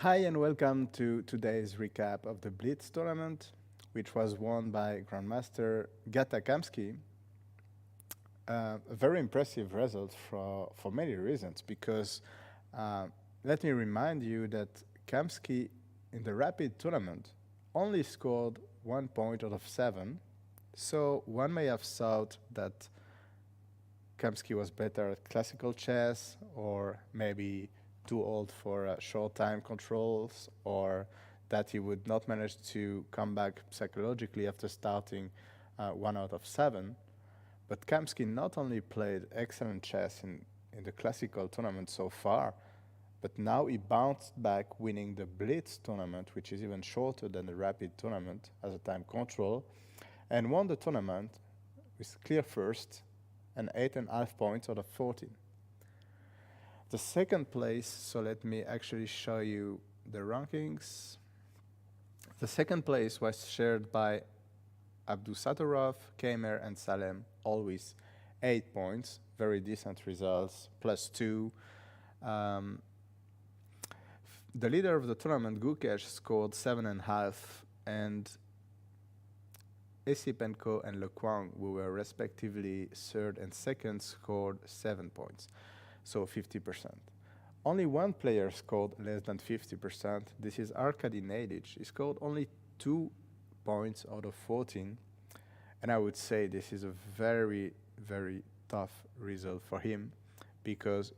Hi and welcome to today's recap of the Blitz tournament, which was won by Grandmaster Gata Kamsky. A very impressive result for many reasons, because let me remind you that Kamsky in the Rapid tournament only scored 1 point out of 7, so one may have thought that Kamsky was better at classical chess, or maybe too old for short time controls, or that he would not manage to come back psychologically after starting 1 out of 7. But Kamsky not only played excellent chess in the classical tournament so far, but now he bounced back, winning the Blitz tournament, which is even shorter than the Rapid tournament as a time control, and won the tournament with clear first and 8.5 points out of 14. The second place, so let me actually show you the rankings. The second place was shared by Abdusatorov, Kamer, and Salem, all with 8 points, very decent results, +2. The leader of the tournament, Gukesh, scored 7.5, and Esipenko and Le Quang, who were respectively third and second, scored 7 points, so 50%. Only one player scored less than 50%. This is Arkady Nadic. He scored only 2 points out of 14, and I would say this is a very, very tough result for him, because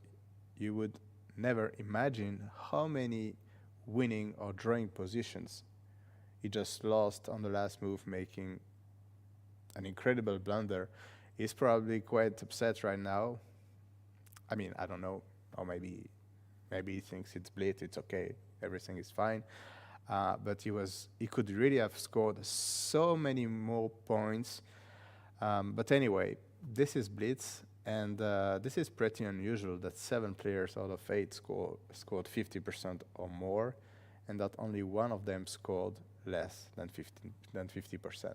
you would never imagine how many winning or drawing positions he just lost on the last move, making an incredible blunder. He's probably quite upset right now. I mean, I don't know, or maybe he thinks it's Blitz, it's okay, everything is fine. But he could really have scored so many more points. But anyway, this is Blitz, and this is pretty unusual that 7 players out of 8 scored 50% or more, and that only one of them scored less than 50%.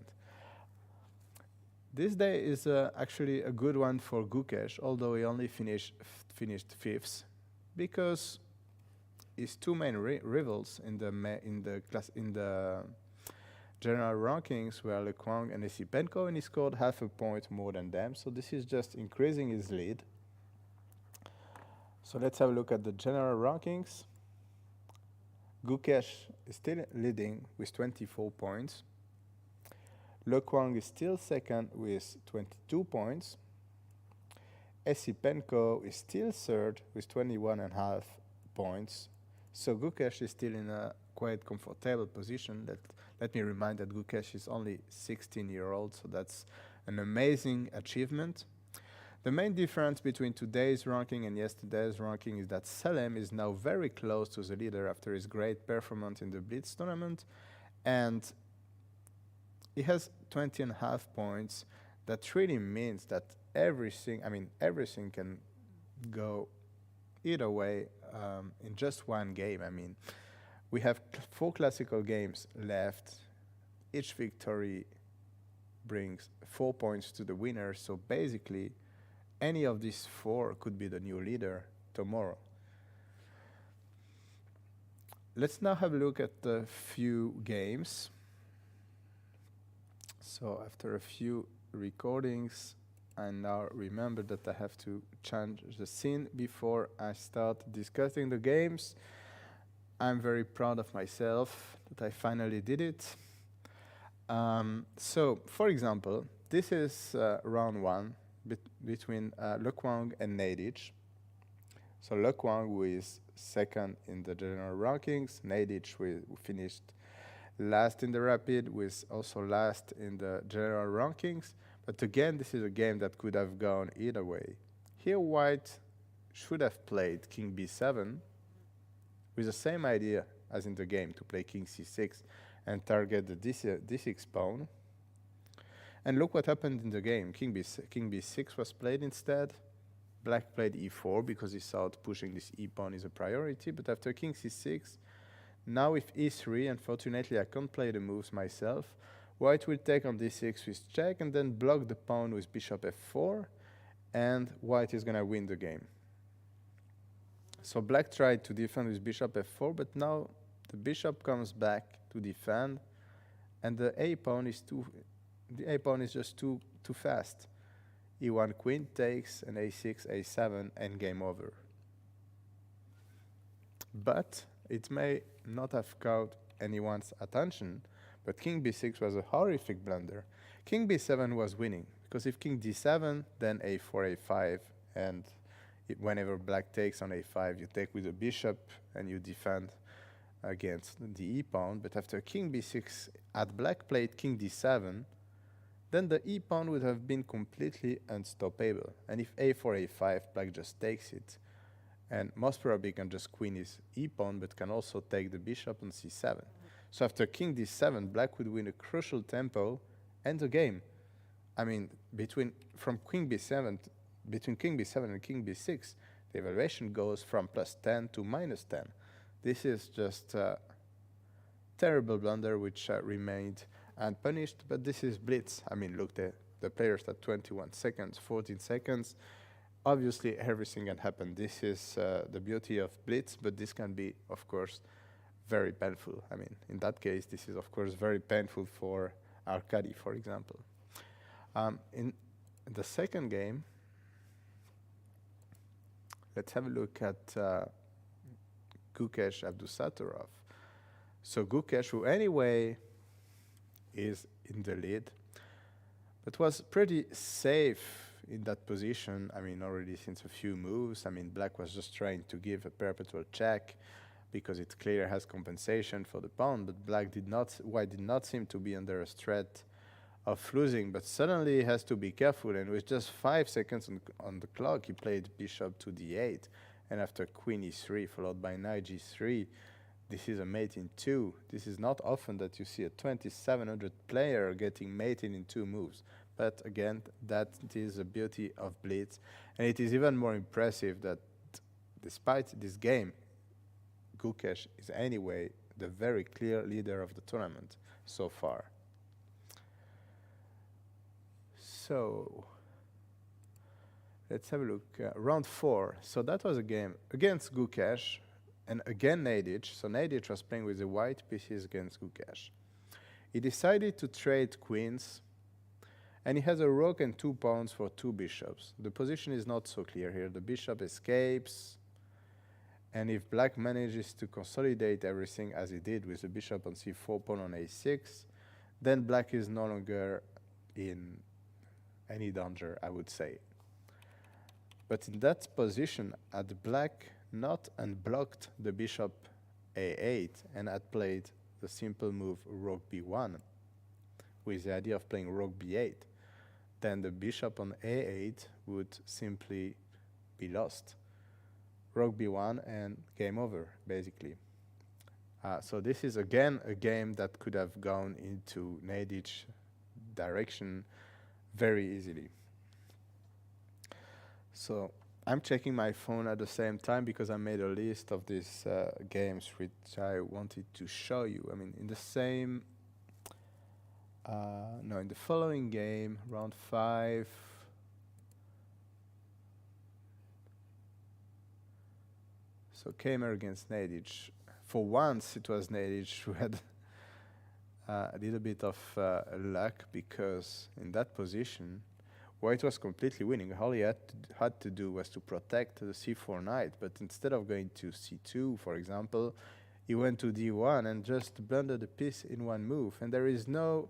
This day is actually a good one for Gukesh, although he only finished 5th, because his two main rivals in the general rankings were Le Quang and Esipenko, and he scored half a point more than them. So this is just increasing his lead. So let's have a look at the general rankings. Gukesh is still leading with 24 points. Le Quang is still second with 22 points. Esipenko is still third with 21.5 points. So Gukesh is still in a quite comfortable position. Let me remind that Gukesh is only 16-year-old, so that's an amazing achievement. The main difference between today's ranking and yesterday's ranking is that Salem is now very close to the leader after his great performance in the Blitz tournament, and he has 20.5 points. That really means that everything can go either way in just one game. I mean, we have 4 classical games left. Each victory brings 4 points to the winner, so basically any of these 4 could be the new leader tomorrow. Let's now have a look at the few games. So after a few recordings, I now remember that I have to change the scene before I start discussing the games. I'm very proud of myself that I finally did it. So, for example, this is round 1 between Le Quang and Nadic. So Le Quang, who is second in the general rankings, Nadic, who finished last in the Rapid, with also last in the general rankings. But again, this is a game that could have gone either way. Here White should have played King B7 with the same idea as in the game, to play King C6 and target the D6 pawn. And look what happened in the game. King B6 was played instead. Black played E4 because he thought pushing this E pawn is a priority, but after King C6, now with E3, unfortunately I can't play the moves myself. White will take on D6 with check and then block the pawn with bishop F4, and White is gonna win the game. So black tried to defend with bishop f4, but now the bishop comes back to defend, and the a pawn is just too fast. e1 queen takes, and a6, a7, and game over. But it may not have caught anyone's attention, but king b6 was a horrific blunder. King b7 was winning, because if king d7, then a4, a5, and whenever black takes on a5, you take with a bishop and you defend against the e-pawn. But after king b6, at black played king d7, then the e-pawn would have been completely unstoppable. And if a4, a5, black just takes it, and most probably can just queen his e-pawn, but can also take the bishop on c7. So after king d7, black would win a crucial tempo and the game. I mean, between king b7 and king b6, the evaluation goes from +10 to -10. This is just a terrible blunder which remained unpunished, but this is blitz. I mean, look, the players at 21 seconds, 14 seconds. Obviously, everything can happen. This is the beauty of blitz, but this can be, of course, very painful. I mean, in that case, this is, of course, very painful for Arkady, for example. In the second game, let's have a look at Gukesh Abdusattorov. So Gukesh, who anyway is in the lead, but was pretty safe in that position. I mean, already since a few moves. I mean, black was just trying to give a perpetual check because it clearly has compensation for the pawn, but white did not seem to be under a threat of losing, but suddenly he has to be careful, and with just 5 seconds on the clock, he played bishop to d8, and after queen e3 followed by knight g3, this is a mate in 2. This is not often that you see a 2700 player getting mated in 2 moves. But again, that is the beauty of blitz. And it is even more impressive that despite this game, Gukesh is anyway the very clear leader of the tournament so far. So let's have a look. Round 4. So that was a game against Gukesh. And again Nadic. So Nadic was playing with the white pieces against Gukesh. He decided to trade queens, and he has a rook and 2 pawns for 2 bishops. The position is not so clear here. The bishop escapes, and if black manages to consolidate everything as he did with the bishop on c4, pawn on a6, then black is no longer in any danger, I would say. But in that position, had black not unblocked the bishop a8 and had played the simple move rook b1 with the idea of playing rook b8, then the bishop on a8 would simply be lost. Rook b1 and game over, basically. So this is again a game that could have gone into Nadic's direction very easily. So I'm checking my phone at the same time because I made a list of these games which I wanted to show you. I mean, in the same, in the following game, round 5, so Kamer against Nadic. For once, it was Nadic who had a little bit of luck, because in that position, white was completely winning. All he had to do was to protect the c4 knight, but instead of going to c2, for example, he went to d1 and just blundered the piece in one move. And there is no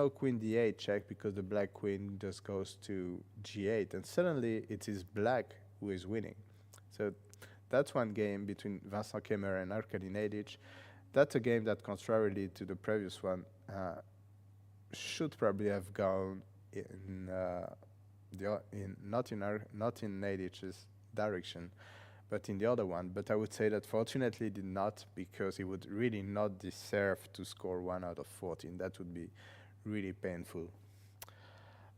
queen d8 check, because the black queen just goes to g8, and suddenly it is black who is winning. So that's one game between Vincent Kamer and Arkady Nadic. That's a game that, contrarily to the previous one, should probably have gone not in Nadic's direction, but in the other one. But I would say that fortunately did not, because he would really not deserve to score 1 out of 14. That would be really painful.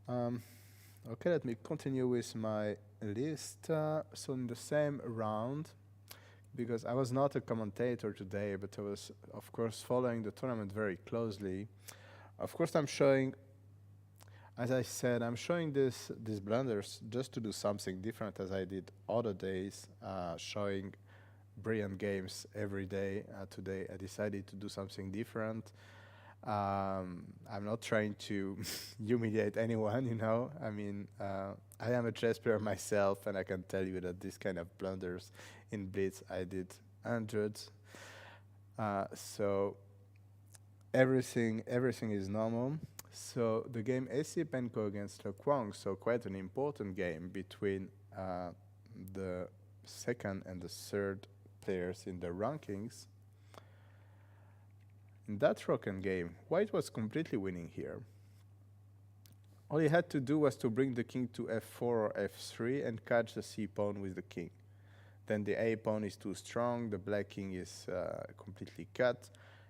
Okay, let me continue with my list. So in the same round, because I was not a commentator today, but I was, of course, following the tournament very closely. Of course, I'm showing as I said, I'm showing these blunders just to do something different as I did other days, showing brilliant games every day. Today I decided to do something different. I'm not trying to humiliate anyone, you know. I mean, I am a chess player myself, and I can tell you that this kind of blunders in Blitz I did hundreds. So everything is normal. So the game AC Penko against Le Kwang, so quite an important game between the second and the third players in the rankings. In that Rocken game, White was completely winning here. All he had to do was to bring the king to f4 or f3 and catch the c pawn with the king. Then the a pawn is too strong, the black king is completely cut,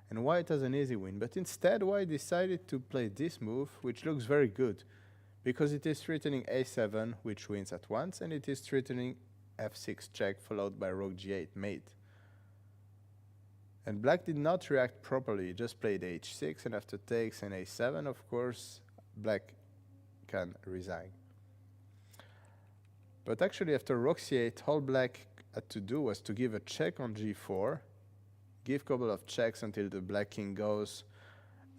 and White has an easy win. But instead, White decided to play this move, which looks very good, because it is threatening a7, which wins at once, and it is threatening f6 check, followed by rook g8 mate. And black did not react properly, he just played h6, and after takes and a7, of course, black can resign. But actually, after rook c8, all black had to do was to give a check on g4, give a couple of checks until the black king goes,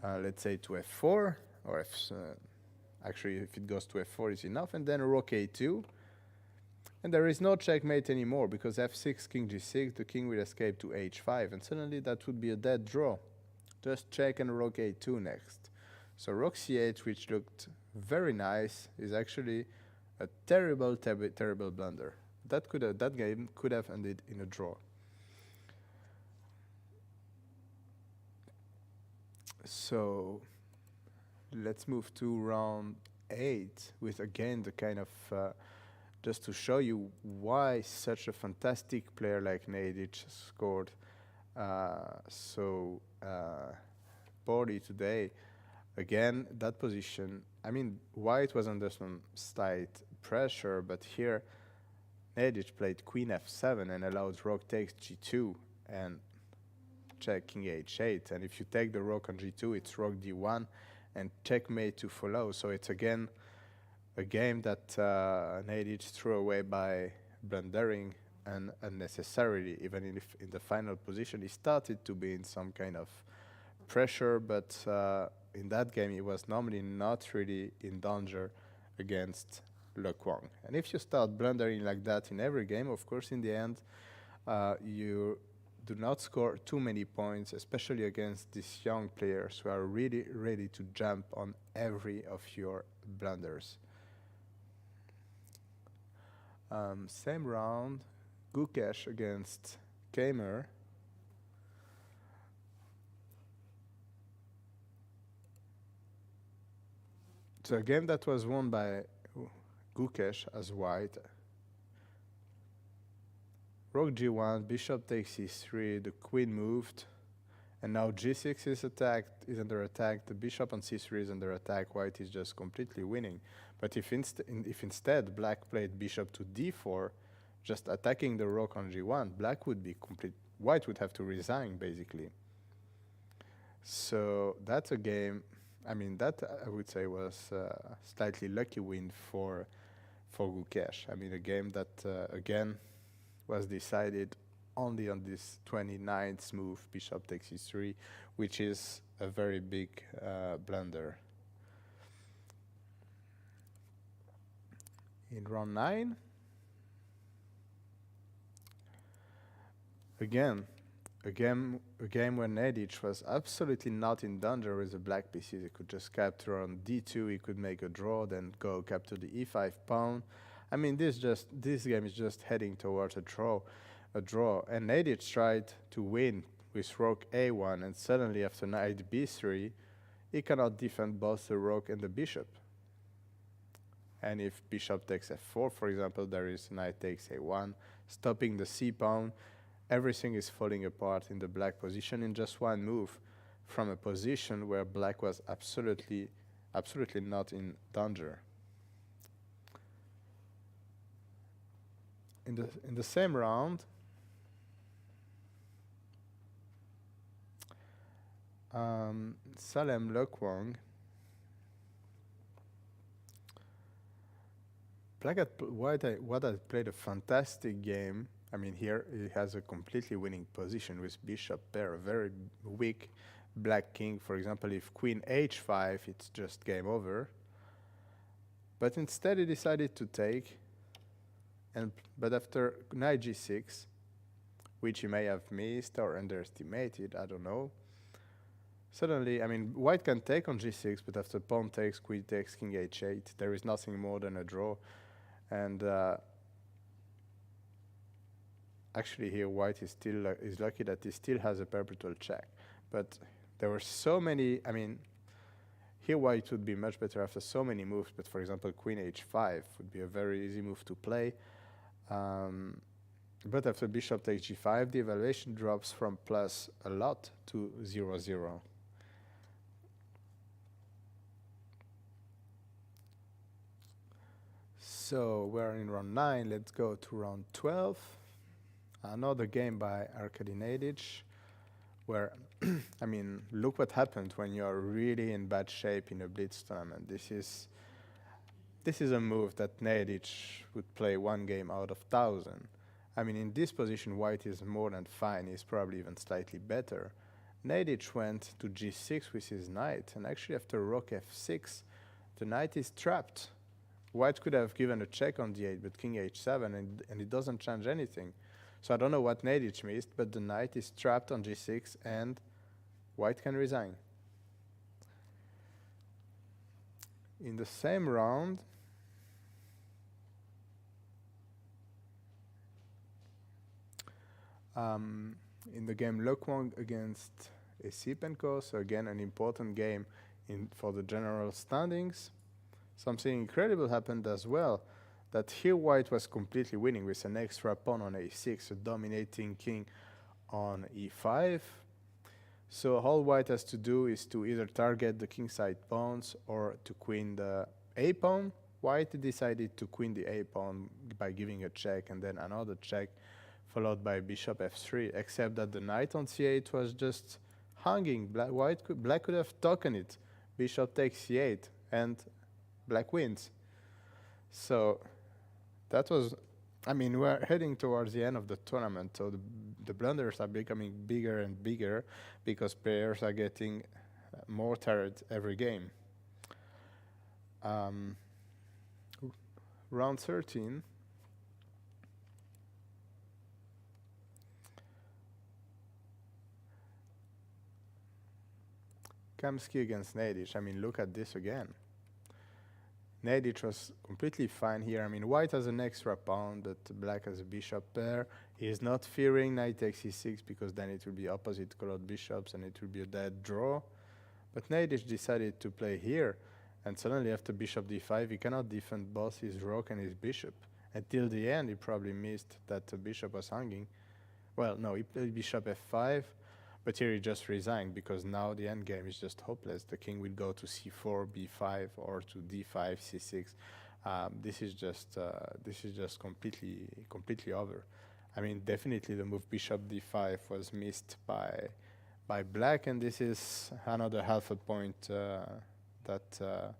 let's say, to f4, or actually, if it goes to f4 is enough, and then rook a2. And there is no checkmate anymore, because f6, king g6, the king will escape to h5, and suddenly that would be a dead draw. Just check and rook a2 next. So rook c8, which looked very nice, is actually a terrible blunder. That game could have ended in a draw. So let's move to round 8 with again the kind of just to show you why such a fantastic player like Nedic scored so poorly today. Again, that position, I mean, White was under some slight pressure, but here Nedic played queen f7 and allowed rook takes g2 and check king h8. And if you take the rook on g2, it's rook d1 and checkmate to follow. So it's again a game that Nedic threw away by blundering and unnecessarily, even if in the final position he started to be in some kind of pressure, but in that game he was normally not really in danger against Le Kwang. And if you start blundering like that in every game, of course in the end you do not score too many points, especially against these young players who are really ready to jump on every of your blunders. Same round, Gukesh against Kamer. It's a game that was won by Gukesh as White. Rook g1, bishop takes c3, the queen moved, and now g6 is under attack, the bishop on c3 is under attack, White is just completely winning. But if instead black played bishop to d4, just attacking the rook on g1, White would have to resign basically. So that's a game, I mean, that I would say was a slightly lucky win for Gukesh. I mean, a game that again was decided only on this 29th move, bishop takes e3, which is a very big blunder. In round 9, again, a game where Nedic was absolutely not in danger with the black pieces. He could just capture on d2, he could make a draw, then go capture the e5 pawn. I mean, this game is just heading towards a draw. And Nedic tried to win with rook a1, and suddenly after knight b3, he cannot defend both the rook and the bishop. And if bishop takes f4, for example, there is knight takes a1, stopping the c pawn. Everything is falling apart in the black position in just one move, from a position where black was absolutely not in danger. In the same round, Salem Le Kwang White had played a fantastic game. I mean, here he has a completely winning position with bishop pair, a very weak black king. For example, if queen h5, it's just game over. But instead he decided to take, but after knight g6, which he may have missed or underestimated, I don't know. Suddenly, I mean, white can take on g6, but after pawn takes, queen takes, king h8, there is nothing more than a draw. And actually here white is still is lucky that he still has a perpetual check. But there were so many, I mean, here white would be much better after so many moves, but for example, queen h5 would be a very easy move to play. But after bishop takes g5, the evaluation drops from plus a lot to 0-0. So we're in round 9, let's go to round 12. Another game by Arkady Nedic, where, I mean, look what happened when you're really in bad shape in a blitz tournament. This is a move that Nedic would play one game out of 1,000. I mean, in this position, white is more than fine. He's probably even slightly better. Nedic went to g6 with his knight, and actually after rook f6, the knight is trapped. White could have given a check on d8, but king h7, and it doesn't change anything. So I don't know what Nedic missed, but the knight is trapped on g6, and white can resign. In the same round, in the game Lekwang against Esipenko, so again an important game for the general standings. Something incredible happened as well, that here white was completely winning with an extra pawn on a6, a dominating king on e5. So all white has to do is to either target the kingside pawns or to queen the a pawn. White decided to queen the a pawn by giving a check and then another check, followed by bishop f3, except that the knight on c8 was just hanging. Black could have taken it. Bishop takes c8 and black wins. So that was, I mean, we're heading towards the end of the tournament, so the blunders are becoming bigger and bigger because players are getting more tired every game. Round 13. Kamsky against Nedic. I mean, look at this again. Nedic was completely fine here. I mean, white has an extra pawn, but black has a bishop pair. He is not fearing knight takes e6 because then it will be opposite colored bishops and it will be a dead draw. But Nedic decided to play here, and suddenly after bishop d5, he cannot defend both his rook and his bishop. Until the end, he probably missed that the bishop was hanging. Well, no, he played bishop f5. But here he just resigned because now the endgame is just hopeless. The king will go to c4, b5, or to d5, c6. This is just completely over. I mean, definitely the move bishop d5 was missed by black, and this is another half a point that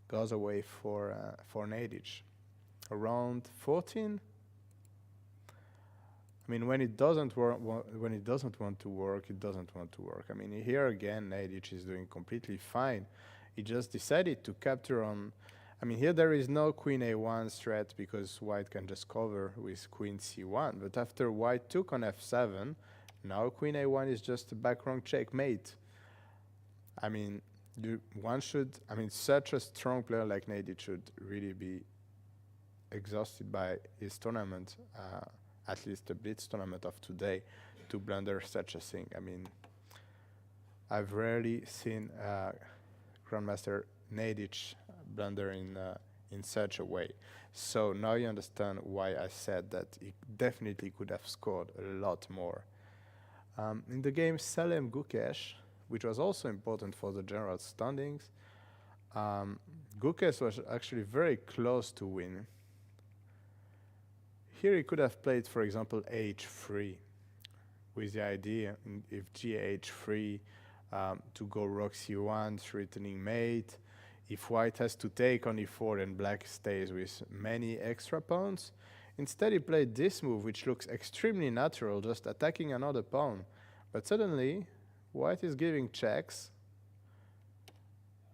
goes away for Nedic. Around 14. I mean, when it doesn't want to work, it doesn't want to work. I mean, here again, Nedic is doing completely fine. He just decided to capture on. I mean, here there is no queen a1 threat because white can just cover with queen c1. But after white took on f7, now queen a1 is just a background checkmate. I mean, such a strong player like Nedic should really be exhausted by his tournament. At least the blitz tournament of today, to blunder such a thing. I mean, I've rarely seen Grandmaster Nedic blunder in such a way. So now you understand why I said that he definitely could have scored a lot more. In the game Salem Gukesh, which was also important for the general standings, Gukesh was actually very close to win. Here he could have played, for example, h3, with the idea, if gh3, to go rook c1, threatening mate. if white has to take on e4 and black stays with many extra pawns, instead he played this move, which looks extremely natural, just attacking another pawn. But suddenly, white is giving checks,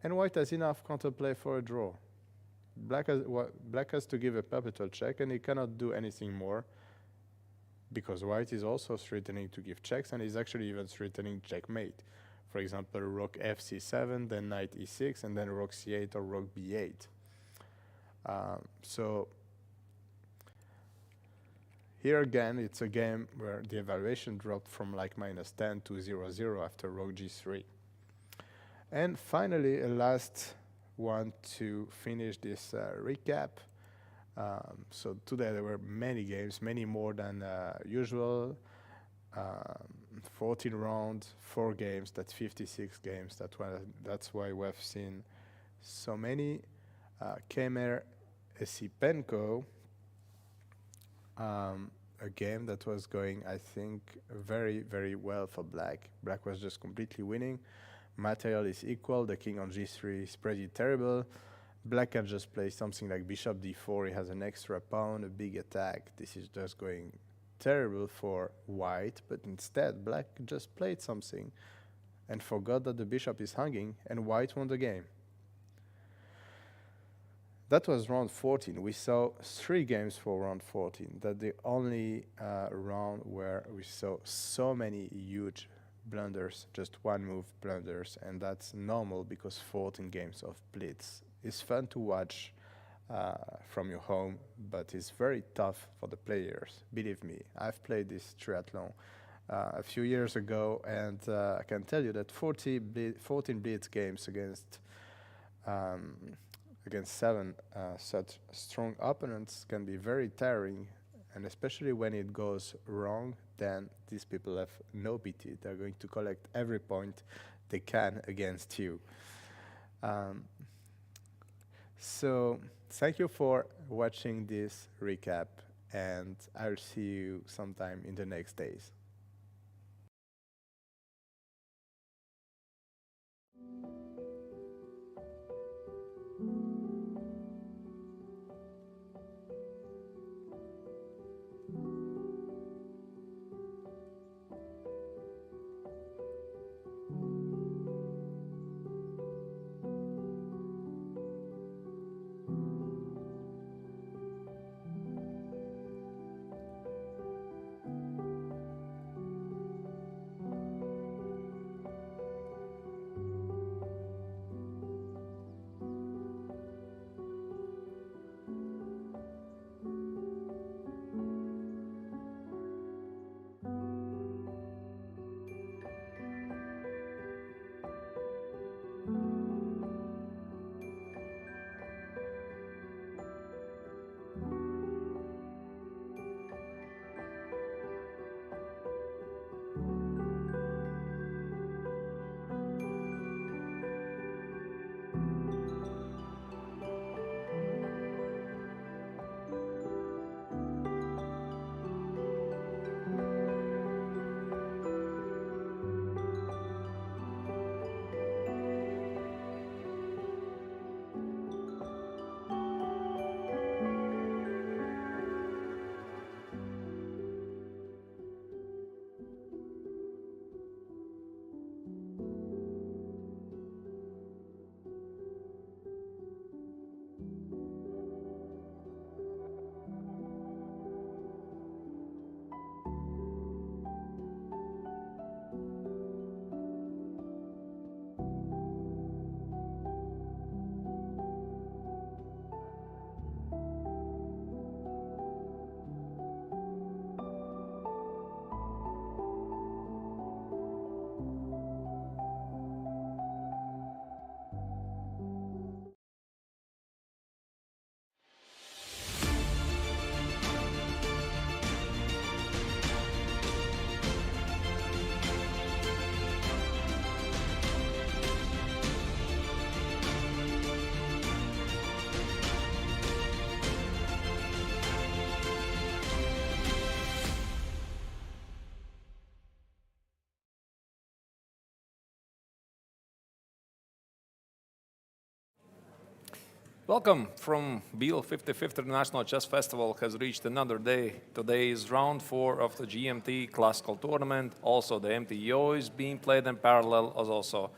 and white has enough counterplay for a draw. Black has to give a perpetual check, and he cannot do anything more, because white is also threatening to give checks, and is actually even threatening checkmate. For example, rook fc7, then knight e6, and then rook c8 or rook b8. So here again, it's a game where the evaluation dropped from like -10 to 0-0 after rook g3. And finally, a last one to finish this recap. So today there were many games, many more than usual. 14 rounds, 4 games, that's 56 games. That's why we've seen so many. Kemer Esipenko, a game that was going, I think, very, very well for black. Black was just completely winning. Material is equal. The king on g3 is pretty terrible. Black can just play something like bishop d4. He has an extra pawn, a big attack. This is just going terrible for white, but instead black just played something and forgot that the bishop is hanging, and white won the game. That was round 14. We saw 3 games for round 14. That's the only round where we saw so many huge blunders, just one move blunders, and that's normal because 14 games of blitz is fun to watch from your home, but it's very tough for the players. Believe me, I've played this triathlon a few years ago, and I can tell you that 14 blitz games against 7 such strong opponents can be very tiring, and especially when it goes wrong, then these people have no pity. They're going to collect every point they can against you. So thank you for watching this recap, and I'll see you sometime in the next days. Welcome from Biel 55th International Chess Festival has reached another day. Today is round 4 of the GMT Classical Tournament. Also, the MTO is being played in parallel, as also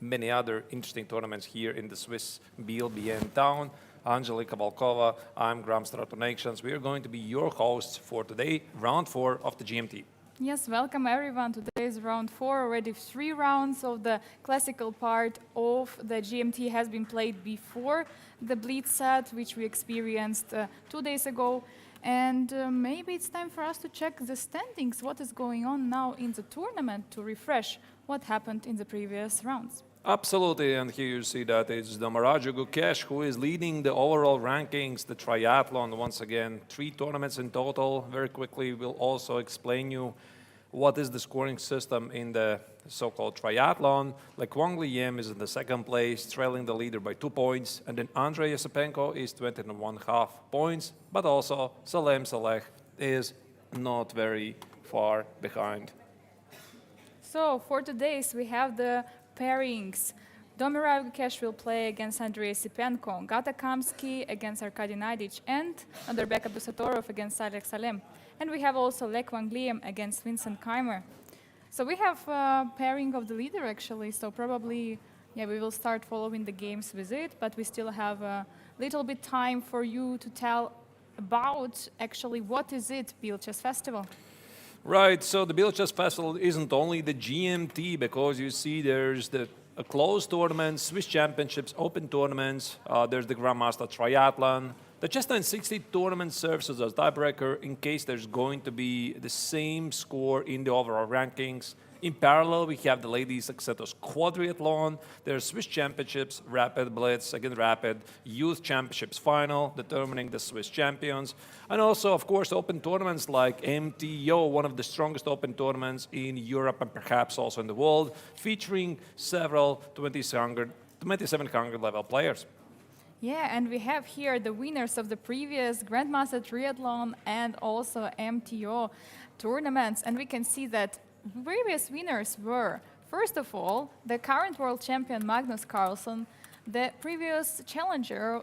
many other interesting tournaments here in the Swiss Bienne town. Angelika Volkova, I'm Grandmaster Nations. We are going to be your hosts for today, round 4 of the GMT. Yes, welcome everyone. Today is round 4. Already 3 rounds of the classical part of the GMT has been played before the Blitz set, which we experienced 2 days ago. And maybe it's time for us to check the standings, what is going on now in the tournament, to refresh what happened in the previous rounds. Absolutely, and here you see that it's Damaraja Gukesh who is leading the overall rankings, the triathlon once again. 3 tournaments in total. Very quickly, we'll also explain you what is the scoring system in the so-called triathlon. Like Wang Liyem is in the 2nd place, trailing the leader by 2 points, and then Andrei Yasipenko is 20.5 points, but also Salem Saleh is not very far behind. So for today's, we have the pairings. Domirav Gukesh will play against Andrei Sipenko, Gata Kamsky against Arkady Naidic, and Underbek Abdusatorov against Saleh Salem. And we have also Lech Wang Liem against Vincent Keimer. So we have pairing of the leader actually, so probably we will start following the games with it, but we still have a little bit time for you to tell about actually what is it, Biel Chess Festival. Right, so the Biel Chess Festival isn't only the GMT, because you see there's the closed tournaments, Swiss Championships, open tournaments, there's the Grandmaster Triathlon. The Chess 960 tournament serves as a tiebreaker in case there's going to be the same score in the overall rankings. In parallel, we have the ladies' Exetos Quadriathlon, there's Swiss Championships, Rapid Blitz, again Rapid, Youth Championships Final, determining the Swiss champions, and also, of course, open tournaments like MTO, one of the strongest open tournaments in Europe and perhaps also in the world, featuring several 2700 level players. Yeah, and we have here the winners of the previous Grandmaster Triathlon and also MTO tournaments, and we can see that previous winners were, first of all, the current world champion Magnus Carlsen, the previous challenger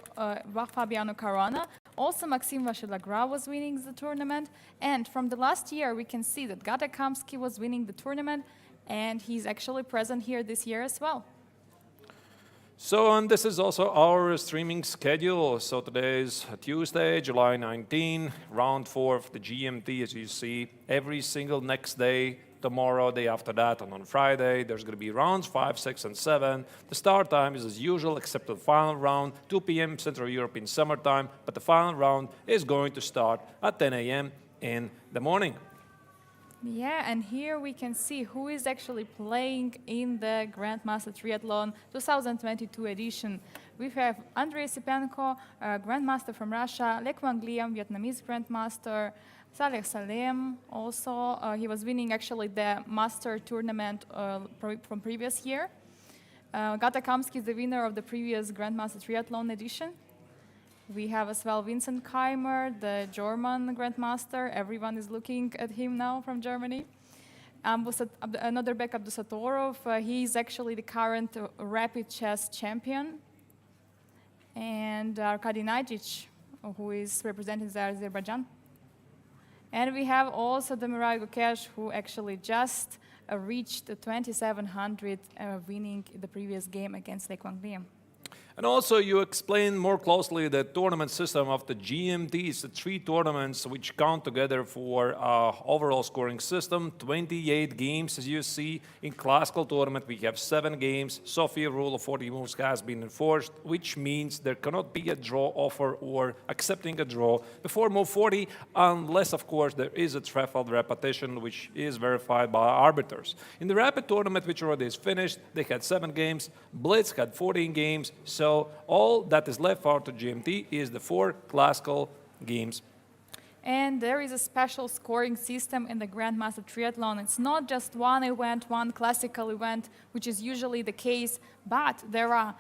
Fabiano Caruana, also Maxime Vachier-Lagroix was winning the tournament, and from the last year we can see that Gata Kamsky was winning the tournament, and he's actually present here this year as well. So, and this is also our streaming schedule. So today is Tuesday, July 19, round 4 of the GMT, as you see, every single next day. Tomorrow, day after that, and on Friday, there's going to be rounds 5, 6, and 7. The start time is as usual, except the final round, 2 p.m. Central European summertime, but the final round is going to start at 10 a.m. in the morning. Yeah, and here we can see who is actually playing in the Grandmaster Triathlon 2022 edition. We have Andrei Sipenko, Grandmaster from Russia, Lech Wang Liem, Vietnamese Grandmaster, Saleh Salem also. He was winning actually the Master tournament from previous year. Gata Kamsky is the winner of the previous Grandmaster Triathlon edition. We have as well Vincent Keimer, the German Grandmaster. Everyone is looking at him now from Germany. Another Underbek Abdusatorov. He is actually the current rapid chess champion. And Arkady Naidic, who is representing Azerbaijan. And we have also Domirav Gukesh, who actually just reached the 2700, winning the previous game against Lech Wang Liem. And also, you explain more closely the tournament system of the GMTs, the 3 tournaments which count together for overall scoring system, 28 games, as you see. In classical tournament, we have 7 games. Sofia rule of 40 moves has been enforced, which means there cannot be a draw offer or accepting a draw before move 40, unless, of course, there is a threefold repetition, which is verified by arbiters. In the rapid tournament, which already is finished, they had 7 games. Blitz had 14 games. So all that is left for the GMT is the 4 classical games. And there is a special scoring system in the Grandmaster Triathlon. It's not just one event, one classical event, which is usually the case, but there are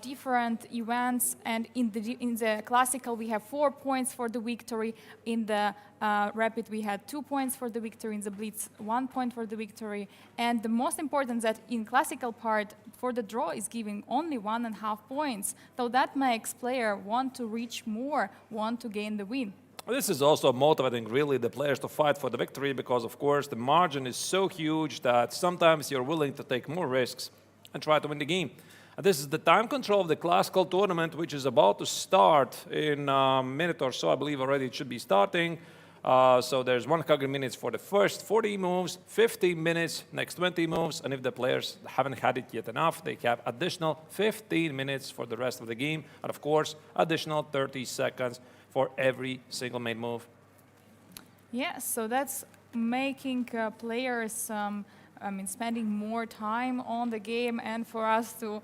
different events, and in the classical we have 4 points for the victory. In the rapid we had 2 points for the victory. In the blitz 1 point for the victory. And the most important that in classical part for the draw is giving only 1.5 points. So that makes player want to reach more, want to gain the win. This is also motivating really the players to fight for the victory because, of course, the margin is so huge that sometimes you're willing to take more risks and try to win the game. And this is the time control of the classical tournament, which is about to start in a minute or so. I believe already it should be starting. So there's 100 minutes for the first 40 moves, 50 minutes, next 20 moves, and if the players haven't had it yet enough, they have additional 15 minutes for the rest of the game, and of course, additional 30 seconds for every single made move. Yes, so that's making players spending more time on the game and for us to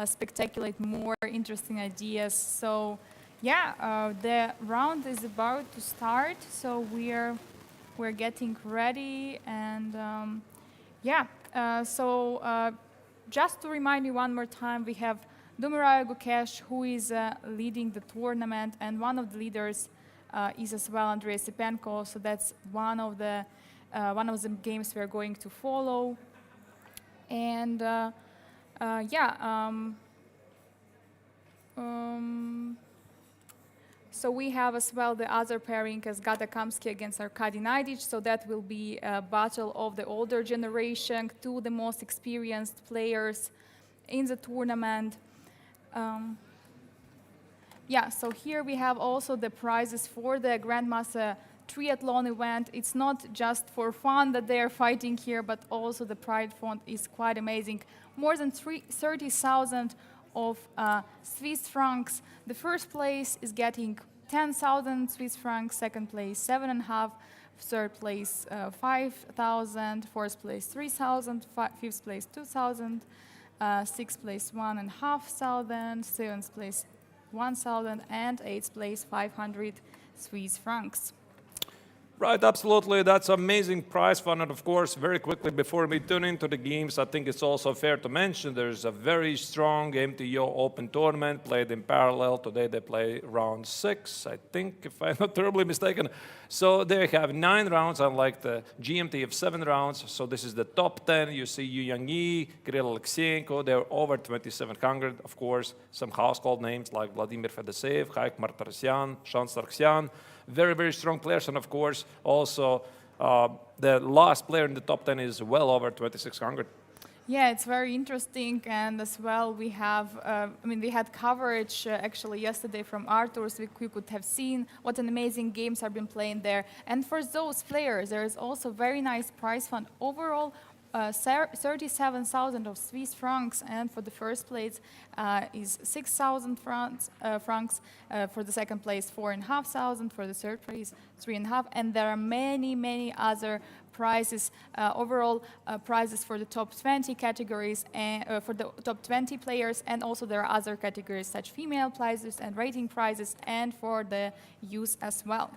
speculate more interesting ideas. So yeah, the round is about to start, so we're getting ready, and just to remind you one more time, we have Dumirayo Gukesh, who is leading the tournament, and one of the leaders is as well Andrei Sipenko. So that's one of the games we are going to follow. And so we have as well the other pairing as Gata Kamski against Arkady Naidic. So that will be a battle of the older generation, two the most experienced players in the tournament. So here we have also the prizes for the Grandmaster Triathlon event. It's not just for fun that they are fighting here, but also the prize fund is quite amazing. More than 30,000 of Swiss francs. The first place is getting 10,000 Swiss francs, second place 7.5, third place 5,000, fourth place 3,000, fifth place 2,000, sixth place 1,500, seventh place 1,000, and eighth place 500 Swiss francs. Right, absolutely. That's amazing prize fund. And of course, very quickly before we turn into the games, I think it's also fair to mention there's a very strong MTO Open tournament played in parallel. Today they play round 6, I think, if I'm not terribly mistaken. So they have 9 rounds, unlike the GMT of 7 rounds. So this is the top 10. You see Yu Yang, Kirill Alexeyenko. They're over 2,700. Of course, some household names like Vladimir Fedoseev, Haik Martirosyan, Shan Sargsyan. Very, very strong players, and of course, also the last player in the top 10 is well over 2,600. Yeah, it's very interesting, and as well we have, we had coverage actually yesterday from Arthur, so we could have seen what an amazing games have been playing there. And for those players, there is also very nice prize fund. Overall, 37,000 of Swiss francs, and for the first place is 6,000 francs. For the second place, 4,500. For the third place, 3,500. And there are many, many other prizes. Overall prizes for the top 20 categories and for the top 20 players, and also there are other categories such female prizes and rating prizes, and for the youth as well.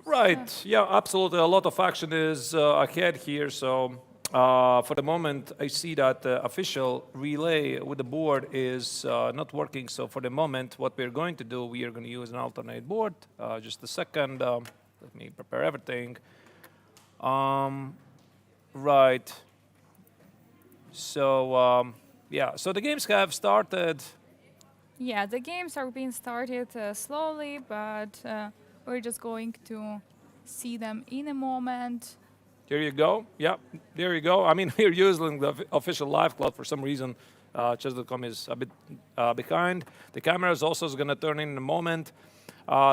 Right, yeah, absolutely. A lot of action is ahead here. So for the moment, I see that the official relay with the board is not working. So for the moment, what we're going to do, we are going to use an alternate board. Just a second. Let me prepare everything. Right. So, so the games have started. Yeah, the games are being started slowly, but we're just going to see them in a moment. Here you go. Yeah, there you go. I mean, we're using the official live cloud for some reason. Chess.com is a bit behind. The camera is also going to turn in a moment.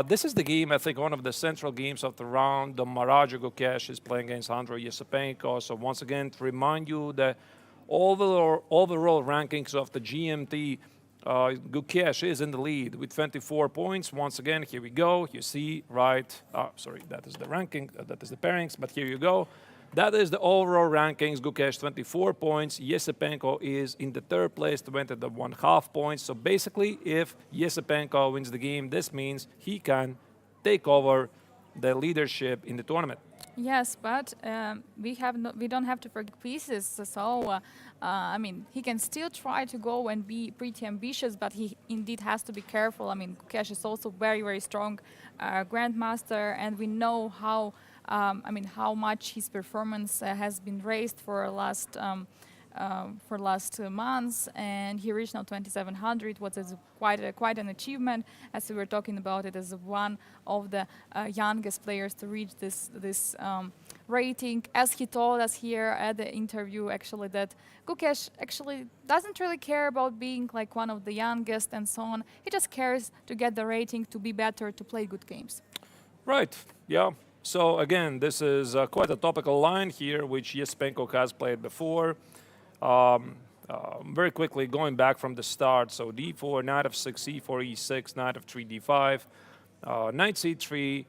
This is the game, I think, one of the central games of the round. The Maraja Gukesh is playing against Andrei Yesipenko. So once again, to remind you, the overall rankings of the GMT, Gukesh is in the lead with 24 points. Once again, here we go. You see, right? Sorry, that is the ranking. That is the pairings. But here you go. That is the overall rankings. Gukesh 24 points. Yesipenko is in the third place, 21.5 points. So basically, if Yesipenko wins the game, this means he can take over the leadership in the tournament. Yes, but we don't have to forget pieces. So I mean, he can still try to go and be pretty ambitious, but he indeed has to be careful. I mean, Gukesh is also very strong grandmaster, and we know how I mean how much his performance has been raised for last months, and he reached now 2700, what is quite an achievement, as we were talking about it as one of the youngest players to reach this rating. As he told us here at the interview, actually, that Gukesh actually doesn't really care about being like one of the youngest and so on. He just cares to get the rating, to be better, to play good games. Right. Yeah. So again, this is quite a topical line here, which Jespenko has played before. Very quickly, going back from the start, so d4, knight f6, c4, e6, knight f3, d5, knight c3.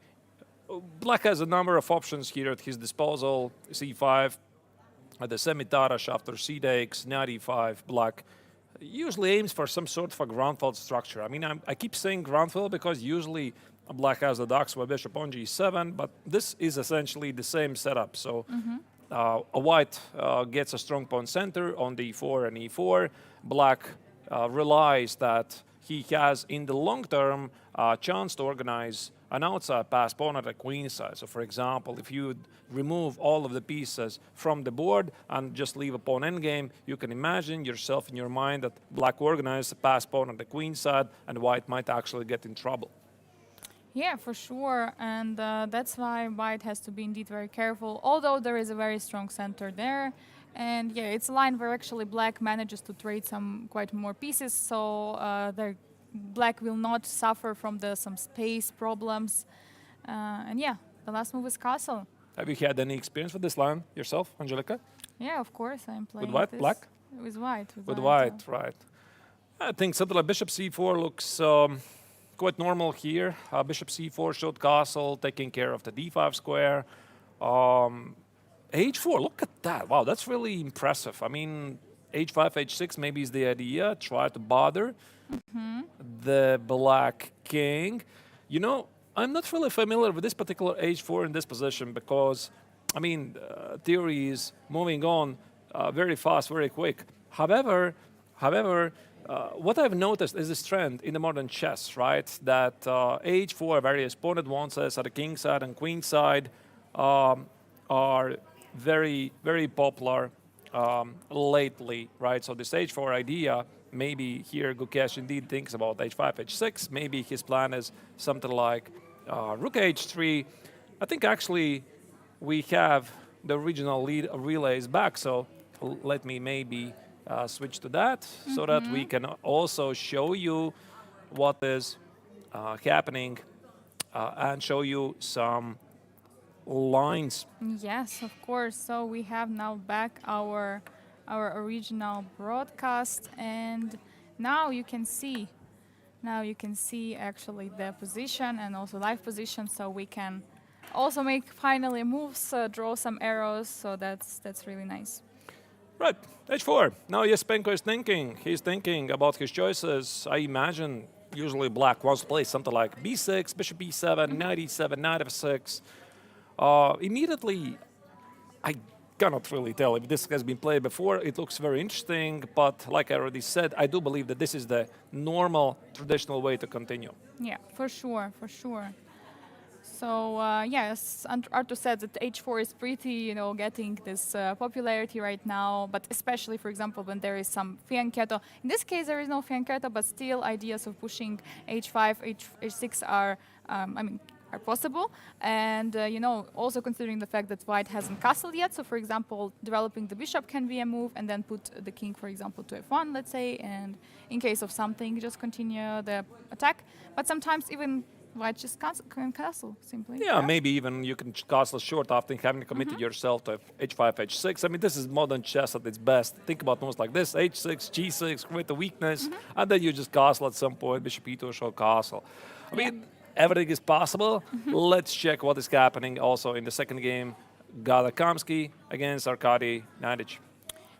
Black has a number of options here at his disposal. c5, the semi-Tarash after c takes, knight e5. Black usually aims for some sort of a ground-fault structure. I mean, I keep saying ground-fault because usually Black has the Dux by bishop on g7, but this is essentially the same setup. So a white gets a strong pawn center on d4 and e4. Black relies that he has, in the long term, a chance to organize an outside pass pawn at the queen side. So, for example, if you remove all of the pieces from the board and just leave a pawn endgame, you can imagine yourself in your mind that Black organizes a pass pawn at the queen side, and White might actually get in trouble. Yeah, for sure, and that's why White has to be indeed very careful, although there is a very strong center there. And yeah, it's a line where actually Black manages to trade some quite more pieces, so Black will not suffer from some space problems. And yeah, the last move is castle. Have you had any experience with this line yourself, Angelica? Yeah, of course, I'm playing With White, this. Black? With White. With White, right. I think something like bishop c4 looks quite normal here. Bishop c4 showed castle, taking care of the d5 square. h4, look at that. Wow, that's really impressive. I mean, h5, h6 maybe is the idea. Try to bother the Black king. You know, I'm not really familiar with this particular h4 in this position because, I mean, theory is moving on very fast, very quick. However, what I've noticed is this trend in the modern chess, right? That h4, various pawn advances at the king side and queen side are very popular lately, right? So this h4 idea, maybe here Gukesh indeed thinks about h5, h6. Maybe his plan is something like rook h3. I think actually we have the original lead relays back, so let me maybe switch to that so that we can also show you what is happening and show you some lines. Yes, of course. So we have now back our original broadcast, and now you can see actually the position and also live position, so we can also make finally moves, draw some arrows, so that's really nice. Right, h4. Now Jespenko is thinking. He's thinking about his choices. I imagine usually Black wants to play something like b6, bishop b7, knight e7, knight f6. Immediately, I cannot really tell if this has been played before. It looks very interesting, but like I already said, I do believe that this is the normal, traditional way to continue. Yeah, for sure. So yes, Artur said that h4 is pretty, getting this popularity right now, but especially, for example, when there is some fianchetto. In this case, there is no fianchetto, but still ideas of pushing h5, h6 are possible. And, also considering the fact that White hasn't castled yet. So, for example, developing the bishop can be a move, and then put the king, for example, to f1, let's say, and in case of something, just continue the attack. But sometimes even White just can castle, simply. Yeah, maybe even you can castle short after having committed yourself to h5, h6. I mean, this is modern chess at its best. Think about moves like this, h6, g6, create a weakness, and then you just castle at some point, bishop e2, show castle. I mean, everything is possible. Let's check what is happening also in the second game. Gadakamsky against Arkady Nadich.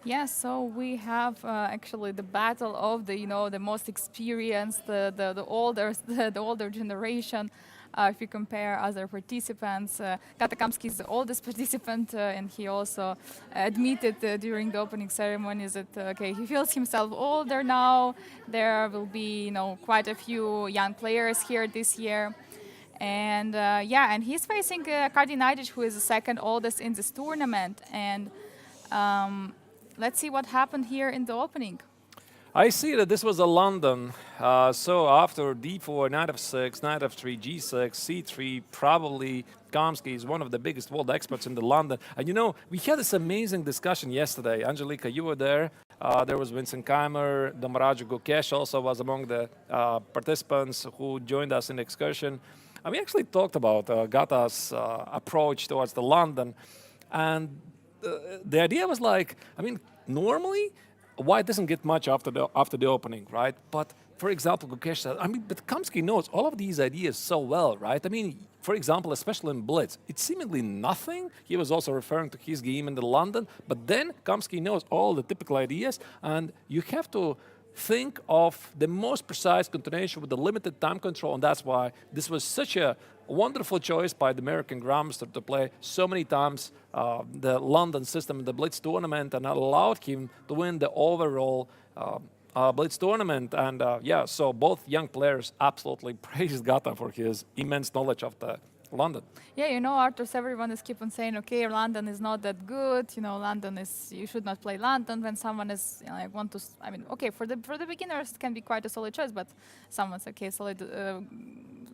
Yeah, so we have actually the battle of the most experienced, the older generation. if you compare other participants. Katakamsky is the oldest participant, and he also admitted during the opening ceremony that okay, he feels himself older now. There will be, quite a few young players here this year. And and he's facing Kardinaidic, who is the second oldest in this tournament. And let's see what happened here in the opening. I see that this was a London. So after d4, knight f6, knight f3, g6, c3, probably Kamsky is one of the biggest world experts in the London. And we had this amazing discussion yesterday. Angelika, you were there. There was Vincent Keimer, Domraju Gukesh also was among the participants who joined us in the excursion. And we actually talked about Gata's approach towards the London. And the idea was like, normally, White doesn't get much after the opening, right? But for example, Gukesh said, but Kamsky knows all of these ideas so well, right? For example, especially in Blitz, it's seemingly nothing. He was also referring to his game in the London, but then Kamsky knows all the typical ideas, and you have to think of the most precise continuation with the limited time control, and that's why this was such a wonderful choice by the American Grandmaster to play so many times the London system in the Blitz tournament, and allowed him to win the overall Blitz tournament. And so both young players absolutely praised Gata for his immense knowledge of the London. Yeah, Arthur, everyone is keep on saying, okay, London is not that good. London is, you should not play London when someone is, okay, for the beginners it can be quite a solid choice, but someone's okay, solid.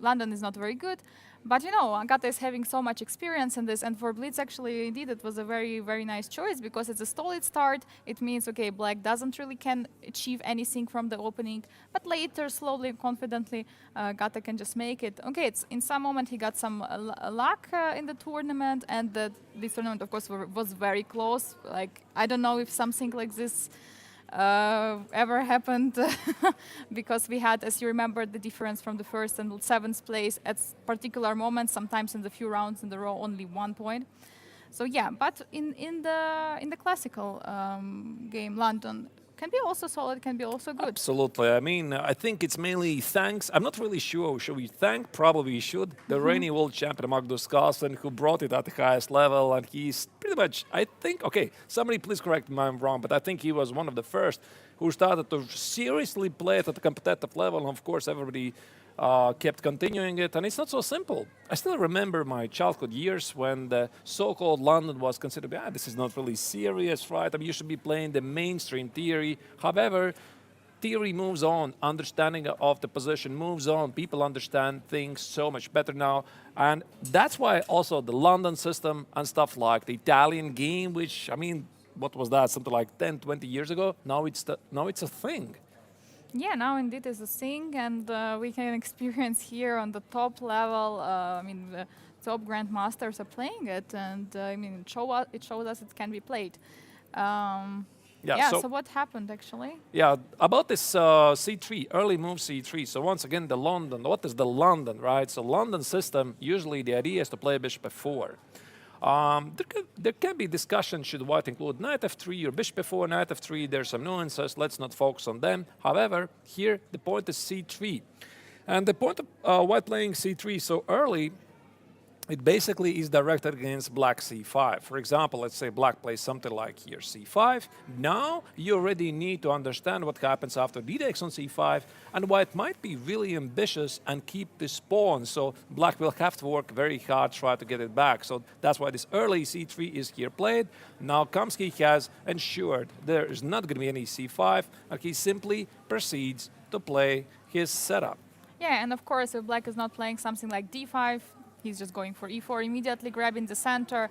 London is not very good. But Agata is having so much experience in this, and for Blitz actually indeed it was a very, very nice choice because it's a solid start. It means, okay, Black doesn't really can achieve anything from the opening, but later, slowly, confidently, Gata can just make it. Okay, it's in some moment he got some luck in the tournament, and this tournament, of course, was very close. Like, I don't know if something like this ever happened because we had, as you remember, the difference from the first and seventh place at particular moments, sometimes in the few rounds in the row, only 1 point. So yeah, but in the classical game, London can be also solid, can be also good. Absolutely. I think it's mainly thanks. I'm not really sure. Should we thank? Probably we should. The reigning world champion Magnus Carlsen, who brought it at the highest level, and he's pretty much, I think, okay, somebody please correct me if I'm wrong, but I think he was one of the first who started to seriously play it at the competitive level. And of course, everybody kept continuing it, and it's not so simple. I still remember my childhood years when the so-called London was considered, this is not really serious, right? You should be playing the mainstream theory. However, theory moves on, understanding of the position moves on, people understand things so much better now, and that's why also the London system and stuff like the Italian game, which, what was that, something like 10, 20 years ago? Now it's a thing. Yeah, now indeed is a thing, and we can experience here on the top level. The top grandmasters are playing it, and it showed us it can be played. So what happened actually? Yeah, about this c3, early move c3. So once again, the London. What is the London, right? So London system, usually the idea is to play bishop f4. There can be discussion, should White include knight f3 or bishop f4, knight f3. There's some nuances. Let's not focus on them. However, here the point is c3. And the point of White playing c3 so early, it basically is directed against Black c5. For example, let's say Black plays something like here c5. Now you already need to understand what happens after d takes on c5, and White might be really ambitious and keep this pawn. So Black will have to work very hard to try to get it back. So that's why this early c3 is here played. Now Kamsky has ensured there is not going to be any c5, and he simply proceeds to play his setup. Yeah, and of course, if Black is not playing something like d5, he's just going for e4, immediately grabbing the center,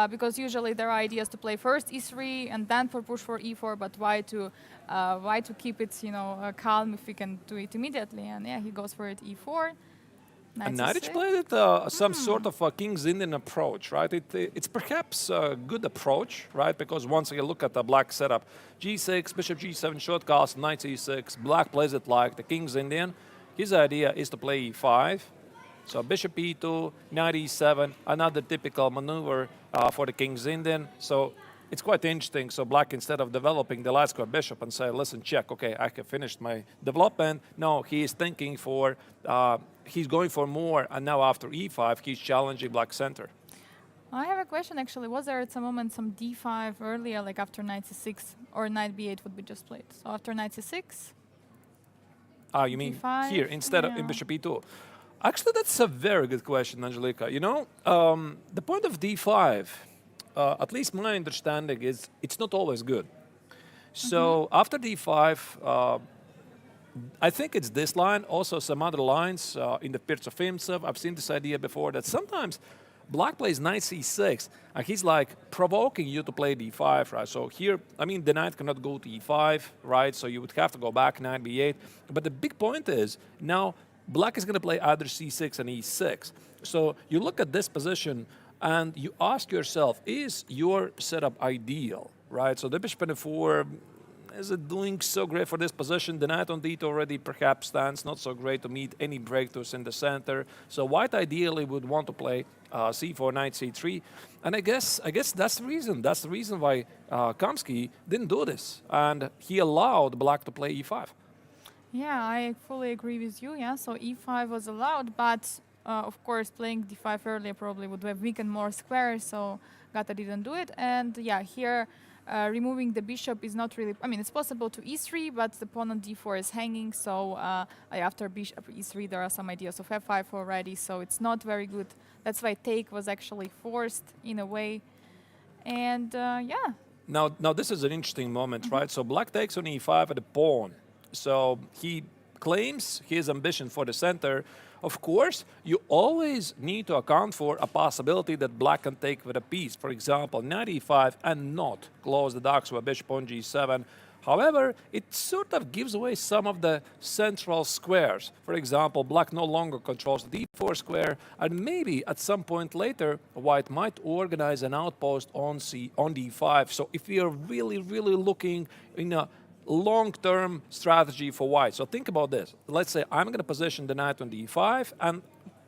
because usually there are ideas to play first e3 and then push for e4, but why to keep it, calm if we can do it immediately? And yeah, he goes for it e4. And Nadic played it some sort of a King's Indian approach, right? It's perhaps a good approach, right? Because once you look at the Black setup, g6, bishop g7, short cast, knight c6, Black plays it like the King's Indian. His idea is to play e5. So bishop e2, knight e7, another typical maneuver for the King's Indian. So it's quite interesting. So black, instead of developing the light square bishop and say, listen, check, okay, I have finished my development. No, he is thinking for, he's going for more, and now after e5, he's challenging black center. I have a question actually. Was there at some moment some d5 earlier, like after knight c6, or knight b8 would be just played? So after knight c6? You mean d5? here, instead of in bishop e2? Actually, that's a very good question, Angelica. You know, the point of d5, at least my understanding is it's not always good. So after d5, I think it's this line, also some other lines in the Pirts of Imsev. I've seen this idea before that sometimes black plays knight c6, and he's like provoking you to play d5, right? So here, I mean, the knight cannot go to e5, right? So you would have to go back, knight b8. But the big point is, now black is going to play either c6 and e6. So you look at this position, and you ask yourself, is your setup ideal, right? So the bishop and e4, is it doing so great for this position? The knight on d2 already perhaps stands not so great to meet any breakthroughs in the center. So white ideally would want to play c4, knight c3. And I guess that's the reason. That's the reason why Kamsky didn't do this. And he allowed black to play e5. Yeah, I fully agree with you. Yeah, so e5 was allowed, but of course playing d5 earlier probably would have weakened more squares, so Gata didn't do it. And yeah, here removing the bishop is not really, I mean, it's possible to e3, but the pawn on d4 is hanging, so after bishop e3 there are some ideas of f5 already, so it's not very good. That's why take was actually forced in a way. And yeah. Now this is an interesting moment, right? So black takes on e5 at the pawn. So he claims his ambition for the center. Of course, you always need to account for a possibility that black can take with a piece. For example, knight e5 and not close the docks with bishop on g7. However, it sort of gives away some of the central squares. For example, black no longer controls the d4 square, and maybe at some point later, white might organize an outpost on d5. So if we are really, really looking in a long-term strategy for white. So think about this. Let's say I'm going to position the knight on d5, and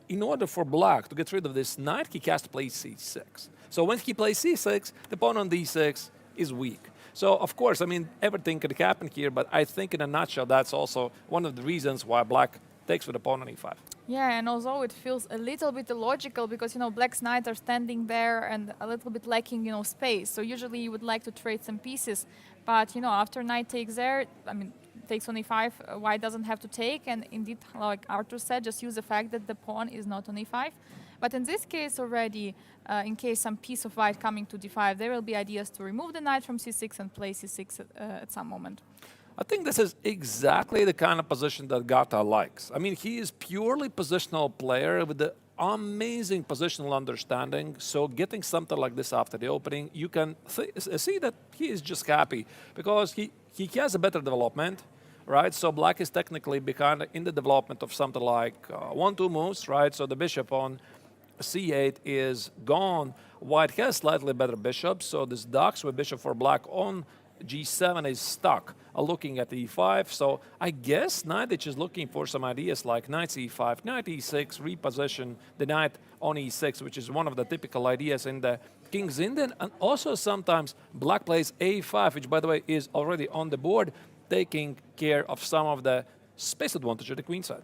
in order for black to get rid of this knight, he has to play c6. So when he plays c6, the pawn on d6 is weak. So, of course, I mean, everything could happen here, but I think in a nutshell, that's also one of the reasons why black takes with the pawn on e5. Yeah, and although it feels a little bit illogical because, you know, black's knights are standing there and a little bit lacking, you know, space. So usually you would like to trade some pieces. But, you know, after knight takes there, I mean, takes on e5, white doesn't have to take. And indeed, like Arthur said, just use the fact that the pawn is not on e5. But in this case already, in case some piece of white coming to d5, there will be ideas to remove the knight from c6 and play c6 at some moment. I think this is exactly the kind of position that Gata likes. I mean, he is purely positional player with the amazing positional understanding. So getting something like this after the opening, you can see that he is just happy because he has a better development, right? So black is technically behind in the development of something like 1-2 moves, right? So the bishop on c8 is gone. White has slightly better bishop, so this docks with bishop for black on g7 is stuck, looking at e5. So I guess Knight is looking for some ideas like knight c5, knight e6, reposition the knight on e6, which is one of the typical ideas in the King's Indian. And also sometimes black plays a5, which by the way is already on the board, taking care of some of the space advantage of the queen side.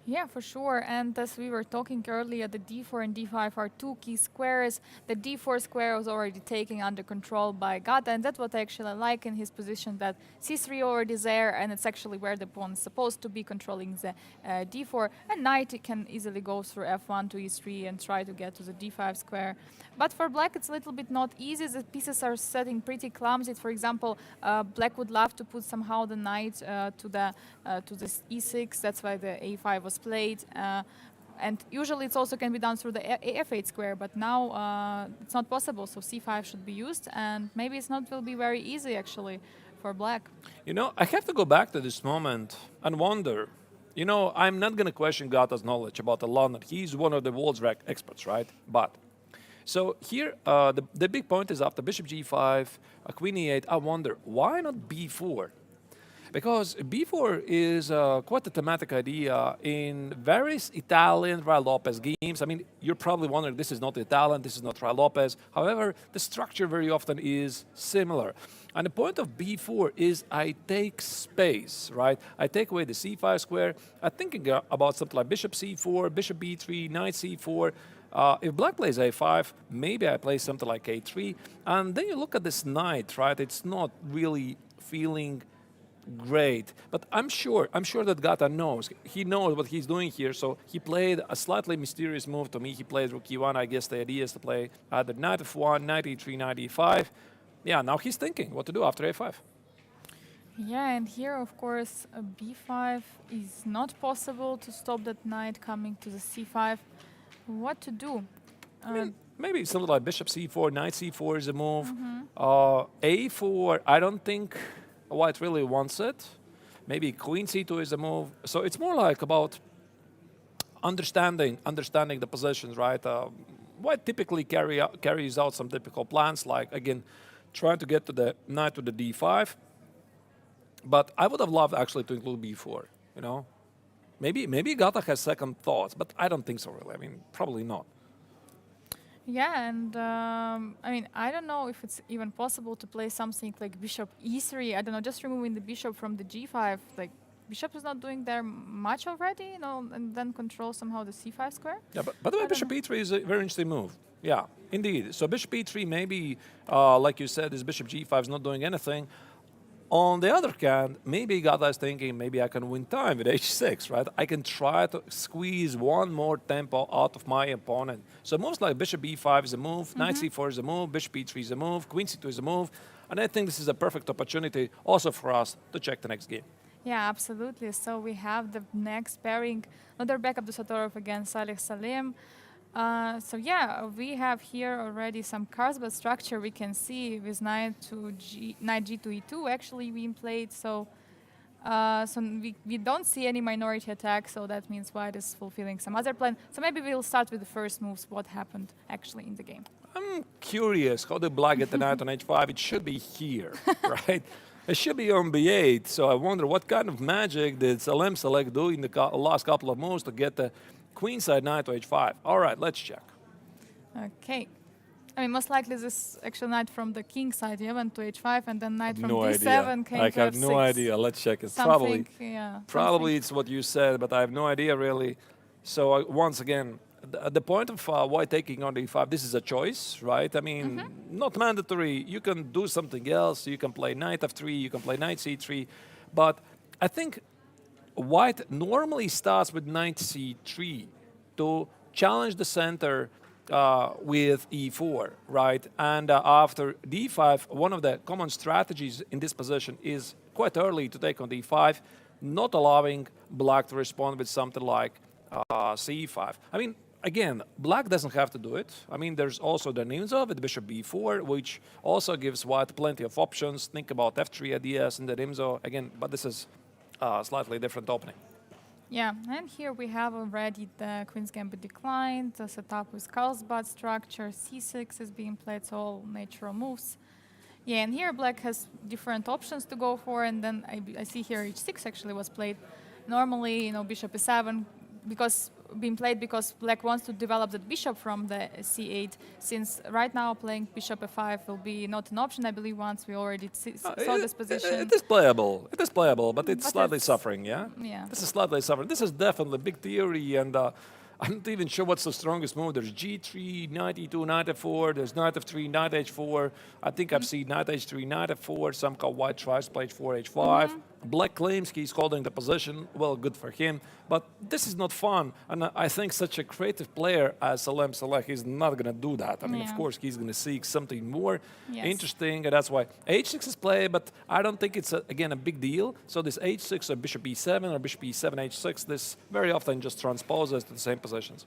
Yeah, for sure. And as we were talking earlier, the d4 and d5 are two key squares. The d4 square was already taken under control by Gata, and that's what I actually like in his position, that c3 already is there, and it's actually where the pawn is supposed to be, controlling the d4. And knight can easily go through f1 to e3 and try to get to the d5 square. But for black, it's a little bit not easy. The pieces are setting pretty clumsy. For example, black would love to put somehow the knight to this e6. That's why the a5 was played. And usually it also can be done through the f8 square, but now it's not possible. So c5 should be used, and maybe it's not will be very easy actually for black. You know, I have to go back to this moment and wonder. You know, I'm not going to question Gata's knowledge about the London. He's one of the world's experts, right? But so here, the big point is after bishop g5, queen e8, I wonder, why not b4? Because b4 is quite a thematic idea in various Italian Ra Lopez games. I mean, you're probably wondering, this is not Italian, this is not Ra Lopez. However, the structure very often is similar. And the point of b4 is I take space, right? I take away the c5 square. I'm thinking about something like bishop c4, bishop b3, knight c4. If black plays a5, maybe I play something like a3. And then you look at this knight, right? It's not really feeling great. But I'm sure that Gata knows. He knows what he's doing here. So he played a slightly mysterious move to me. He played rook e1. I guess the idea is to play either knight f1, knight e3, knight e5. Yeah, now he's thinking what to do after a5. Yeah, and here, of course, a b5 is not possible to stop that knight coming to the c5. What to do? I mean, maybe something like bishop c4, knight c4 is a move. A4, I don't think white really wants it. Maybe queen c2 is a move. So it's more like about understanding the positions, right? White typically carries out some typical plans, like, again, trying to get to the knight to the d5. But I would have loved actually to include b4, you know? Maybe Gata has second thoughts, but I don't think so, really. I mean, probably not. Yeah, and I mean, I don't know if it's even possible to play something like bishop e3. I don't know, just removing the bishop from the g5. Like, bishop is not doing there much already, you know, and then control somehow the c5 square. Yeah, but by the way, bishop e3 is a very interesting move. Yeah, indeed. So bishop e3, maybe, like you said, this bishop g5 is not doing anything. On the other hand, maybe Gata is thinking, maybe I can win time with h6, right? I can try to squeeze one more tempo out of my opponent. So moves like bishop b5 is a move, knight c4 is a move, bishop e3 is a move, queen c2 is a move. And I think this is a perfect opportunity also for us to check the next game. Yeah, absolutely. So we have the next pairing, another backup to Satorov against Salih Salim. So yeah, we have here already some Kaspa structure we can see with knight g to e2 actually being played. So we don't see any minority attack, so that means white is fulfilling some other plan. So maybe we'll start with the first moves, what happened actually in the game. I'm curious, how did black get the knight on h5? It should be here, right? It should be on b8, so I wonder what kind of magic did Salem Select do in the last couple of moves to get the queenside knight to h5. All right, let's check. Okay. I mean, most likely this actual knight from the king side, yeah, went to h5, and then knight from No d7 idea. came I to have f6. no idea. Let's check. It's Something, probably yeah, it's what you said, but I have no idea really. So once again, the point of white taking on d5, this is a choice, right? I mean, not mandatory. You can do something else. You can play knight f3. You can play knight c3. But I think white normally starts with knight c3 to challenge the center with e4, right? And after d5, one of the common strategies in this position is quite early to take on d5, not allowing black to respond with something like c5. I mean, again, black doesn't have to do it. I mean, there's also the Nimzo with bishop b4, which also gives white plenty of options. Think about f3 ideas in the Nimzo, again, but this is a slightly different opening. Yeah, and here we have already the Queen's Gambit declined, the setup with Kaspa structure, c6 is being played, so all natural moves. Yeah, and here black has different options to go for, and then I see here h6 actually was played. Normally, you know, bishop e7 being played because black wants to develop that bishop from the c8, since right now playing bishop f5 will be not an option, I believe, once we already saw this position. It is playable, but it's slightly suffering, yeah? Yeah. This is slightly suffering. This is definitely big theory, and I'm not even sure what's the strongest move. There's g3, knight e2, knight f4, there's knight f3, knight h4. I think I've seen knight h3, knight f4, somehow white tries to play h4, h5. Black claims he's holding the position. Well, good for him. But this is not fun. And I think such a creative player as Salem Saleh is not going to do that. I mean, of course, he's going to seek something more interesting. And that's why h6 is played, but I don't think it's, again, a big deal. So this h6 or bishop e7 or bishop e7, h6, this very often just transposes to the same positions.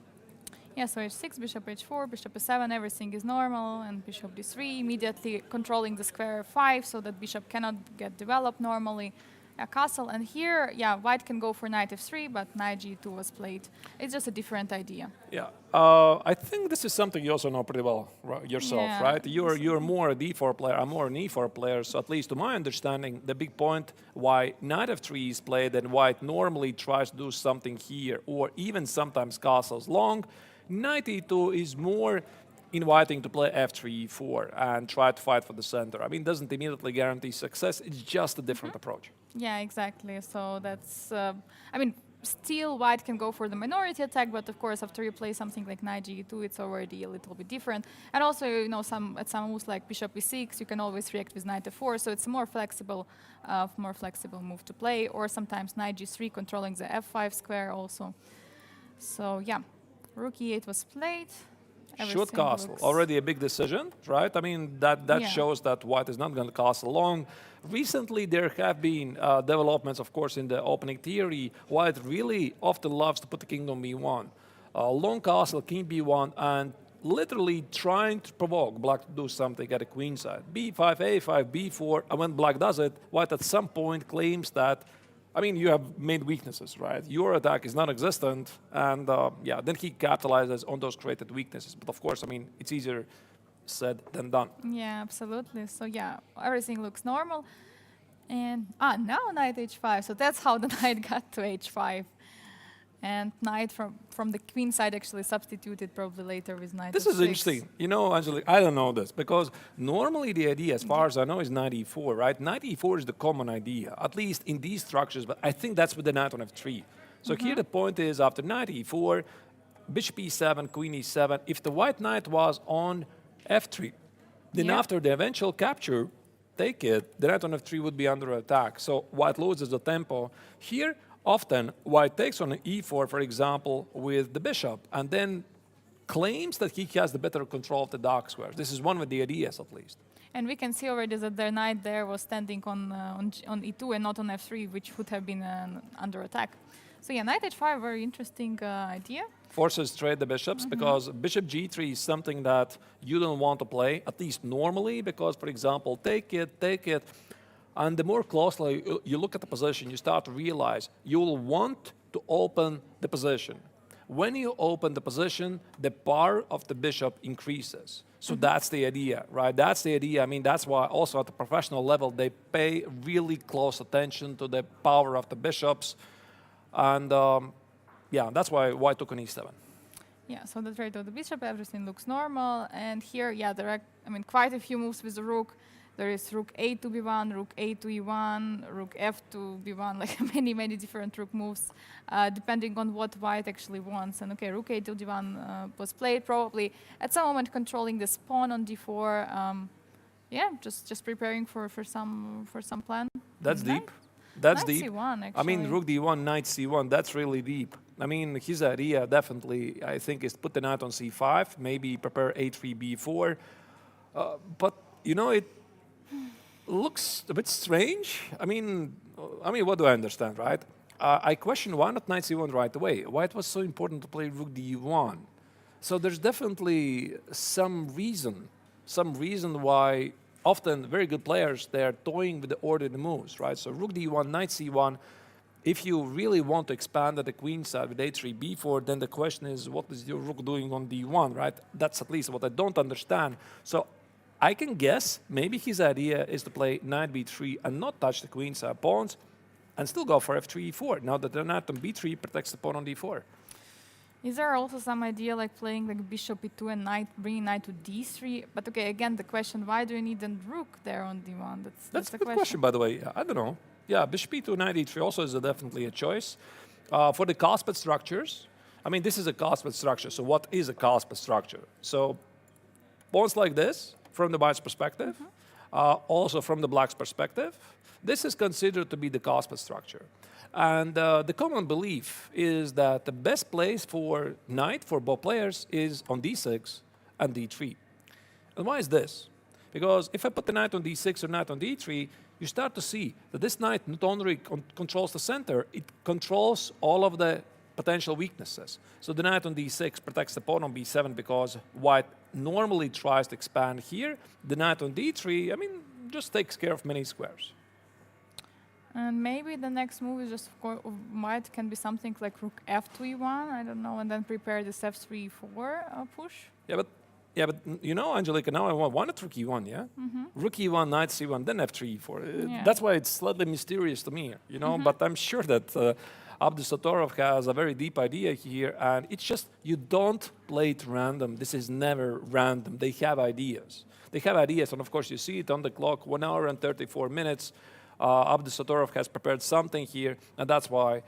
Yeah, so h6, bishop h4, bishop e7, everything is normal, and bishop d3, immediately controlling the square f5 so that bishop cannot get developed normally. a castle. And here, yeah, white can go for knight f3, but knight g2 was played. It's just a different idea. Yeah, I think this is something you also know pretty well yourself, Yeah, right? You're more a d4 player, I'm more an e4 player, so at least to my understanding, the big point why knight f3 is played and white normally tries to do something here, or even sometimes castles long, knight e2 is more inviting to play f3, e4, and try to fight for the center. I mean, it doesn't immediately guarantee success, it's just a different approach. Yeah, exactly. So that's, I mean, still white can go for the minority attack, but of course after you play something like knight g2, it's already a little bit different. And also, you know, at some moves like bishop e6, you can always react with knight f4, so it's a more flexible move to play, or sometimes knight g3 controlling the f5 square also. So yeah, rook e8 was played. Should castle, already a big decision, right? I mean, that shows that white is not going to castle long. Recently, there have been developments, of course, in the opening theory. White really often loves to put the king on b1. Long castle, king b1, and literally trying to provoke black to do something at the queen side. b5, a5, b4, and when black does it, white at some point claims that, I mean, you have made weaknesses, right? Your attack is non-existent, and yeah, then he capitalizes on those created weaknesses. But of course, I mean, it's easier said than done. Yeah, absolutely. So yeah, everything looks normal. And now knight h5. So that's how the knight got to h5. And knight from the queen side actually substituted probably later with knight This f6. is interesting. You know, Angelique, I don't know this, because normally the idea, as far as I know, is knight e4, right? Knight e4 is the common idea, at least in these structures, but I think that's with the knight on f3. So here the point is, after knight e4, bishop e7, queen e7, if the white knight was on f3, then after the eventual capture, take it, the knight on f3 would be under attack. So white loses the tempo. Here, often, white takes on e4, for example, with the bishop, and then claims that he has the better control of the dark squares. This is one of the ideas, at least. And we can see already that their knight there was standing on e2 and not on f3, which would have been under attack. So yeah, knight h5, very interesting idea. Forces trade the bishops, because bishop g3 is something that you don't want to play, at least normally, because, for example, take it, and the more closely you look at the position, you start to realize you will want to open the position. When you open the position, the power of the bishop increases. So that's the idea, right? That's the idea. I mean, that's why also at the professional level, they pay really close attention to the power of the bishops. And yeah, that's why white took on e7. Yeah, so the trade of the bishop, everything looks normal. And here, yeah, there are, I mean, quite a few moves with the rook. There is rook a to b1, rook a to e1, rook f to b1, like many different rook moves, depending on what white actually wants. And okay, rook a to d1 was played, probably at some moment controlling this pawn on d4. Yeah, just preparing for some plan. That's deep. That's knight deep. c1, actually. I mean, rook d1, knight c1, that's really deep. I mean, his idea definitely, I think, is put the knight on c5, maybe prepare a3, b4. But, you know, it looks a bit strange. I mean, what do I understand, right? I question why not knight c1 right away? Why it was so important to play rook d1? So there's definitely some reason why often very good players, they're toying with the ordered moves, right? So rook d1, knight c1. If you really want to expand at the queen side with a3, b4, then the question is, what is your rook doing on d1, right? That's at least what I don't understand. So I can guess maybe his idea is to play knight b3 and not touch the queen side pawns and still go for f3, e4. Now that the knight on b3 protects the pawn on d4. Is there also some idea like playing like bishop e2 and knight, bringing knight to d3? But okay, again, the question, why do you need a rook there on d1? That's the a good question, by the way. I don't know. Yeah, bishop e2, knight e3 also is definitely a choice. For the Kaspa structures, I mean, this is a Kaspa structure. So what is a Kaspa structure? So pawns like this, from the white's perspective, also from the black's perspective, this is considered to be the Kaspa structure. And the common belief is that the best place for knight for both players is on d6 and d3. And why is this? Because if I put the knight on d6 or knight on d3, you start to see that this knight not only controls the center, it controls all of the potential weaknesses. So the knight on d6 protects the pawn on b7 because white normally tries to expand here. The knight on d3, I mean, just takes care of many squares. And maybe the next move is just might can be something like rook f2 e1, I don't know, and then prepare this f3 4 push. Yeah, but you know, Angelica, now I wanted rook e1, yeah? Rook e1, knight c1, then f3, e4. Yeah. That's why it's slightly mysterious to me, you know? But I'm sure that Abdusatorov has a very deep idea here, and it's just, you don't play it random. This is never random. They have ideas. They have ideas, and of course you see it on the clock, 1 hour and 34 minutes. Abdusatorov has prepared something here, and that's why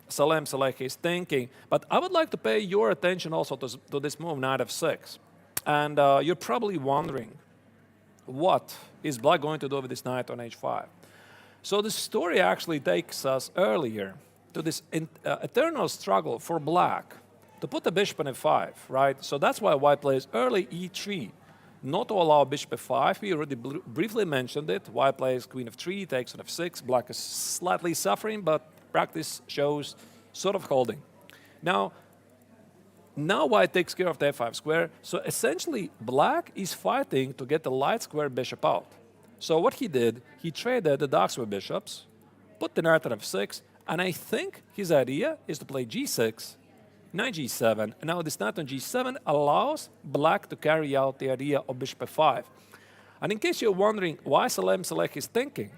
Salem Saleh is thinking. But I would like to pay your attention also to this move, knight f6. And you're probably wondering, what is black going to do with this knight on h5? So the story actually takes us earlier to this eternal struggle for black to put the bishop on f5, right? So that's why white plays early e3, not to allow bishop f5. We already briefly mentioned it. White plays queen f3, takes on f6. Black is slightly suffering, but practice shows sort of holding. Now white takes care of the f5 square. So essentially, black is fighting to get the light square bishop out. So what he did, he traded the dark square bishops, put the knight on f6, and I think his idea is to play g6, knight g7, and now this knight on g7 allows black to carry out the idea of bishop f5. And in case you're wondering why Salem Saleh is thinking,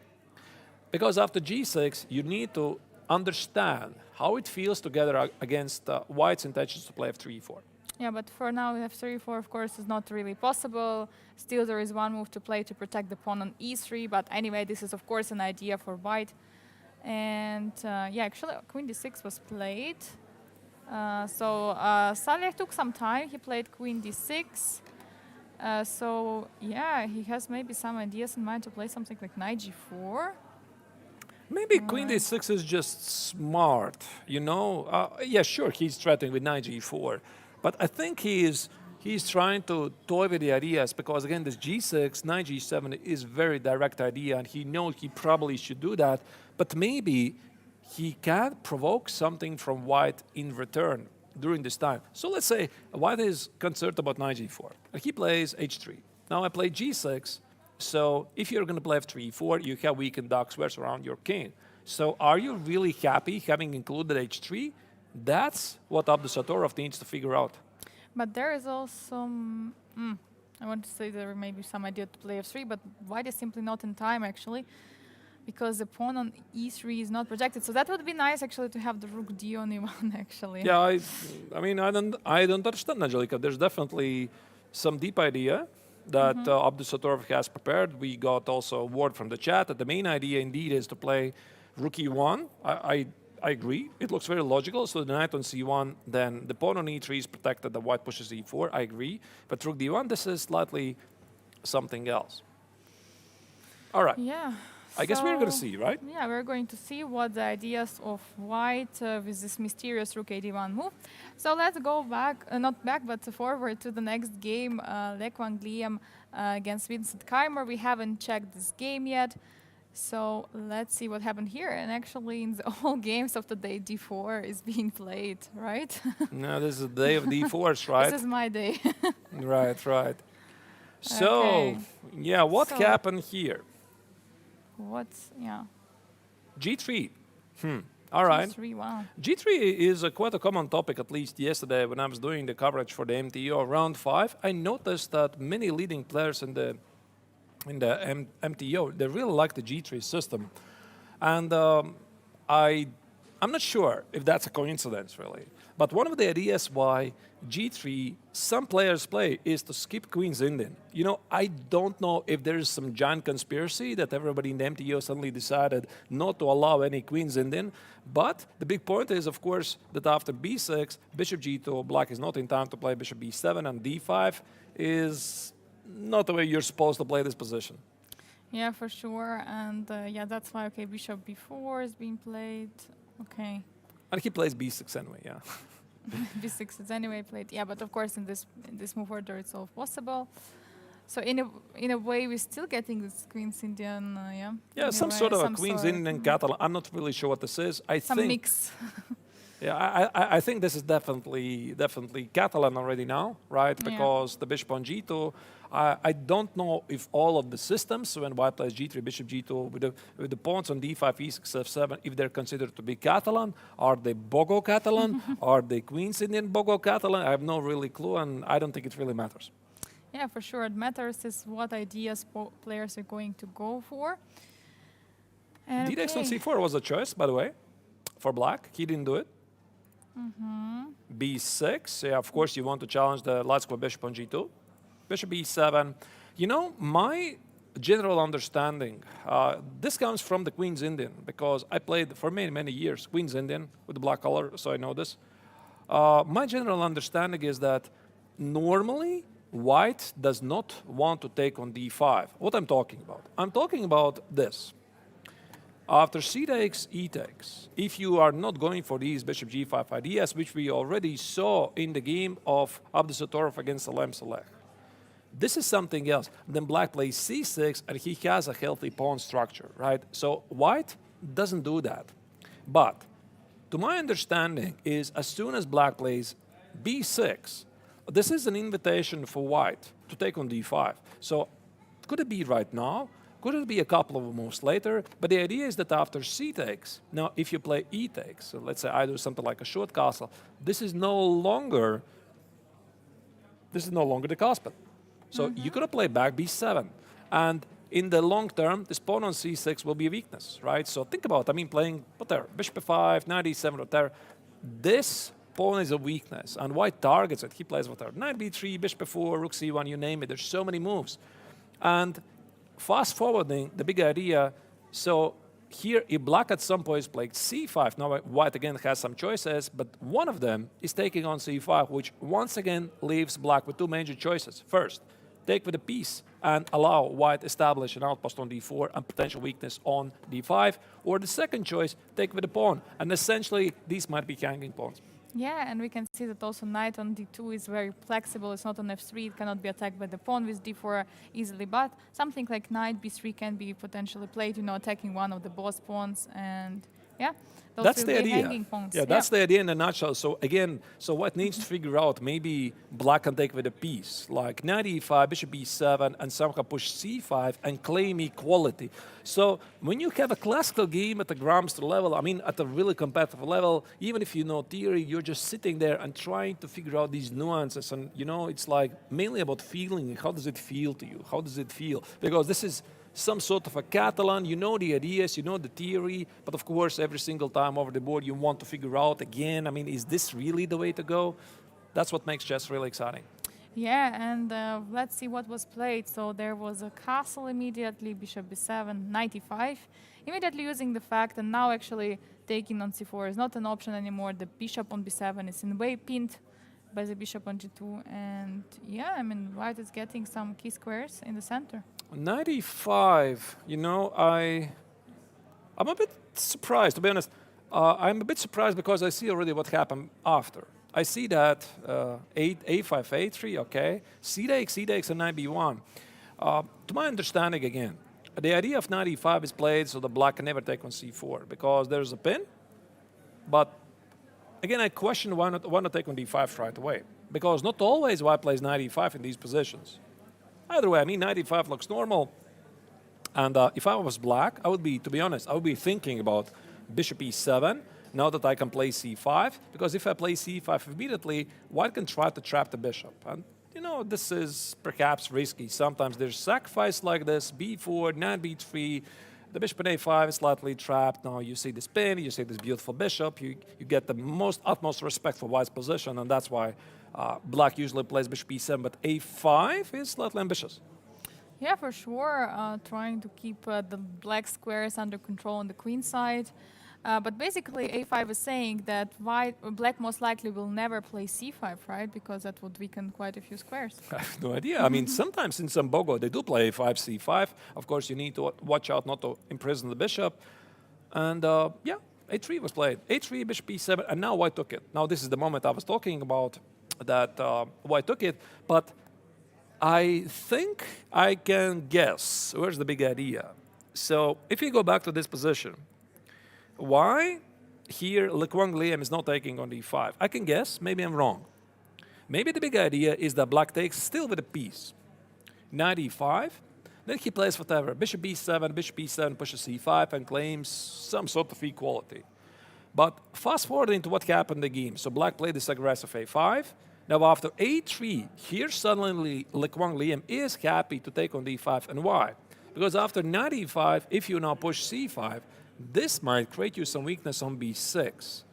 because after g6, you need to understand how it feels together against white's intentions to play f3, e4. Yeah, but for now, f3, e4, of course, is not really possible. Still, there is one move to play to protect the pawn on e3, but anyway, this is, of course, an idea for white. And yeah, actually, queen d6 was played. So Saleh took some time. He played queen d6. So yeah, he has maybe some ideas in mind to play something like knight g4. Maybe queen d6 is just smart, you know? Yeah, sure, he's threatening with knight g4. But I think he's trying to toy with the ideas because, again, this g6, knight g7 is very direct idea, and he knows he probably should do that. But maybe he can provoke something from white in return during this time. So let's say white is concerned about knight g4. And he plays h3. Now I play g6. So if you're going to play f3, e4, you have weakened dark squares around your king. So are you really happy having included h3? That's what Abdusatorov needs to figure out. But there is also, I want to say there may be some idea to play f3, but white is simply not in time, actually, because the pawn on e3 is not protected. So that would be nice, actually, to have the rook d on e1, actually. Yeah, I mean, I don't understand, Angelica. There's definitely some deep idea that Abdusatorov has prepared. We got also a word from the chat that the main idea, indeed, is to play rook e1. I agree. It looks very logical. So the knight on c1, then the pawn on e3 is protected, the white pushes e4. I agree. But rook d1, this is slightly something else. All right. Yeah. I guess we're going to see, right? Yeah, we're going to see what the ideas of white with this mysterious rook a1 move. So let's go back, not back, but forward to the next game, Le Quang Liem against Vincent Keimer. We haven't checked this game yet. So let's see what happened here. And actually, in all games of the day, d4 is being played, right? No, this is the day of d4s, right? This is my day. Right. So, Okay. yeah, what happened here? Yeah. g3. All right. G3, wow. G3 is quite a common topic, at least yesterday when I was doing the coverage for the MTO round 5. I noticed that many leading players in the MTO, they really like the G3 system. And I'm not sure if that's a coincidence, really. But one of the ideas why G3 some players play is to skip Queen's Indian. You know, I don't know if there is some giant conspiracy that everybody in the MTO suddenly decided not to allow any Queen's Indian. But the big point is, of course, that after b6, bishop g2, black is not in time to play bishop b7, and d5 is not the way you're supposed to play this position. Yeah, for sure. And yeah, that's why, okay, bishop b4 is being played. Okay. And he plays b6 anyway, yeah. b6 is anyway played. Yeah, but of course in this move order it's all possible. So in a way we're still getting this Queen's Indian, yeah. Yeah, some sort of a Queen's Indian Catalan. I'm not really sure what this is. I think mix. Yeah, I think this is definitely Catalan already now, right? Yeah. Because the bishop on g2 I don't know if all of the systems, when white plays g3, bishop g2, with the pawns on d5, e6, f7, if they're considered to be Catalan, are they Bogo Catalan, are they Queen's Indian Bogo Catalan? I have no really clue, and I don't think it really matters. Yeah, for sure. It matters is what ideas players are going to go for. And d-dex on c4 was a choice, by the way, for black. He didn't do it. b6, yeah, of course you want to challenge the light square bishop on g2. Bishop e7. You know, my general understanding, this comes from the Queen's Indian, because I played for many, many years Queen's Indian with the black color, so I know this. My general understanding is that normally white does not want to take on d5. What I'm talking about? I'm talking about this. After c takes, e takes, if you are not going for these bishop g5 ideas, which we already saw in the game of Abdusatorov against Salem Saleh, this is something else. Then black plays c6, and he has a healthy pawn structure, right? So white doesn't do that. But to my understanding is as soon as black plays b6, this is an invitation for white to take on d5. So could it be right now? Could it be a couple of moves later? But the idea is that after c takes, now if you play e takes, so let's say I do something like a short castle, this is no longer the Kaspa. So you could play back b7. And in the long term, this pawn on c6 will be a weakness, right? So think about, I mean, playing whatever, bishop f5, knight e7, whatever. This pawn is a weakness, and white targets it. He plays whatever, knight b3, bishop f4, rook c1, you name it. There's so many moves. And fast forwarding, the big idea, so here if black at some point played c5, now white again has some choices, but one of them is taking on c5, which once again leaves black with two major choices. First, take with a piece and allow white establish an outpost on d4 and potential weakness on d5, or the second choice, take with a pawn, and essentially these might be hanging pawns. Yeah, and we can see that also knight on d2 is very flexible. It's not on f3. It cannot be attacked by the pawn with d4 easily. But something like knight b3 can be potentially played, you know, attacking one of the boss pawns. And yeah, those That's will the be idea. hanging pawns. Yeah, that's the idea in a nutshell. So again, so white needs to figure out, maybe black can take with a piece, like knight e5, bishop e7, and somehow push c5 and claim equality. So when you have a classical game at the Grandmaster level, I mean, at a really competitive level, even if you know theory, you're just sitting there and trying to figure out these nuances. And, you know, it's like mainly about feeling. How does it feel to you? How does it feel? Because this is some sort of a Catalan, you know the ideas, you know the theory, but of course every single time over the board you want to figure out again, I mean, is this really the way to go? That's what makes chess really exciting. Yeah, and let's see what was played. So there was a castle immediately, bishop b7, knight e5, immediately using the fact that now actually taking on c4 is not an option anymore. The bishop on b7 is in a way pinned by the bishop on g2, and yeah, I mean, white is getting some key squares in the center. Knight e5, you know, I'm a bit surprised, to be honest. I'm a bit surprised because I see already what happened after. I see that a5, a3, okay, c takes, and knight b1. To my understanding, again, the idea of knight e5 is played so the black can never take on c4 because there's a pin, but again, I question why not take on d5 right away, because not always white plays knight e5 in these positions. Either way, I mean, knight e5 looks normal. And if I was black, I would be, to be honest, I would be thinking about bishop e7, now that I can play c5, because if I play c5 immediately, white can try to trap the bishop. And, you know, this is perhaps risky. Sometimes there's sacrifice like this, b4, knight b3, the bishop on a5 is slightly trapped. Now you see this pin, you see this beautiful bishop, you get the utmost respect for white's position, and that's why black usually plays bishop e7, but a5 is slightly ambitious. Yeah, for sure, trying to keep the black squares under control on the queen side. But basically, a5 is saying that black most likely will never play c5, right? Because that would weaken quite a few squares. I have no idea. I mean, sometimes in some Bogo, they do play a5, c5. Of course, you need to watch out not to imprison the bishop. And yeah, a3 was played. a3, bishop e7, and now white took it. Now this is the moment I was talking about, that white took it. But I think I can guess where's the big idea. So if you go back to this position, why here Le Quang Liam is not taking on d5? I can guess, maybe I'm wrong. Maybe the big idea is that black takes still with a piece. knight e5. Then he plays whatever, bishop e7 pushes c5 and claims some sort of equality. But fast forwarding to what happened in the game. So black played this aggressive a5. Now after a3, here suddenly Le Quang Liem is happy to take on d5. And why? Because after knight e5, if you now push c5, this might create you some weakness on b6.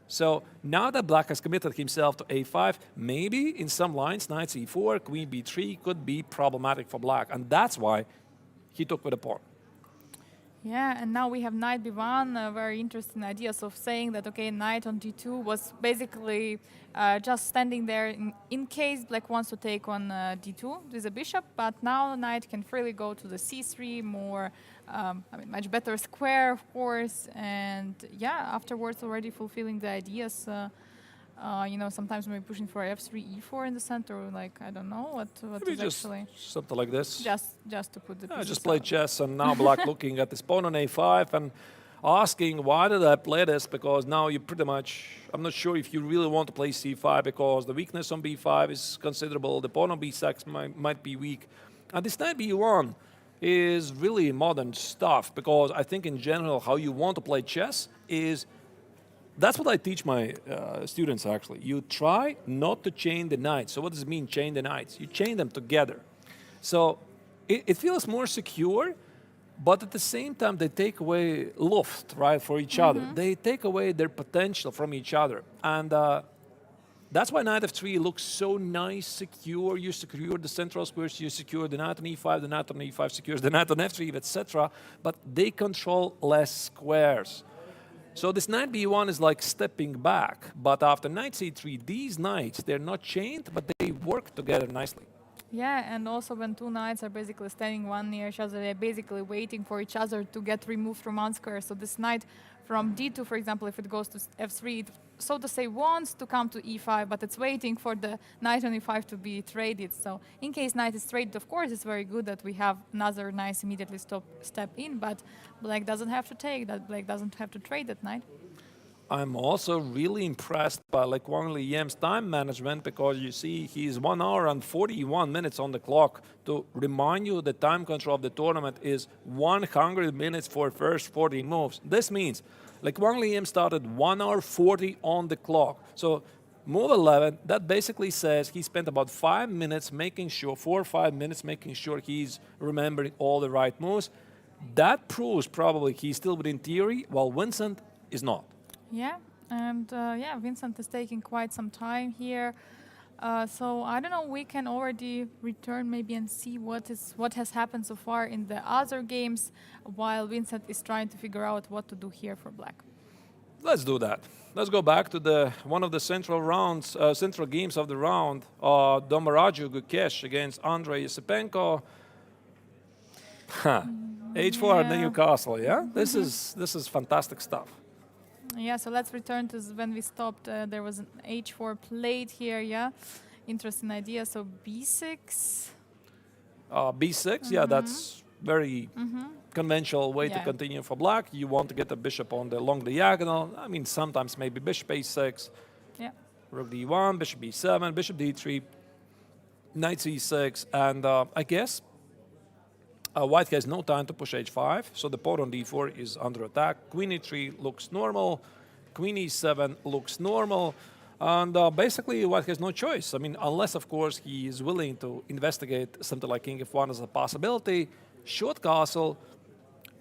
So now that black has committed himself to a5, maybe in some lines, knight c4, queen b3 could be problematic for black. And that's why he took with a pawn. Yeah, and now we have knight b1, very interesting ideas of saying that, okay, knight on d2 was basically just standing there in case black wants to take on d2 with a bishop, but now knight can freely go to the c3, more, much better square, of course, and yeah, afterwards already fulfilling the ideas. Sometimes we're pushing for f3, e4 in the center, like, I don't know what Maybe is just actually... something like this. Just to put the pieces Just play out. chess, and now black looking at this pawn on a5 and asking, why did I play this? Because now you pretty much, I'm not sure if you really want to play c5 because the weakness on b5 is considerable, the pawn on b6 might be weak. And this knight b1 is really modern stuff because I think in general how you want to play chess is, that's what I teach my students actually. You try not to chain the knights. So what does it mean, chain the knights? You chain them together. So it feels more secure, but at the same time they take away luft, right, for each other. They take away their potential from each other. And that's why knight f3 looks so nice, secure. You secure the central squares, you secure the knight on e5, the knight on e5 secures the knight on f3, etc. But they control less squares. So this knight b1 is like stepping back, but after knight c3, these knights, they're not chained, but they work together nicely. Yeah, and also when two knights are basically standing one near each other, they're basically waiting for each other to get removed from one square. So this knight from d2, for example, if it goes to f3, it, so to say, wants to come to e5, but it's waiting for the knight on e5 to be traded. So in case knight is traded, of course, it's very good that we have another knight immediately step in, but black doesn't have to take that. Black doesn't have to trade that knight. I'm also really impressed by Le Quang Liem's time management because you see he's 1 hour and 41 minutes on the clock. To remind you, the time control of the tournament is 100 minutes for first 40 moves. This means Le Quang Liem started 1 hour 40 on the clock. So move 11, that basically says he spent about 5 minutes making sure, 4 or 5 minutes making sure he's remembering all the right moves. That proves probably he's still within theory, while Vincent is not. Yeah, and Vincent is taking quite some time here. So I don't know, we can already return maybe and see what has happened so far in the other games, while Vincent is trying to figure out what to do here for black. Let's do that. Let's go back to one of the central games of the round, Dombaraju Gukesh against Andrei Yasipenko. H4 Yeah. Newcastle, yeah? This is fantastic stuff. Yeah, so let's return to when we stopped. There was an h4 played here, yeah. Interesting idea. So b6. B6, yeah, that's very conventional way to Yeah. continue for black. You want to get a bishop on the long diagonal. I mean, sometimes maybe bishop a6, Yeah. rook d1, bishop b7, bishop d3, knight c6, and I guess white has no time to push h5, so the pawn on d4 is under attack. Queen e3 looks normal, queen e7 looks normal, and basically white has no choice. I mean, unless, of course, he is willing to investigate something like king f1 as a possibility, short castle,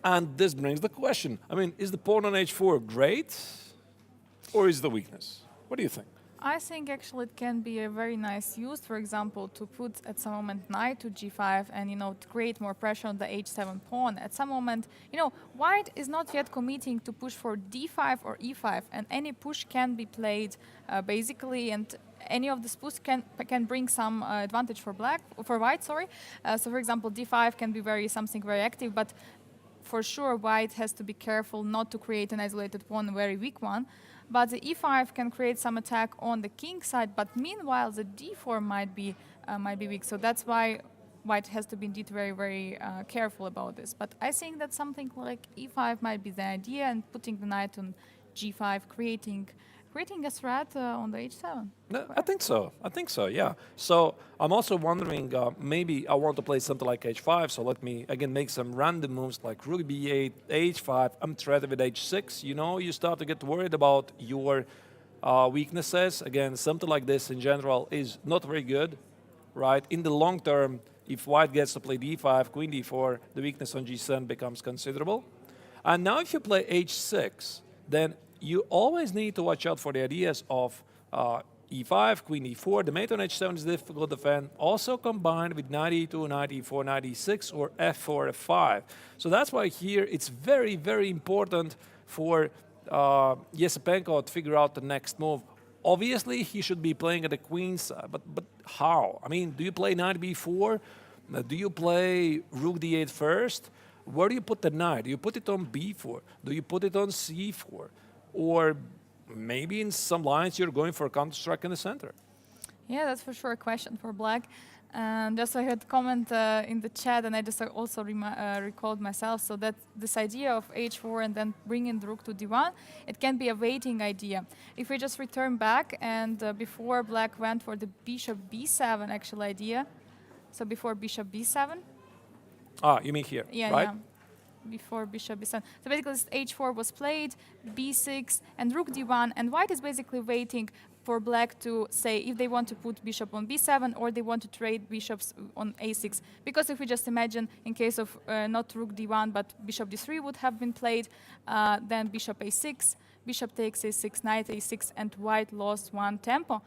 and this brings the question. I mean, is the pawn on h4 great, or is the weakness? What do you think? I think actually it can be a very nice use, for example, to put at some moment knight to g5 and, to create more pressure on the h7 pawn. At some moment, white is not yet committing to push for d5 or e5, and any push can be played basically, and any of these push can bring some advantage for white, sorry. So for example, d5 can be something very active, but for sure white has to be careful not to create an isolated pawn, a very weak one. But the e5 can create some attack on the king side, but meanwhile the d4 might be weak. So that's why white has to be indeed very, very careful about this. But I think that something like e5 might be the idea, and putting the knight on g5, creating creating a threat on the h7. No, I think so. I think so, yeah. So I'm also wondering, maybe I want to play something like h5, so let me, again, make some random moves like rook b8, h5, I'm threatened with h6. You know, you start to get worried about your weaknesses. Again, something like this in general is not very good, right? In the long term, if white gets to play d5, queen d4, the weakness on g7 becomes considerable. And now if you play h6, then you always need to watch out for the ideas of e5, queen e4. The mate on h7 is difficult to defend, also combined with knight e2, knight e4, knight e6, or f4, f5. So that's why here it's very, very important for Yesipenko to figure out the next move. Obviously, he should be playing at the queen side, but how? I mean, do you play knight b4? Do you play rook d8 first? Where do you put the knight? Do you put it on b4? Do you put it on c4? Or maybe in some lines you're going for a counter-strike in the center? Yeah, that's for sure a question for black. And just I had comment in the chat, and I just also recalled myself, so that this idea of h4 and then bringing the rook to d1, it can be a waiting idea. If we just return back, and before black went for the bishop b7 actual idea, so before bishop b7. Ah, you mean here, Yeah, right? yeah. Before bishop b7. So basically this h4 was played, b6, and rook d1, and white is basically waiting for black to say if they want to put bishop on b7 or they want to trade bishops on a6. Because if we just imagine in case of not rook d1 but bishop d3 would have been played, then bishop a6, bishop takes a6, knight a6, and white lost one tempo.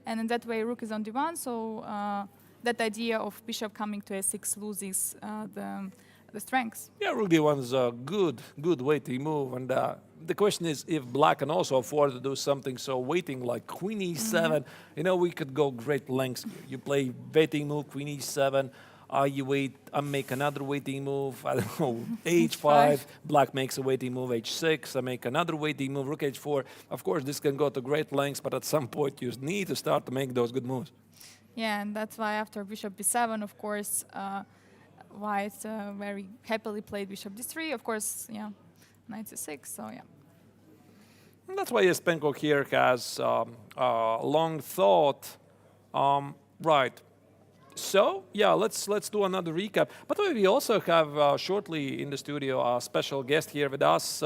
And in that way rook is on d1, so that idea of bishop coming to a6 loses the strengths. Yeah, rook d1 is a good waiting move, and the question is if black can also afford to do something so waiting like queen e7. You know, we could go great lengths here. You play waiting move, queen e7, you wait, I make another waiting move, I don't know, h5, black makes a waiting move, h6, I make another waiting move, rook h4. Of course, this can go to great lengths, but at some point you need to start to make those good moves. Yeah, and that's why after bishop b7, of course, white very happily played bishop d3. Of course, yeah, knight c6, so yeah. And that's why Yesipenko here has long thought. Right. So, yeah, let's do another recap. By the way, we also have shortly in the studio a special guest here with us.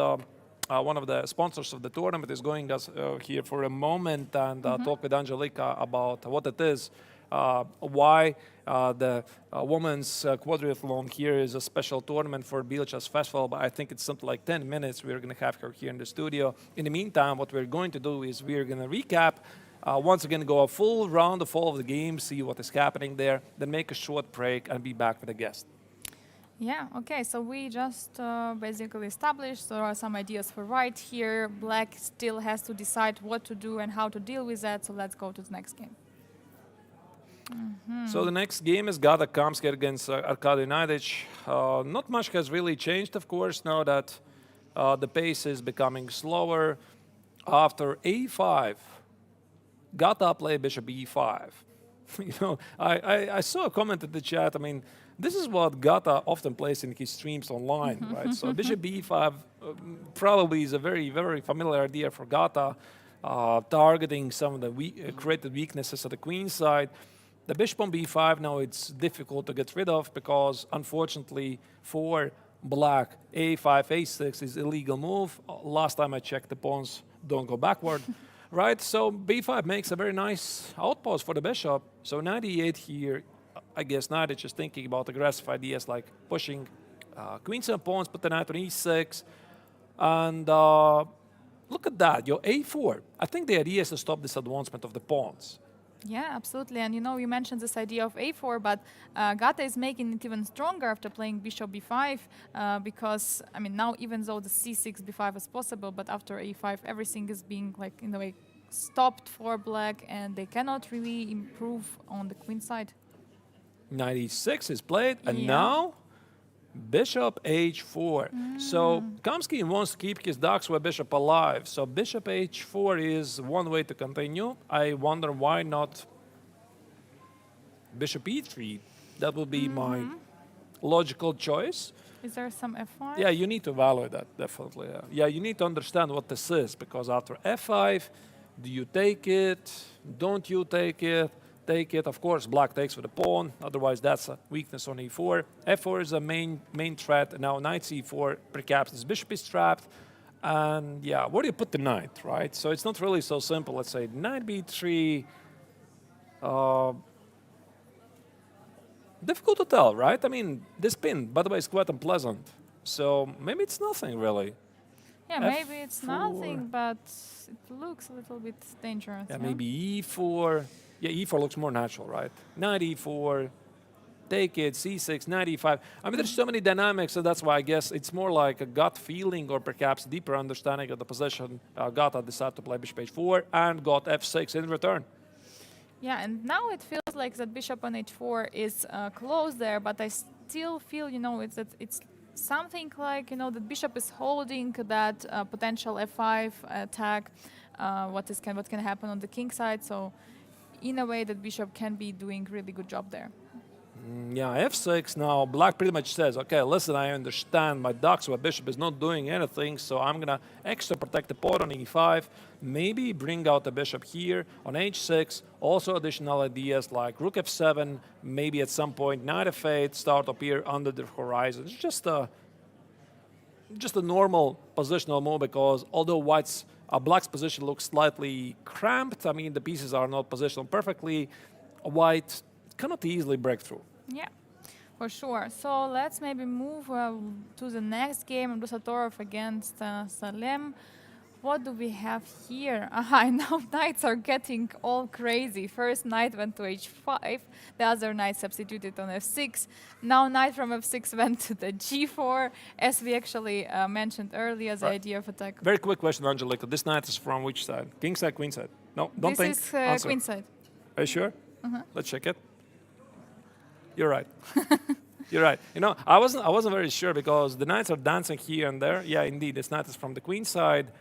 One of the sponsors of the tournament is going us here for a moment and talk with Angelika about what it is, why the women's quadriathlon here is a special tournament for Biel Chess Festival. But I think it's something like 10 minutes we're going to have her here in the studio. In the meantime, what we're going to do is we're going to recap. Once again, go a full round of all of the games, see what is happening there, then make a short break and be back with a guest. Yeah, okay, so we just basically established there are some ideas for white here. Black still has to decide what to do and how to deal with that, so let's go to the next game. So the next game is Gata Kamsky against Arkady Naidich. Not much has really changed, of course, now that the pace is becoming slower. After a5, Gata played bishop e5. You know, I saw a comment in the chat. I mean, this is what Gata often plays in his streams online, right? So bishop e5 probably is a very, very familiar idea for Gata, targeting some of the created weaknesses at the queen side. The bishop on b5 now it's difficult to get rid of because, unfortunately, for black, a5, a6 is illegal move. Last time I checked, the pawns don't go backward. Right, so b5 makes a very nice outpost for the bishop. So knight e8 here, I guess Naidich is thinking about aggressive ideas like pushing queens and pawns, put the knight on e6. And look at that, your a4. I think the idea is to stop this advancement of the pawns. Yeah, absolutely. And you know, you mentioned this idea of a4, but Gata is making it even stronger after playing bishop b5 because, I mean, now even though the c6, b5 is possible, but after a5, everything is being, like, in a way, stopped for black, and they cannot really improve on the queen side. Knight e6 is played, and now bishop h4. So Kamsky wants to keep his dark square bishop alive. So bishop h4 is one way to continue. I wonder why not bishop e3. That would be my logical choice. Is there some f5? Yeah, you need to evaluate that, definitely. Yeah, you need to understand what this is, because after f5, Do you take it? Don't you take it? Take it. Of course, black takes with the pawn. Otherwise, that's a weakness on e4. f4 is a main threat. Now knight c4, perhaps this bishop is trapped. And yeah, where do you put the knight, right? So it's not really so simple. Let's say knight b3. Difficult to tell, right? I mean, this pin, by the way, is quite unpleasant. So maybe it's nothing, really. Yeah, maybe it's F4. nothing, but it looks a little bit dangerous. Yeah, maybe e4. Yeah, e4 looks more natural, right? Knight e4, take it, c6, knight e5. I mean, there's so many dynamics, so that's why I guess it's more like a gut feeling or perhaps deeper understanding of the position. Gata decided to play bishop h4 and got f6 in return. Yeah, and now it feels like that bishop on h4 is close there, but I still feel, it's something like, the bishop is holding that potential f5 attack, what can happen on the king side. So in a way, that bishop can be doing really good job there. Yeah, f6 now. Black pretty much says, okay, listen, I understand my Daxua bishop is not doing anything, so I'm going to extra protect the pawn on e5, maybe bring out the bishop here on h6, also additional ideas like rook f7, maybe at some point knight f8 start to appear under the horizon. It's just a normal positional move because although black's position looks slightly cramped, I mean, the pieces are not positioned perfectly, white cannot easily break through. Yeah, for sure. So let's maybe move to the next game, Abdusatorov against Salem. What do we have here? Now knights are getting all crazy. First knight went to h5, the other knight substituted on f6. Now knight from f6 went to the g4, as we actually mentioned earlier, the idea of attack. Very quick question, Angelica. This knight is from which side? King side, queen side? No, don't think. This is queen side. Are you sure? Let's check it. You're right. You're right. I wasn't very sure because the knights are dancing here and there. Yeah, indeed, this knight is from the queen side.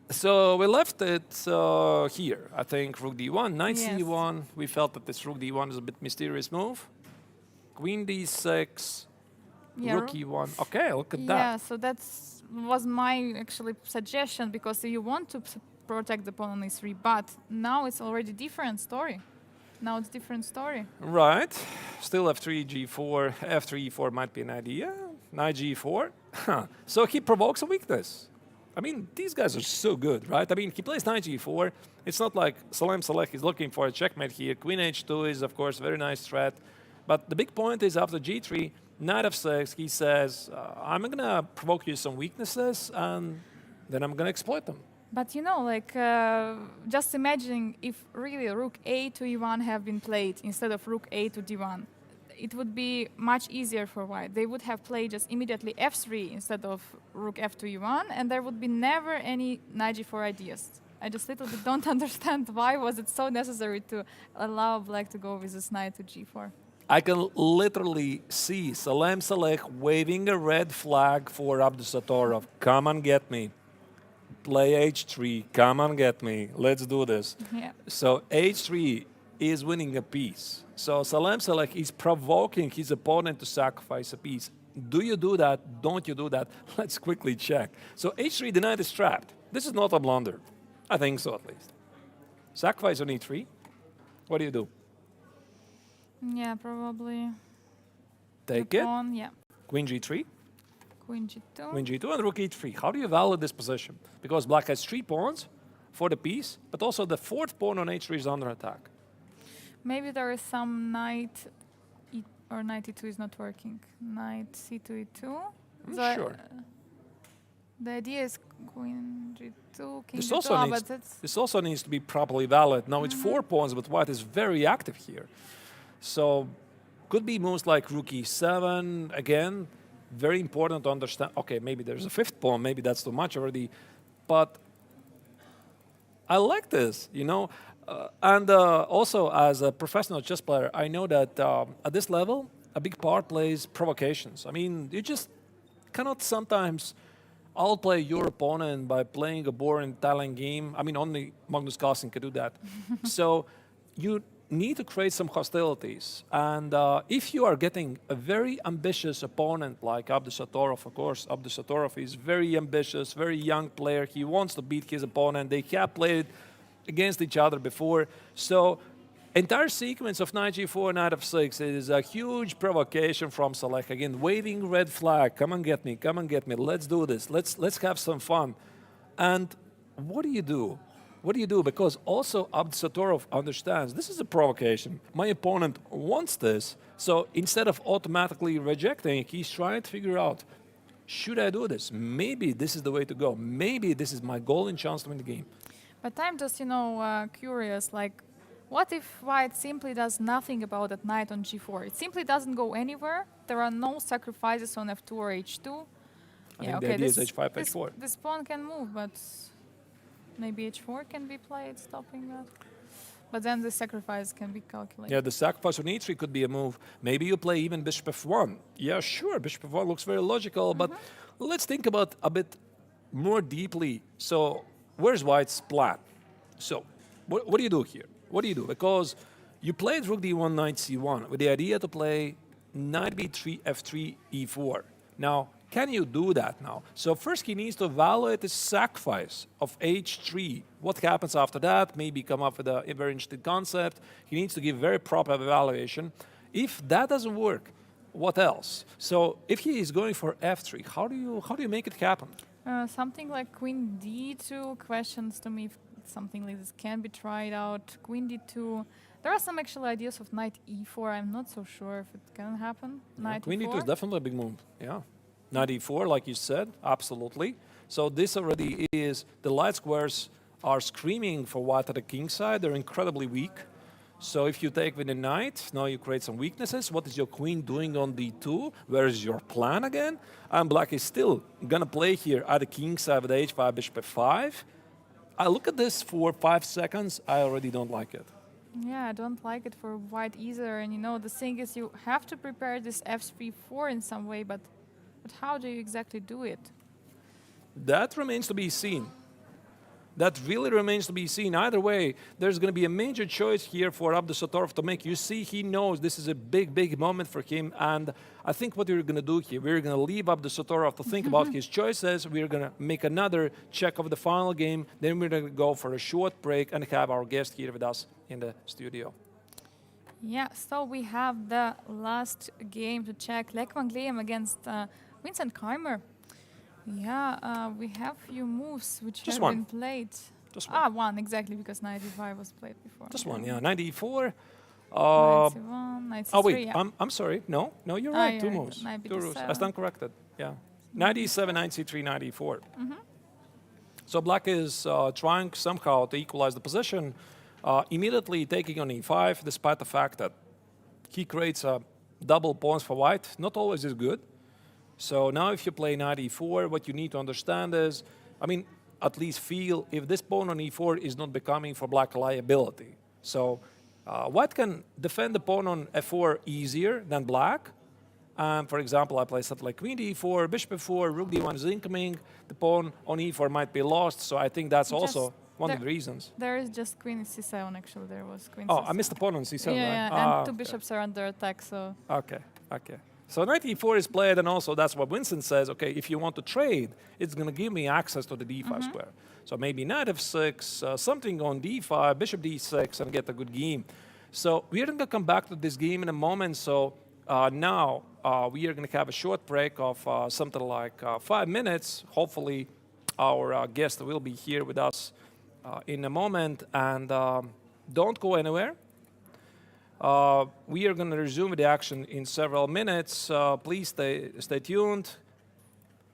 So we left it here. I think rook d1, knight c1. We felt that this rook d1 is a bit mysterious move. Queen d6, rook e1. Okay, look at that. Yeah, so that was my actually suggestion because you want to protect the pawn on e3, but now it's already different story. Now it's different story. Right. Still f3, g4, f3, e4 might be an idea. Knight g4. So he provokes a weakness. I mean, these guys are so good, right? I mean, he plays knight g4. It's not like Salem Saleh is looking for a checkmate here. Queen h2 is, of course, a very nice threat. But the big point is after g3, knight f6, he says, I'm going to provoke you some weaknesses, and then I'm going to exploit them. But just imagining if really rook a to e1 have been played instead of rook a to d1, it would be much easier for white. They would have played just immediately f3 instead of rook f to e1, and there would be never any knight g4 ideas. I just little bit don't understand why was it so necessary to allow black to go with this knight to g4. I can literally see Salem Saleh waving a red flag for Abdusatorov. Come and get me. Play h3, come and get me, let's do this. Yeah. So h3 is winning a piece. So Salem Saleh is provoking his opponent to sacrifice a piece. Do you do that? Don't you do that? Let's quickly check. So h3, the knight is trapped. This is not a blunder. I think so, at least. Sacrifice on e3. What do you do? Yeah, probably. Take it. Pawn, yeah. Queen g3. Queen g2. Queen g2 and rook e3. How do you value this position? Because black has 3 pawns for the piece, but also the 4th pawn on h3 is under attack. Maybe there is some knight or knight e2 is not working. Knight c2 e2. I'm sure. The idea is queen g2, king This g2, this also needs to be properly valid. Now it's 4 pawns, but white is very active here. So could be moves like rook e7 again. Very important to understand. Okay, maybe there's a 5th pawn. Maybe that's too much already. But I like this, and also, as a professional chess player, I know that at this level, a big part plays provocations. I mean, you just cannot sometimes outplay your opponent by playing a boring Italian game. I mean, only Magnus Carlsen can do that. So you need to create some hostilities. And if you are getting a very ambitious opponent like Abdusatorov, of course, Abdusatorov is very ambitious, very young player. He wants to beat his opponent. They have played against each other before. So entire sequence of knight g4, knight f6 is a huge provocation from Salek. Again, waving red flag. Come and get me. Come and get me. Let's do this. Let's have some fun. And what do you do? What do you do? Because also Abdusatorov understands this is a provocation. My opponent wants this. So instead of automatically rejecting, he's trying to figure out, should I do this? Maybe this is the way to go. Maybe this is my golden chance to win the game. But I'm just, curious, like, what if white simply does nothing about that knight on g4? It simply doesn't go anywhere. There are no sacrifices on f2 or h2. I think the idea is h5, h4. This pawn can move, but maybe h4 can be played, stopping that. But then the sacrifice can be calculated. Yeah, the sacrifice on e3 could be a move. Maybe you play even bishop f1. Yeah, sure, bishop f1 looks very logical, but let's think about a bit more deeply. So where's white's plan? So what do you do here? What do you do? Because you played rook d1, knight c1 with the idea to play knight b3, f3, e4. Now, can you do that now? So first he needs to evaluate the sacrifice of h3. What happens after that? Maybe come up with a very interesting concept. He needs to give very proper evaluation. If that doesn't work, what else? So if he is going for f3, how do you make it happen? Something like queen d2 questions to me if something like this can be tried out. Queen d2. There are some actual ideas of knight e4. I'm not so sure if it can happen. Knight Queen e4. d2 is definitely a big move. Yeah. Knight e4, like you said, absolutely. So this already is, the light squares are screaming for white at the king side. They're incredibly weak. So if you take with the knight, now you create some weaknesses. What is your queen doing on d2? Where is your plan again? And black is still gonna play here at the king side with h5, bishop f5. I look at this for 5 seconds, I already don't like it. Yeah, I don't like it for white either. And the thing is, you have to prepare this f3-4 in some way, but how do you exactly do it? That remains to be seen. That really remains to be seen. Either way, there's going to be a major choice here for Abdusatorov to make. You see, he knows this is a big, big moment for him. And I think what we're going to do here, we're going to leave Abdusatorov to think about his choices. We're going to make another check of the final game. Then we're going to go for a short break and have our guest here with us in the studio. Yeah, so we have the last game to check. Lech Wangleum against Vincent Keimer. Yeah, we have few moves which Just have one. been played. Just one. One, exactly, because knight e5 was played before. Just one, yeah. Knight e4. Knight c1, knight c3. Oh, wait, yeah. I'm sorry. No, you're right. Two you're right. moves. Knight Two moves. I b7. stand corrected. Yeah. Knight e7, knight c3, knight e4. So black is trying somehow to equalize the position, immediately taking on e5, despite the fact that he creates double pawns for white. Not always is good. So now if you play knight e4, what you need to understand is, at least feel if this pawn on e4 is not becoming for black a liability. So white can defend the pawn on f4 easier than black. For example, I play something like queen d4, bishop f4, rook d1 is incoming. The pawn on e4 might be lost. So I think that's also one of the reasons. There is just queen c7, actually. There was queen Oh, c7. I missed the pawn on c7, Yeah, right? and two bishops are under attack, so... Okay. So knight e4 is played, and also that's what Vincent says, okay, if you want to trade, it's going to give me access to the d5 square. So maybe knight f6, something on d5, bishop d6, and get a good game. So we are going to come back to this game in a moment. So now we are going to have a short break of something like 5 minutes. Hopefully our guest will be here with us in a moment. And don't go anywhere. We are going to resume the action in several minutes. Please stay tuned,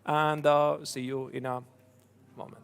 and see you in a moment.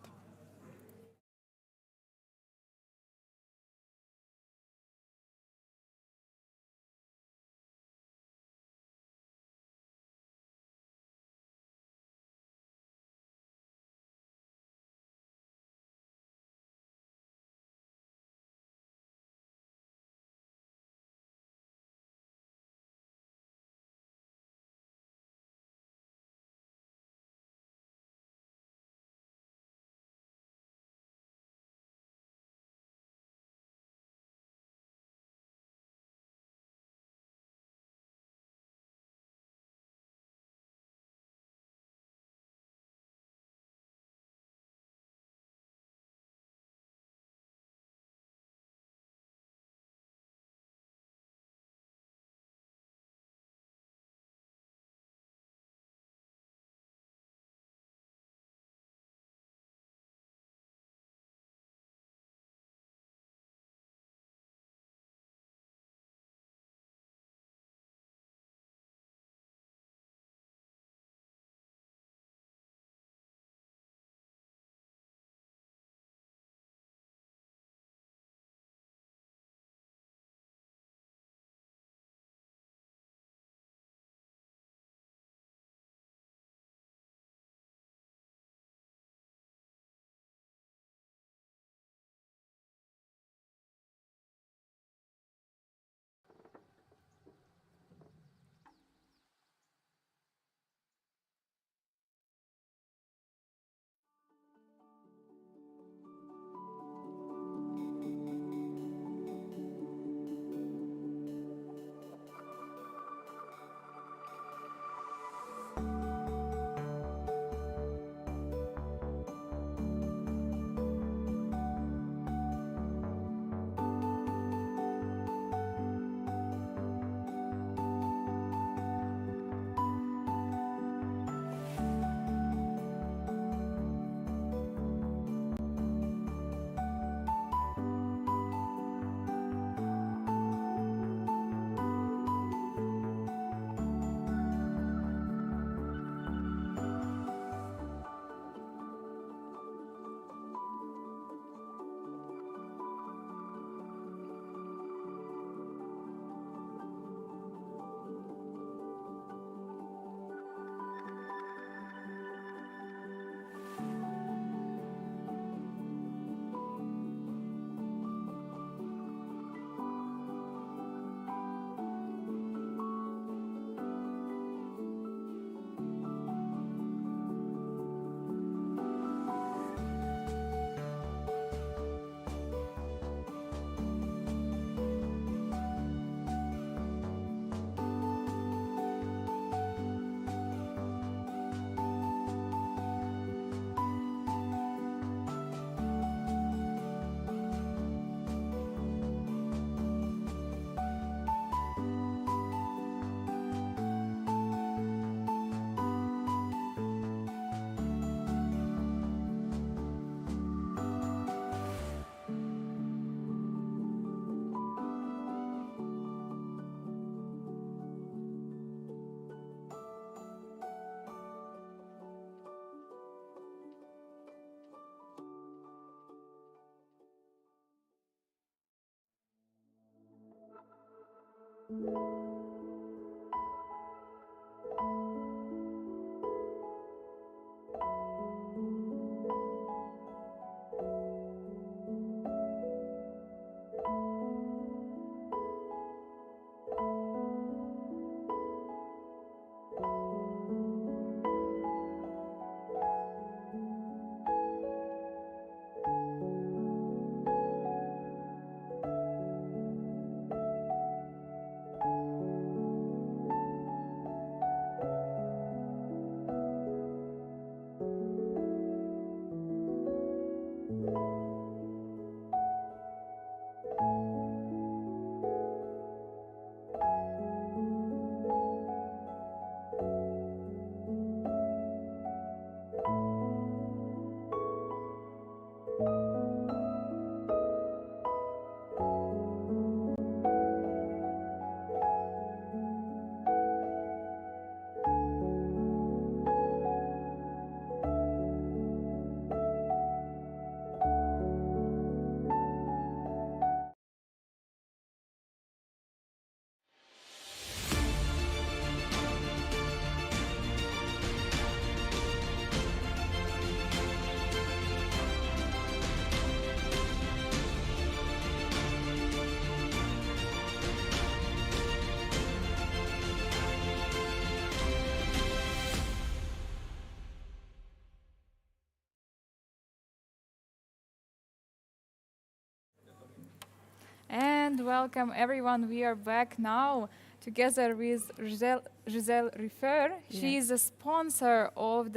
And welcome everyone. We are back now together with Giselle Riffer. She is a sponsor of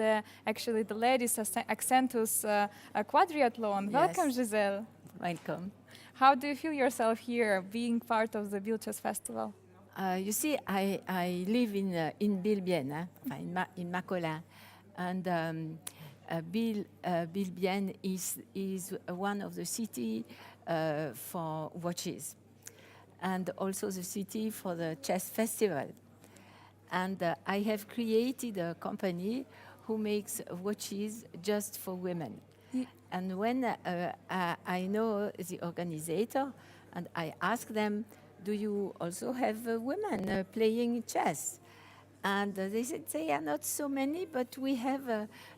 actually the ladies Accentus quadriathlon. Yes. Welcome, Giselle. Welcome. How do you feel yourself here, being part of the Biel Chess Festival? You see, I live in Bienne, in Macolin, and Bienne is one of the city for watches, and also the city for the chess festival. And I have created a company who makes watches just for women. And when I know the organizer, and I ask them, do you also have women playing chess? And they said they are not so many, but we have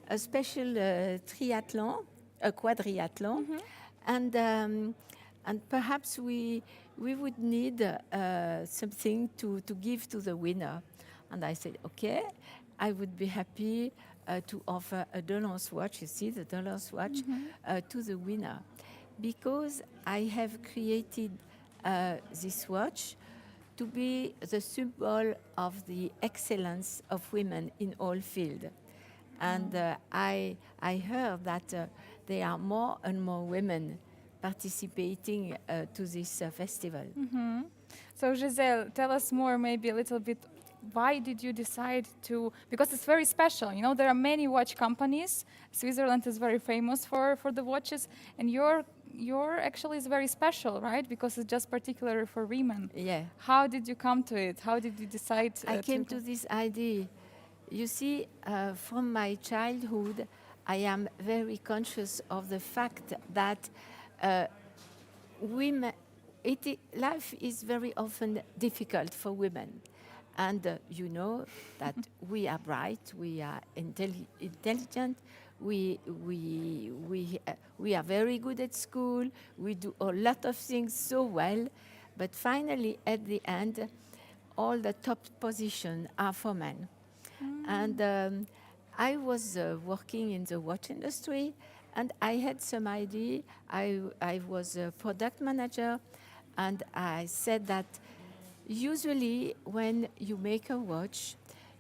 a special triathlon, a quadriathlon, and perhaps we would need something to give to the winner. And I said, okay, I would be happy to offer a dollar's watch, you see, the dollar's watch, to the winner. Because I have created this watch to be the symbol of the excellence of women in all fields. And I heard that there are more and more women participating to this festival. So Giselle, tell us more, maybe a little bit, why did you decide to, because it's very special, you know, there are many watch companies. Switzerland is very famous for the watches, and your actually is very special, right? Because it's just particular for women. Yeah. How did you come to it? How did you decide? I came to this idea. You see, from my childhood, I am very conscious of the fact that women, life is very often difficult for women. And you know that we are bright, we are intelligent, we are very good at school, we do a lot of things so well, but finally at the end, all the top positions are for men. And I was working in the watch industry, and I had some idea. I was a product manager, and I said that usually when you make a watch,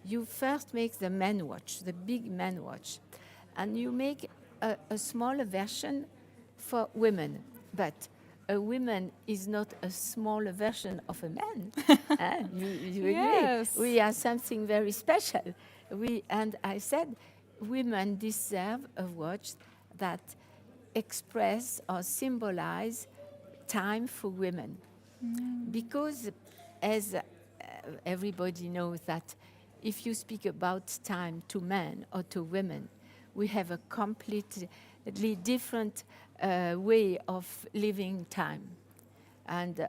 you first make the man watch, the big man watch, and you make a smaller version for women. But a woman is not a smaller version of a man. You agree? Yes. We are something very special. And I said, women deserve a watch that express or symbolize time for women. Because as everybody knows that if you speak about time to men or to women, we have a completely different way of living time. And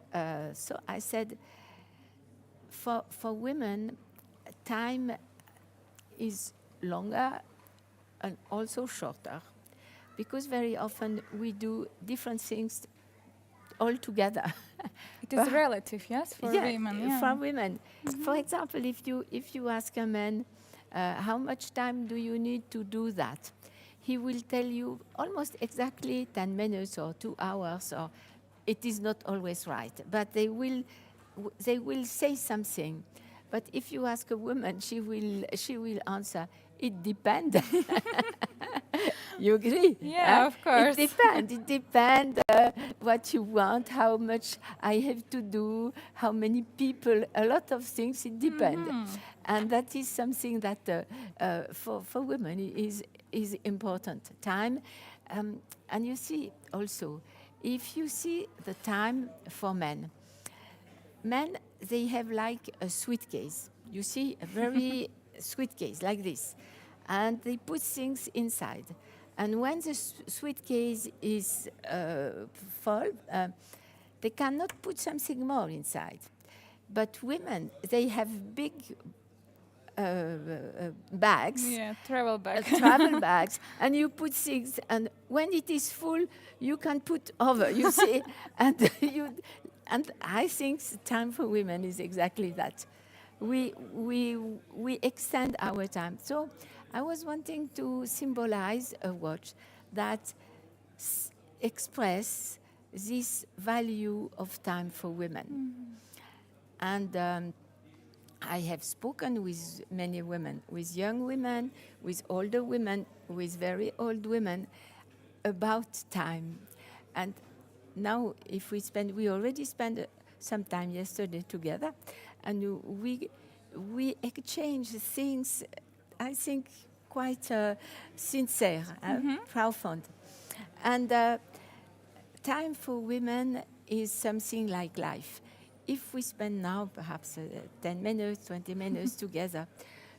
so I said, for women, time is longer and also shorter, because very often we do different things all together. It is relative, yes, for women. Yeah. For women. For example, if you ask a man, how much time do you need to do that? He will tell you almost exactly 10 minutes or 2 hours, or it is not always right, but they will say something. But if you ask a woman, she will answer, it depends. You agree? Yeah, of course. It depends what you want, how much I have to do, how many people, a lot of things, it depends. And that is something that for women is important. Time, and you see also, if you see the time for men, they have like a suitcase. You see, a very suitcase like this. And they put things inside. And when the suitcase is full, they cannot put something more inside. But women, they have big bags. Yeah, travel bag. Travel bags, and you put things, and when it is full, you can put over, you see, and I think the time for women is exactly that. We extend our time. So I was wanting to symbolize a watch that express this value of time for women. And I have spoken with many women, with young women, with older women, with very old women, about time. And now, if we already spent some time yesterday together, and we exchange things, I think, quite sincere, profound. And time for women is something like life. If we spend now perhaps 10 minutes, 20 minutes together,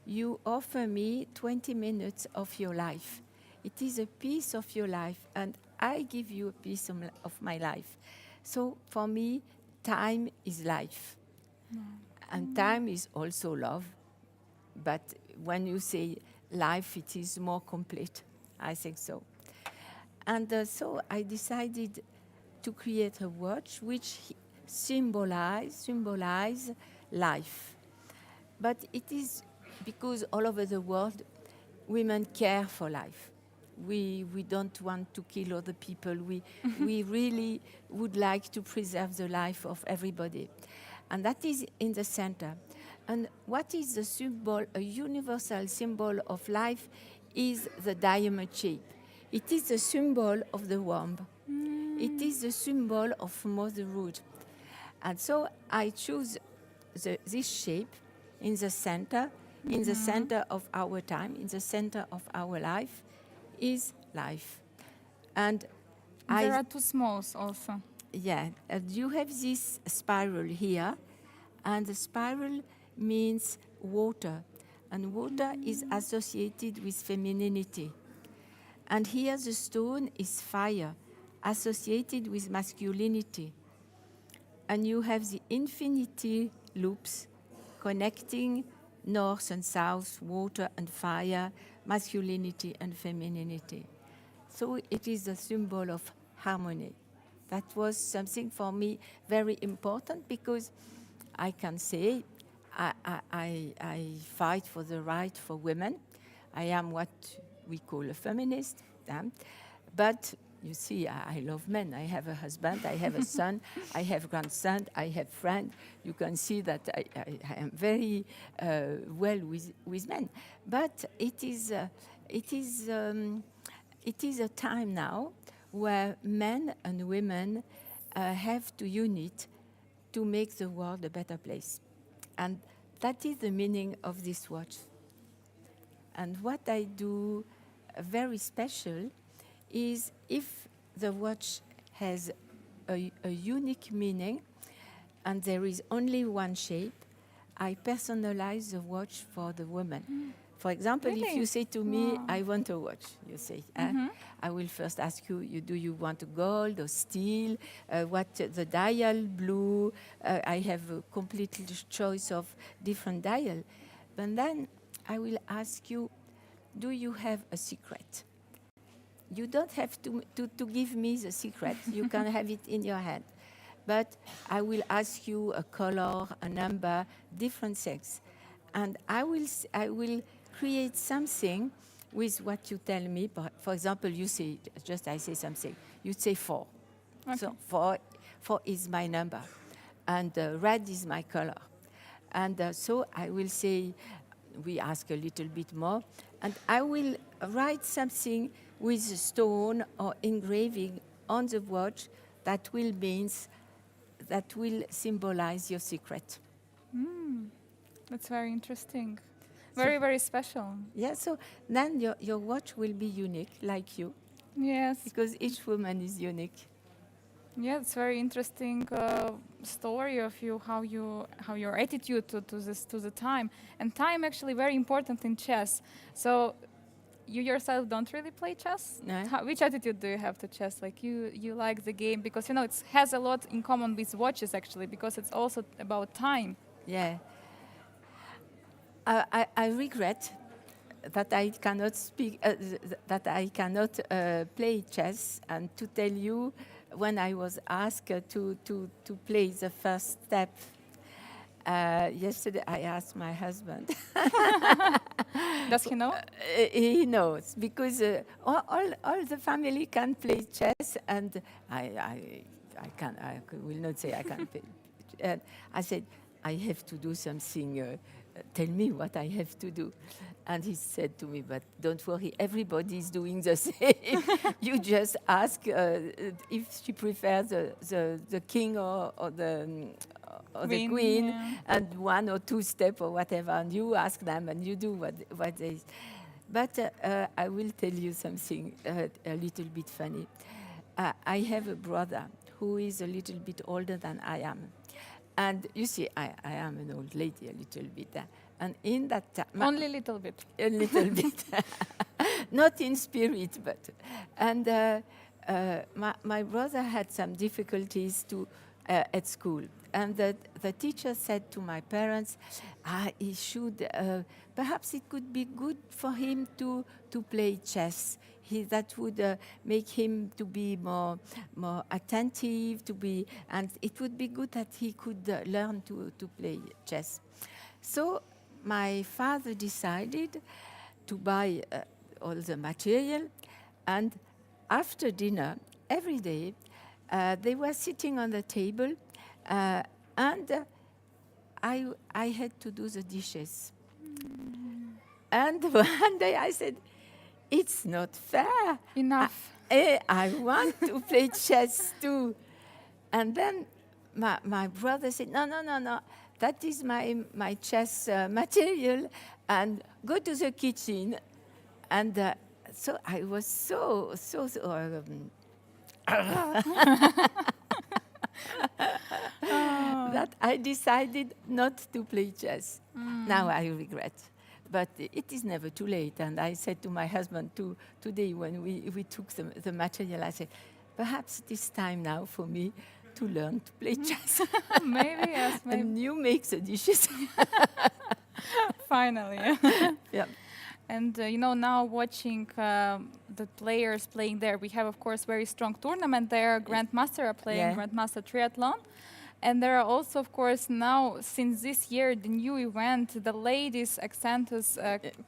you offer me 20 minutes of your life. It is a piece of your life, and I give you a piece of my life. So for me, time is life. And time is also love. But when you say life, it is more complete. I think so. And so I decided to create a watch which symbolize life. But it is because all over the world, women care for life. We don't want to kill other people. We really would like to preserve the life of everybody. And that is in the center. And what is the symbol, a universal symbol of life, is the diamond shape. It is the symbol of the womb. It is the symbol of motherhood. And so I choose this shape in the center of our time, in the center of our life, is life. And there are two smalls also. Yeah, you have this spiral here, and the spiral means water, and water is associated with femininity. And here the stone is fire, associated with masculinity. And you have the infinity loops connecting north and south, water and fire, masculinity and femininity. So it is a symbol of harmony. That was something for me very important, because I can say I fight for the right for women. I am what we call a feminist. But you see, I love men. I have a husband, I have a son, I have grandson, I have friends. You can see that I am very well with men. But it is a time now where men and women have to unite to make the world a better place. And that is the meaning of this watch. And what I do very special is, if the watch has a unique meaning and there is only one shape, I personalize the watch for the woman. For example, if Really? you say to me, Wow. I want a watch, you say, I will first ask you, do you want a gold or steel? What the dial, blue? I have a complete choice of different dial. But then I will ask you, do you have a secret? You don't have to give me the secret. You can have it in your head. But I will ask you a color, a number, different things. And I will create something with what you tell me. For example, you say, I say something. You say 4. Okay. So 4 is my number. And red is my color. And so I will say, we ask a little bit more. And I will write something with a stone or engraving on the watch that will symbolize your secret. That's very interesting. Very, very special. Yeah, so then your watch will be unique, like you, Yes. because each woman is unique. Yeah, it's very interesting story of you, how your attitude to the time, and time actually very important in chess. So you yourself don't really play chess. No. Which attitude do you have to chess? Like you like the game because it has a lot in common with watches actually, because it's also about time. Yeah. I regret that I cannot speak, that I cannot play chess, and to tell you, when I was asked to play the first step, yesterday I asked my husband. Does he know? He knows, because all the family can play chess, and I will not say I can play. And I said, I have to do something. Tell me what I have to do. And he said to me, but don't worry, everybody is doing the same. You just ask if she prefers the king or the queen, Yeah. and 1 or 2 steps or whatever, and you ask them and you do what they. But I will tell you something a little bit funny. I have a brother who is a little bit older than I am. And you see, I am an old lady a little bit. And in that time... Only a little bit. A little bit. Not in spirit, but... And my brother had some difficulties at school. And the teacher said to my parents, he should... perhaps it could be good for him to play chess. That would make him to be more attentive, and it would be good that he could learn to play chess. So my father decided to buy all the material, and after dinner, every day, they were sitting on the table, and I had to do the dishes. And one day I said, it's not fair. Enough. I want to play chess too. And then my brother said, no. That is my chess material, and go to the kitchen. And so I was so that I decided not to play chess. Now I regret. But it is never too late. And I said to my husband today when we took the material, I said, perhaps it is time now for me to learn to play chess. Maybe, yes, maybe. And you make the dishes. Finally. Yeah. And now watching the players playing there, we have, of course, very strong tournament there. Grandmaster are playing Grandmaster Triathlon. And there are also, of course, now, since this year, the new event, the ladies Accentus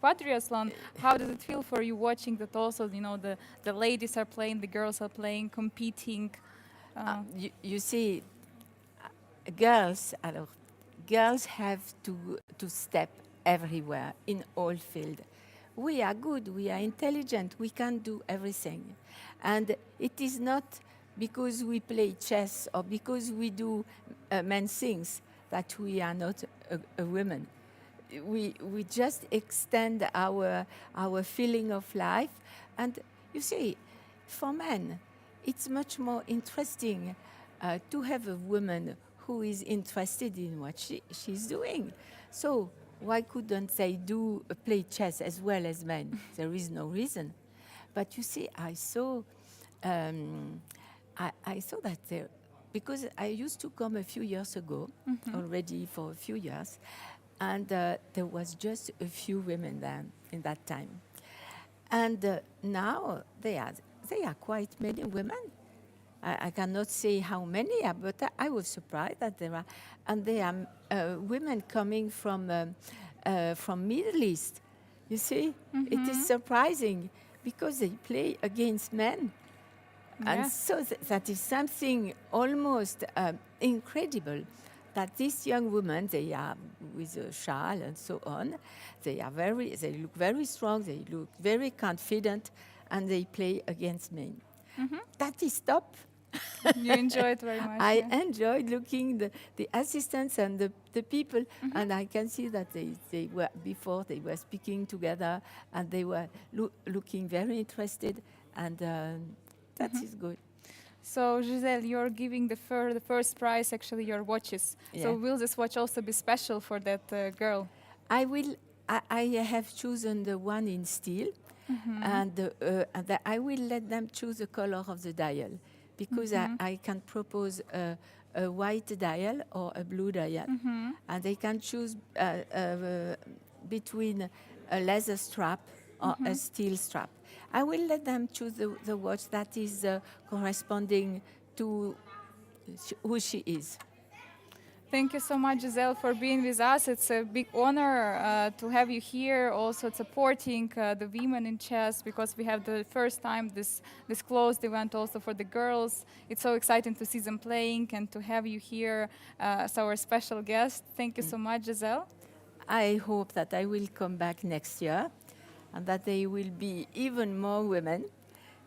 Quadriathlon. How does it feel for you watching that also, the ladies are playing, the girls are playing, competing? You see, girls have to step everywhere in all fields. We are good, we are intelligent, we can do everything. And it is not because we play chess or because we do men things that we are not a woman. We just extend our feeling of life. And you see, for men, it's much more interesting to have a woman who is interested in what she's doing. So why couldn't they play chess as well as men? There is no reason. But you see, I saw that there, because I used to come a few years ago, already for a few years, and there was just a few women there in that time. And now they are quite many women. I cannot say how many, but I was surprised that there are, and they are women coming from Middle East. You see, it is surprising because they play against men. And so that is something almost incredible, that these young women, they are with a shawl and so on, they look very strong, they look very confident, and they play against men. That is top. You enjoy it very much. I enjoyed looking the assistants and the people, and I can see that they were speaking together, and they were looking very interested, and that is good. So, Giselle, you're giving the first prize, actually, your watches. So, will this watch also be special for that girl? I have chosen the one in steel, and I will let them choose the color of the dial, because I can propose a white dial or a blue dial, and they can choose between a leather strap or a steel strap. I will let them choose the watch that is corresponding to who she is. Thank you so much, Giselle, for being with us. It's a big honor to have you here, also supporting the women in chess, because we have the first time this closed event also for the girls. It's so exciting to see them playing and to have you here as our special guest. Thank you so much, Giselle. I hope that I will come back next year, and that there will be even more women,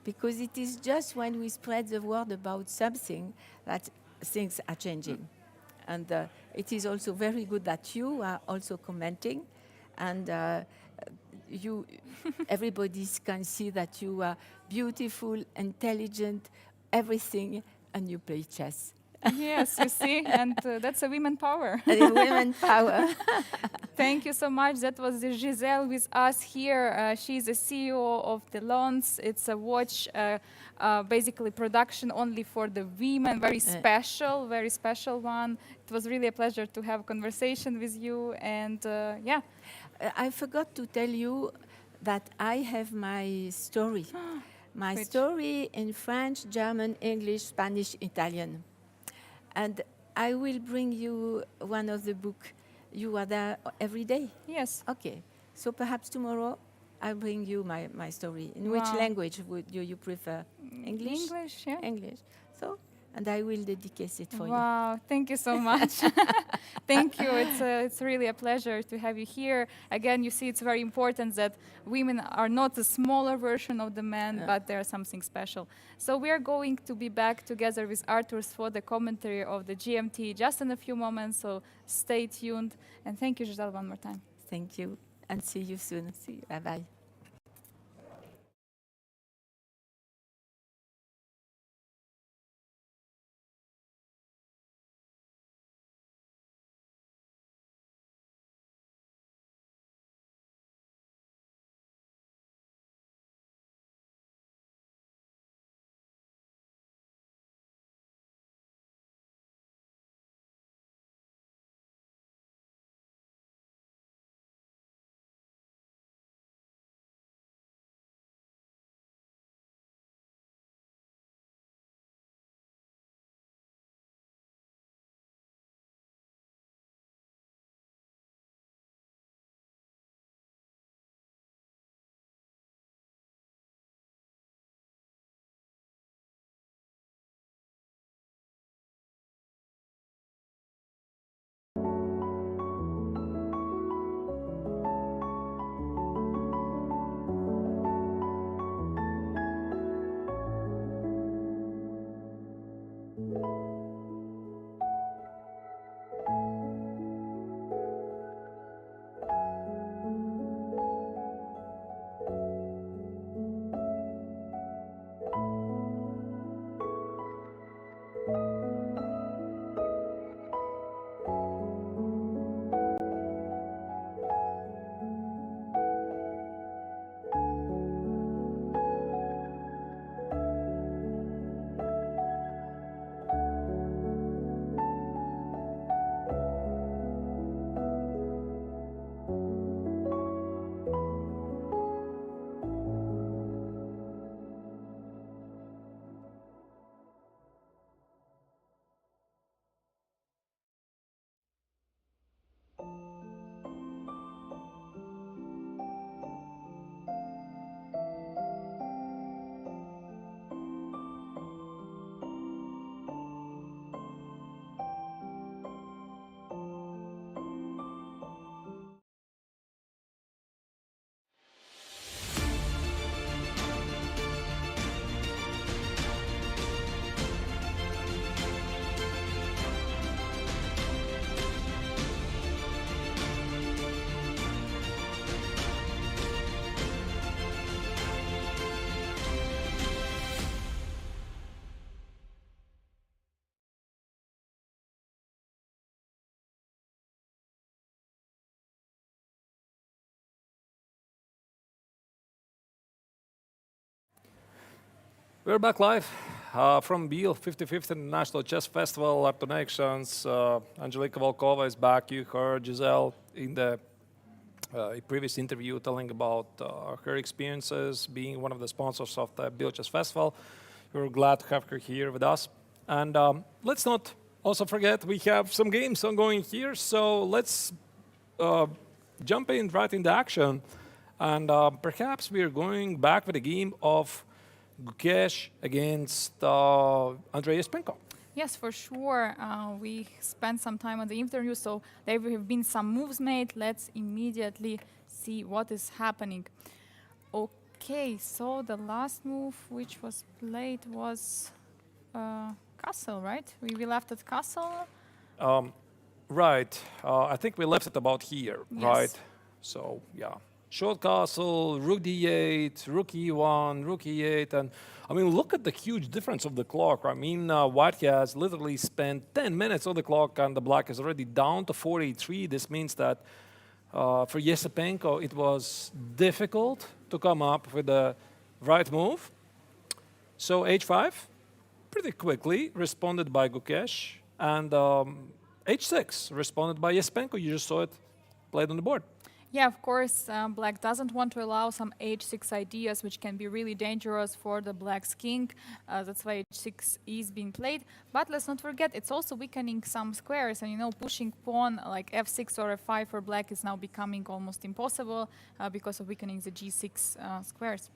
because it is just when we spread the word about something that things are changing. And it is also very good that you are also commenting, and everybody can see that you are beautiful, intelligent, everything, and you play chess. Yes, you see, and that's a women power. Women power. Thank you so much. That was Giselle with us here. She's the CEO of the Lons. It's a watch, basically production only for the women. Very special one. It was really a pleasure to have a conversation with you. And yeah. I forgot to tell you that I have my story. My story in French, German, English, Spanish, Italian. And I will bring you one of the books. You are there every day? Yes. Okay. So perhaps tomorrow I'll bring you my story. In which language would you prefer? English? English, yeah. English. So, and I will dedicate it for you. Wow, thank you so much. Thank you. It's really a pleasure to have you here. Again, you see, it's very important that women are not a smaller version of the men, but they're something special. So we are going to be back together with Arthur for the commentary of the GMT just in a few moments, so stay tuned. And thank you, Giselle, one more time. Thank you, and see you soon. See you. Bye-bye. We're back live from Biel 55th International Chess Festival. Our connections. Angelika Volkova is back. You heard Giselle in the previous interview telling about her experiences being one of the sponsors of the Biel Chess Festival. We're glad to have her here with us. And let's not also forget we have some games ongoing here. So let's jump in right into action. And perhaps we're going back with a game of Gukesh against Andrei Yespenko. Yes, for sure. We spent some time on the interview, so there have been some moves made. Let's immediately see what is happening. Okay, so the last move which was played was castle, right? We left at castle. Right. I think we left it about here, Yes. right? So, yeah. Short castle, rook d8, rook e1, rook e8, and I mean, look at the huge difference of the clock. I mean, white has literally spent 10 minutes on the clock, and the black is already down to 43. This means that for Yesipenko, it was difficult to come up with the right move. So h5, pretty quickly responded by Gukesh, and h6 responded by Yesipenko. You just saw it played on the board. Yeah, of course, black doesn't want to allow some h6 ideas, which can be really dangerous for the black's king. That's why h6 is being played. But let's not forget, it's also weakening some squares. And, you know, pushing pawn like f6 or f5 for black is now becoming almost impossible because of weakening the g6 squares.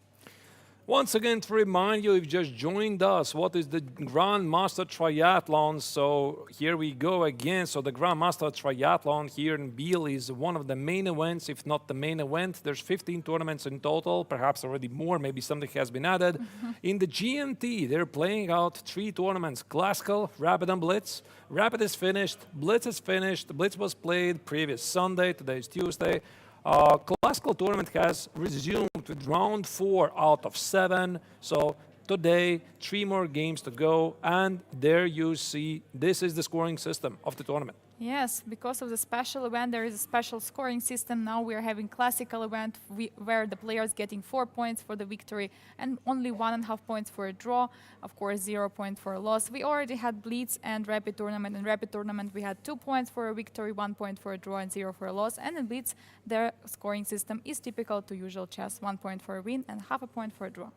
Once again, to remind you, if you just joined us, what is the Grandmaster Triathlon? So here we go again. So the Grandmaster Triathlon here in Biel is one of the main events, if not the main event. There's 15 tournaments in total, perhaps already more, maybe something has been added. In the GMT, they're playing out 3 tournaments, Classical, Rapid and Blitz. Rapid is finished, Blitz is finished. The Blitz was played previous Sunday, today is Tuesday. Classical tournament has resumed with round 4 out of 7. So today, 3 more games to go. And there you see, this is the scoring system of the tournament. Yes, because of the special event, there is a special scoring system. Now we are having classical event where the players getting 4 points for the victory and only 1.5 points for a draw. Of course, 0 point for a loss. We already had Blitz and Rapid tournament. In Rapid tournament, we had 2 points for a victory, 1 point for a draw, and 0 for a loss. And in Blitz, their scoring system is typical to usual chess: 1 point for a win and half a point for a draw.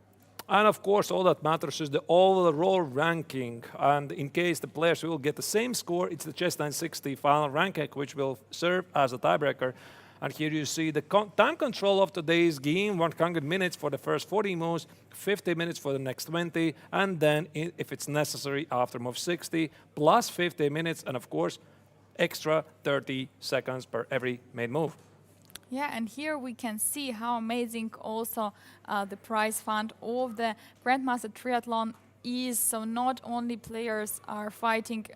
And of course, all that matters is the overall ranking. And in case the players will get the same score, it's the Chess 960 final ranking, which will serve as a tiebreaker. And here you see the time control of today's game: 100 minutes for the first 40 moves, 50 minutes for the next 20, and then, if it's necessary, after move 60, plus 50 minutes, and of course, extra 30 seconds per every made move. Yeah, and here we can see how amazing also the prize fund of the Grandmaster Triathlon is. So not only players are fighting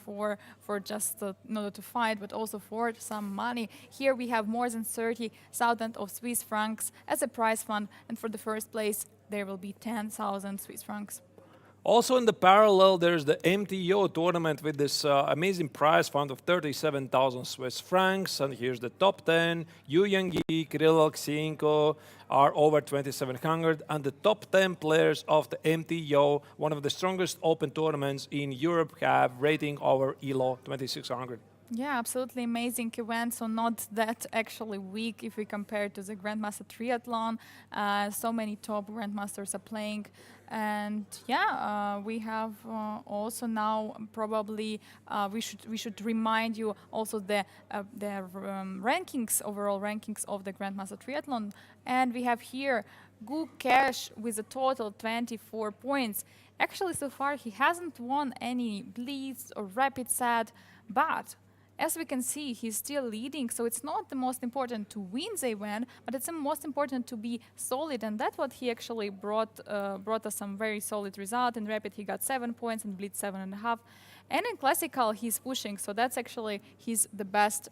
for just in order to fight, but also for some money. Here we have more than 30,000 of Swiss francs as a prize fund, and for the first place there will be 10,000 Swiss francs. Also in the parallel, there's the MTO tournament with this amazing prize fund of 37,000 Swiss francs. And here's the top 10. Yu Yangyi, Kirill Alexyenko are over 2,700. And the top 10 players of the MTO, one of the strongest open tournaments in Europe, have rating over ELO 2,600. Yeah, absolutely amazing event. So not that actually weak if we compare to the Grandmaster Triathlon. So many top Grandmasters are playing. And yeah, we have also now probably we should remind you also the rankings, overall rankings of the Grandmaster Triathlon. And we have here Gukesh with a total 24 points. Actually, so far he hasn't won any Blitz or Rapid set, but as we can see, he's still leading, so it's not the most important to win the event, but it's the most important to be solid, and that's what he actually brought us some very solid result. In Rapid, he got 7 points, and Blitz 7.5. And in Classical, he's pushing, so that's actually the best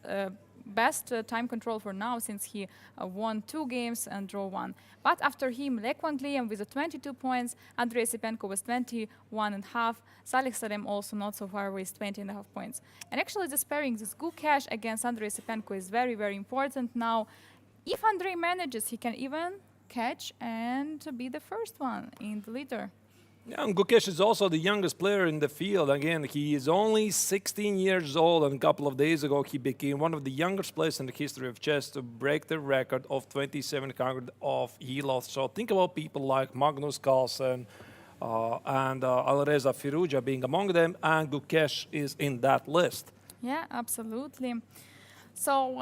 time control for now, since he won 2 games and draw 1. But after him, Lek Wanglian with 22 points, Andrei Yesipenko with 21.5, Salih Salem also not so far with 20.5 points. And actually this pairing, this Gukesh against Andrei Yesipenko is very, very important now. If Andrei manages, he can even catch and be the first one in the leader. Yeah, and Gukesh is also the youngest player in the field. Again, he is only 16 years old, and a couple of days ago he became one of the youngest players in the history of chess to break the record of 2700 of Elo. So think about people like Magnus Carlsen and Alireza Firouzja being among them, and Gukesh is in that list. Yeah, absolutely. So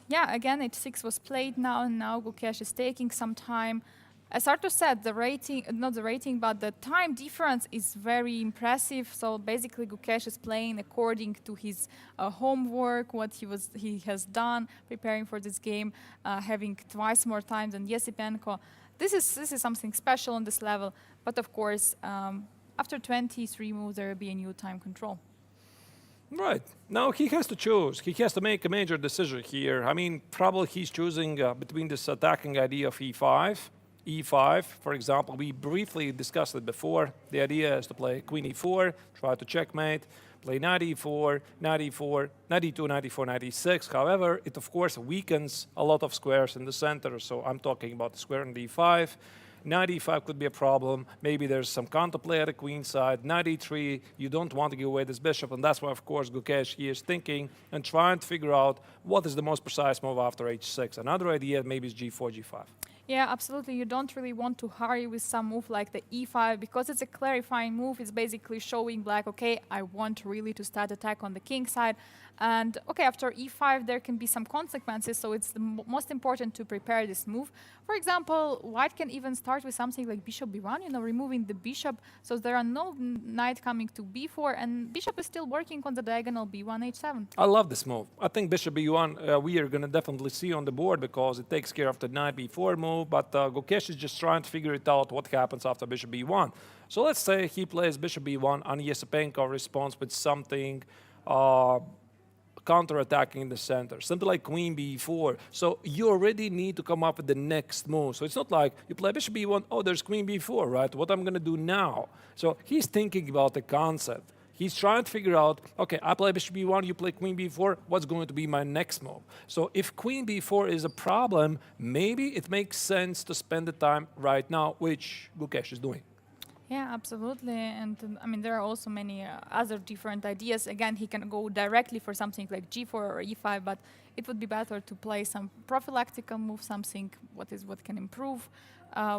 yeah, again, H6 was played now, and now Gukesh is taking some time. As Artur said, the rating, not the rating, but the time difference is very impressive. So basically, Gukesh is playing according to his homework, what he has done, preparing for this game, having twice more time than Yesipenko. This is something special on this level. But of course, after 23 moves, there will be a new time control. Right. Now he has to choose. He has to make a major decision here. I mean, probably he's choosing between this attacking idea of e5, e5, for example. We briefly discussed it before. The idea is to play queen e4, try to checkmate, play knight e4, knight e4, knight e2, knight e4, knight e6. However, it of course weakens a lot of squares in the center. So I'm talking about the square in d5. Knight e5 could be a problem. Maybe there's some counterplay at the queen side. Knight e3, you don't want to give away this bishop, and that's why, of course, Gukesh he is thinking and trying to figure out what is the most precise move after h6. Another idea maybe is g4, g5. Yeah, absolutely. You don't really want to hurry with some move like the e5 because it's a clarifying move. It's basically showing black, okay, I want really to start attack on the king side. And okay, after e5, there can be some consequences. So it's the most important to prepare this move. For example, white can even start with something like bishop b1, you know, removing the bishop. So there are no knight coming to b4, and bishop is still working on the diagonal b1, h7. I love this move. I think bishop b1 we are going to definitely see on the board because it takes care of the knight b4 move, but Gukesh is just trying to figure it out what happens after bishop b1. So let's say he plays bishop b1 and Yesipenko responds with something counter-attacking in the center, something like queen b4. So you already need to come up with the next move. So it's not like you play bishop b1, oh, there's queen b4, right? What I'm going to do now? So he's thinking about the concept. He's trying to figure out, okay, I play bishop b1, you play queen b4, what's going to be my next move? So if queen b4 is a problem, maybe it makes sense to spend the time right now, which Gukesh is doing. Yeah, absolutely. And I mean, there are also many other different ideas. Again, he can go directly for something like g4 or e5, but it would be better to play some prophylactical move, something what can improve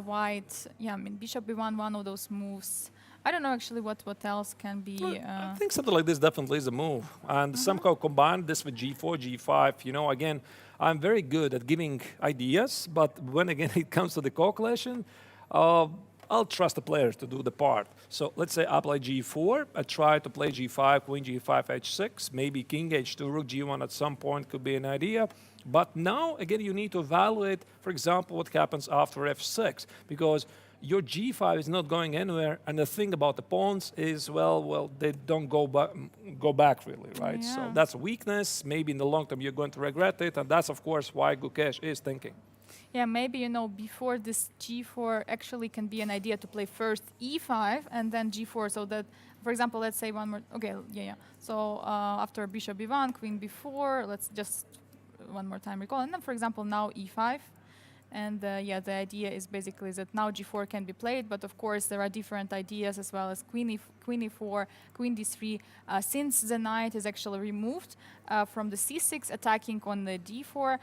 white. Yeah, I mean, bishop b1, one of those moves. I don't know actually what else can be. I think something like this definitely is a move. And somehow combine this with g4, g5. You know, again, I'm very good at giving ideas, but when again it comes to the calculation, I'll trust the players to do the part. So let's say I play g4, I try to play g5, queen g5, h6, maybe king h2, rook g1 at some point could be an idea. But now, again, you need to evaluate, for example, what happens after f6, because your g5 is not going anywhere, and the thing about the pawns is, well, they don't go back really, right? Yeah. So that's a weakness. Maybe in the long term you're going to regret it, and that's, of course, why Gukesh is thinking. Yeah, maybe, you know, before this g4 actually can be an idea to play first e5 and then g4, so that, for example, let's say one more, okay, yeah. So after bishop b1, queen b4, let's just one more time recall, and then, for example, now e5. And yeah, the idea is basically that now g4 can be played, but of course there are different ideas as well as queen e4, queen d3, since the knight is actually removed from the c6, attacking on the d4.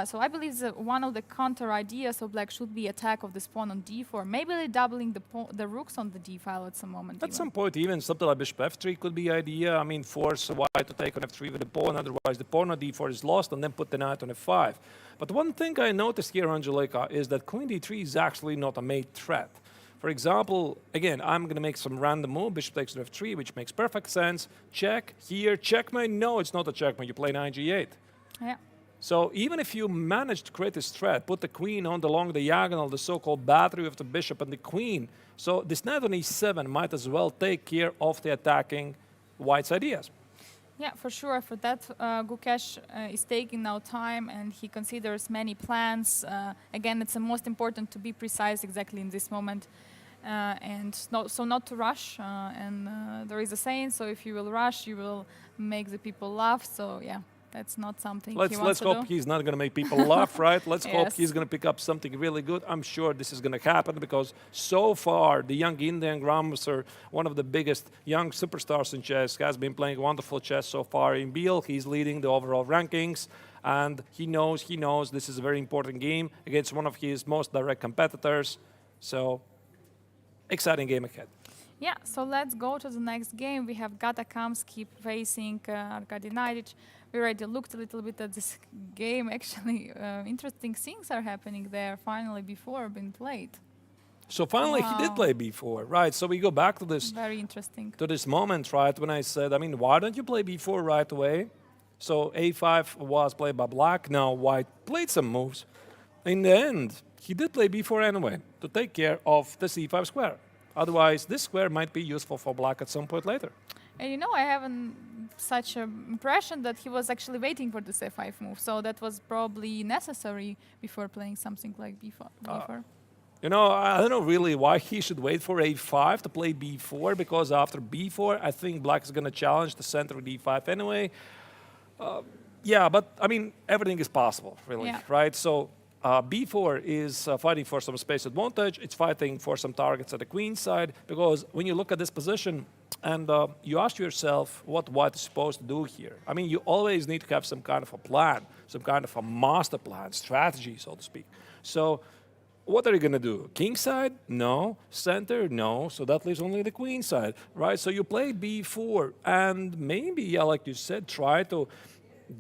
So I believe that one of the counter ideas of black should be attack of this pawn on d4, maybe doubling the rooks on the d file at some moment. At some point, even something like bishop f3 could be idea. I mean, force white to take on f3 with the pawn, otherwise the pawn on d4 is lost, and then put the knight on f5. But one thing I noticed here, Angelica, is that queen d3 is actually not a mate threat. For example, again, I'm going to make some random move, bishop takes to f3, which makes perfect sense. Check, here, checkmate. No, it's not a checkmate. You play knight g8. Yeah. So even if you manage to create this threat, put the queen on along the diagonal, the so-called battery of the bishop and the queen, so this knight on e7 might as well take care of the attacking white's ideas. Yeah, for sure. For that, Gukesh is taking now time, and he considers many plans. Again, it's the most important to be precise exactly in this moment, and not to rush. And there is a saying: so if you will rush, you will make the people laugh. So yeah. That's not something he Let's wants to hope do. he's not going to make people laugh, right? Let's hope Yes. he's going to pick up something really good. I'm sure this is going to happen because so far the young Indian Grandmaster, one of the biggest young superstars in chess, has been playing wonderful chess so far in Biel. He's leading the overall rankings, and he knows this is a very important game against one of his most direct competitors. So, exciting game ahead. Yeah, so let's go to the next game. We have Gata Kamsky facing Arkady Naidich. We already looked a little bit at this game. Actually, interesting things are happening there finally before being played. So finally, he did Wow. play b4, right? So we go back to Very interesting. this moment, right, when I said, I mean, why don't you play b4 right away? So a5 was played by black. Now white played some moves. In the end, he did play b4 anyway to take care of the c5 square. Otherwise, this square might be useful for black at some point later. And you know, I have such an impression that he was actually waiting for this f5 move. So that was probably necessary before playing something like b4. You know, I don't know really why he should wait for a5 to play b4, because after b4, I think black is going to challenge the center of d5 anyway. Yeah, but I mean, everything is possible, really, Yeah. right? So b4 is fighting for some space advantage. It's fighting for some targets at the queen side, because when you look at this position and you ask yourself what white is supposed to do here, I mean, you always need to have some kind of a plan, some kind of a master plan, strategy, so to speak. So what are you going to do? King side? No. Center? No. So that leaves only the queen side, right? So you play b4, and maybe, yeah, like you said, try to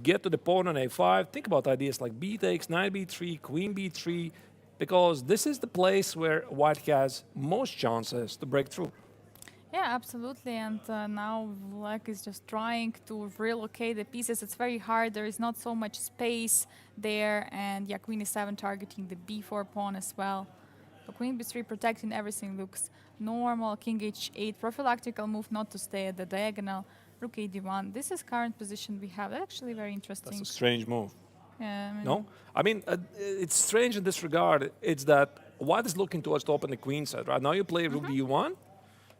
get to the pawn on a5. Think about ideas like b takes, knight b3, queen b3, because this is the place where white has most chances to break through. Yeah, absolutely. And now black is just trying to relocate the pieces. It's very hard. There is not so much space there. And yeah, queen e7 targeting the b4 pawn as well. So queen b3 protecting everything looks normal. King h8, prophylactical move not to stay at the diagonal. Rook a d1. This is current position we have. Actually very interesting. That's a strange move. Yeah, I mean, No? I mean, it's strange in this regard. It's that white is looking towards to open the queen side, right? Now you play rook d1.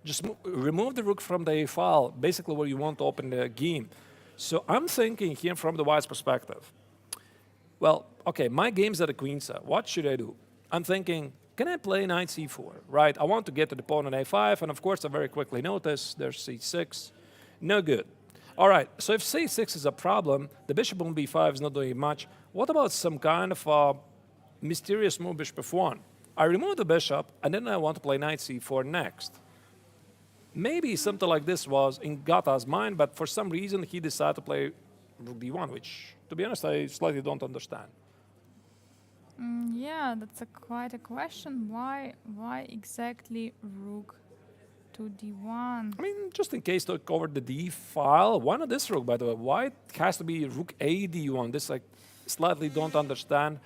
Just remove the rook from the a file, basically where you want to open the game. So I'm thinking here from the white's perspective. Well, okay, my game's at the queen side. What should I do? I'm thinking, can I play knight c4, right? I want to get to the pawn on a5, and of course I very quickly notice there's c6. No good. All right, so if c6 is a problem, the bishop on b5 is not doing much. What about some kind of mysterious move, bishop f1? I remove the bishop, and then I want to play knight c4 next. Maybe something like this was in Gata's mind, but for some reason he decided to play rook d1, which, to be honest, I slightly don't understand. Yeah, that's quite a question. Why exactly rook to d1? I mean, just in case to cover the d file, why not this rook, by the way? Why it has to be rook a d1? This, like, slightly don't understand.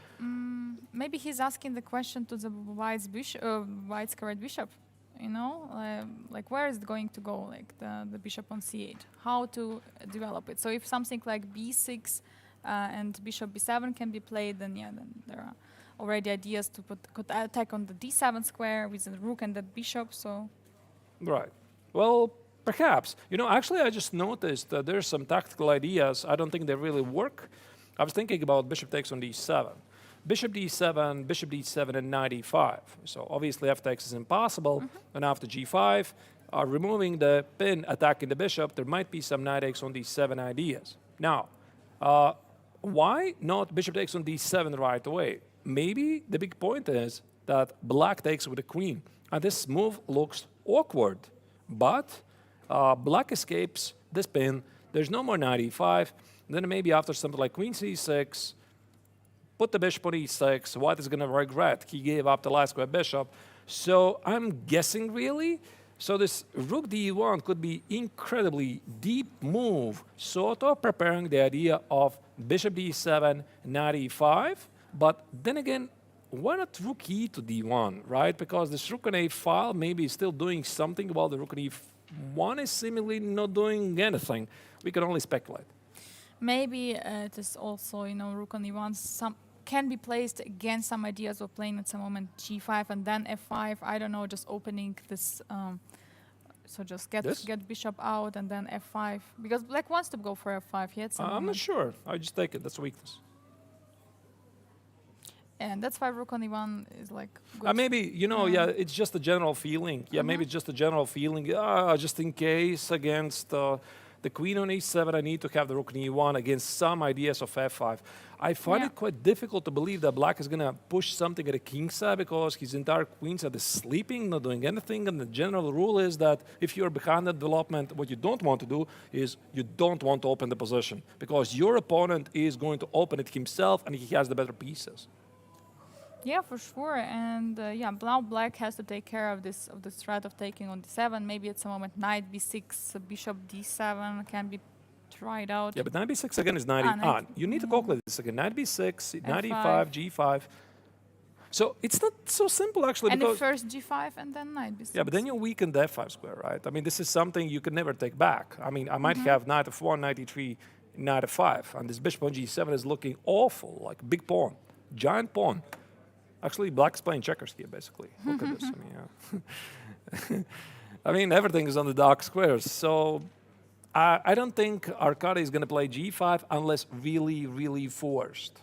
Maybe he's asking the question to the white's bishop, white's correct bishop. You know, like where is it going to go? Like the bishop on c8, how to develop it. So if something like b6 and bishop b7 can be played, then yeah, then there are already ideas to put attack on the d7 square with the rook and the bishop. So Right. Well, perhaps. You know, actually, I just noticed that there's some tactical ideas. I don't think they really work. I was thinking about bishop takes on d7. Bishop d7, and knight e5. So obviously f takes is impossible. And after g5, removing the pin, attacking the bishop, there might be some knight takes on d7 ideas. Now, why not bishop takes on d7 right away? Maybe the big point is that black takes with the queen. And this move looks awkward. But black escapes this pin. There's no more knight e5. Then maybe after something like queen c6, put the bishop on e6. White is going to regret he gave up the last square bishop. So I'm guessing, really. So this rook d1 could be incredibly deep move, sort of preparing the idea of bishop d7, knight e5. But then again, why not rook e to d1, right? Because this rook on a file maybe is still doing something, while the rook on e1 is seemingly not doing anything. We can only speculate. maybe it is also, you know, rook on e1 some can be placed against some ideas of playing at some moment g5 and then f5. I don't know, just opening this So just get This? get bishop out and then f5 because black wants to go for f5. He had some I'm not moment. sure. I just take it. That's a weakness. And that's why rook on e1 is like good. Maybe, you know, yeah, it's just a general feeling. Yeah, maybe it's just a general feeling. Just in case against the queen on e7, I need to have the rook on e1 against some ideas of f5. I find Yeah. it quite difficult to believe that black is going to push something at the king side because his entire queen side is sleeping, not doing anything. And the general rule is that if you're behind the development, what you don't want to do is you don't want to open the position because your opponent is going to open it himself and he has the better pieces. Yeah, for sure. And yeah, now black has to take care of this threat of taking on d7. Maybe at some moment knight b6, bishop d7 can be tried out. Yeah, but knight b6 again is knight e5. You need to calculate this again. Knight b6, knight e5, g5. So it's not so simple actually. And because the first g5 and then knight b6. yeah, but then you weaken the f5 square, right? I mean, this is something you can never take back. I mean, I might have knight f1, knight e3, knight f5, and this bishop on g7 is looking awful, like big pawn, giant pawn. Actually, black's playing checkers here, basically. Look at this. I mean, yeah. I mean, everything is on the dark squares. So I don't think Arkady is going to play g5 unless really, really forced.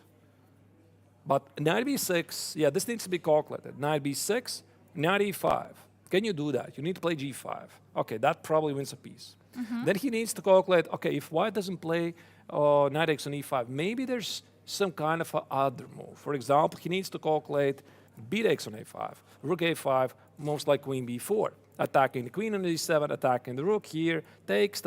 But knight b6, yeah, this needs to be calculated. Knight b6, knight e5. Can you do that? You need to play g5. Okay, that probably wins a piece. Then he needs to calculate, okay, if white doesn't play knight x on e5, maybe there's some kind of a other move. For example, he needs to calculate b takes on a5, rook a5, most like queen b4, attacking the queen on e7, attacking the rook here, takes,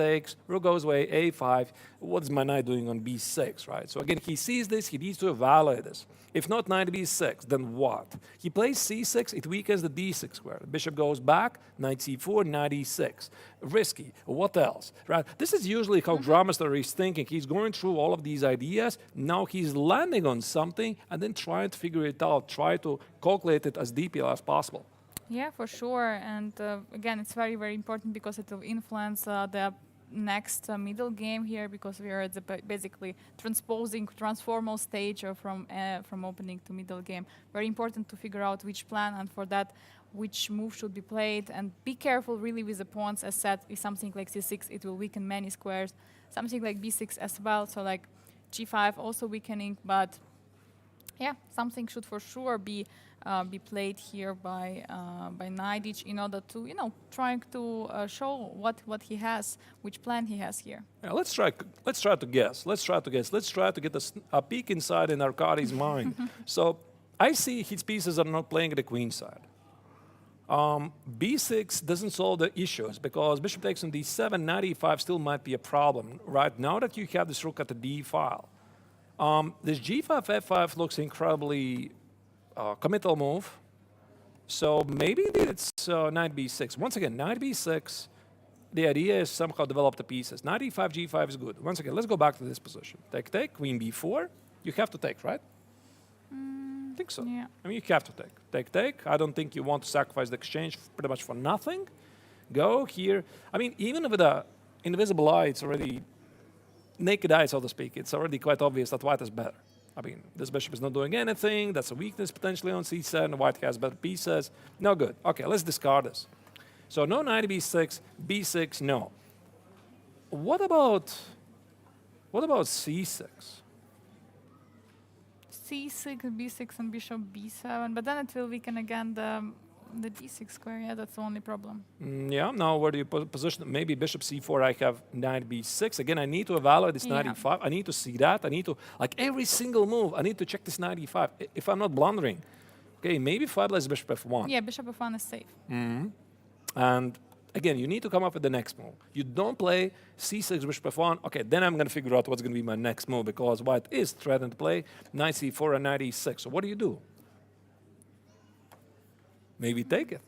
rook goes away, a5. What's my knight doing on b6, right? So again, he sees this, he needs to evaluate this. If not knight b6, then what? He plays c6, it weakens the d6 square. The bishop goes back, knight c4, knight e6. Risky. What else? Right? This is usually how Grandmaster is thinking. He's going through all of these ideas. Now he's landing on something and then trying to figure it out, try to calculate it as deeply as possible. Yeah, for sure. And again, it's very, very important because it will influence the next middle game here because we are at the basically transformal stage from opening to middle game. Very important to figure out which plan and for that which move should be played and be careful really with the pawns. As said, if something like c6, it will weaken many squares. Something like b6 as well, so like g5 also weakening, but yeah, something should for sure be played here by Najdich in order to, trying to show what he has, which plan he has here. Yeah, let's try to guess. Let's try to get a peek inside in Arkady's mind. So I see his pieces are not playing at the queen side. b6 doesn't solve the issues because bishop takes on d7, knight e5 still might be a problem. Right now that you have this rook at the d file. This g5, f5 looks incredibly committal move. So maybe it's knight b6. Once again, knight b6, the idea is somehow develop the pieces. Knight e5, g5 is good. Once again, let's go back to this position. Take, queen b4. You have to take, right? I think so. Yeah. I mean, you have to take. I don't think you want to sacrifice the exchange pretty much for nothing. Go here. I mean, even with the invisible eye, it's already naked eye, so to speak. It's already quite obvious that white is better. I mean, this bishop is not doing anything. That's a weakness potentially on c7. White has better pieces. No good. Okay, let's discard this. So no knight b6, b6, no. What about c6? c6, b6, and bishop b7, but then it will weaken again the d6 square. Yeah, that's the only problem. Yeah, now where do you position? Maybe bishop c4, I have knight b6. Again, I need to evaluate this knight e5. I need to see that. I need to, like every single move, I need to check this knight e5. If I'm not blundering. Okay, maybe 5 less bishop f1. Yeah, bishop f1 is safe. And again, you need to come up with the next move. You don't play c6, bishop f1. Okay, then I'm going to figure out what's going to be my next move because white is threatened to play knight c4 and knight e6. So what do? Maybe take it.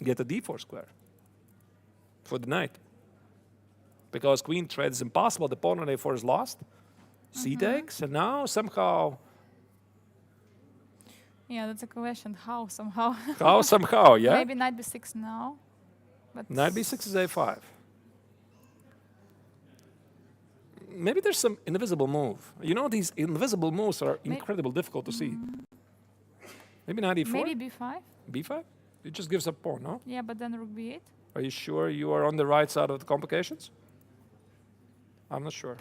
Get a d4 square for the knight. Because queen threat is impossible. The pawn on a4 is lost. C takes, and now somehow... Yeah, that's a question. How somehow? How somehow, yeah? Maybe knight b6 now. But Knight b6 is a5. Maybe there's some invisible move. You know, these invisible moves are incredibly difficult to see. Maybe knight e4? Maybe b5? b5? It just gives up pawn, no? Yeah, but then rook b8? Are you sure you are on the right side of the complications? I'm not sure.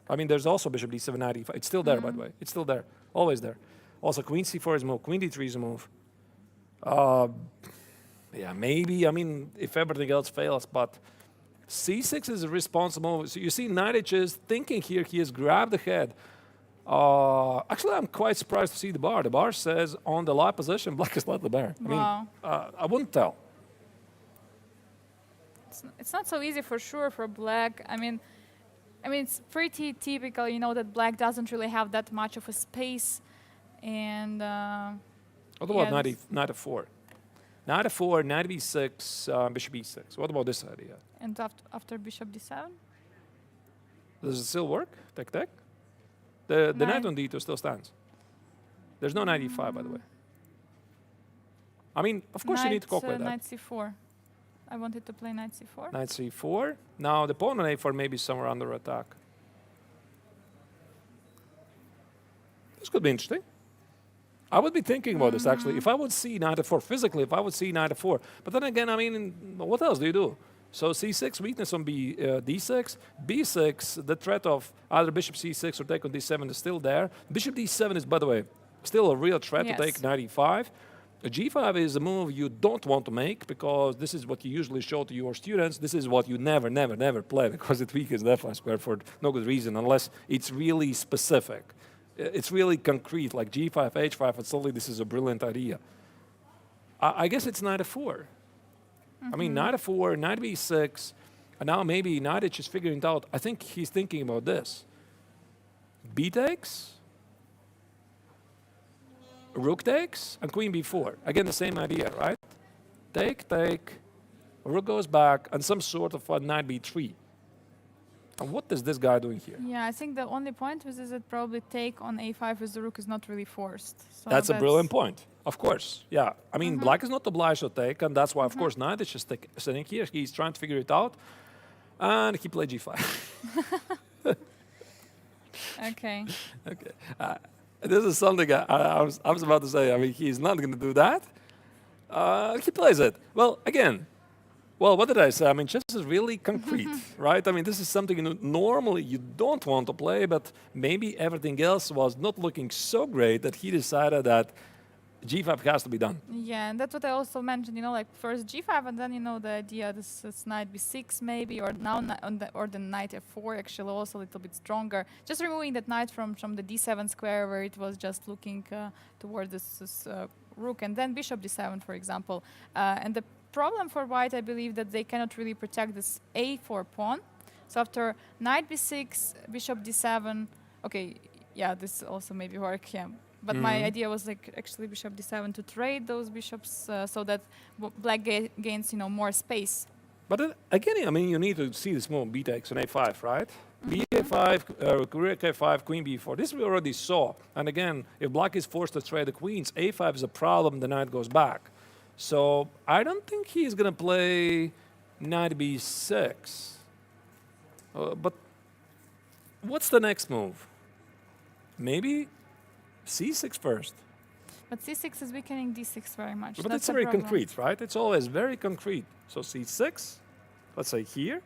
I mean, there's also bishop d7, knight e5. It's still there, by the way. It's still there. Always there. Also, queen c4 is a move. Queen d3 is a move. Yeah, maybe. I mean, if everything else fails, but c6 is a responsible. So you see, knight is thinking here. He has grabbed the head. Actually, I'm quite surprised to see the bar. The bar says on the live position, black is led the bear. I mean, I wouldn't tell. It's not so easy for sure for black. I mean, it's pretty typical, you know, that black doesn't really have that much of a space. And what about knight f4? Knight f4, knight b6, bishop e6. What about this idea? And after bishop d7? Does it still work? Tek tek? The knight on d2 still stands. There's no knight e5, by the way. I mean, of course you need to calculate that. Knight c4. I wanted to play knight c4. Knight c4. Now the pawn on a4 may be somewhere under attack. This could be interesting. I would be thinking about this, actually. If I would see knight f4, physically, if I would see knight f4. But then again, I mean, what else do you do? So c6, weakness on d6. b6, the threat of either bishop c6 or take on d7 is still there. Bishop d7 is, by the way, still a real threat to take knight e5. G5 is a move you don't want to make because this is what you usually show to your students. This is what you never, never, never play because it weakens the f5 square for no good reason unless it's really specific. It's really concrete, like G5, H5, and suddenly this is a brilliant idea. I guess it's knight f4. I mean, knight f4, knight b6, and now maybe knight h is figuring it out. I think he's thinking about this. B takes, rook takes, and queen b4. Again, the same idea, right? Take, take, rook goes back, and some sort of a knight b3. And what is this guy doing here? Yeah, I think the only point was is that probably take on a5 with the rook is not really forced. So that's a brilliant point. Of course, yeah. I mean, black is not obliged to take, and that's why, of course, knight is just sitting here. He's trying to figure it out, and he played g5. Okay. Okay. This is something I was about to say. I mean, he's not going to do that. He plays it. Well, again, what did I say? I mean, chess is really concrete, right? I mean, this is something normally you don't want to play, but maybe everything else was not looking so great that he decided that g5 has to be done. Yeah, and that's what I also mentioned, you know, like first g5 and then, you know, the idea this is knight b6 maybe, or now or the knight f4 actually also a little bit stronger. Just removing that knight from the d7 square where it was just looking toward this rook, and then bishop d7, for example. And the problem for white, I believe, that they cannot really protect this a4 pawn. So after knight b6, bishop d7, okay, yeah, this also maybe work, yeah. But my idea was like actually bishop d7 to trade those bishops so that black gains, you know, more space. But again, I mean, you need to see this move, b takes on a5, right? b5, rook a5, queen b4. This we already saw. And again, if black is forced to trade the queens, a5 is a problem, the knight goes back. So I don't think he's going to play knight b6. But what's the next move? Maybe c6 first. But c6 is weakening d6 very much. But that's it's very concrete, right? It's always very concrete. So c6, let's say here.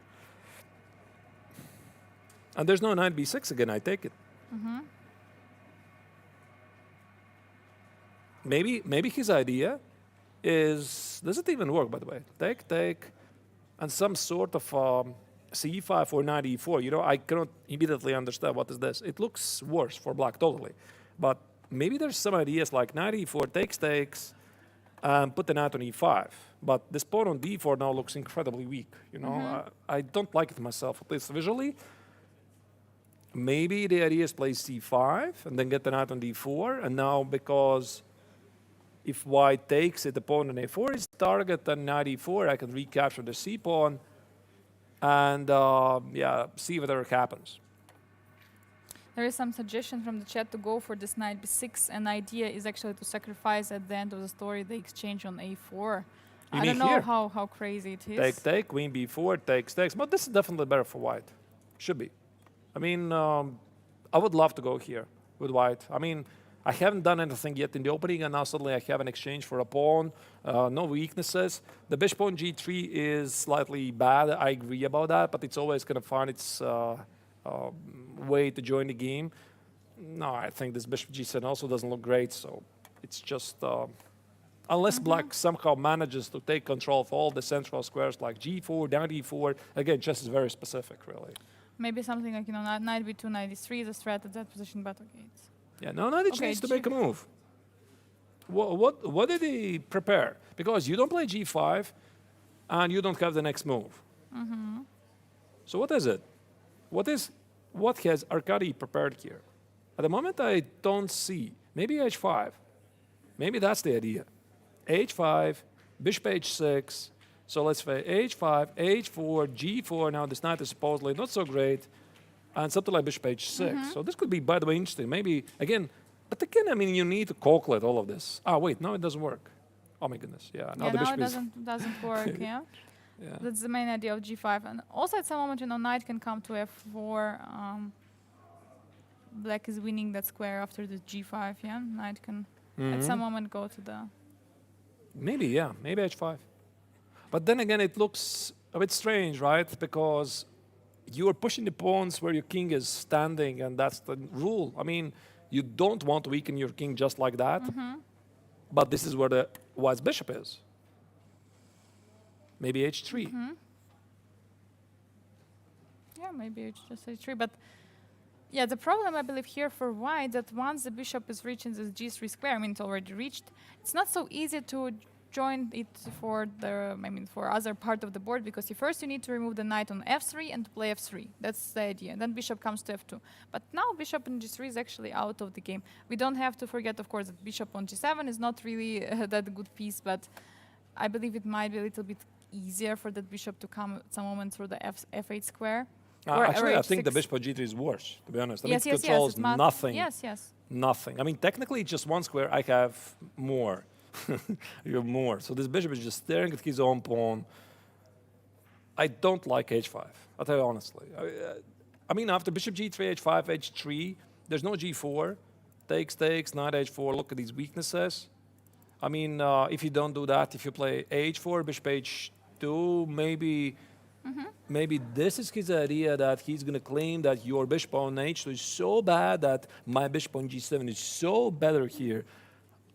And there's no knight b6 again, I take it. Maybe his idea is, does it even work, by the way? Take, take, and some sort of c5 or knight e4. You know, I cannot immediately understand what is this. It looks worse for black, totally. But maybe there's some ideas like knight e4, takes, and put the knight on e5. But this pawn on d4 now looks incredibly weak. You know, I don't like it myself, at least visually. Maybe the idea is play c5 and then get the knight on d4. And now because if white takes it, the pawn on a4 is target, and knight e4, I can recapture the c pawn and yeah, see whatever happens. There is some suggestion from the chat to go for this knight b6, and idea is actually to sacrifice at the end of the story the exchange on a4. I don't know how crazy it is. Take, queen b4, takes, but this is definitely better for white. Should be. I mean, I would love to go here with white. I mean, I haven't done anything yet in the opening, and now suddenly I have an exchange for a pawn. No weaknesses. The bishop on g3 is slightly bad. I agree about that, but it's always going to find its way to join the game. No, I think this bishop g7 also doesn't look great, so it's just... unless black somehow manages to take control of all the central squares like g4, down d4, again, chess is very specific, really. Maybe something like, knight b2, knight d3 is a threat at that position, but okay. Yeah, no, knight h needs to make a move. What did he prepare? Because you don't play g5, and you don't have the next move. So what is it? What has Arkady prepared here? At the moment, I don't see. Maybe h5. Maybe that's the idea. h5, bishop h6. So let's say h5, h4, g4. Now this knight is supposedly not so great. And something like bishop h6. So this could be, by the way, interesting. Maybe, again, but again, I mean, you need to calculate all of this. Ah, wait, no, it doesn't work. Oh, my goodness. Yeah, now the bishop doesn't work, yeah. That's the main idea of g5. And also at some moment, knight can come to f4. Black is winning that square after the g5, yeah? Knight can at some moment go to the... Maybe, yeah, maybe h5. But then again, it looks a bit strange, right? Because you are pushing the pawns where your king is standing, and that's the rule. I mean, you don't want to weaken your king just like that. But this is where the white's bishop is. Maybe h3. Yeah, maybe it's just h3. But yeah, the problem, I believe, here for white, that once the bishop is reaching this g3 square, I mean, it's already reached, it's not so easy to join it for for other part of the board, because first you need to remove the knight on f3 and play f3. That's the idea. Then bishop comes to f2. But now bishop on g3 is actually out of the game. We don't have to forget, of course, that bishop on g7 is not really that good piece, but I believe it might be a little bit easier for that bishop to come at some moment through the f8 square. Actually, I think the bishop on g3 is worse, to be honest. I mean, it controls nothing. Nothing. I mean, technically, just one square, I have more. You have more. So this bishop is just staring at his own pawn. I don't like h5, I'll tell you honestly. I mean, after bishop g3, h5, h3, there's no g4. Takes, knight h4, look at these weaknesses. I mean, if you don't do that, if you play h4, bishop h2, maybe this is his idea, that he's going to claim that your bishop on h2 is so bad that my bishop on g7 is so better here,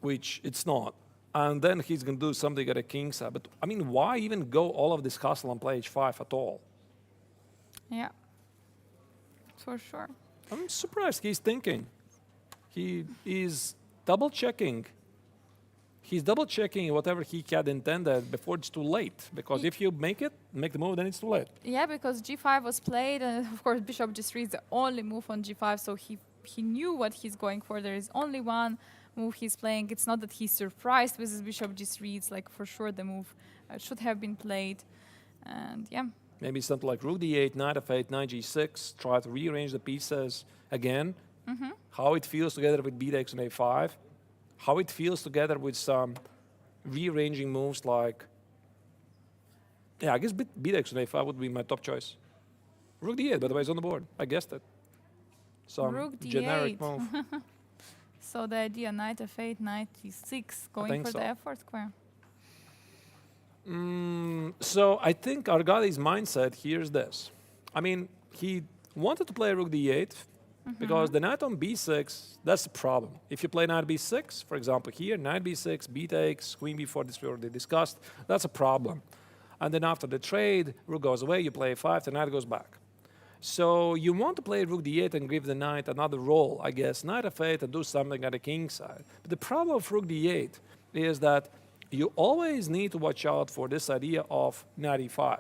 which it's not. And then he's going to do something at a king side. But, I mean, why even go all of this hassle and play h5 at all? Yeah, for sure. I'm surprised he's thinking. He is double-checking. He's double-checking whatever he had intended before it's too late. Because if you make the move, then it's too late. Yeah, because g5 was played, and of course bishop g3 is the only move on g5, so he knew what he's going for. There is only one move he's playing. It's not that he's surprised with his bishop g3. It's like for sure the move should have been played. And yeah. Maybe something like rook d8, knight f8, knight g6. Try to rearrange the pieces again. How it feels together with b takes on a5. How it feels together with some rearranging moves like... Yeah, I guess b takes on a5 would be my top choice. Rook d8, by the way, is on the board. I guessed it. Some rook d8. Generic move. So the idea, knight f8, knight e6, going for the f4 square. So I think Argady's mindset here is this. I mean, he wanted to play rook d8 because the knight on b6, that's the problem. If you play knight b6, for example, here, knight b6, b takes, queen b4, this we already discussed, that's a problem. And then after the trade, rook goes away, you play a5, the knight goes back. So you want to play rook d8 and give the knight another role, I guess, knight f8 and do something at the king side. But the problem of rook d8 is that you always need to watch out for this idea of knight e5.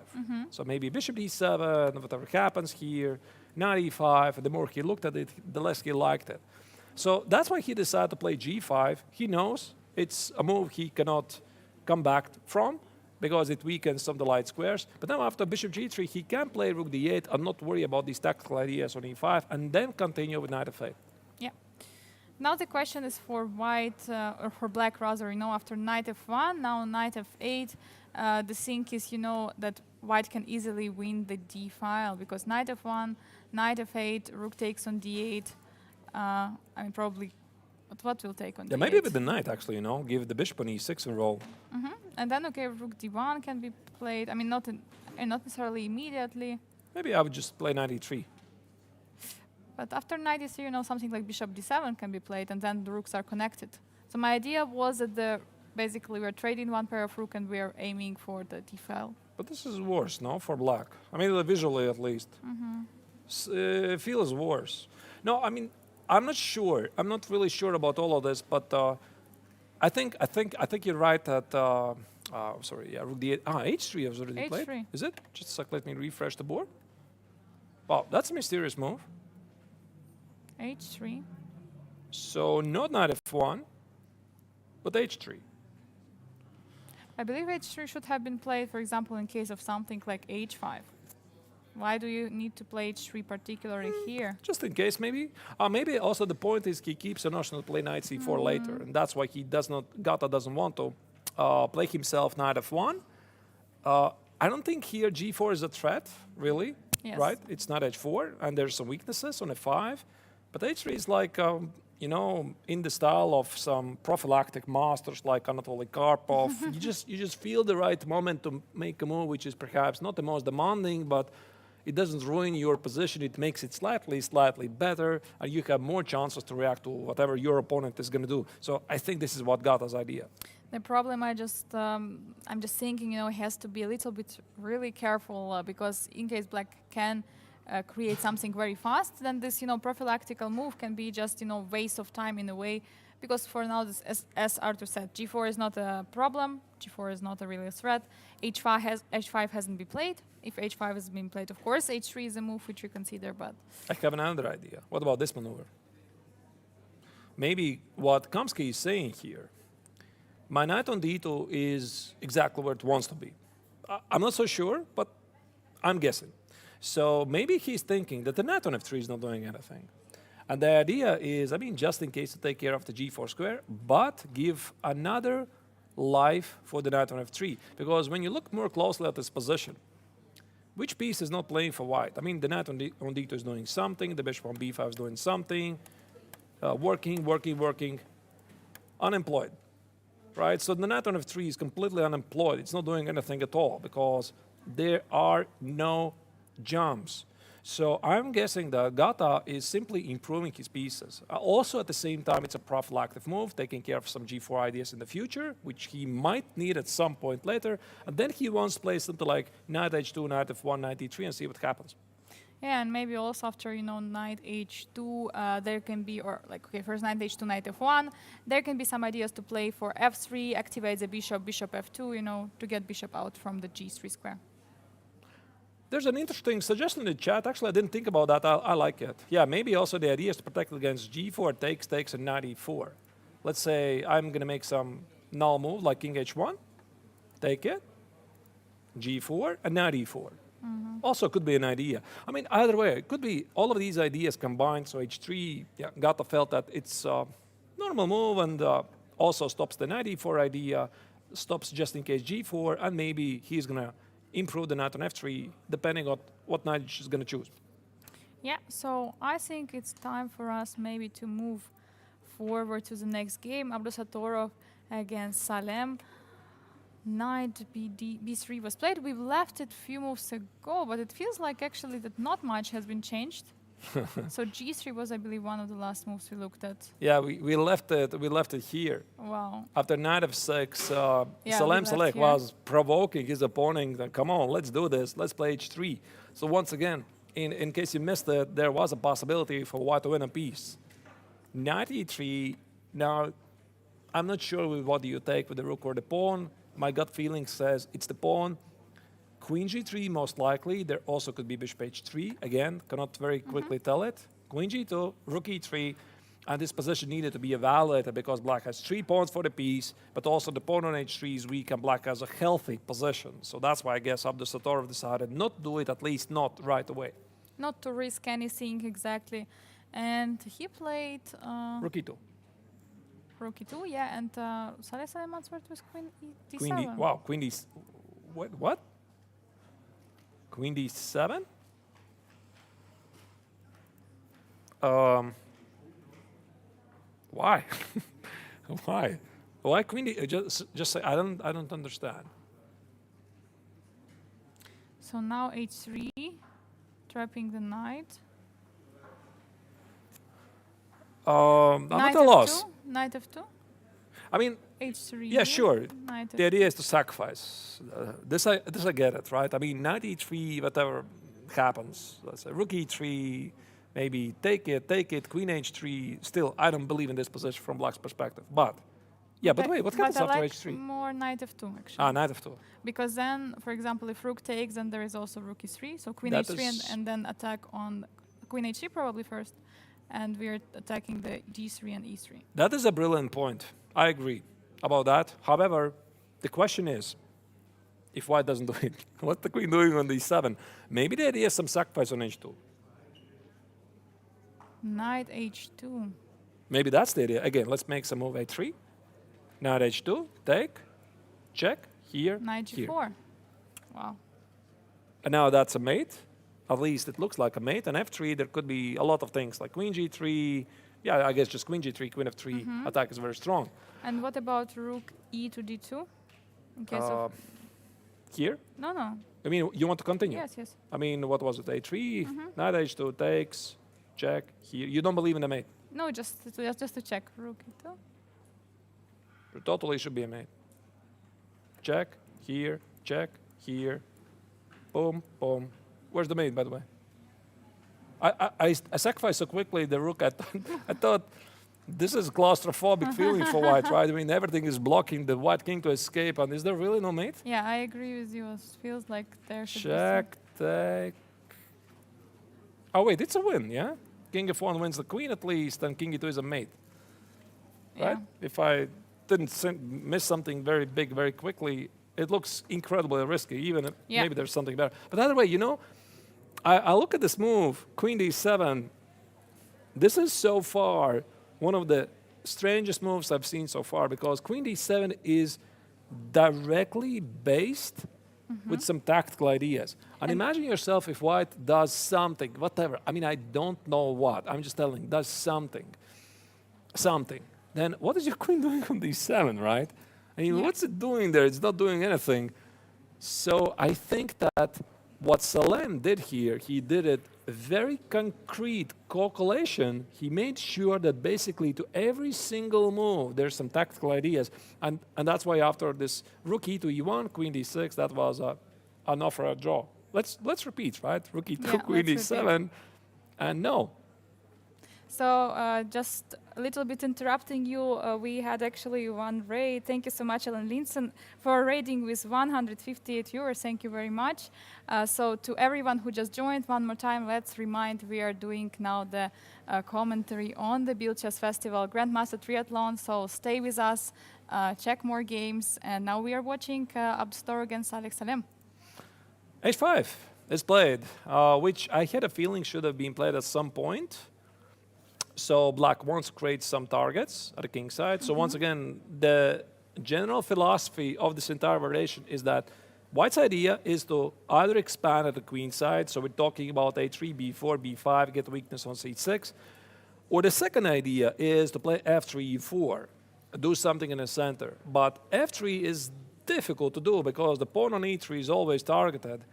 So maybe bishop d7, whatever happens here, knight e5, the more he looked at it, the less he liked it. So that's why he decided to play g5. He knows it's a move he cannot come back from, because it weakens some of the light squares. But now after bishop g3, he can play rook d8 and not worry about these tactical ideas on e5, and then continue with knight f8. Yeah. Now the question is for white, or for black rather, after knight f1, now knight f8, the thing is, that white can easily win the d file, because knight f1, knight f8, rook takes on d8, I mean, probably But what will take on Yeah, d8? maybe with the knight, actually, give the bishop on e6 and roll. And then, okay, rook d1 can be played. I mean, not necessarily immediately. Maybe I would just play knight e3. But after knight e3, something like bishop d7 can be played, and then the rooks are connected. So my idea was that basically we're trading one pair of rook and we're aiming for the d file. But this is worse, no, for black. I mean, visually at least. It feels worse. No, I mean, I'm not sure. I'm not really sure about all of this, but I think you're right that. Sorry, yeah, rook d8. H3 was already played. H3. Is it? Just a sec, let me refresh the board. Wow, that's a mysterious move. h3. So not knight f1, but h3. I believe h3 should have been played, for example, in case of something like h5. Why do you need to play h3 particularly here? Just in case, maybe. Maybe also the point is he keeps an option to play knight c4 later, and that's why Gata doesn't want to play himself knight f1. I don't think here g4 is a threat, really, Yes. right? It's not h4, and there's some weaknesses on f5. But h3 is like, in the style of some prophylactic masters like Anatoly Karpov. you just feel the right moment to make a move, which is perhaps not the most demanding, but it doesn't ruin your position. It makes it slightly better, and you have more chances to react to whatever your opponent is going to do. So I think this is what Gata's idea. The problem, I'm just thinking, he has to be a little bit really careful because in case black can create something very fast, then this, prophylactical move can be just, waste of time in a way. Because for now, this, as Arthur said, g4 is not a problem. G4 is not a real threat. h5 hasn't been played. If h5 has been played, of course, h3 is a move which we consider, but... I have another idea. What about this maneuver? Maybe what Kamsky is saying here, my knight on d2 is exactly where it wants to be. I'm not so sure, but I'm guessing. So maybe he's thinking that the knight on f3 is not doing anything. And the idea is, just in case to take care of the g4 square, but give another life for the knight on f3. Because when you look more closely at this position, which piece is not playing for white? The knight on d2 is doing something, the bishop on b5 is doing something, working, unemployed, right? So the knight on f3 is completely unemployed. It's not doing anything at all because there are no jumps. So I'm guessing that Gata is simply improving his pieces. Also, at the same time, it's a prophylactic move, taking care of some g4 ideas in the future, which he might need at some point later. And then he wants to play something like knight h2, knight f1, knight e3, and see what happens. Yeah, and maybe also after, knight h2, there can be, first knight h2, knight f1, there can be some ideas to play for f3, activate the bishop f2, to get bishop out from the g3 square. There's an interesting suggestion in the chat. Actually, I didn't think about that. I like it. Yeah, maybe also the idea is to protect against g4, takes, and knight e4. Let's say I'm going to make some null move like king h1, take it, g4, and knight e4. Also could be an idea. Either way, it could be all of these ideas combined. So h3, Gata felt that it's a normal move and also stops the knight e4 idea, stops just in case g4, and maybe he's going to improve the knight on f3, depending on what knight she's going to choose. Yeah, so I think it's time for us maybe to move forward to the next game. Abdusatorov against Salem. Knight b3 was played. We left it a few moves ago, but it feels like actually that not much has been changed. So g3 was, I believe, one of the last moves we looked at. Yeah, we left it here. Wow. After knight f6, Yeah, Salem we left Salek here. was provoking his opponent. Come on, let's do this. Let's play h3. So once again, in case you missed it, there was a possibility for white to win a piece. Knight e3. Now, I'm not sure with what do you take with the rook or the pawn. My gut feeling says it's the pawn. Queen g3 most likely. There also could be bishop h3. Again, cannot very quickly tell it. Queen g2, rook e3. And this position needed to be evaluated because black has 3 pawns for the piece, but also the pawn on h3 is weak and black has a healthy position. So that's why I guess Abdusatorov decided not to do it, at least not right away. Not to risk anything exactly. And he played Rook e2. rook e2, yeah, and Salem answered with queen d7. Queen d, wow, queen d, what? Queen d7? Why? Why? Why queen d? Just say I don't understand. So now h3, trapping the knight. I'm Knight at a loss. f2. Knight f2. I mean, h3. yeah, sure. Knight The idea is to sacrifice. This I get it, right? I mean, knight e3, whatever happens. Let's say rook e3, maybe take it, queen h3. Still, I don't believe in this position from black's perspective. But, yeah, but wait, what happens but I after like h3? more knight f2, actually. Ah, knight f2. Because then, for example, if rook takes, then there is also rook e3. So queen That h3 is- and then attack on queen h3 probably first. And we're attacking the d3 and e3. That is a brilliant point. I agree about that. However, the question is, if white doesn't do it, what's the queen doing on d7? Maybe the idea is some sacrifice on h2. Knight h2. Maybe that's the idea. Again, let's make some move a3. Knight h2, take, check, here, Knight here. g4. Wow. And now that's a mate. At least it looks like a mate. And f3, there could be a lot of things like queen g3. Yeah, I guess just queen g3, queen f3 attack is very strong. And what about rook e to d2? In case of... Here? No. I mean, you want to continue? Yes. I mean, what was it? a3, knight h2 takes, check, here. You don't believe in the mate. No, just to check. Rook e2. It totally should be a mate. Check, here, boom, boom. Where's the mate, by the way? I sacrificed so quickly the rook. I thought this is claustrophobic feeling for white, right? I mean, everything is blocking the white king to escape. And is there really no mate? Yeah, I agree with you. It feels like there should Check, take. Oh, wait, it's a win, yeah? King f1 wins the queen at least, and king e2 is a mate. be Right? If I didn't miss something very big very quickly, it looks incredibly risky, even if maybe there's something better. But either way, you know, I look at this move, queen d7. This is so far one of the strangest moves I've seen so far, because queen d7 is directly based with some tactical ideas. And imagine yourself if white does something, whatever. I mean, I don't know what. I'm just telling, does something. Then what is your queen doing on d7, right? I mean, what's it doing there? It's not doing anything. So I think that what Salem did here, he did it very concrete calculation. He made sure that basically to every single move, there's some tactical ideas. And that's why after this rook e to e1, queen d6, that was an offer, a draw. Let's repeat, right? Rook e2, queen d7, and no. So just a little bit interrupting you, we had actually one raid. Thank you so much, Ellen Linson, for raiding with 158 viewers. Thank you very much. So to everyone who just joined, one more time, let's remind we are doing now the commentary on the Biel Chess Festival Grandmaster Triathlon. So stay with us, check more games. And now we are watching Abstor against Alex Salem. H5 is played, which I had a feeling should have been played at some point. So black wants to create some targets at the king side. So once again, the general philosophy of this entire variation is that white's idea is to either expand at the queen side, so we're talking about a3, b4, b5, get weakness on c6, or the second idea is to play f3, e4, do something in the center. But f3 is difficult to do because the pawn on e3 is always targeted.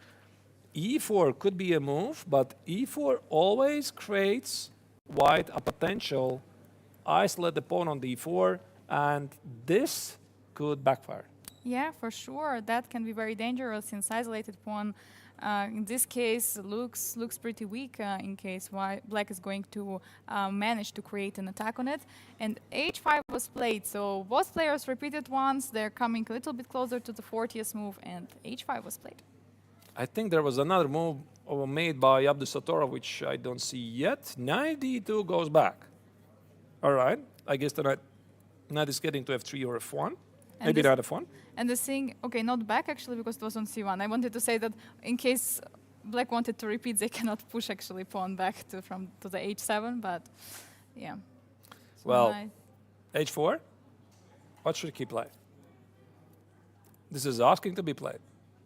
e4 could be a move, but e4 always creates white a potential isolate the pawn on d4, and this could backfire. Yeah, for sure. That can be very dangerous since isolated pawn in this case looks pretty weak in case black is going to manage to create an attack on it. And h5 was played, so both players repeated once. They're coming a little bit closer to the 40th move, and h5 was played. I think there was another move made by Abdusatorov, which I don't see yet. Knight d2 goes back. All right. I guess the knight is getting to f3 or f1. And Maybe knight f1. And the thing, okay, not back actually, because it was on c1. I wanted to say that in case black wanted to repeat, they cannot push actually pawn back to the h7, but yeah. So well, h4. What should he play? This is asking to be played.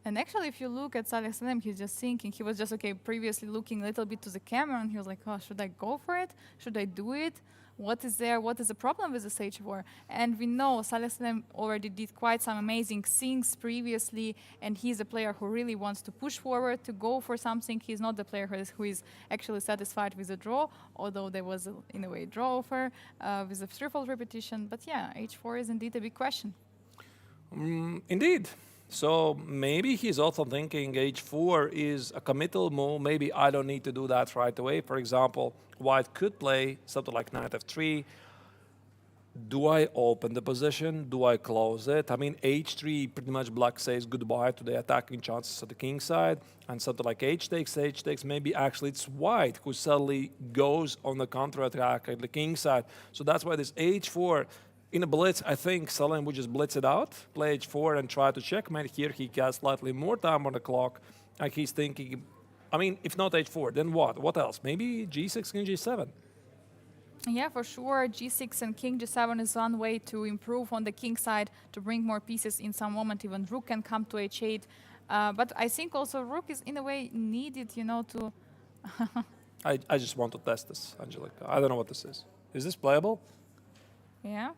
And actually, if you look at Saleh Salem, he's just thinking. He was just, previously looking a little bit to the camera, and he was like, oh, should I go for it? Should I do it? what is there, what is the problem with this h4. And we know Saleh Salem already did quite some amazing things previously, and he's a player who really wants to push forward, to go for something. He's not the player who is actually satisfied with a draw, although there was, in a way, a draw offer with a threefold repetition. But yeah, h4 is indeed a big question. Indeed. So maybe he's also thinking h4 is a committal move. Maybe I don't need to do that right away. For example, white could play something like knight f3. Do I open the position? Do I close it? I mean, h3, pretty much black says goodbye to the attacking chances at the king side. And something like h takes, maybe actually it's white who suddenly goes on the counter-attack at the king side. So that's why this h4, in a blitz, I think Salem would just blitz it out, play h4 and try to checkmate. Here he has slightly more time on the clock. And he's thinking, I mean, if not h4, then what? What else? Maybe g6, king g7. Yeah, for sure. G6 and king g7 is one way to improve on the king side, to bring more pieces in some moment. Even rook can come to h8. But I think also rook is, in a way, needed, you know, to... I just want to test this, Angelica. I don't know what this is. Is this playable? Yeah.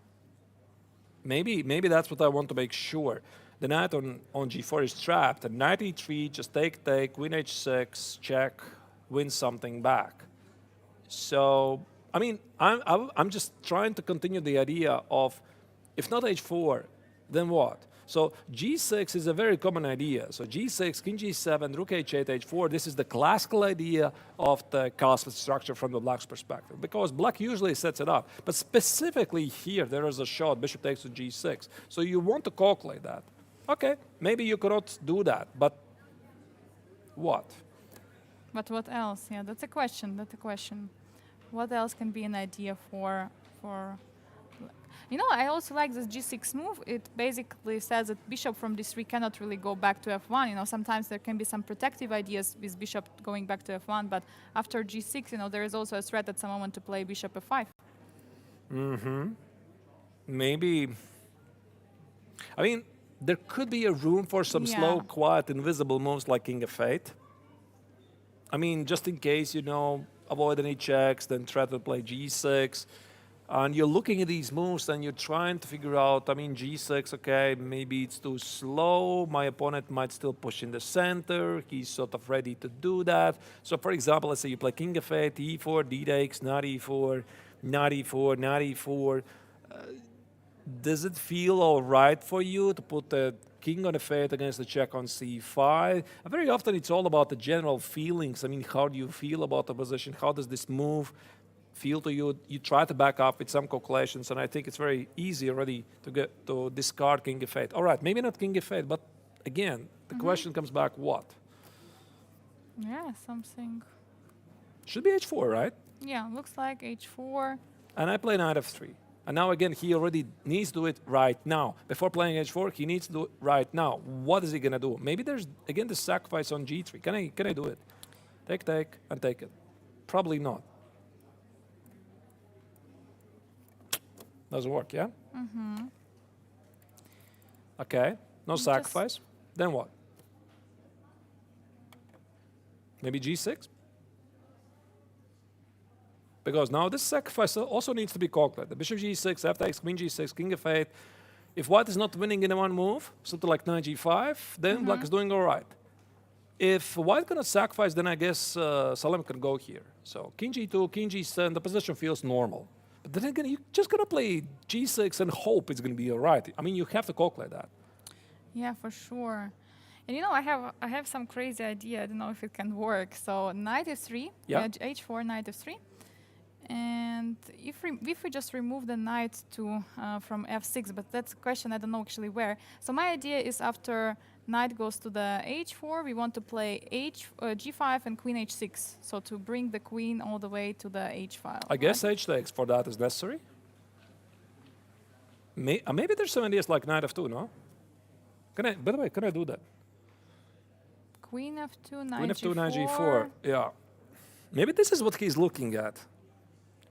Maybe that's what I want to make sure. The knight on g4 is trapped, and knight e3, just take, queen h6, check, win something back. So, I mean, I'm just trying to continue the idea of, if not h4, then what? So g6 is a very common idea. So g6, king g7, rook h8, h4, this is the classical idea of the Kaspa structure from the black's perspective, because black usually sets it up. But specifically here, there is a shot, bishop takes to g6. So you want to calculate that. Okay, maybe you cannot do that, but what? But what else? Yeah, that's a question. That's a question. What else can be an idea for? You know, I also like this g6 move. It basically says that bishop from d3 cannot really go back to f1. You know, sometimes there can be some protective ideas with bishop going back to f1, but after g6, you know, there is also a threat at some moment to play bishop f5. Maybe. I mean, there could be a room for some slow, quiet, invisible moves like king f8. I mean, just in case, you know, avoid any checks, then try to play g6. And you're looking at these moves and you're trying to figure out, I mean, g6, okay, maybe it's too slow. My opponent might still push in the center. He's sort of ready to do that. So, for example, let's say you play king f8, e4, d takes, knight e4, knight e4, knight e4. Does it feel all right for you to put the king on f8 against the check on c5? Very often it's all about the general feelings. I mean, how do you feel about the position? How does this move feel to you? You try to back up with some calculations, and I think it's very easy already to get to discard king f8. All right, maybe not king f8, but again, the question comes back, what? Yeah, something. Should be h4, right? Yeah, looks like h4. And I play knight f3. And now again, he already needs to do it right now. Before playing h4, he needs to do it right now. What is he going to do? Maybe there's, again, the sacrifice on g3. Can I do it? Take, and take it. Probably not. Doesn't work, yeah? Okay, no sacrifice. Then what? Maybe g6? Because now this sacrifice also needs to be calculated. Bishop g6, f takes, queen g6, king f8. If white is not winning in one move, something like knight g5, then black is doing all right. If white cannot sacrifice, then I guess Salem can go here. So king g2, king g7, the position feels normal. But then again, you're just going to play g6 and hope it's going to be all right. I mean, you have to calculate that. Yeah, for sure. And you know, I have some crazy idea. I don't know if it can work. So knight f3, h4, knight f3. And if we just remove the knight to from f6, but that's a question I don't know actually where. So my idea is after knight goes to the h4, we want to play g5 and queen h6. So to bring the queen all the way to the h file. I guess h takes for that is necessary. Maybe there's some ideas like knight f2, no? By the way, can I do that? Queen f2, knight Queen f2, g4. knight g4. Yeah. Maybe this is what he's looking at.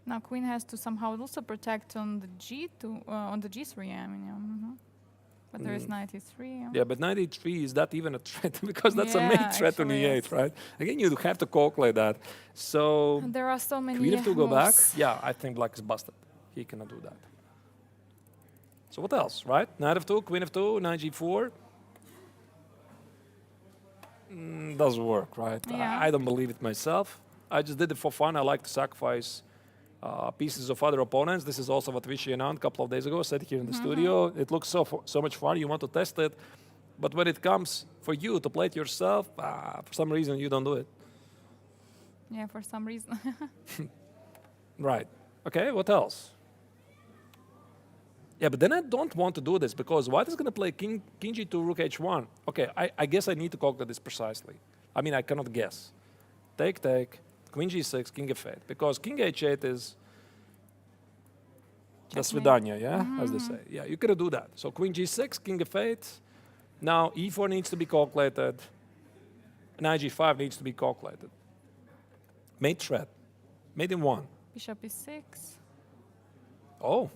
Now queen has to somehow also protect on the g2, on the g3. I mean, But there is knight e3. Yeah, but knight e3, is that even a threat? Because that's a main Yeah, threat on actually, e8, yes. right? Again, you have to calculate that. So And there are so many queen f2 go back. moves. Yeah, I think black is busted. He cannot do that. So what else, right? Knight f2, queen f2, knight g4. Doesn't work, right? Yeah. I don't believe it myself. I just did it for fun. I like to sacrifice pieces of other opponents. This is also what Vichy announced a couple of days ago. Said here in the studio. It looks so much fun. You want to test it, but when it comes for you to play it yourself, for some reason you don't do it. Yeah, for some reason. Right. Okay. What else? Yeah, but then I don't want to do this because white is going to play king g2, rook h1. Okay, I guess I need to calculate this precisely. I mean, I cannot guess. Take, queen g6, king f8. Because king h8 is the svidanya, yeah? As they say. Yeah, you cannot do that. So queen g6, king f8. Now e4 needs to be calculated. Knight g5 needs to be calculated. Mate threat. Mate in 1. Bishop e6. Oh.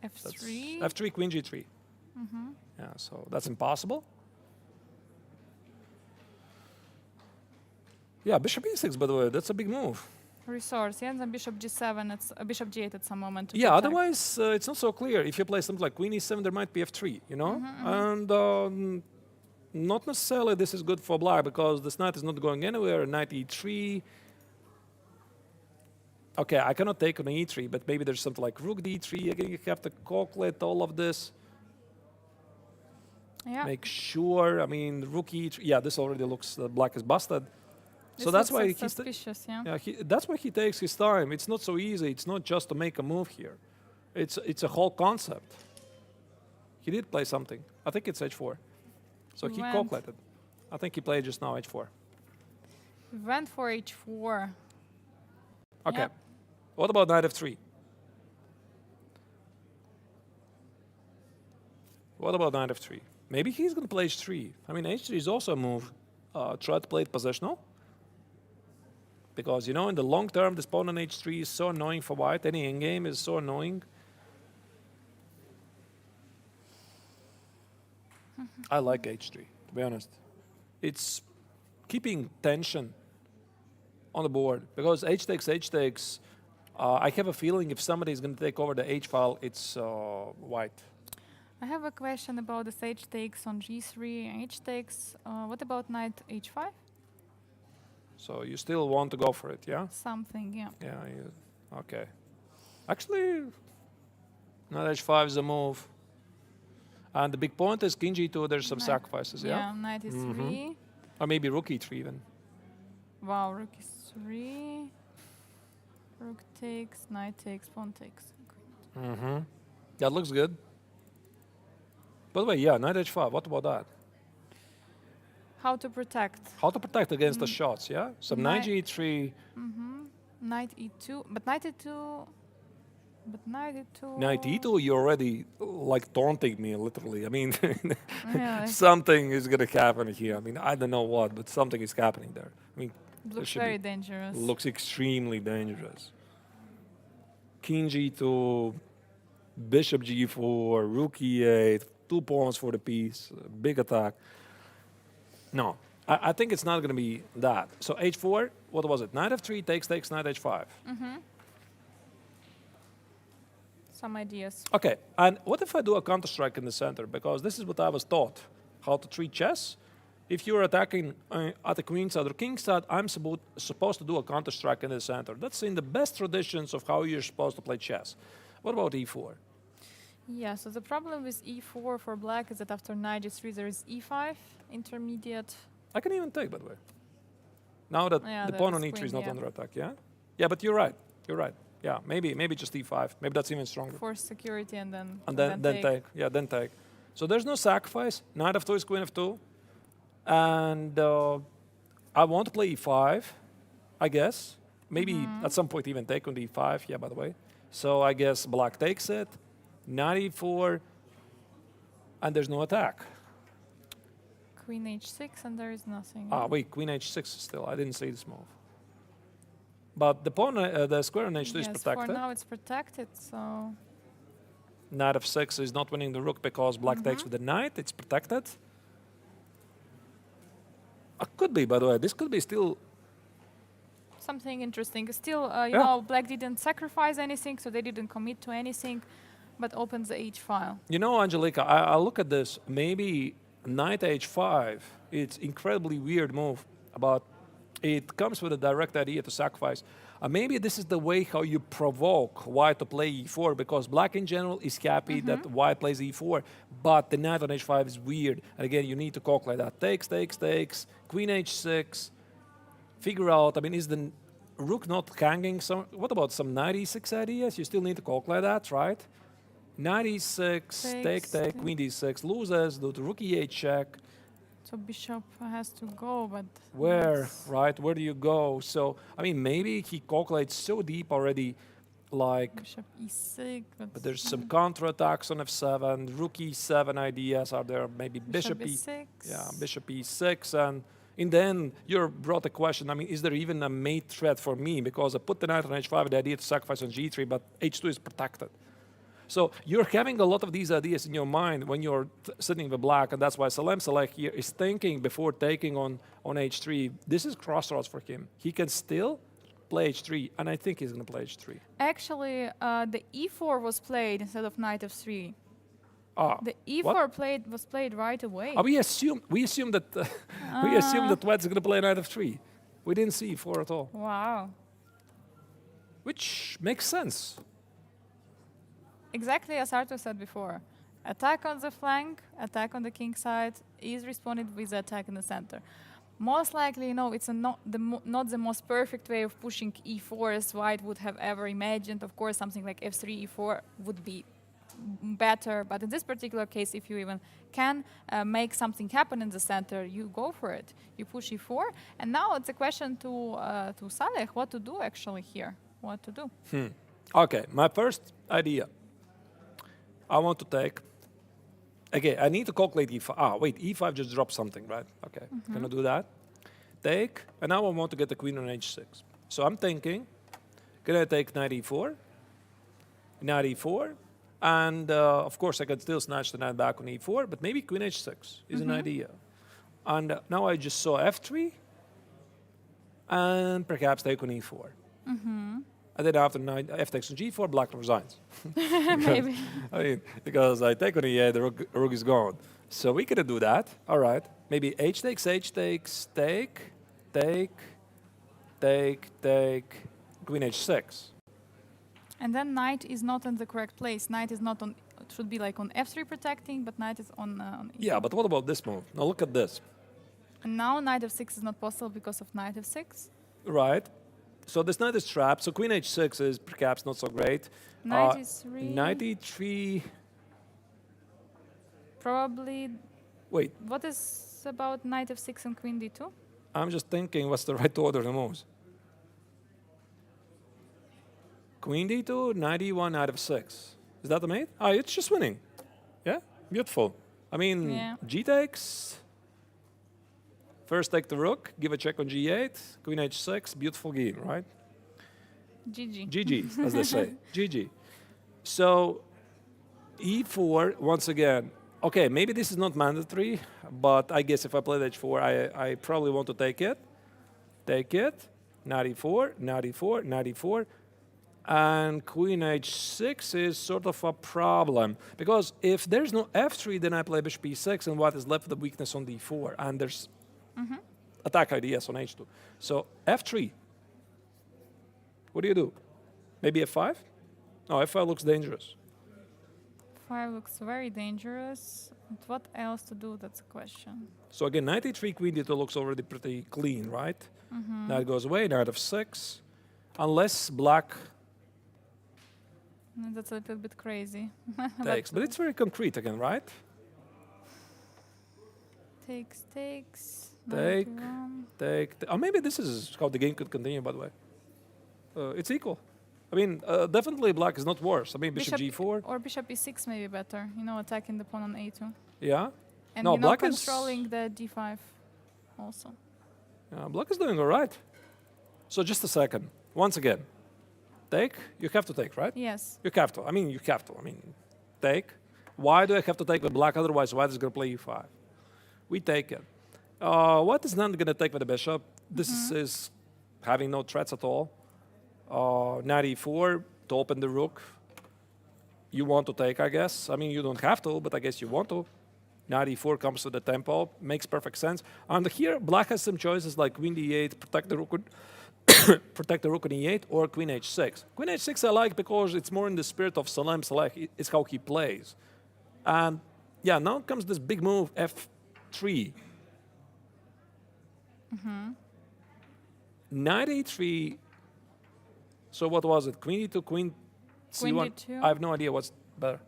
f3. F3, queen g3. Yeah, so that's impossible. Yeah, bishop e6, by the way, that's a big move. Resource, yeah, and then bishop g7, it's bishop g8 at some moment. To Yeah, protect. otherwise it's not so clear. If you play something like queen e7, there might be f3, you know? And not necessarily this is good for black because this knight is not going anywhere. Knight e3. Okay, I cannot take on e3, but maybe there's something like rook d3. Again, you have to calculate all of this. Yeah. Make sure, I mean, rook e3. Yeah, this already looks, black is busted. This So that's looks why he's... suspicious, yeah. Yeah, that's why he takes his time. It's not so easy. It's not just to make a move here. It's a whole concept. He did play something. I think it's h4. So he Went. calculated. I think he played just now h4. Went for h4. Okay. Yeah. What about knight f3? What about knight f3? Maybe he's going to play h3. I mean, h3 is also a move. Try to play it positional. Because, you know, in the long term, this pawn on h3 is so annoying for white. Any endgame is so annoying. I like h3, to be honest. It's keeping tension on the board. Because h takes, I have a feeling if somebody is going to take over the h file, it's white. I have a question about this h takes on g3, h takes. What about knight h5? So you still want to go for it, yeah? Something, yeah. Yeah, okay. Actually, knight h5 is a move. And the big point is king g2, there's some sacrifices, yeah? Yeah, knight e3. Or maybe rook e3 even. Wow, rook e3. Rook takes, knight takes, pawn takes. That looks good. By the way, yeah, knight h5, what about that? How to protect? How to protect against the shots, yeah? So knight g3, Knight e2, but knight e2. But knight e2. knight e2, you're already like taunting me literally. I mean, Really? something is going to happen here. I mean, I don't know what, but something is happening there. I mean, Looks should very be- dangerous. looks extremely dangerous. King g2, bishop g4, rook e8, 2 pawns for the piece, big attack. No, I think it's not going to be that. So h4, what was it? Knight f3 takes, knight h5. Some ideas. Okay, and what if I do a counter strike in the center? Because this is what I was taught, how to treat chess. If you're attacking at the queen side or king side, I'm supposed to do a counter strike in the center. That's in the best traditions of how you're supposed to play chess. What about e4? Yeah, so the problem with e4 for black is that after knight g3 there is e5, intermediate. I can even take, by the way. Now that Yeah, the that pawn is on e3 queen, is not yeah. under attack, yeah? Yeah, but you're right. You're right. Yeah, maybe just e5. Maybe that's even stronger. For security and then Then take. Yeah, then take. So there's no sacrifice. Knight f2 is queen f2. And I want to play e5, I guess. Maybe at some point even take on the e5. Yeah, by the way. So I guess black takes it. Knight e4. And there's no attack. Queen h6 and there is nothing. Ah, wait, queen h6 still. I didn't see this move. But the pawn, the square on h2 is Yes, protected. for now it's protected, so Knight f6 is not winning the rook because black takes with the knight. It's protected. Could be, by the way. This could be still... Something interesting. Still, you know, black didn't sacrifice anything, so they didn't commit to anything, but opens the h file. You know, Angelica, I look at this. Maybe knight h5, it's incredibly weird move, but it comes with a direct idea to sacrifice. Maybe this is the way how you provoke white to play e4, because black in general is happy that white plays e4, but the knight on h5 is weird. And again, you need to calculate that. Takes, takes, takes, queen h6, figure out, I mean, is the rook not hanging some, what about some knight e6 ideas? You still need to calculate that, right? Knight e6, take, queen d6, loses, do the rook e8 check. So bishop has to go, but... Where, right? Where do you go? So, I mean, maybe he calculates so deep already, like... Bishop e6, But there's some counterattacks on f7, rook e7 ideas are there, maybe bishop e6. Yeah, bishop e6, and in the end, you brought the question, I mean, is there even a mate threat for me? Because I put the knight on h5 with the idea to sacrifice on g3, but h2 is protected. So you're having a lot of these ideas in your mind when you're sitting with black, and that's why Salem Saleh here is thinking before taking on h3. This is crossroads for him. He can still play h3, and I think he's going to play h3. Actually, the e4 was played instead of knight f3. The e4 was played right away. We assumed that we assumed that White's going to play knight f3. We didn't see e4 at all. Wow. Which makes sense. Exactly as Arthur said before. Attack on the flank, attack on the king side is responded with the attack in the center. Most likely, you know, it's not the most perfect way of pushing e4 as White would have ever imagined. Of course, something like f3, e4 would be better. But in this particular case, if you even can make something happen in the center, you go for it. You push e4. And now it's a question to Saleh, what to do actually here. What to do. Okay, my first idea. I want to take, okay, I need to calculate e5. Wait, e5 just dropped something, right? Okay, can I do that? Take, and now I want to get the queen on h6. So I'm thinking, can I take knight e4, and of course I can still snatch the knight back on e4, but maybe queen h6 is an idea. And now I just saw f3, and perhaps take on e4. And then after knight f takes on g4, black resigns. Maybe. I mean, because I take on e8, the rook is gone. So we could do that. All right. Maybe h takes, take, queen h6. And then knight is not in the correct place. Knight is not on, it should be like on f3 protecting, but knight is on e4. Yeah, but what about this move? Now look at this. And now knight f6 is not possible because of knight f6. Right. So this knight is trapped. So queen h6 is perhaps not so great. Knight e3. Knight e3. Probably. Wait. What is about knight f6 and queen d2? I'm just thinking what's the right order of the moves. Queen d2, knight e1, knight f6. Is that the mate? It's just winning. Yeah, beautiful. I mean, g takes. First take the rook, give a check on g8, queen h6, beautiful game, right? GG. GG, as they say. GG. So e4, once again, okay, maybe this is not mandatory, but I guess if I play h4, I probably want to take it. Take it, knight e4, knight e4, knight e4. And queen h6 is sort of a problem. Because if there's no f3, then I play bishop e6, and white is left with the weakness on d4. And there's attack ideas on h2. So f3. What do you do? Maybe f5? No, f5 looks dangerous. 5 looks very dangerous. But what else to do? That's a question. So again, knight e3, queen d2 looks already pretty clean, right? Knight goes away, knight f6. Unless black that's a little bit crazy. takes. But it's very concrete again, right? Takes. Take. Oh, maybe this is how the game could continue, by the way. It's equal. I mean, definitely black is not worse. I mean, bishop g4. Or bishop e6 may be better. You know, attacking the pawn on a2. Yeah. And no, you know, black controlling the d5 also. Yeah, black is doing all right. So just a second. Once again, take. You have to take, right? Yes. You have to. I mean, you have to. I mean, take. Why do I have to take with black? Otherwise, white is going to play e5. We take it. White is not going to take with the bishop. This is having no threats at all. Knight e4 to open the rook. You want to take, I guess. I mean, you don't have to, but I guess you want to. Knight e4 comes to the tempo. Makes perfect sense. And here, black has some choices like queen d8, protect the rook on protect the rook on e8, or queen h6. Queen h6 I like because it's more in the spirit of Salem Saleh. It's how he plays. And yeah, now comes this big move, f3. Knight a3. So what was it? Queen e2, queen c1. d2. I have no idea what's better.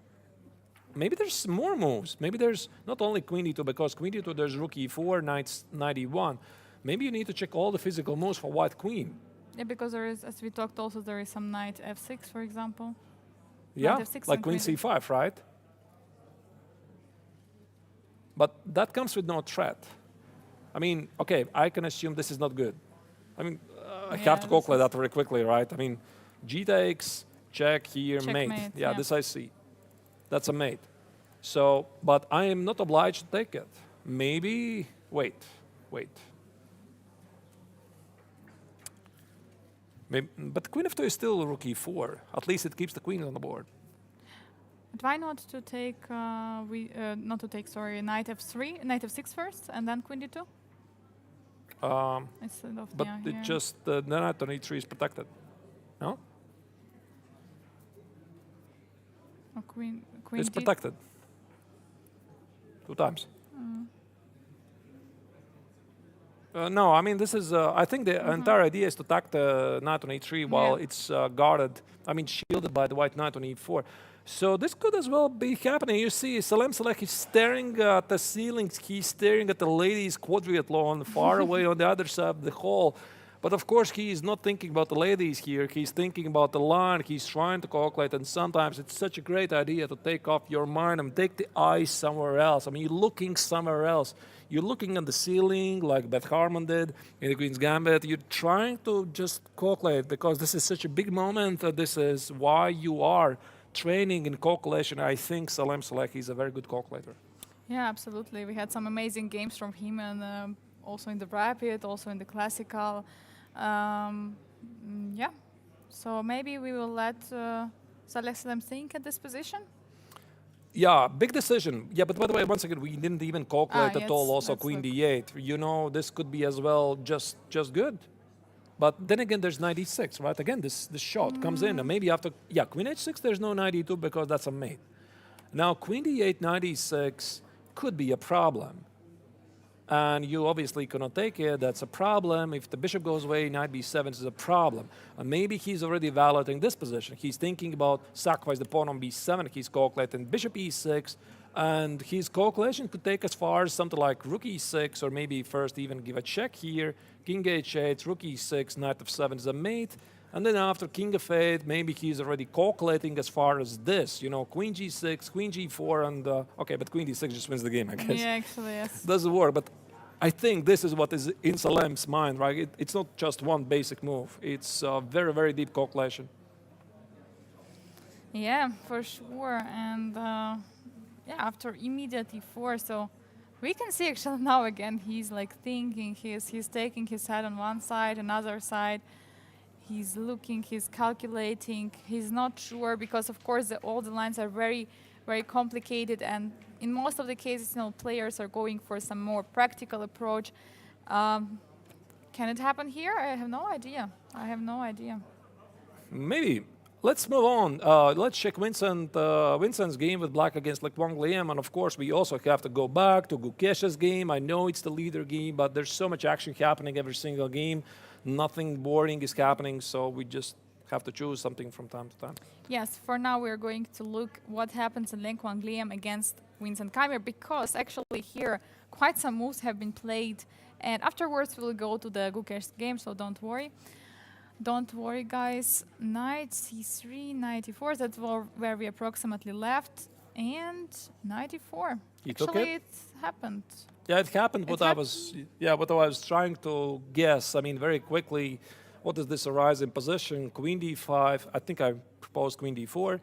Maybe there's more moves. Maybe there's not only queen d2, because queen d2 there's rook e4, knight e1. Maybe you need to check all the physical moves for white queen. Yeah, because there is, as we talked also, there is some knight f6, for example. Yeah, Knight f6 like and queen c5, right? But that comes with no threat. I mean, okay, I can assume this is not good. I mean, I Yeah, have to this calculate is- that very quickly, right? I mean, g takes, check here, mate. Checkmate, Yeah, yeah. this I see. That's a mate. So, but I am not obliged to take it. Maybe, wait. Maybe, but queen f2 is still rook e4. At least it keeps the queen on the board. But why not to take, not to take, sorry, knight f3, knight f6 first, and then queen d2? Instead of, But yeah, it here. just, the knight on e3 is protected. No? Oh, queen It's d- protected. 2 times. No, I mean, this is, I think the entire idea is to attack the knight on e3 while Yeah. it's guarded, I mean, shielded by the white knight on e4. So this could as well be happening. You see, Salem Saleh is staring at the ceilings. He's staring at the ladies' quadriathlon far away on the other side of the hall. But of course, he is not thinking about the ladies here. He's thinking about the line. He's trying to calculate. And sometimes it's such a great idea to take off your mind and take the eyes somewhere else. I mean, you're looking somewhere else. You're looking at the ceiling like Beth Harmon did in the Queen's Gambit. You're trying to just calculate because this is such a big moment. This is why you are training in calculation. I think Salem Saleh is a very good calculator. Yeah, absolutely. We had some amazing games from him, and also in the rapid, also in the classical. Yeah, so maybe we will let Saleh Salem think at this position. Yeah, big decision. Yeah, but by the way, once again, we didn't even calculate at all. yes, Also, let's queen look. d8. You know, this could be as well just good. But then again, there's knight e6, right? Again, this shot comes in, and maybe after queen h6, there's no knight e2 because that's a mate. Now, queen d8, knight e6 could be a problem. And you obviously cannot take it. That's a problem. If the bishop goes away, knight b7 is a problem. And maybe he's already evaluating this position. He's thinking about sacrifice the pawn on b7. He's calculating bishop e6. And his calculation could take as far as something like rook e6, or maybe first even give a check here. King h8, rook e6, knight f7 is a mate. And then after king f8, maybe he's already calculating as far as this. You know, queen g6, queen g4, and okay, but queen d6 just wins the game, I guess. Yeah, actually, yes. Doesn't work, but I think this is what is in Salem's mind, right? It's not just one basic move. It's a very, very deep calculation. Yeah, for sure. And yeah, after immediate e4, so we can see actually now again he's like thinking, he's taking his head on one side, another side. He's looking, he's calculating, he's not sure because of course all the lines are very, very complicated, and in most of the cases, players are going for some more practical approach. Can it happen here? I have no idea. Maybe. Let's move on. Let's check Vincent's game with black against Wang Liam, and of course we also have to go back to Gukesh's game. I know it's the leader game, but there's so much action happening every single game. Nothing boring is happening, so we just have to choose something from time to time. Yes, for now we're going to look what happens in Wang Liam against Vincent Keimer, because actually here quite some moves have been played, and afterwards we'll go to the Gukesh game, so don't worry. Don't worry, guys. Knight c3, knight e4, that's where we approximately left, and knight e4. You took Actually, it? it happened. Yeah, it happened. It What I was trying to guess. I mean, very quickly, what is this arise in position? Queen d5. I think I proposed queen d4.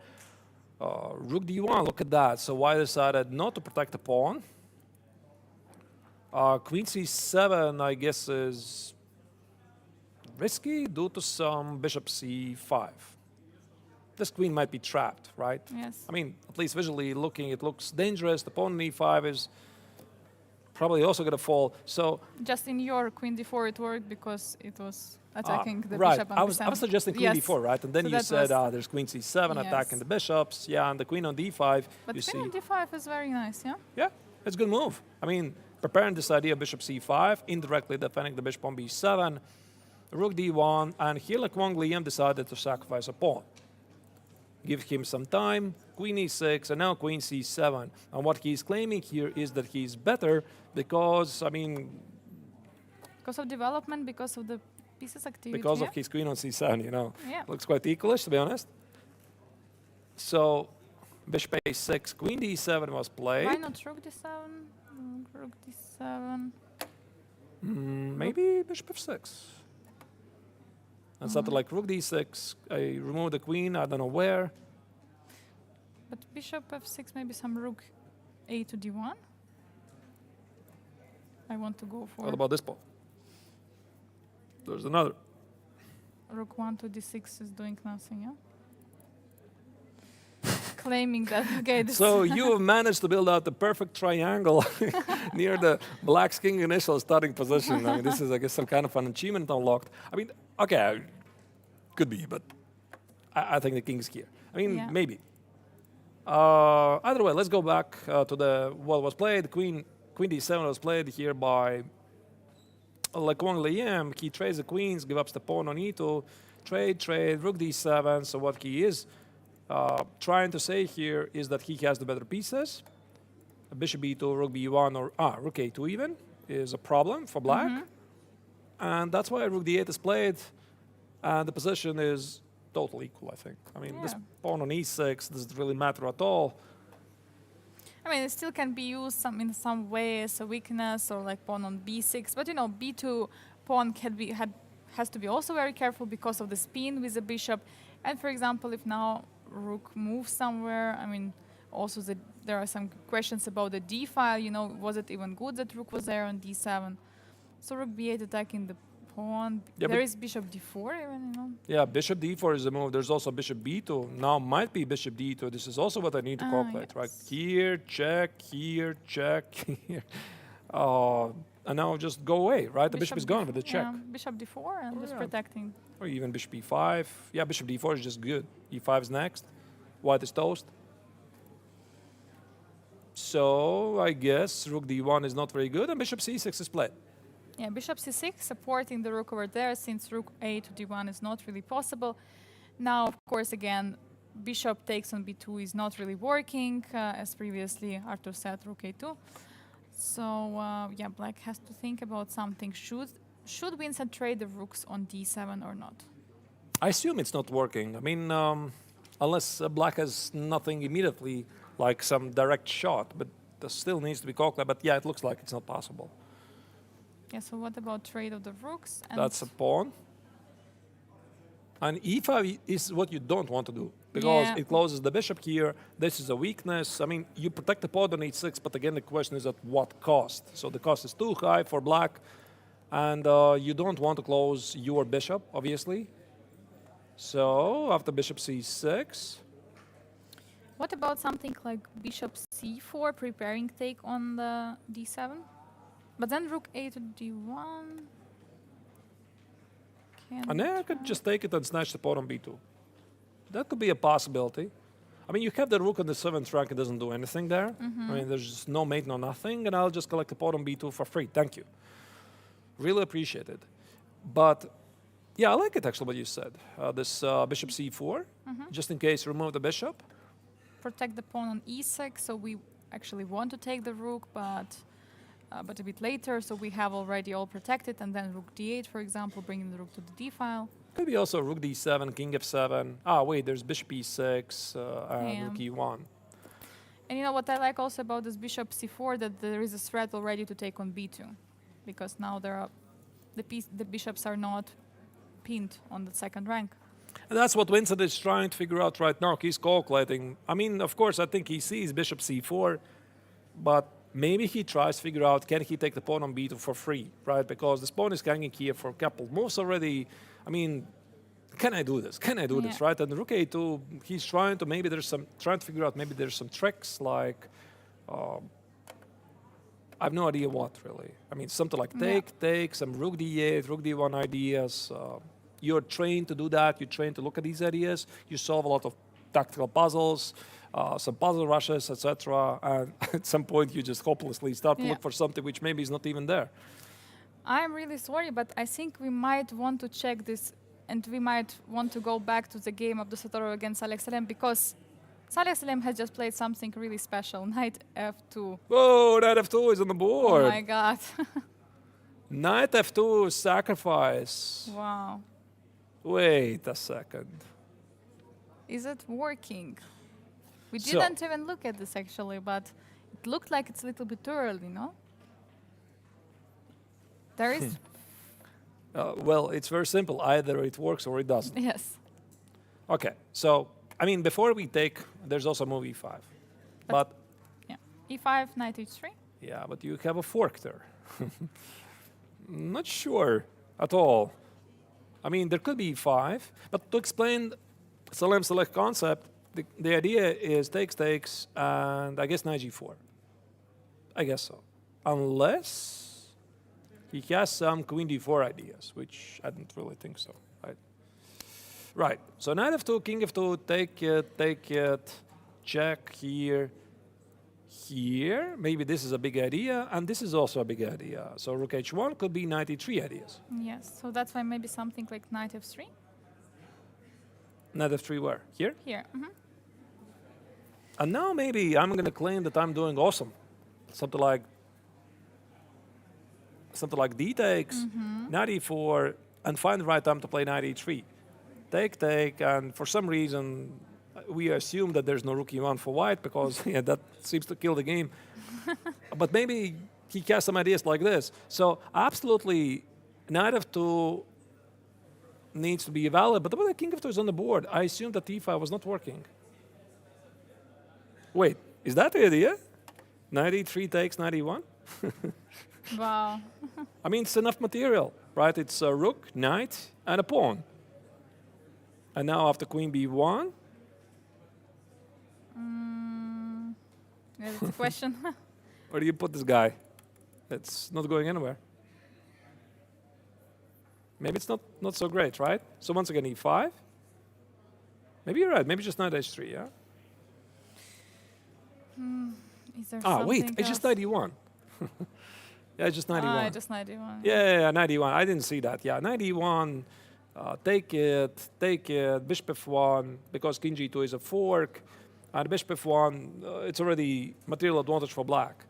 Rook d1, look at that. So white decided not to protect the pawn. Queen c7, I guess, is risky due to some bishop c5. This queen might be trapped, right? Yes. I mean, at least visually looking, it looks dangerous. The pawn on e5 is probably also going to fall. So Just in your queen d4 it worked because it was attacking the right. bishop on I was b7. suggesting queen Yes. d4, right? And then So you that said, was- there's queen c7 attacking Yes. the bishops. Yeah, and the queen on d5, But you queen on see. d5 is very nice, yeah? Yeah, it's a good move. I mean, preparing this idea of bishop c5, indirectly defending the bishop on b7, rook d1, and here like Wang Liam decided to sacrifice a pawn. Give him some time, queen e6, and now queen c7. And what he's claiming here is that he's better because, I mean, Because of development, because of the pieces activity. because yeah? of his queen on c7, you know. Yeah. Looks quite equalish, to be honest. So, bishop a6, queen d7 was played. Why not rook d7? Rook d7. Maybe bishop f6. And something like rook d6, I remove the queen, I don't know where. But bishop f6, maybe some rook a to d1. I want to go for What about this pawn? There's another. rook 1 to d6 is doing nothing, yeah? Claiming that, okay, this So you have managed to build out the perfect triangle near the black's king initial starting position. I mean, this is, I guess, some kind of an achievement unlocked. I mean, okay, could be, but I think the king's here. I mean, Yeah. maybe. Either way, let's go back to what was played. Queen d7 was played here by like Wang Liam. He trades the queens, gives up the pawn on e2, trade, rook d7. So what he is trying to say here is that he has the better pieces. Bishop b2, rook b1, or rook a2 even is a problem for black. And that's why rook d8 is played. And the position is totally equal, I think. I mean, this Yeah. pawn on e6 doesn't really matter at all. I mean, it still can be used in some way as a weakness or like pawn on b6. But you know, b2 pawn has to be also very careful because of the spin with the bishop. And for example, if now rook moves somewhere, I mean, also there are some questions about the d file. You know, was it even good that rook was there on d7? So rook b8 attacking the pawn. Yeah, There but- is bishop d4 even, you know. Yeah, bishop d4 is a move. There's also bishop b2. Now might be bishop d2. This is also what I need to calculate, right? Yes. Here, check, here, here. And now just go away, right? The bishop is gone with the check. Yeah, bishop d4 and just yeah. protecting. Or even bishop e5. Yeah, bishop d4 is just good. e5 is next. White is toast. So I guess rook d1 is not very good, and bishop c6 is played. Yeah, bishop c6 supporting the rook over there since rook a to d1 is not really possible. Now, of course, again, bishop takes on b2 is not really working, as previously Arthur said, rook a2. So, yeah, black has to think about something. Should Vincent trade the rooks on d7 or not? I assume it's not working. I mean, unless black has nothing immediately, like some direct shot, but there still needs to be calculated. But yeah, it looks like it's not possible. Yeah, so what about trade of the rooks? And That's a pawn. And e5 is what you don't want to do because Yeah. it closes the bishop here. This is a weakness. I mean, you protect the pawn on e6, but again, the question is at what cost? So the cost is too high for black, and you don't want to close your bishop, obviously. So after bishop c6, what about something like bishop c4, preparing take on the d7? But then rook a to d1. and then I could just take it and snatch the pawn on b2. That could be a possibility. I mean, you have the rook on the 7th rank, it doesn't do anything there. I mean, there's just no mate, no nothing, and I'll just collect the pawn on b2 for free. Thank you. Really appreciate it. But, yeah, I like it actually what you said. This bishop c4, just in case remove the bishop. Protect the pawn on e6, so we actually want to take the rook, but a bit later, so we have already all protected, and then rook d8, for example, bringing the rook to the d file. Could be also rook d7, king f7. Wait, there's bishop e6 and Yeah. rook e1. And you know what I like also about this bishop c4, that there is a threat already to take on b2, because now there are the bishops are not pinned on the second rank. And that's what Vincent is trying to figure out right now. He's calculating. I mean, of course, I think he sees bishop c4, but maybe he tries to figure out, can he take the pawn on b2 for free, right? Because this pawn is hanging here for a couple moves already. I mean, can I do this? Can I do this, right? And rook a2, he's trying to, maybe there's some, trying to figure out, maybe there's some tricks like, I have no idea what, really. I mean, something like take, some rook d8, rook d1 ideas. You're trained to do that. You're trained to look at these ideas. You solve a lot of tactical puzzles, some puzzle rushes, etc. And at some point, you just hopelessly start to look for something which maybe is not even there. I'm really sorry, but I think we might want to check this, and we might want to go back to the game of the Sotorov against Saleh Salem, because Saleh Salem has just played something really special, knight f2. Whoa, knight f2 is on the board. Oh my god. Knight f2 sacrifice. Wow. Wait a second. Is it working? We So- didn't even look at this actually, but it looked like it's a little bit early, no? There is, Well, it's very simple. Either it works or it doesn't. yes. Okay, so, I mean, before we take, there's also move e5. But Yeah. e5, knight h3. yeah, but you have a fork there. Not sure at all. I mean, there could be e5, but to explain Salem select concept, the idea is takes, and I guess knight g4. I guess so. Unless he has some queen d4 ideas, which I don't really think so, right? Right, so knight f2, king f2, take it, check here, here. Maybe this is a big idea, and this is also a big idea. So rook h1 could be knight e3 ideas. Yes, so that's why maybe something like knight f3. Knight f3 where? Here? Here. And now maybe I'm going to claim that I'm doing awesome. Something like d takes, knight e4, and find the right time to play knight e3. Take, and for some reason, we assume that there's no rook e1 for white because that seems to kill the game. But maybe he has some ideas like this. So absolutely, knight f2 needs to be valid, but the king f2 is on the board. I assume that e5 was not working. Wait, is that the idea? Knight e3 takes knight e1? Wow. I mean, it's enough material, right? It's a rook, knight, and a pawn. And now after queen b1, That's a question. where do you put this guy? It's not going anywhere. Maybe it's not so great, right? So once again, e5. Maybe you're right. Maybe just knight h3, yeah? Is there Wait, something it's just else? knight e1. Yeah, it's just knight e1. Just knight e1. Yeah, knight e1. I didn't see that. Yeah, knight e1, take it, bishop f1, because king g2 is a fork. And bishop f1, it's already material advantage for black.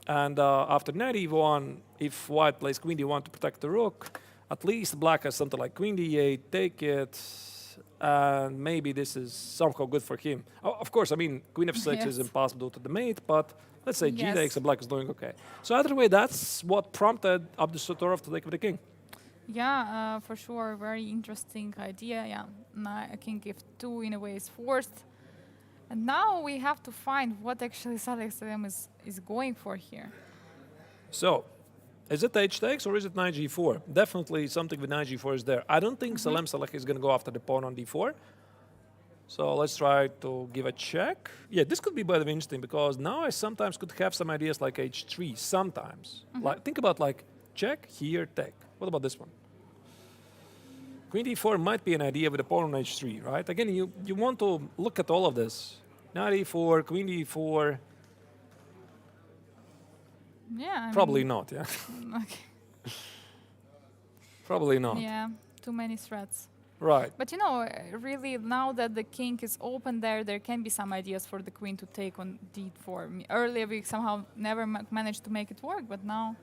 And after knight e1, if white plays queen d1 to protect the rook, at least black has something like queen d8, take it, and maybe this is somehow good for him. Of course, I mean, queen f6 is Yes. impossible to the mate, but let's say g Yes. takes and black is doing okay. So either way, that's what prompted Abdusatorov to take with the king. Yeah, for sure. Very interesting idea. Yeah, king f2 in a way is forced. And now we have to find what actually Saleh Salem is going for here. So, is it h takes or is it knight g4? Definitely something with knight g4 is there. I don't think Salem Saleh is going to go after the pawn on d4. So let's try to give a check. Yeah, this could be better interesting because now I sometimes could have some ideas like h3, sometimes. Like, think about like check, here, take. What about this one? Queen d4 might be an idea with a pawn on h3, right? Again, you want to look at all of this. Knight e4, queen d4. Yeah. I Probably mean, not, yeah. Okay. Probably not. Yeah, too many threats. Right. But you know, really, now that the king is open there can be some ideas for the queen to take on d4. Earlier we somehow never managed to make it work, but now...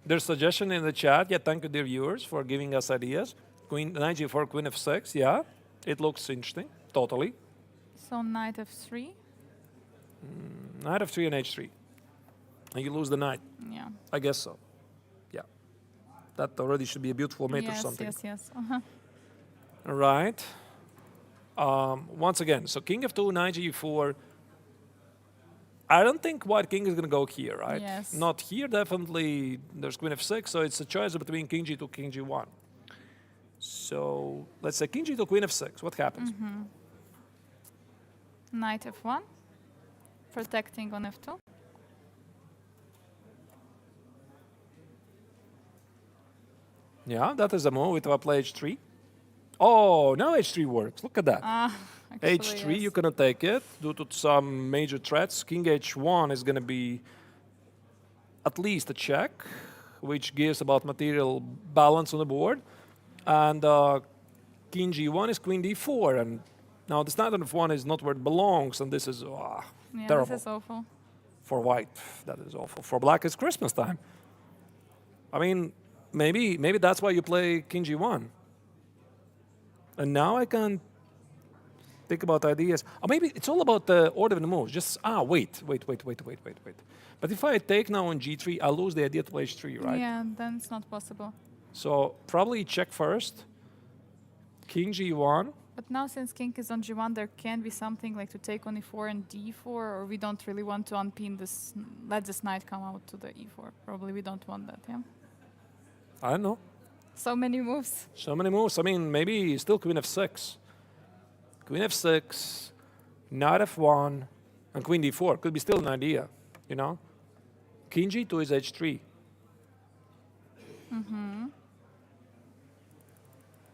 There's suggestion in the chat. Yeah, thank you, dear viewers, for giving us ideas. Knight g4, queen f6. Yeah, it looks interesting. Totally. So knight f3. Knight f3 and h3. And you lose the knight. Yeah. I guess so. Yeah. That already should be a beautiful mate or Yes, something. yes. Right. Once again, so king f2, knight g4. I don't think white king is going to go here, right? Yes. Not here, definitely. There's queen f6, so it's a choice between king g2, king g1. So let's say king g2, queen f6. What happens? Knight f1, protecting on f2. Yeah, that is a move. With play h3. Oh, now h3 works. Look at that. Actually, h3, yes. you cannot take it due to some major threats. King h1 is going to be at least a check, which gives about material balance on the board. And king g1 is queen d4. And now this knight on f1 is not where it belongs. And this is Yeah, terrible. this is awful. For white, that is awful. For black, it's Christmas time. I mean, maybe that's why you play king g1. And now I can think about ideas. Or maybe it's all about the order of the moves. Just, wait. But if I take now on g3, I lose the idea to play h3, right? Yeah, then it's not possible. So probably check first. King g1. But now since king is on g1, there can be something like to take on e4 and d4, or we don't really want to unpin this, let this knight come out to the e4. Probably we don't want that, yeah? I don't know. So many moves. So many moves. I mean, maybe still queen f6. Queen f6, knight f1, and queen d4. Could be still an idea, you know? King g2 is h3.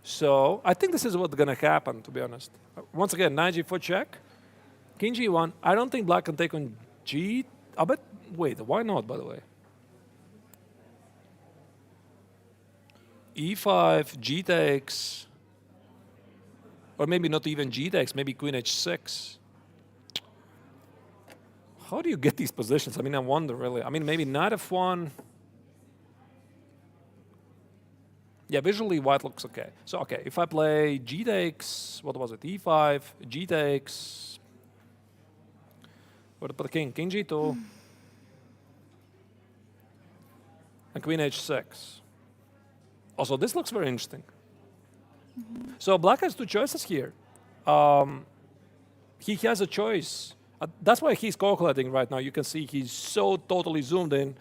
So I think this is what's going to happen, to be honest. Once again, knight g4 check. King g1. I don't think black can take on g. I bet. Wait, why not, by the way? e5, g takes. Or maybe not even g takes, maybe queen h6. How do you get these positions? I mean, I wonder, really. I mean, maybe knight f1. Yeah, visually white looks okay. So, okay, if I play g takes, what was it, e5, g takes. What about the king? King g2. And queen h6. Also, this looks very interesting. So black has two choices here. He has a choice. That's why he's calculating right now. You can see he's so totally zoomed in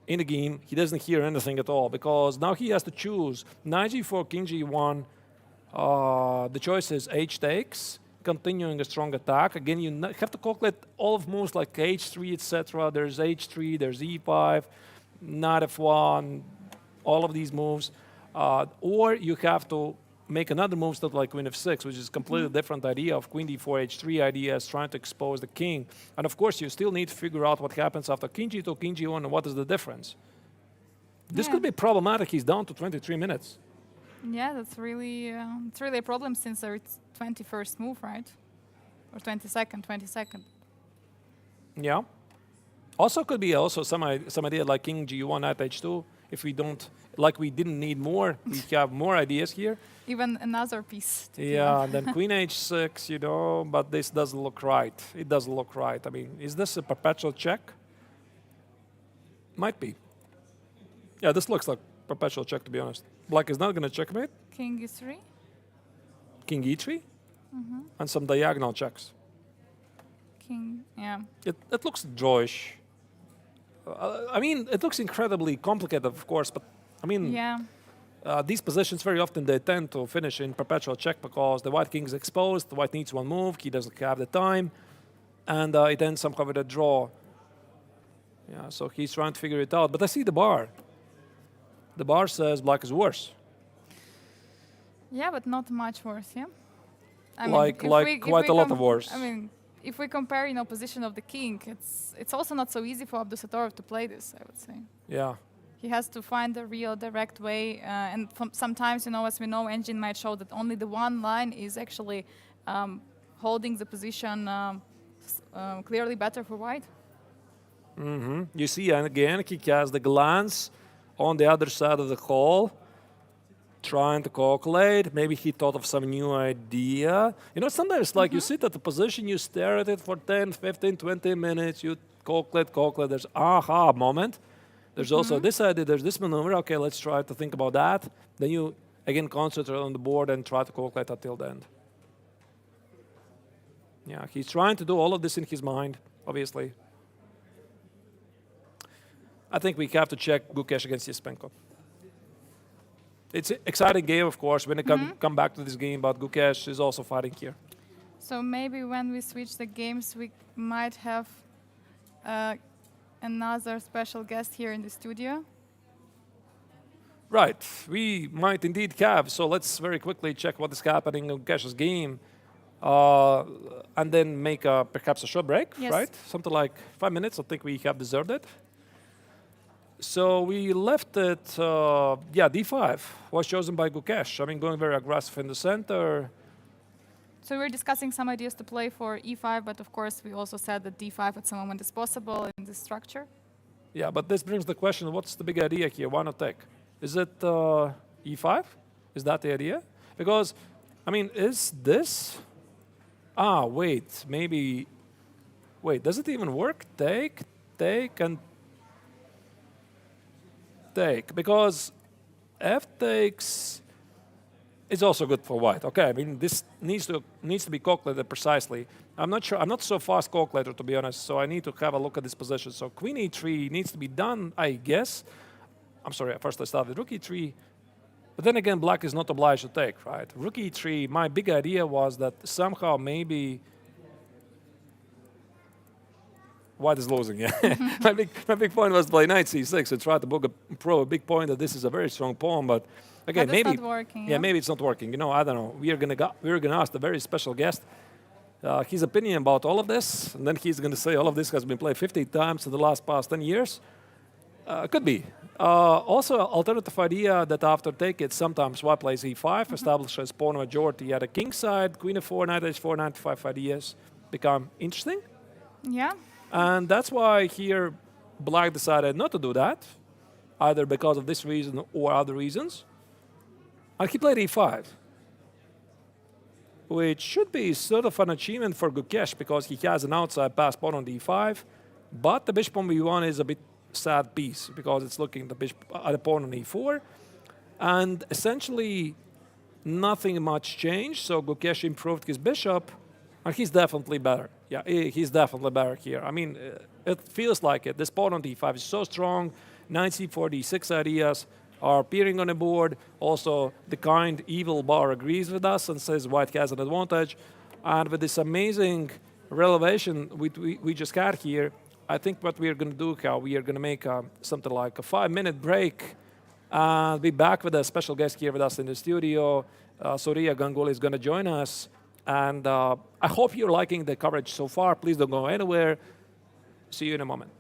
the game. He doesn't hear anything at all because now he has to choose knight g4, king g1. The choice is h takes, continuing a strong attack. Again, you have to calculate all of moves like h3, etc. There's h3, there's e5, knight f1, all of these moves. Or you have to make another move stuff like queen f6, which is a completely different idea of queen d4, h3 idea is trying to expose the king. And of course, you still need to figure out what happens after king g2, king g1, and what is the difference. This could be problematic. He's down to 23 minutes. Yeah, that's really, it's really a problem since it's 21st move, right? Or 22nd. Yeah. Also could be also some idea like king g1 at h2. If we don't, like we didn't need more, we have more ideas here. Even another piece. Yeah, and then queen h6, you know, but this doesn't look right. It doesn't look right. I mean, is this a perpetual check? Might be. Yeah, this looks like perpetual check, to be honest. Black is not going to checkmate. King e3. King e3. And some diagonal checks. King, yeah. It looks drawish. I mean, it looks incredibly complicated, of course, but I mean, Yeah. These positions very often they tend to finish in perpetual check because the white king is exposed, the white needs one move, he doesn't have the time, and it ends somehow with a draw. Yeah, so he's trying to figure it out. But I see the bar. The bar says black is worse. Yeah, but not much worse, yeah? I Like if quite a lot of worse. I mean, if we compare, position of the king, it's also not so easy for Abdusattorov to play this, I would say. Yeah. He has to find a real direct way, and sometimes, as we know, engine might show that only the one line is actually holding the position clearly better for white. You see, and again, he has the glance on the other side of the hall, trying to calculate. Maybe he thought of some new idea. Sometimes like you sit at the position, you stare at it for 10, 15, 20 minutes, you calculate, there's aha moment. There's also this idea, there's this maneuver, okay, let's try to think about that. Then you again, concentrate on the board and try to calculate until the end. Yeah, he's trying to do all of this in his mind, obviously. I think we have to check Gukesh against Yespenko. It's an exciting game, of course, when they come back to this game, but Gukesh is also fighting here. So maybe when we switch the games, we might have another special guest here in the studio. Right, we might indeed have. So let's very quickly check what is happening in Gukesh's game. And then make perhaps a short break, Yes. right? Something like 5 minutes. I think we have deserved it. So we left it, d5 was chosen by Gukesh. I mean, going very aggressive in the center. So we're discussing some ideas to play for e5, but of course we also said that d5 at some moment is possible in this structure. Yeah, but this brings the question, what's the big idea here? Why not take? Is it e5? Is that the idea? Because, I mean, is this... wait, maybe... Wait, does it even work? Take, and take. Because f takes is also good for white. Okay, I mean, this needs to be calculated precisely. I'm not sure. I'm not so fast calculator, to be honest, so I need to have a look at this position. So queen e3 needs to be done, I guess. I'm sorry, first I start with rook e3. But then again, black is not obliged to take, right? Rook e3, my big idea was that somehow maybe white is losing, yeah. my big point was to play knight c6 and try to prove a big point that this is a very strong pawn, but again, But maybe it's not working, yeah? maybe it's not working. You know, I don't know. We're gonna ask the very special guest his opinion about all of this, and then he's gonna say all of this has been played 50 times in the past 10 years. Could be. Also, alternative idea that after take it, sometimes white plays e5, establishes pawn majority at the king side, queen f4, knight h4, knight f5 ideas become interesting. Yeah. And that's why here black decided not to do that, either because of this reason or other reasons. And he played e5, which should be sort of an achievement for Gukesh because he has an outside pass pawn on d5, but the bishop on b1 is a bit sad piece because it's looking the bishop at the pawn on e4, and essentially nothing much changed. So Gukesh improved his bishop, and he's definitely better. Yeah, he's definitely better here. I mean, it feels like it. This pawn on d5 is so strong. Knight c4, d6 ideas are appearing on the board. Also, the kind evil bar agrees with us and says white has an advantage. And with this amazing revelation we just got here, I think what we are going to do, we are going to make something like a 5-minute break and be back with a special guest here with us in the studio. Surya Ganguly is going to join us. And I hope you're liking the coverage so far. Please don't go anywhere. See you in a moment.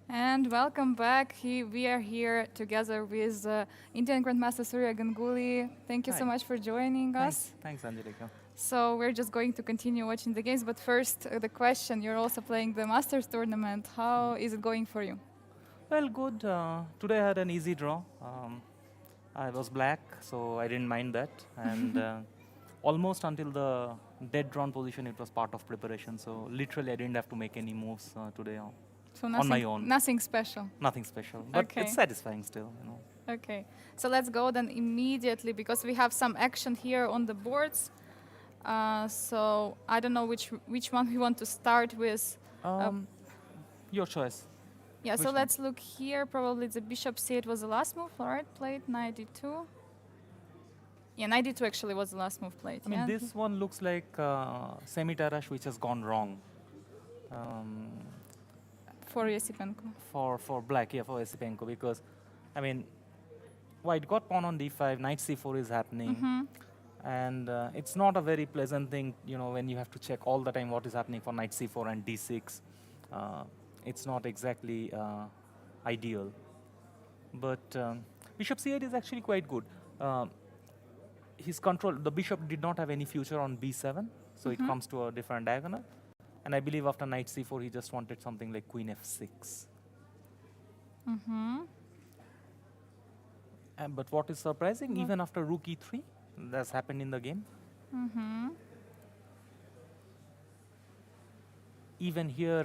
And welcome back. We are here together with Indian Grandmaster Surya Ganguly. Thank you so Hi. much for joining us. Thanks, Angelica. So we're just going to continue watching the games, but first the question, you're also playing the Masters tournament. How is it going for you? Well, good. Today I had an easy draw. I was black, so I didn't mind that. And almost until the dead drawn position, it was part of preparation. So literally, I didn't have to make any moves today So on my own. Nothing special. Nothing special, but Okay. it's satisfying still. You know. Okay, so let's go then immediately because we have some action here on the boards. So I don't know which one we want to start with. Your choice. Yeah, so Which one? let's look here. Probably the bishop c8 was the last move, all right? Played knight d2. Yeah, knight d2 actually was the last move played. I mean, yeah? this one looks like semi-tarash, which has gone wrong. For Yesipenko. For black, yeah, for Esipenko, because, I mean, white got pawn on d5, knight c4 is happening, and it's not a very pleasant thing, you know, when you have to check all the time what is happening for knight c4 and d6. It's not exactly ideal. But bishop c8 is actually quite good. His control, the bishop did not have any future on b7, so it comes to a different diagonal. And I believe after knight c4, he just wanted something like queen f6. But what is surprising, even after rook e3, that's happened in the game. Even here,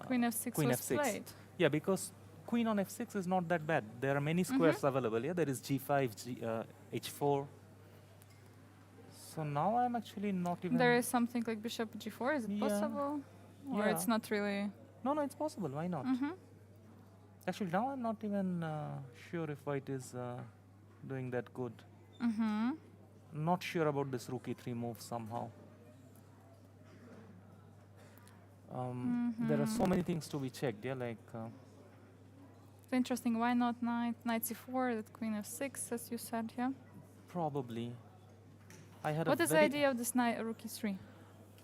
Queen f6 queen was f6. played. Yeah, because queen on f6 is not that bad. There are many squares available. Yeah, there is g5, h4. So now I'm actually not even. There is something like bishop g4. Is it Yeah. possible? Or Yeah. it's not really? No, it's possible. Why not? Actually, now I'm not even sure if white is doing that good. Not sure about this rook e3 move somehow. There are so many things to be checked. Yeah, like. It's interesting. Why not knight c4? That queen f6, as you said, yeah. Probably. I had What a is the very idea of this knight rook e3?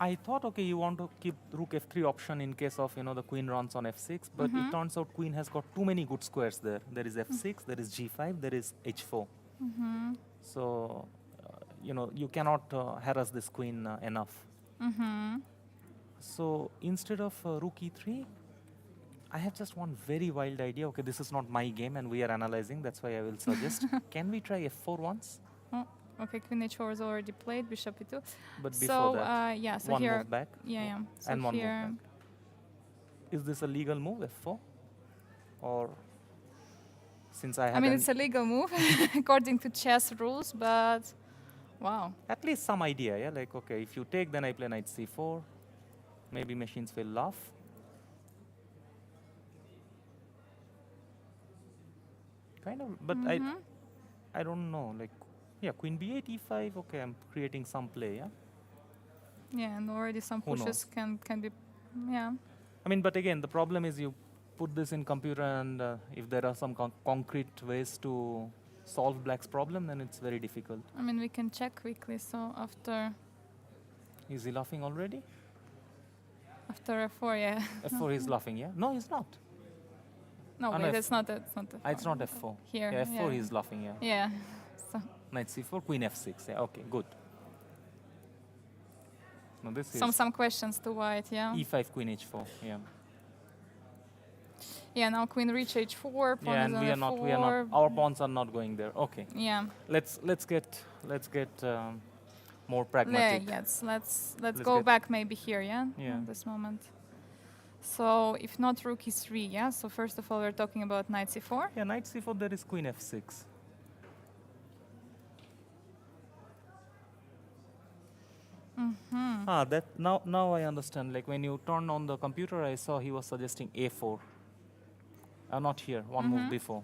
I thought, okay, you want to keep rook f3 option in case of, you know, the queen runs on f6, but it turns out queen has got too many good squares there. There is f6, there is g5, there is h4. So, you know, you cannot harass this queen enough. So instead of rook e3, I have just one very wild idea. Okay, this is not my game and we are analyzing, that's why I will suggest. Can we try f4 once? Oh, okay, queen h4 is already played, bishop e2. But So, before that, yeah, so one here, move back. yeah. So And one move here, back. Is this a legal move, f4? Or since I I had mean, it's a legal move according to chess rules, but wow. at least some idea, yeah? Like, okay, if you take, then I play knight c4. Maybe machines will laugh. Kind of, but I don't know. Like, yeah, queen b8, e5. Okay, I'm creating some play, yeah? Yeah, and already some Who pushes can be, yeah. I mean, but again, the problem is you put this in computer and if there are some concrete ways to solve black's problem, then it's very difficult. I mean, we can check quickly. So after Is he laughing already? f4, yeah. f4 he's laughing, yeah? No, he's not. No, Ah, no, wait, F- it's not. It's not. It's not f4. Here, Yeah, f4 yeah. he's laughing, yeah. Yeah. So Knight c4, queen f6. Yeah, okay, good. No, this is some questions to white, yeah. e5, queen h4. Yeah. Yeah, now queen reach h4. Pawn Yeah, is and on we are not. f4. Our pawns are not going there. Okay. Yeah. Let's get more Yeah, pragmatic. yes. Let's Let's go get- back maybe here, yeah. Yeah. At this moment. So if not rook e3, yeah. So first of all, we're talking about knight c4. Yeah, knight c4. There is queen f6. That now I understand. Like when you turn on the computer, I saw he was suggesting a4. Not here. One move before.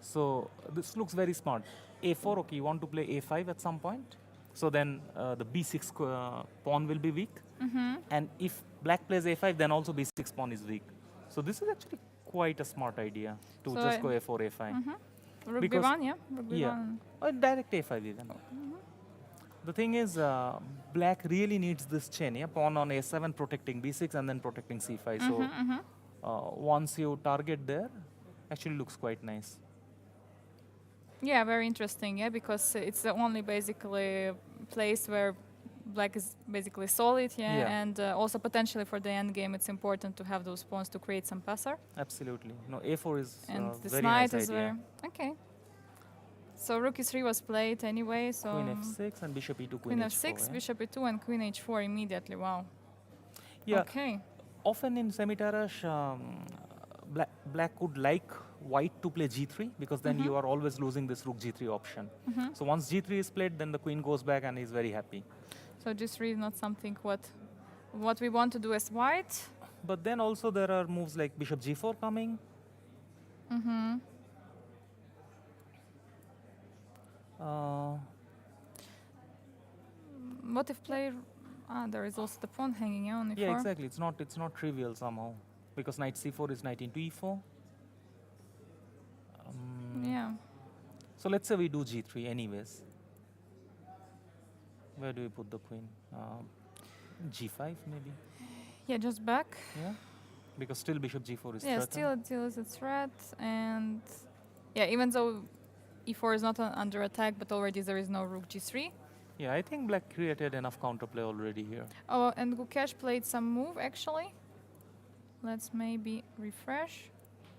So this looks very smart. a4. Okay, you want to play a5 at some point. So then the b6 pawn will be weak. And if black plays a5, then also b6 pawn is weak. So this is actually quite a smart idea to So just I- go a4, a5. Rook Because- b1, yeah. Rook b1. Yeah. Or direct a5 even. The thing is, black really needs this chain. Yeah, pawn on a7 protecting b6 and then protecting c5. So once you target there, actually looks quite nice. Yeah, very interesting. Yeah, because it's the only basically place where black is basically solid. Yeah, Yeah. and also potentially for the end game, it's important to have those pawns to create some passer. Absolutely. No, A4 is And this very knight nice is idea. very okay. So rook e3 was played anyway. So Queen F6 and bishop E2, Queen Queen F6, H4. Yeah? bishop E2, and Queen H4 immediately. Wow. Yeah. Okay. Often in semi-Tarrasch, black would like white to play G3 because then you are always losing this rook G3 option. So once G3 is played, then the queen goes back and is very happy. So G3 is not something what we want to do as white. But then also there are moves like bishop G4 coming. What if play? There is also the pawn hanging on E4. Yeah, exactly. It's not trivial somehow because knight C4 is knight into E4. Yeah. So let's say we do G3 anyways. Where do we put the queen? G5 maybe? Yeah, just back. Yeah, because still bishop G4 is Yeah, threatened. still is a threat, and yeah, even though E4 is not under attack, but already there is no rook G3. Yeah, I think black created enough counterplay already here. Oh, and Gukesh played some move actually. Let's maybe refresh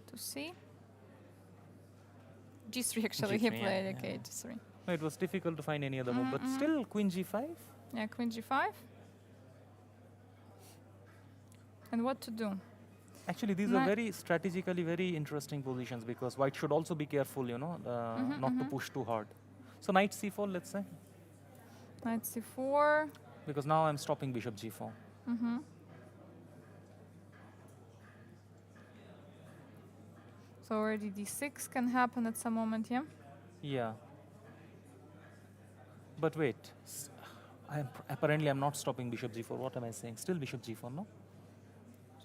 to see. G3 actually he G3, yeah, played. yeah. Okay, G3. No, it was difficult to find any other move, but still queen G5. Yeah, Queen G5. And what to do? Actually, these are very strategically very interesting positions because white should also be careful, you know, not to push too hard. So knight C4, let's say, Knight C4. because now I'm stopping bishop G4. So already D6 can happen at some moment, yeah? Yeah. But wait, apparently I'm not stopping bishop G4. What am I saying? Still bishop G4, no?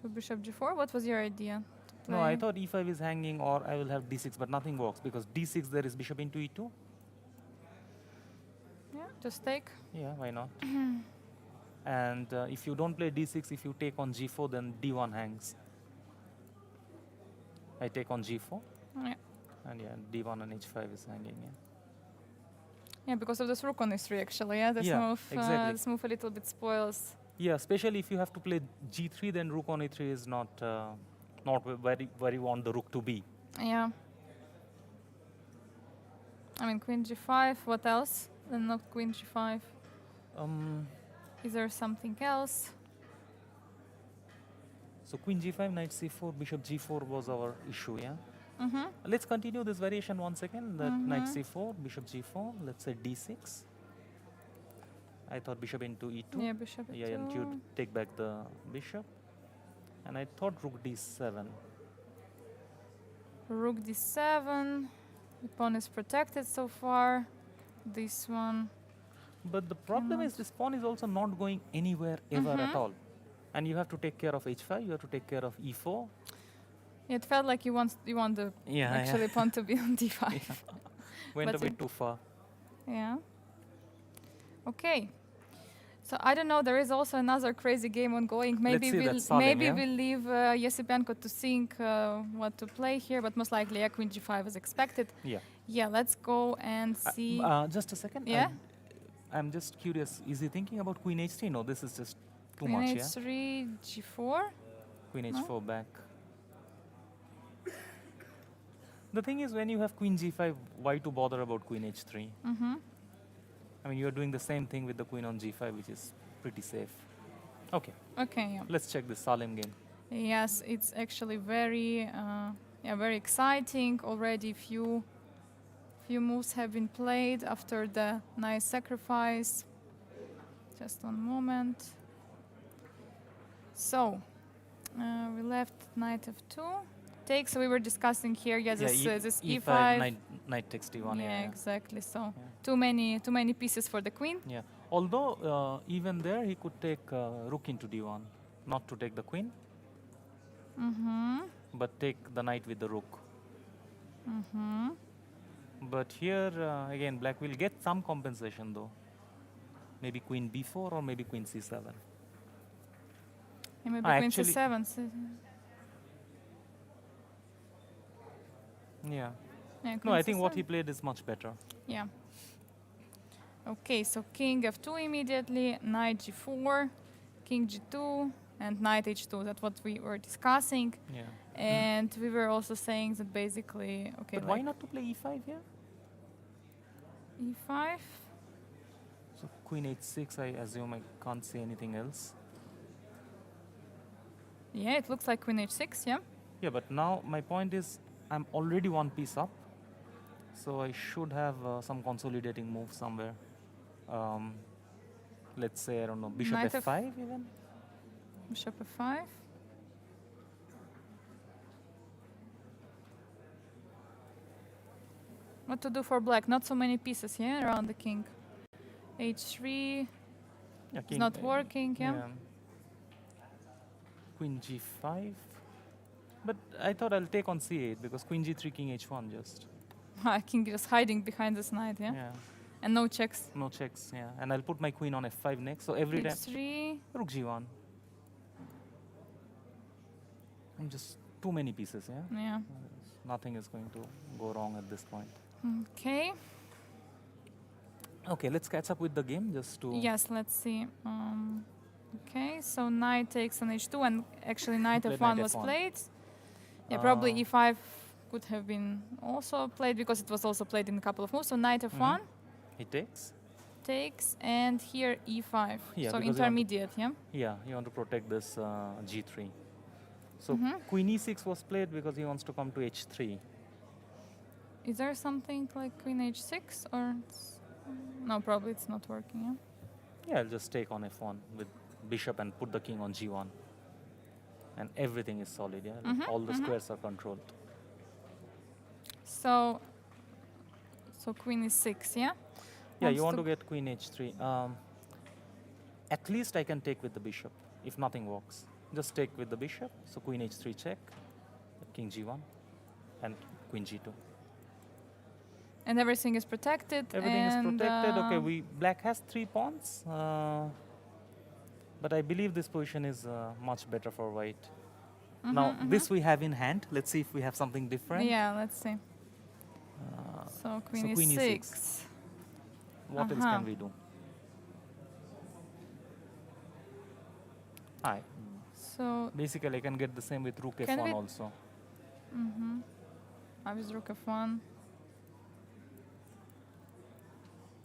So Bishop G4, what was your idea? To No, I play? thought E5 is hanging or I will have D6, but nothing works because D6 there is bishop into E2. Yeah, just take. Yeah, why not? And if you don't play D6, if you take on G4, then D1 hangs. I take on G4, Yeah. and yeah, D1 and H5 is hanging. Yeah. Yeah, because of this rook on E3 actually, yeah? This Yeah, move, exactly. this move a little bit spoils. Yeah, especially if you have to play G3, then rook on E3 is not where you want the rook to be. Yeah. I mean, Queen G5, what else? Then not Queen G5. Is there something else? So Queen G5, Knight C4, Bishop G4 was our issue, yeah? Let's continue this variation once again. That Knight C4, Bishop G4, let's say D6. I thought Bishop into E2. Yeah, Bishop Yeah, E2. and you take back the Bishop. And I thought Rook D7. Rook D7. The pawn is protected so far. This one. But the problem is this pawn is also not going anywhere ever at all. And you have to take care of H5, you have to take care of E4. It felt like you want the actually pawn to be on D5. Went But a bit too far. Yeah. Okay. So I don't know. There is also another crazy game ongoing. Maybe see we'll that Salim, yeah? we'll leave Yesipenko to think what to play here, but most likely Queen G5 is expected. Yeah. Yeah. Let's go and see. Just a second. Yeah? I'm just curious. Is he thinking about Queen H3? No, this is just too Queen much, yeah? H3, G4. Queen H4 back. The thing is, when you have Queen G5, why to bother about Queen H3? I mean, you're doing the same thing with the Queen on G5, which is pretty safe. Okay, Okay. Yeah. let's check this Salim game. Yes, it's actually very exciting. Already few moves have been played after the nice sacrifice. Just one moment. So we left knight f2. Take. So we were discussing here. Yeah, this E5, knight takes D1. Yeah, exactly. So too many pieces for the queen. Yeah. Although even there he could take rook into D1, not to take the queen, but take the knight with the rook. But here again, black will get some compensation though. Maybe queen B4 or maybe queen C7. Yeah, maybe queen actually- c7. Yeah, No, queen I think what C7. he played is much better. Yeah. Okay, so king f2 immediately, knight g4, king g2, and knight h2. That's what we were discussing. Yeah. And we were also saying that basically, okay, But why not to play e5 here? e5. So queen h6, I assume I can't see anything else. Yeah, it looks like queen h6, yeah. Yeah, but now my point is I'm already one piece up. So I should have some consolidating move somewhere. Let's say, I don't know, bishop Knight f5 even? Bishop f5. What to do for black? Not so many pieces, yeah, around the king. h3 Yeah, is not working, yeah. Queen g5. But I thought I'll take on c8 because queen g3, king h1 just. King just hiding behind this knight, yeah? Yeah. And no checks. No checks, yeah. And I'll put my queen on f5 next. So every time, h3. rook g1. And just too many pieces, yeah? Yeah. Nothing is going to go wrong at this point. Okay. Okay, let's catch up with the game just to... Yes, let's see. Okay, so knight takes on h2, and actually knight Played f1 knight was f1. played. Yeah, probably e5 could have been also played because it was also played in a couple of moves. So knight f1 He takes? takes, and here e5. Yeah, So because you want to- intermediate, yeah? Yeah, you want to protect this g3. So queen e6 was played because he wants to come to h3. Is there something like queen h6 or... No, probably it's not working, yeah? Yeah, I'll just take on f1 with bishop and put the king on g1. And everything is solid, yeah? Like all the squares are controlled. So queen is 6, yeah? Yeah, you want to get queen h3. At least I can take with the bishop, if nothing works. Just take with the bishop, so queen h3 check, king g1, and queen g2. And everything is protected. Everything is and, protected. Okay, black has 3 pawns, but I believe this position is much better for white. Now, this we have in hand. Let's see if we have something different. Yeah, let's see. So queen so is queen 6. e6. What else can we do? Hi. So Basically, I can get the same with rook Can f1 we- also. I was rook f1.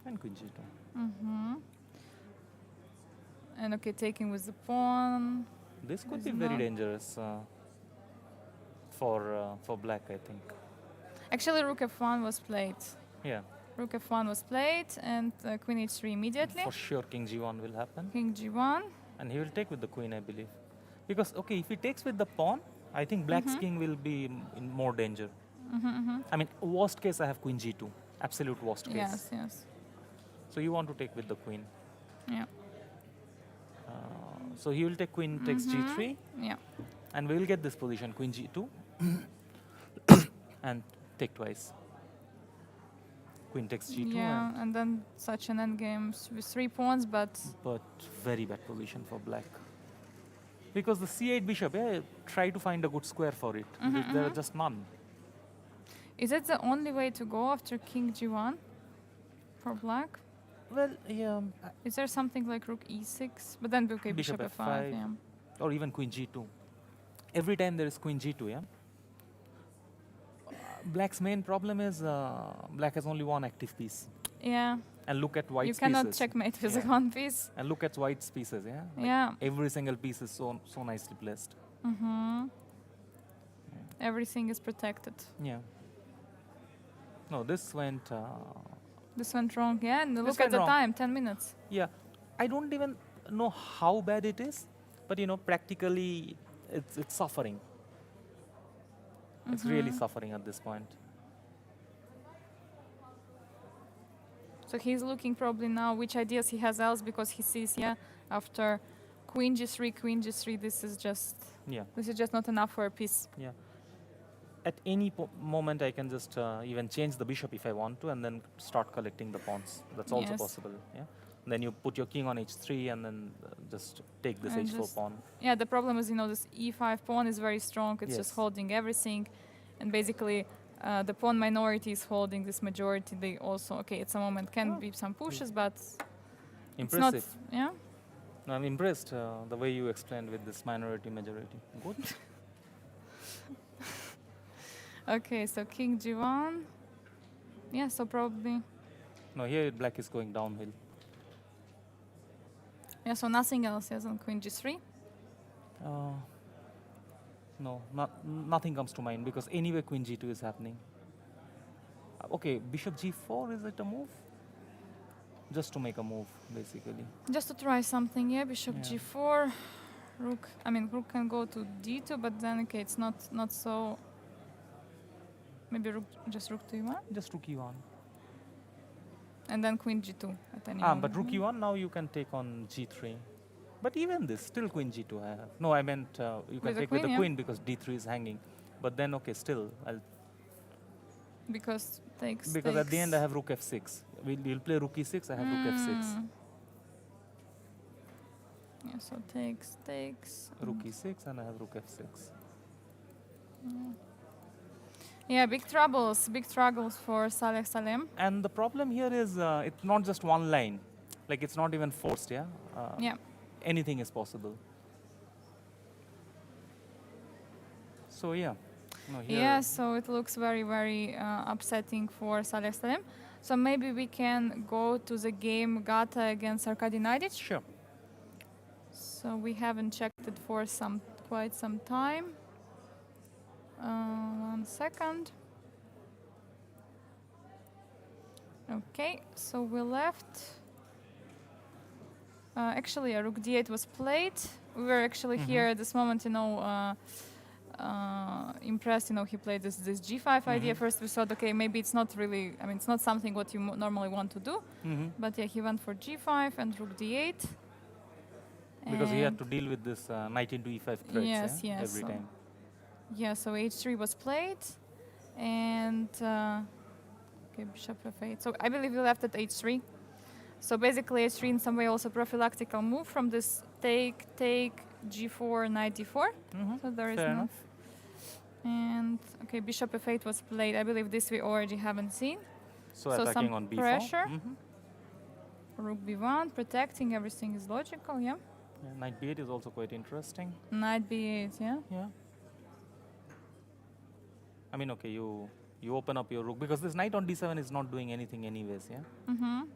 And queen g2. And okay, taking with the pawn. This could Is be very not- dangerous for black, I think. Actually, rook f1 was played. Yeah, Rook f1 was played, and queen h3 immediately. for sure king g1 will happen. King g1. And he will take with the queen, I believe. Because, okay, if he takes with the pawn, I think black's king will be in more danger. I mean, worst case, I have queen g2. Absolute worst case. Yes, yes. So you want to take with the queen. Yeah, So he will take queen takes g3, yeah. and we will get this position, queen g2, and take twice. Queen takes g2, Yeah, and then such an endgame with 3 pawns, but but very bad position for black. Because the c8 bishop, yeah, try to find a good square for it. There are just none. is it the only way to go after king g1 for black? Well, yeah, Is there something like rook e6? But then, okay, Bishop bishop f5, f5. yeah. or even queen g2. Every time there is queen g2, yeah? Black's main problem is black has only one active piece. Yeah, And look at white's you cannot pieces. checkmate with Yeah. one piece. And look at white's pieces, yeah? Yeah. Every single piece is so nicely placed. Everything is protected. Yeah. No, this went... This went wrong, yeah, and look at went the wrong. time, 10 minutes. yeah. I don't even know how bad it is, but, you know, practically it's suffering. It's really suffering at this point. So he's looking probably now which ideas he has else, because he sees, yeah, after queen g3, this is just Yeah. not enough for a piece. Yeah. At any moment, I can just even change the bishop if I want to, and then start collecting the pawns. That's also Yes. possible. Yeah. Then you put your king on h3, and then just take this And h4 just- pawn. Yeah, the problem is, this e5 pawn is very strong. It's just Yes. holding everything, and basically the pawn minority is holding this majority, they also, okay, at some moment can be some pushes, but Impressive. it's not, yeah? No, I'm impressed the way you explained with this minority majority. Good. Okay, so king g1. Yeah, so probably, No, here black is going downhill. yeah, so nothing else, yes, on queen g3. No, nothing comes to mind because anyway queen g2 is happening. Okay, bishop g4, is it a move? Just to make a move, basically. Just to try something, yeah, bishop Yeah. g4. Rook, I mean, rook can go to d2, but then, okay, it's not so... Maybe just rook to e1? Just rook e1. And then queen g2 at any Ah, moment. but rook e1, now you can take on g3. But even this, still queen g2 I have. No, I meant you can With the take with the queen, yeah. queen because d3 is hanging. But then, okay, still, Because takes, because at the end I have rook f6. We'll play rook e6, I have rook f6. Yeah, so takes. Rook e6 and I have rook f6. Yeah, big struggles for Saleh Salem. And the problem here is it's not just one line. Like it's not even forced, yeah? Yeah. Anything is possible. So yeah. No, here Yeah, so it looks very, very upsetting for Saleh Salem. So maybe we can go to the game Gata against Arkady Naidic. Sure. So we haven't checked it for quite some time. 1 second. Okay, so we left. Actually, a rook d8 was played. We were actually here at this moment, impressed. He played this g5 idea. First, we thought, okay, maybe it's not really. I mean, it's not something what you normally want to do. But yeah, he went for g5 and rook d8. Because he had to deal with this knight into e5 threats Yes, yeah? yes, every so time. Yeah, so h3 was played, and okay, bishop f8. So I believe we left at h3. So basically, h3 in some way also prophylactical move from this take g4 knight d4. So there is Fair no. enough. And okay, bishop f8 was played. I believe this we already haven't seen. So So attacking some on b4. pressure. Rook b1, protecting, everything is logical, yeah. Yeah, knight b8 is also quite interesting. Knight b8, yeah. Yeah. I mean, okay, you open up your rook because this knight on d7 is not doing anything anyways, yeah?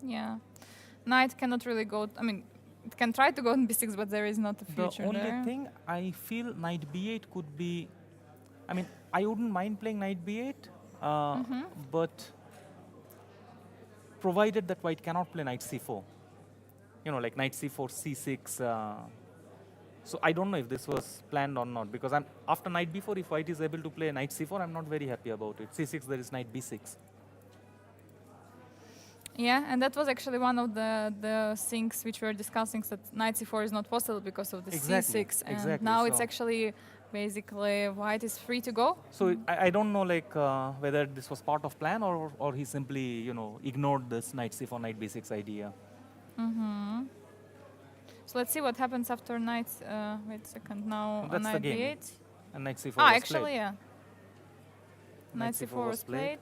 Yeah. Knight cannot really go, I mean, it can try to go on b6, but there is not a future The only there. thing I feel knight b8 could be, I mean, I wouldn't mind playing knight b8, but provided that white cannot play knight c4. Like knight c4, c6. So I don't know if this was planned or not because after knight b4, if white is able to play knight c4, I'm not very happy about it. c6, there is knight b6. Yeah, and that was actually one of the things which we were discussing, that knight c4 is not possible because of the Exactly, c6. And exactly, now it's so- actually basically white is free to go. So I don't know whether this was part of plan or he simply ignored this knight c4, knight b6 idea. So let's see what happens after knight. Wait a second. Now That's the knight game. b8. And knight c4 Ah, was actually, played. yeah. Knight c4 was played.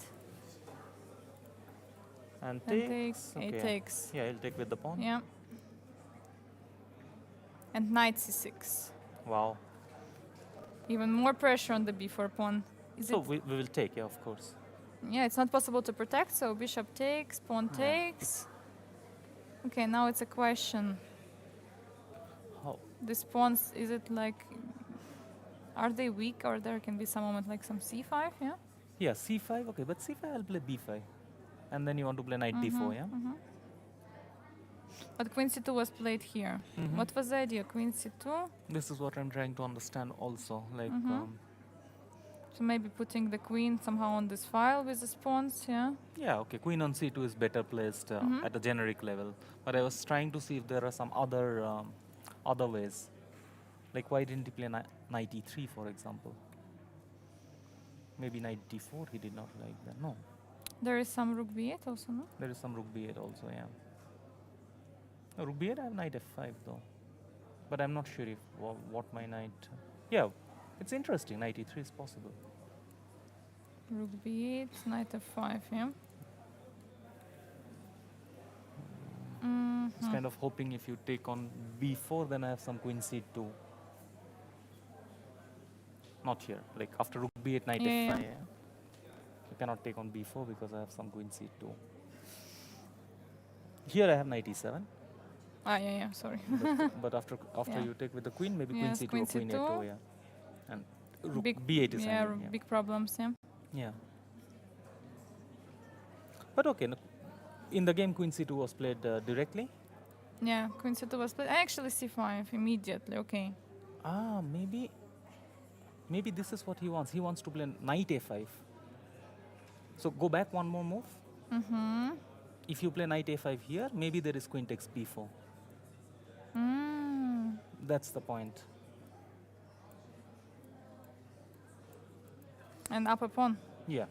And And takes. it Okay. takes. Yeah, he'll take with the pawn. Yeah. And knight c6. Wow. Even more pressure on the b4 pawn. Is So it? we will take, yeah, of course. Yeah, it's not possible to protect. So bishop takes, pawn takes. Okay, now it's a question. How? These pawns, is it like, are they weak, or there can be some moment like some c5? Yeah. Yeah, c5. Okay, but c5 I'll play b5. And then you want to play knight d4, yeah? But queen c2 was played here. What was the idea? Queen c2. This is what I'm trying to understand also. Like, So maybe putting the queen somehow on this file with the pawns. Yeah. yeah, okay, queen on c2 is better placed at a generic level. But I was trying to see if there are some other ways. Like, why didn't he play knight e3, for example? Maybe knight d4, he did not like that. No, There is some rook b8 also, no? there is some rook b8 also, yeah. No, rook b8, I have knight f5 though. But I'm not sure if what my knight... yeah, it's interesting, knight e3 is possible. Rook b8, knight f5, yeah. It's kind of hoping if you take on b4, then I have some queen c2. Not here, like after rook b8, knight Yeah, f5. yeah. Yeah. You cannot take on b4 because I have some queen c2. Here I have knight e7. Ah, yeah, yeah, sorry. But after Yeah. you take with the queen, maybe Yes, queen queen c2 or queen c2. a2, yeah. And rook Big, b8 is yeah, hanging, yeah. big problems, yeah. Yeah. But okay, no, in the game queen c2 was played directly. Yeah, queen c2 was played. Actually, c5 immediately, okay. Ah, maybe this is what he wants. He wants to play knight a5. So go back one more move. Mm-hmm. If you play knight a5 here, maybe there is queen takes b4. Mm. That's the point. And up a pawn. Yeah.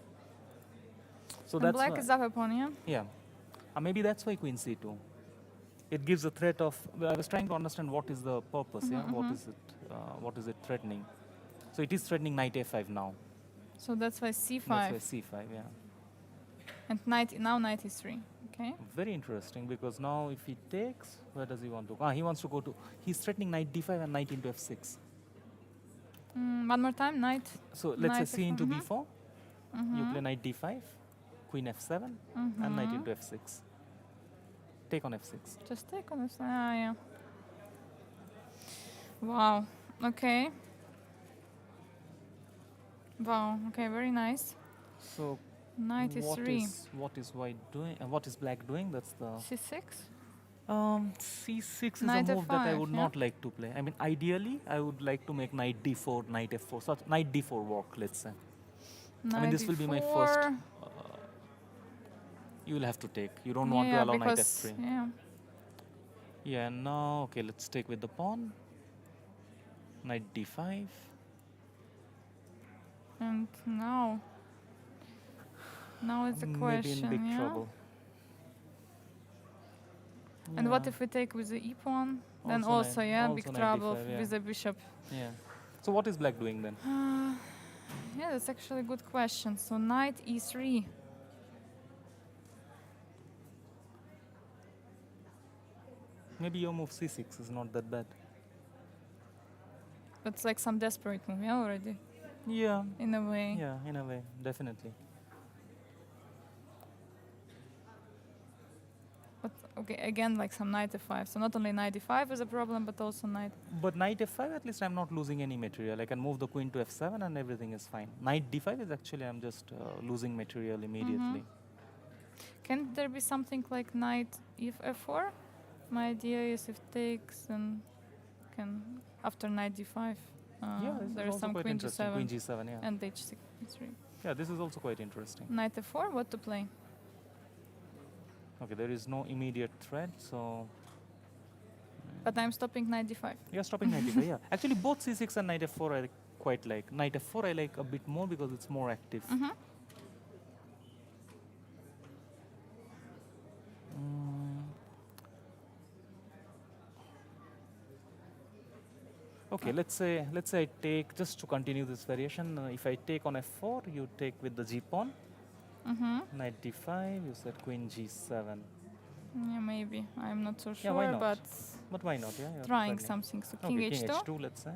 So And that's black why, is up a pawn, yeah? yeah. Maybe that's why queen c2. It gives a threat of. I was trying to understand what is the purpose. Yeah. What is it? What is it threatening? So it is threatening knight a5 now. So that's why c5. That's why c5. Yeah. And now knight e3. Okay. Very interesting because now if he takes, where does he want to go? He wants to go to. He's threatening knight d5 and knight into f6. One more time, knight. So let's say Knight c f4, into b4. You play knight d5, queen f7, and knight into f6. Take on f6. Just take on this. Ah, yeah. Wow. Okay. Wow. Okay, very nice. So Knight e3. what is white doing? And what is black doing? That's the c6. c6 is Knight a move that I f5, would yeah? not like to play. I mean, ideally, I would like to make knight d4, knight f4, such knight d4 walk. Let's say. Knight I mean, this will be my first. e4. You will have to take. You don't want to Yeah, allow knight because f3. yeah. Yeah. Now, okay. Let's take with the pawn. Knight d5. And now it's a Maybe question, in big yeah. trouble. And what Yeah. if we take with the e pawn? Then Also also, knight- yeah, also big knight trouble d5, yeah. with the bishop. Yeah. So what is black doing then? Yeah, that's actually a good question. So knight e3. Maybe your move c6 is not that bad. That's like some desperate move, yeah, already, Yeah. in a way. Yeah, in a way, definitely. But okay, again, like some knight f5. So not only knight e5 is a problem, but also knight. But knight f5, at least I'm not losing any material. I can move the queen to f7 and everything is fine. Knight d5 is actually, I'm just losing material immediately. Can there be something like knight if f4? My idea is if takes, then can after knight d5. Yeah, this there is is also some quite queen interesting. g7 Queen g7, yeah. and h6. e3. Yeah, this is also quite interesting. Knight f4, what to play? Okay, there is no immediate threat, so But I'm stopping knight d5. you're stopping knight d5, yeah. Actually, both c6 and knight f4 I quite like. Knight f4 I like a bit more because it's more active. Okay, let's say I take, just to continue this variation, if I take on f4, you take with the g pawn. Knight d5, you said queen g7. Yeah, maybe. I'm not so Yeah, why sure, not? but But why not? Yeah, you're trying friendly. something. So Okay, king king h2. h2, let's say.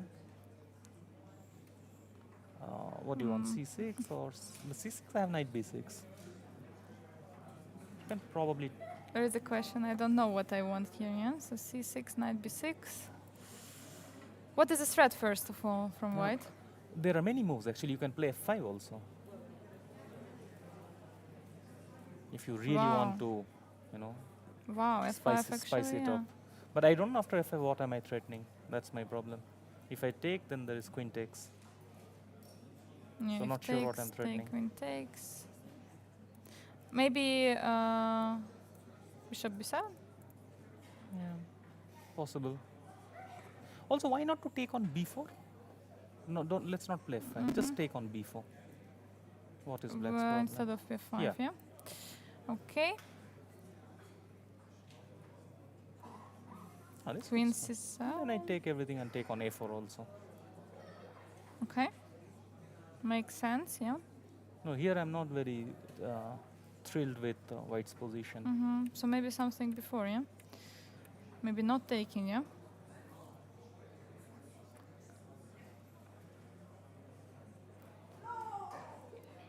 What do you want, c6 or the c6? I have knight b6. You can probably. There is a question. I don't know what I want here. Yeah. So c6, knight b6. What is the threat first of all from white? There are many moves actually. You can play f5 also. If you really want to, you know, Wow, f5 spice actually. it Yeah. up. But I don't know after f5 what am I threatening. That's my problem. If I take, then there is queen takes. Yeah, So if not sure what I'm takes, threatening. take, queen takes. Maybe bishop b7. Yeah, possible. Also, why not to take on b4? No, don't. Let's not play f5. Just take on b4. What is black's problem? Instead of f5. Yeah. Yeah. Okay. This Queen looks nice. c7. Then I take everything and take on a4 also. Okay. Makes sense. Yeah. No, here I'm not very thrilled with white's position. So maybe something before, yeah? Maybe not taking, yeah?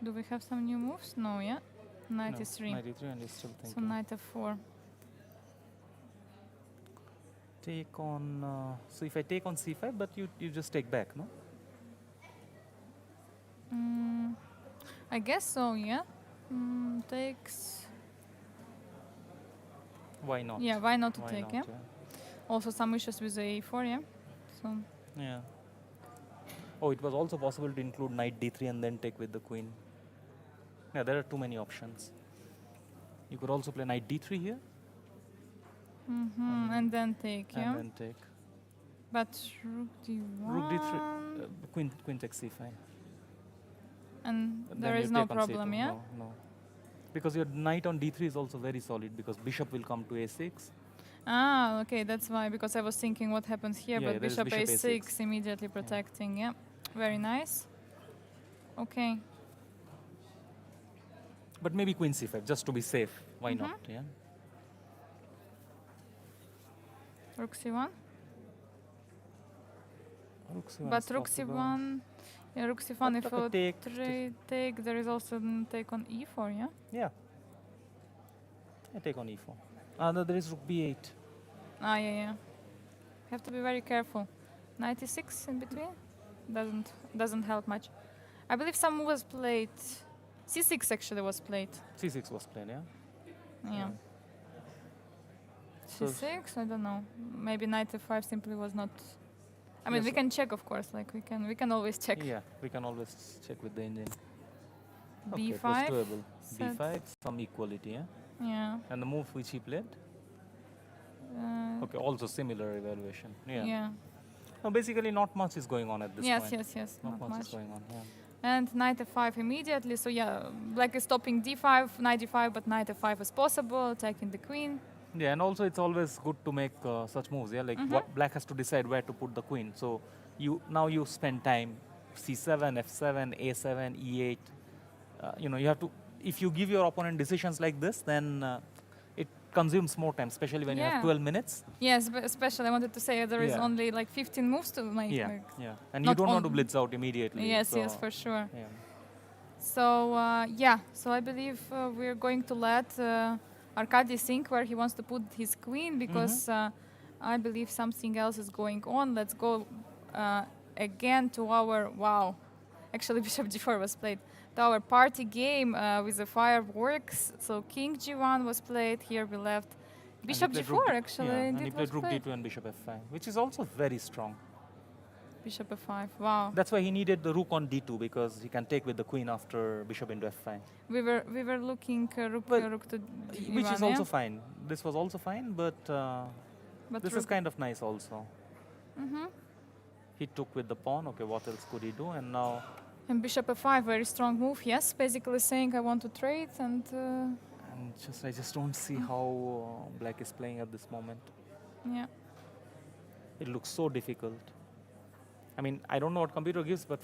Do we have some new moves? No, yeah? Knight No, is 3. 93 and he's still So thinking. knight f4. Take on, so if I take on c5, but you just take back, no? I guess so, yeah? Takes... Why not? Yeah, why not to Why take, not, yeah? Also some issues with the a4, yeah? So, Yeah. Oh, it was also possible to include knight d3 and then take with the queen. Yeah, there are too many options. You could also play knight d3 here and then take, yeah? and then take. But rook d1... Rook d3, queen takes c5. And Then there you is no take on problem, c2. yeah? No, no. Because your knight on d3 is also very solid because bishop will come to a6. Ah, okay, that's why, because I was thinking what happens here, Yeah, but there is bishop bishop a6 a6. immediately protecting, yeah? Very nice. Okay. But maybe queen c5 just to be safe. Why not? Yeah. Rook c1. Rook c1 But is rook possible. c1... Yeah, rook c1, But if like a take, take, there is also take on e4, yeah? Yeah. I take on e4. No, there is rook b8. Ah, yeah. Have to be very careful. Knight e6 in between doesn't help much. I believe some was played. c6 actually was played. c6 was played, yeah? Yeah. So c6, I don't know. Maybe knight f5 simply was not. I mean, Yes, we can check, of course. Like we can always check. Yeah, we can always check with the engine. Okay, b5. it was doable. set. b5, some equality, yeah? Yeah. And the move which he played? Okay, also similar evaluation. Yeah. Yeah. No, basically not much is going on at this Yes, point. yes. Not Not much much. is going on, yeah. And knight f5 immediately. So yeah, black is stopping d5, knight d5, but knight f5 is possible, attacking the queen. Yeah, and also it's always good to make such moves, yeah? Like what black has to decide where to put the queen. So now you spend time, c7, f7, a7, e8. You have to, if you give your opponent decisions like this, then it consumes more time, especially when you have Yeah. 12 minutes. Yes, but especially I wanted to say there is Yeah. only like 15 moves to make. Yeah, like- yeah. And you not don't want to on- blitz out immediately. Yes, so, yes, for sure. Yeah. So yeah, so I believe we're going to let Arkady think where he wants to put his queen because I believe something else is going on. Let's go again to our Actually, bishop g4 was played. To our party game with the fireworks. So king g1 was played. Here we left And bishop he played g4 rook actually. Yeah, and indeed he played was rook played. d2 and bishop f5, which is also very strong. Bishop f5. Wow. That's why he needed the rook on d2 because he can take with the queen after bishop into f5. We were looking rook Well, rook to d1, Which is yeah? also fine. This was also fine, but But this is rook- kind of nice also. He took with the pawn. Okay, what else could he do? And now, And bishop f5, very strong move. Yes, basically saying I want to trade and I just don't see how black is playing at this moment. yeah. It looks so difficult. I mean, I don't know what computer gives, but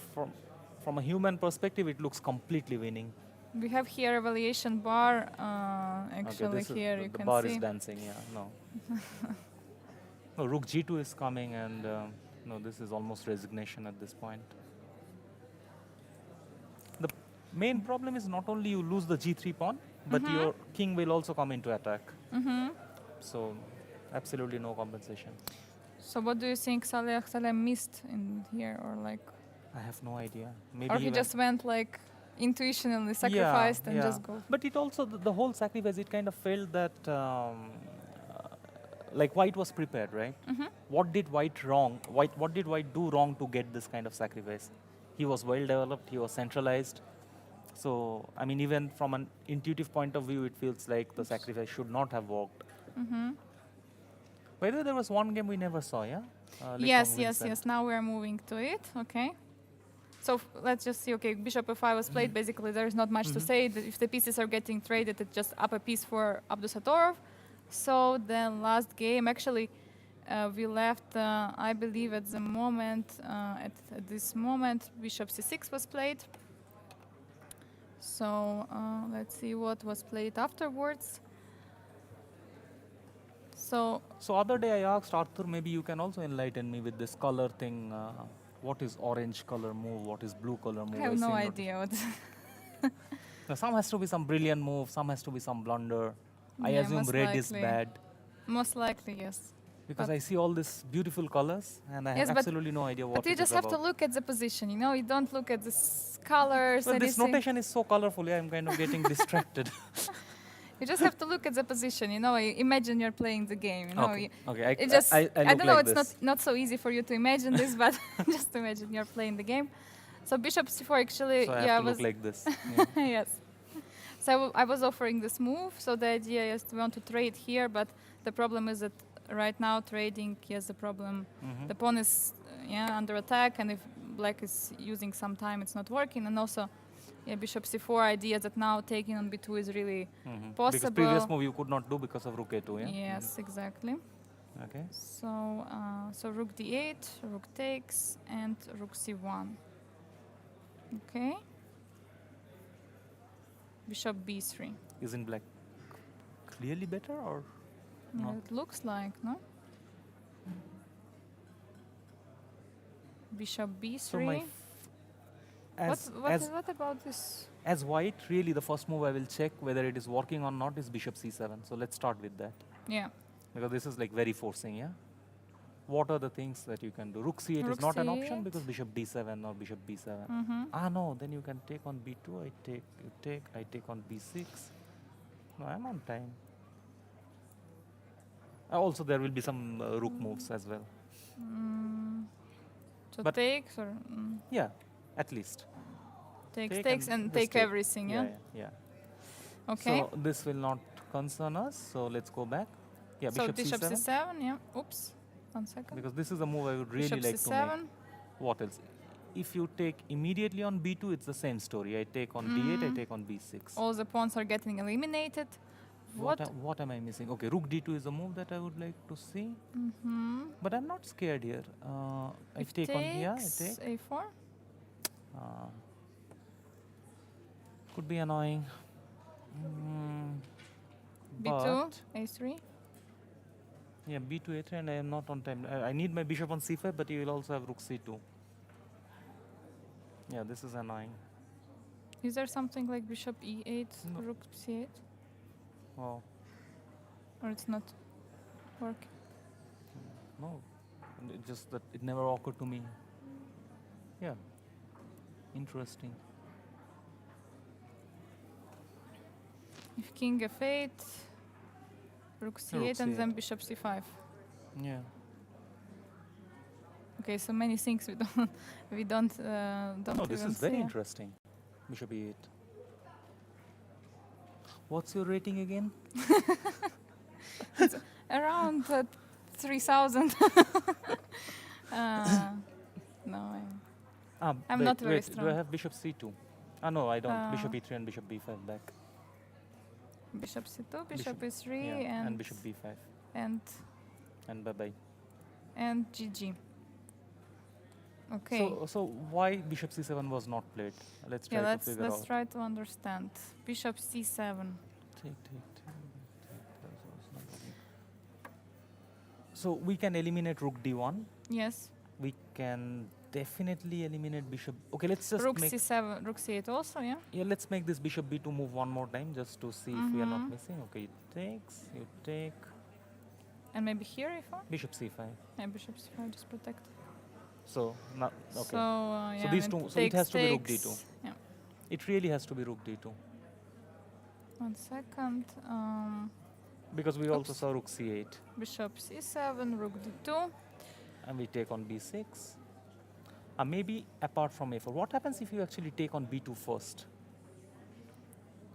from a human perspective, it looks completely winning. We have here evaluation bar. Okay, Actually, this is here you the can bar see. is dancing. Yeah, no. No, rook g2 is coming, and no, this is almost resignation at this point. The main problem is not only you lose the g3 pawn, but your king will also come into attack. So, absolutely no compensation. So what do you think Saleh missed in here, or like, I have no idea. Maybe or he even- just went like intuitionally sacrificed and just go? But it also, the whole sacrifice, it kind of felt that like white was prepared, right? What did white wrong? What did white do wrong to get this kind of sacrifice? He was well developed, he was centralized. So, I mean, even from an intuitive point of view, it feels like the sacrifice should not have worked. By the way, there was one game we never saw, yeah? Yes. Now we are moving to it. Okay. So let's just see. Okay, bishop f5 was played. Basically, there is not much to say. If the pieces are getting traded, it's just up a piece for Abdusatorov. So the last game, actually, we left. I believe at the moment, at this moment, bishop c6 was played. So let's see what was played afterwards. So So other day I asked Arthur, maybe you can also enlighten me with this color thing. What is orange color move? What is blue color move? I have no seem not- idea what. Now, some has to be some brilliant move, some has to be some blunder. I Yeah, assume most red is likely. bad Most likely, yes. because But- I see all these beautiful colors and I Yes, have but- absolutely no idea what But you it just is have to about. look at the position. You know, you don't look at the colors. But this anything. notation is so colorful, yeah, I'm kind of getting distracted. You just have to look at the position. You know, you imagine you're playing the game. You know, Okay, you, okay. it just. I I look don't know. like It's this. not so easy for you to imagine this, but just imagine you're playing the game. So bishop c4 actually. So I yeah, have to was look like this. Yeah. yes. So I was offering this move. So the idea is we want to trade here, but the problem is that right now trading, yes, the problem. Mhm. The pawn is under attack, and if black is using some time, it's not working. And also, bishop c4 idea that now taking on b2 is really Mhm. Because possible. previous move you could not do because of rook a2, yeah? Yes, exactly. Mhm. Okay. So rook d8, rook takes, and rook c1. Okay. Bishop b3. Isn't black clearly better or Yeah, not? it looks like, no? Bishop b3. So my What about this? as white, really the first move I will check whether it is working or not is bishop c7. So let's start with that. Yeah. Because this is like very forcing, yeah? What are the things that you can do? Rook c8 Rook is not an option c8. because bishop d7 or bishop b7. Mm-hmm. Ah, no, then you can take on b2, I take on b6. No, I'm on time. Also, there will be some rook moves as well. So But- takes or Yeah, at least. takes and just take everything, yeah? Yeah. Okay. So this will not concern us. So let's go back. Yeah, So bishop bishop c7. c7, yeah. Oops. 1 second. Because this is a move I would really Bishop like to c7. make. What else? If you take immediately on b2, it's the same story. I take on d8, I take on b6. All the pawns are getting eliminated. What? What am I missing? Okay, rook d2 is a move that I would like to see. Mm-hmm. But I'm not scared here. I If take on here, I takes, take. a4. Could be annoying. b2, But a3. yeah, b2, a3, and I am not on time. I need my bishop on c5, but you will also have rook c2. Yeah, this is annoying. Is there something like bishop e8, No. rook c8? Oh, Or it's not working? no. It just that it never occurred to me. Yeah. Interesting. If king f8, rook c8, and then c8. bishop c5. Yeah. Okay, so many things we don't No, this even is very see. interesting. Bishop e8. What's your rating again? Around 3,000. No, I'm not very wait, do I strong. have bishop c2? Ah, no, I don't. Bishop Uh, e3 and bishop b5 back. bishop c2, bishop Bishop- e3, Yeah, and bishop b5. and And bye-bye. and GG. Okay. So why bishop c7 was not played? Let's try Yeah, to figure let's out. try to understand. Bishop c7. Take. So we can eliminate rook d1. Yes. We can definitely eliminate bishop. Okay, let's just Rook make. c7, rook c8 also, yeah? Yeah, let's make this bishop b2 move one more time just to see if we are not Mhm. missing. Okay, it takes. You take. And maybe here if I? Bishop c5. Yeah, bishop c5 just protect. So not okay. So, yeah, these and two- so it has to be rook takes. d2. Yeah. It really has to be rook d2 1 second. because we also Oops. saw rook c8 Bishop c7, rook d2. and we take on b6. Maybe apart from a4. What happens if you actually take on b2 first?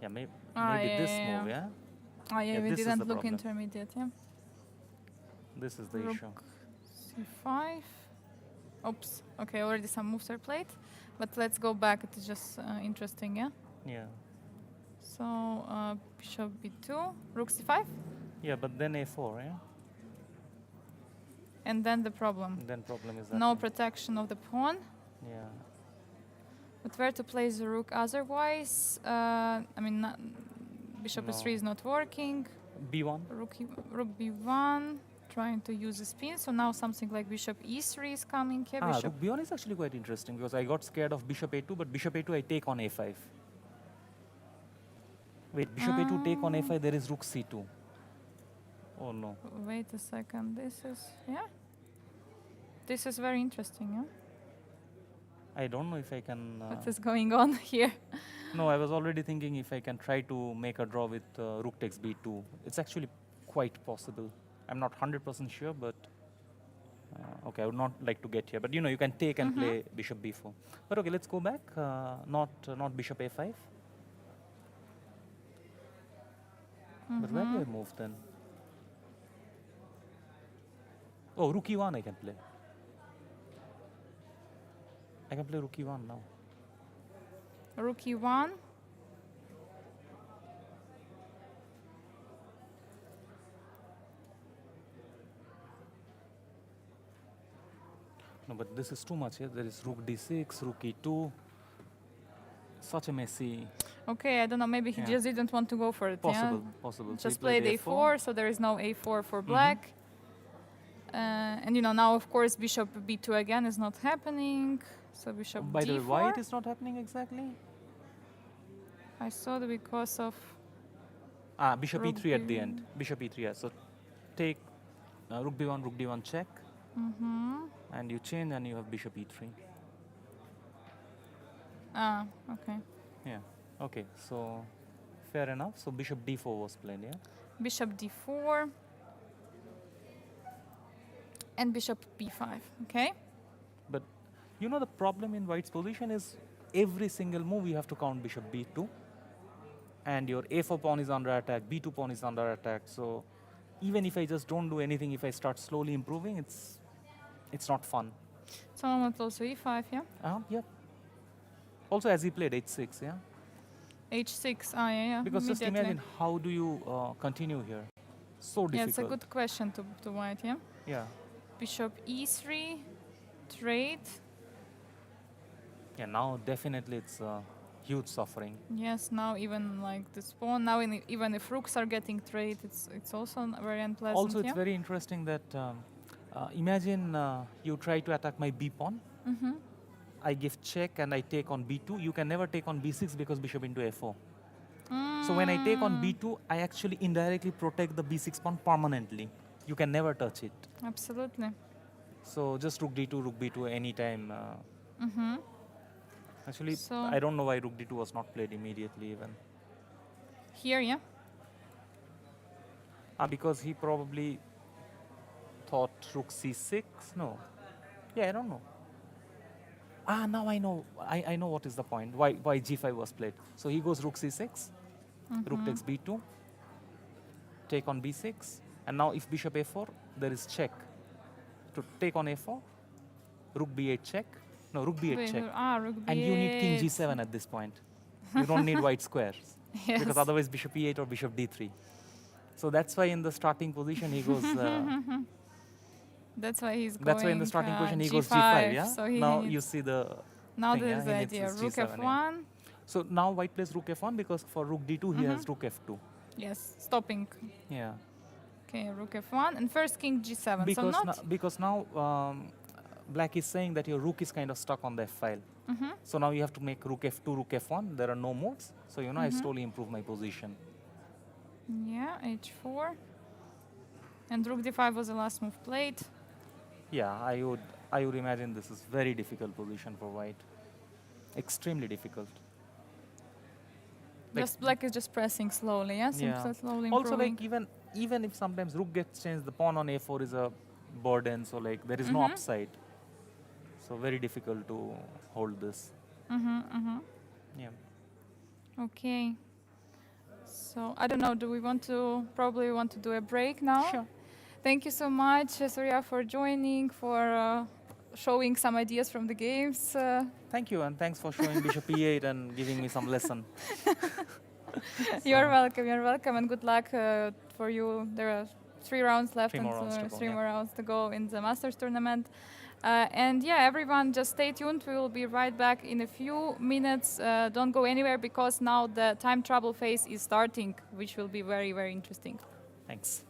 Yeah, maybe Yeah, this yeah, move. yeah. Yeah, Yeah, we this is didn't the look problem. intermediate, yeah? This is the Rook issue. c5. Oops. Okay, already some moves are played. But let's go back. It's just interesting, yeah? Yeah, So, bishop b2, rook c5. yeah, but then a4. Yeah, And then the problem. then problem is that. No protection of the pawn. Yeah, But where to place the rook otherwise? I mean, bishop No. s3 is not working. B1. Rook b1, trying to use the spin. So now something like bishop e3 is coming here. Bishop Rook B1 is actually quite interesting because I got scared of bishop A2, but bishop A2 I take on A5. Wait, bishop A2 take on A5, there is rook C2. Oh no. Wait a second. This is This is very interesting. Yeah. I don't know if I can... What is going on here? No, I was already thinking if I can try to make a draw with rook takes b2. It's actually quite possible. I'm not 100% sure, but okay, I would not like to get here. But you can take and play bishop b4. But okay, let's go back. Not bishop a5. But where do I move then? Oh, rook e1 I can play. I can play rook e1 now. Rook e1. No, but this is too much here. There is rook d6, rook e2. Such a messy... Okay, I don't know. Maybe he just didn't want to go for it. Possible, Yeah? possible. Just played a4, so there is no a4 for black. And now, of course, bishop b2 again is not happening. So bishop By d4. the way, white is not happening exactly? I saw that because of... Bishop rook e3 at the end. Bishop e3, yeah. So take rook b1, rook d1 check. And you change and you have bishop e3. Okay. Yeah, okay. So fair enough. So bishop d4 was played, yeah? Bishop d4. And bishop b5, okay? But the problem in white's position is every single move you have to count bishop b2. And your a4 pawn is under attack, b2 pawn is under attack. So even if I just don't do anything, if I start slowly improving, it's not fun. So I'm not also e5, yeah? Yeah. Also, as he played h6, yeah? h6, yeah. Because just imagine, how do you continue here? So difficult. Yeah, it's a good question to white, yeah? Yeah. Bishop e3, trade. Yeah, now definitely it's huge suffering. Yes, now even like this pawn, now even if rooks are getting trade, it's also very unpleasant. Also, it's very interesting that imagine you try to attack my b pawn. I give check and I take on b2. You can never take on b6 because bishop into a4. So when I take on b2, I actually indirectly protect the b6 pawn permanently. You can never touch it. Absolutely. So just rook d2, rook b2 anytime. Actually, So I don't know why rook d2 was not played immediately even. here, yeah? Because he probably thought rook c6. No. Yeah, I don't know. Now I know. I know what is the point. Why g5 was played. So he goes rook c6. Rook takes b2. Take on b6. And now if bishop a4, there is check. To take on a4, rook b8 check. No, rook b8 check. Rook b8. And you need king g7 at this point. You don't need white squares. Yes. Because otherwise bishop e8 or bishop d3. So that's why in the starting position he goes... That's why he's going. That's why in the starting position he goes g5, g5, yeah? So now you see the Now thing, there's the he needs idea. his Rook G7, f1. yeah. So now white plays rook f1 because for rook d2 he has rook f2. Yes, stopping. Yeah. Okay, rook f1 and first king g7. Because, so not because now black is saying that your rook is kind of stuck on the f file. So now you have to make rook f2, rook f1. There are no moves. So I slowly improve my position. Yeah, h4. And rook d5 was the last move played. Yeah, I would imagine this is very difficult position for white. Extremely difficult. Just black is just pressing slowly, yeah? Slowly improving. Also, like even if sometimes rook gets changed, the pawn on a4 is a burden, so like there is no upside. So very difficult to hold this. Yeah. Okay. So I don't know. Do we probably want to do a break now? Sure. Thank you so much, Surya, for joining, for showing some ideas from the games. Thank you, and thanks for showing bishop e8 and giving me some lesson. You're welcome, and good luck for you. There are 3 rounds left, Three more rounds to go, three more rounds to go in the Masters tournament. And yeah, everyone just stay tuned. We will be right back in a few minutes. Don't go anywhere because now the time travel phase is starting, which will be very, very interesting. Thanks.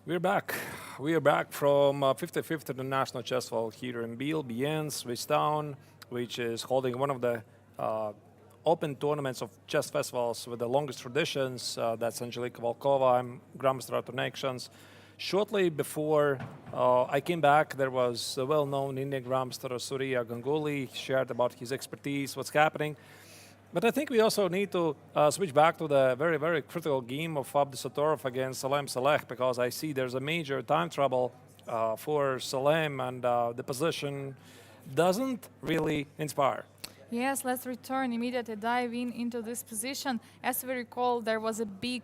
We're back. We are back from 55th International Chess Festival here in Biel, Bienne, Swiss town, which is holding one of the open tournaments of chess festivals with the longest traditions. That's Angelika Volkova. I'm Grandmaster of Nations. Shortly before I came back, there was a well-known Indian Grandmaster, Surya Ganguly, shared about his expertise, what's happening. But I think we also need to switch back to the very, very critical game of Abdusatorov against Salem Saleh, because I see there's a major time trouble for Salem, and the position doesn't really inspire. Yes, let's return immediately, dive into this position. As we recall, there was a big,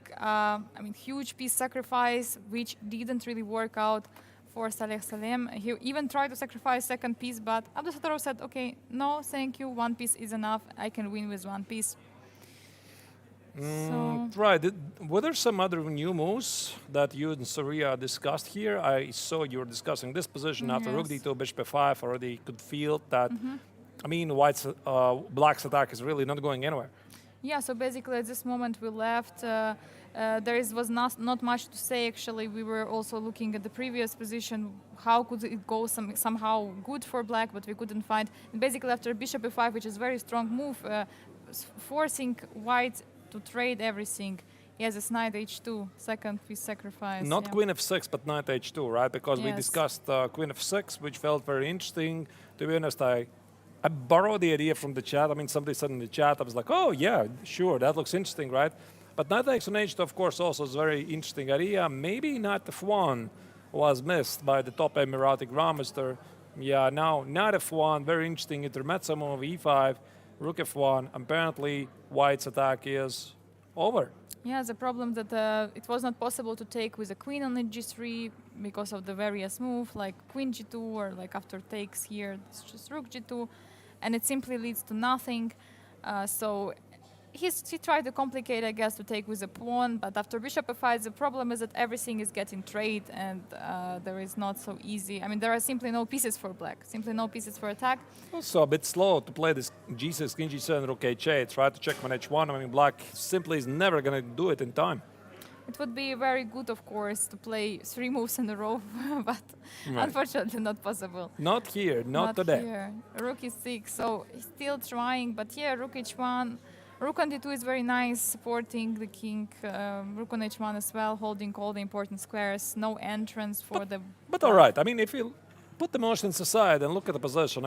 huge piece sacrifice, which didn't really work out for Saleh Salem. He even tried to sacrifice second piece, but Abdusatorov said, okay, no, thank you, one piece is enough, I can win with one piece. Right. Were there some other new moves that you and Surya discussed here? I saw you were discussing this position after Rook D2, Bishop F5, already could feel that, White's, Black's attack is really not going anywhere. Yeah, so basically at this moment we left. There was not much to say, actually. We were also looking at the previous position, how could it go somehow good for Black, but we couldn't find. And basically after Bishop E5, which is a very strong move, forcing White to trade everything. He has this Knight H2, second piece sacrifice. Not Queen F6, but Knight H2, right? Because we discussed Queen F6, which felt very interesting. To be honest, I borrowed the idea from the chat. Somebody said in the chat, I was like, oh yeah, sure, that looks interesting, right? But Knight X on H2, of course, also is a very interesting idea. Maybe Knight F1 was missed by the top Emirati Grandmaster. Yeah, now Knight F1, very interesting intermezzo move, E5, Rook F1. Apparently, White's attack is over. Yeah, the problem that it was not possible to take with a queen on G3 because of the various moves, like Queen G2 or like after takes here, it's just Rook G2, and it simply leads to nothing. So he tried to complicate, I guess, to take with a pawn, but after Bishop F5, the problem is that everything is getting trade, and there is not so easy. There are simply no pieces for Black, simply no pieces for attack. Also a bit slow to play this G6, King G7, Rook H8, try to check on H1. Black simply is never going to do it in time. It would be very good, of course, to play 3 moves in a row, but unfortunately not possible. Not here, not today. Here. Rook E6, so he's still trying, but yeah, Rook H1. Rook on D2 is very nice, supporting the king. Rook on H1 as well, holding all the important squares. No entrance for the... But all right, if you put the motions aside and look at the position,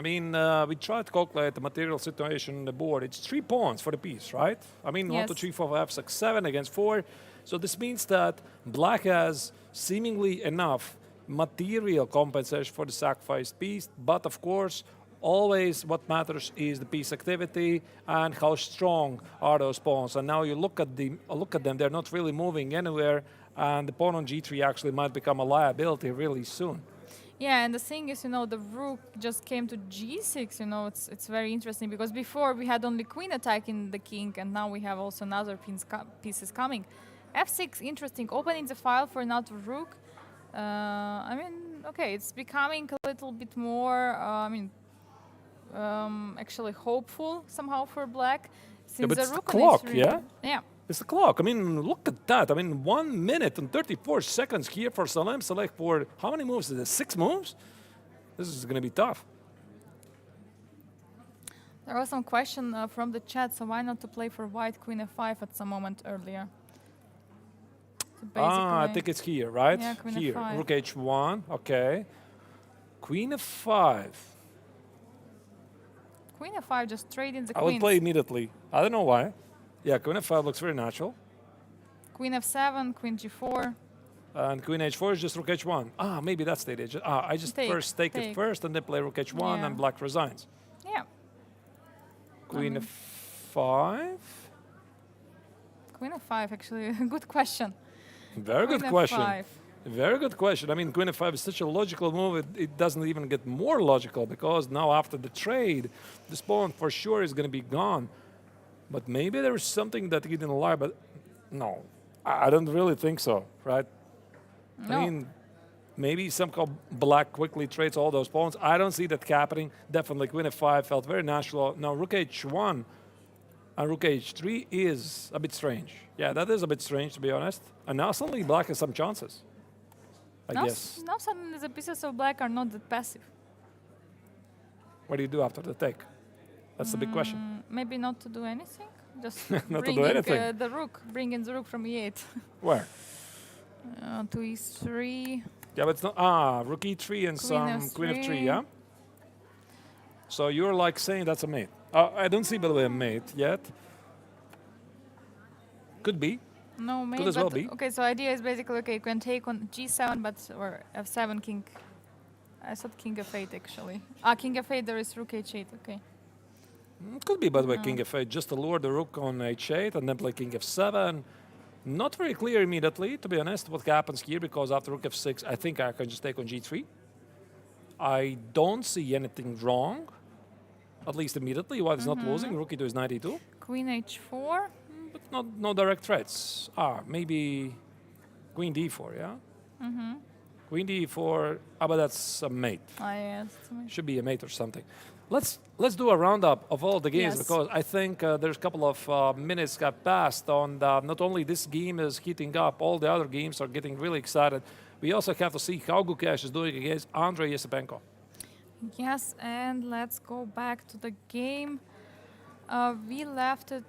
we tried to calculate the material situation on the board. It's 3 pawns for the piece, right? 1, 2, 3, 4, 5, 6, 7 against 4. So this means that Black has seemingly enough material compensation for the sacrificed piece, but of course, always what matters is the piece activity and how strong are those pawns. And now you look at them, they're not really moving anywhere, and the pawn on G3 actually might become a liability really soon. Yeah, and the thing is, the rook just came to G6, it's very interesting, because before we had only queen attacking the king, and now we have also another pieces coming. F6, interesting, opening the file for another rook. Okay, it's becoming a little bit more, actually hopeful somehow for Black. Since but it's the clock, yeah? Yeah. It's the clock. Look at that. 1 minute and 34 seconds here for Salem Saleh for how many moves is it? 6 moves? This is going to be tough. There was some question from the chat, so why not to play for White Queen F5 at some moment earlier? So I think it's here, right? Yeah, Queen here. F5. Rook H1, okay. Queen F5. Queen F5, just trade in the I queens. would play immediately. I don't know why. Yeah, Queen F5 looks very natural. Queen F7, Queen G4. And Queen H4 is just Rook H1. Maybe that's the I just first take it first and then play Rook H1 and Black resigns. Yeah. Queen F5? Queen F5, actually, good question. Very Queen good question. F5. Very good question. Queen F5 is such a logical move, it doesn't even get more logical, because now after the trade, this pawn for sure is going to be gone. But maybe there is something that he didn't lie, but no, I don't really think so, right? No. Maybe somehow Black quickly trades all those pawns. I don't see that happening. Definitely Queen F5 felt very natural. Now Rook H1 and Rook H3 is a bit strange. Yeah, that is a bit strange, to be honest. And now suddenly Black has some chances. I now, guess. now suddenly the pieces of black are not that passive. What do you do after the take? That's the big question. Maybe not to do anything. Just Not to bring do in anything. the rook. Bring in the rook from e8 Where? to e3. Yeah, but it's not. Rook e3 and Queen some queen f3, f3. yeah? So you're like saying that's a mate. I don't see, by the way, a mate yet. Could be. No, maybe. as well be. Okay, so idea is basically okay. You can take on g7, but or f7 king. I thought king f8 actually. King f8. There is rook h8. Okay. Could be, by the way, king f8, just to lure the rook on h8 and then play king f7. Not very clear immediately, to be honest, what happens here, because after rook f6, I think I can just take on g3. I don't see anything wrong, at least immediately. White is not losing. Rook e2 is knight e2, Queen h4. but no direct threats. Maybe queen d4, yeah? Queen d4, but that's a mate. Yes. Should be a mate or something. Let's do a roundup of all the games, Yes. because I think there's a couple of minutes got passed on not only this game is heating up, all the other games are getting really excited. We also have to see how Gukesh is doing against Andrei Yesipenko. Yes, and let's go back to the game. We left it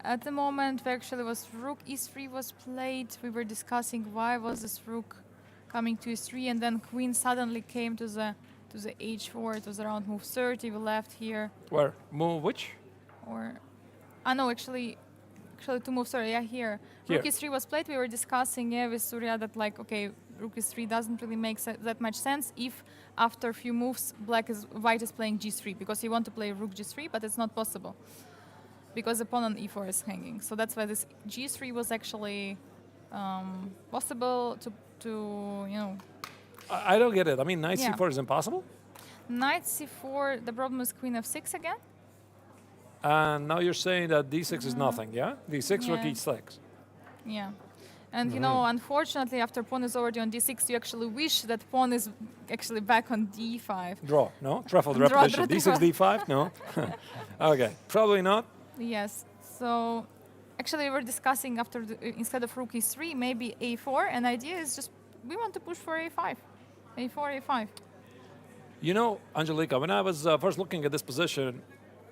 at the moment where actually was rook e3 was played. We were discussing why was this rook coming to e3, and then queen suddenly came to the h4. It was around move 30. We left here, Where? Move which? or no, actually to move. Sorry, yeah, here. Here. Rook e3 was played. We were discussing with Surya that like okay, rook e3 doesn't really make that much sense if after a few moves white is playing g3, because you want to play rook g3, but it's not possible because the pawn on e4 is hanging. So that's why this g3 was actually possible to you know. I don't get it. I mean, knight Yeah. c4 is impossible. Knight c4. The problem is queen f6 again. And now you're saying that d6 is nothing, yeah? d6, rook Yeah. e6. Yeah. And you know, unfortunately, after pawn is already on d6, you actually wish that pawn is actually back on d5. Draw, no? Truffled Draw, repetition. draw, d6, d5, no? Okay, probably not. Yes. So actually, we were discussing after instead of rook e3, maybe a4. And idea is just we want to push for a5, a4, a5. You know, Angelika, when I was first looking at this position,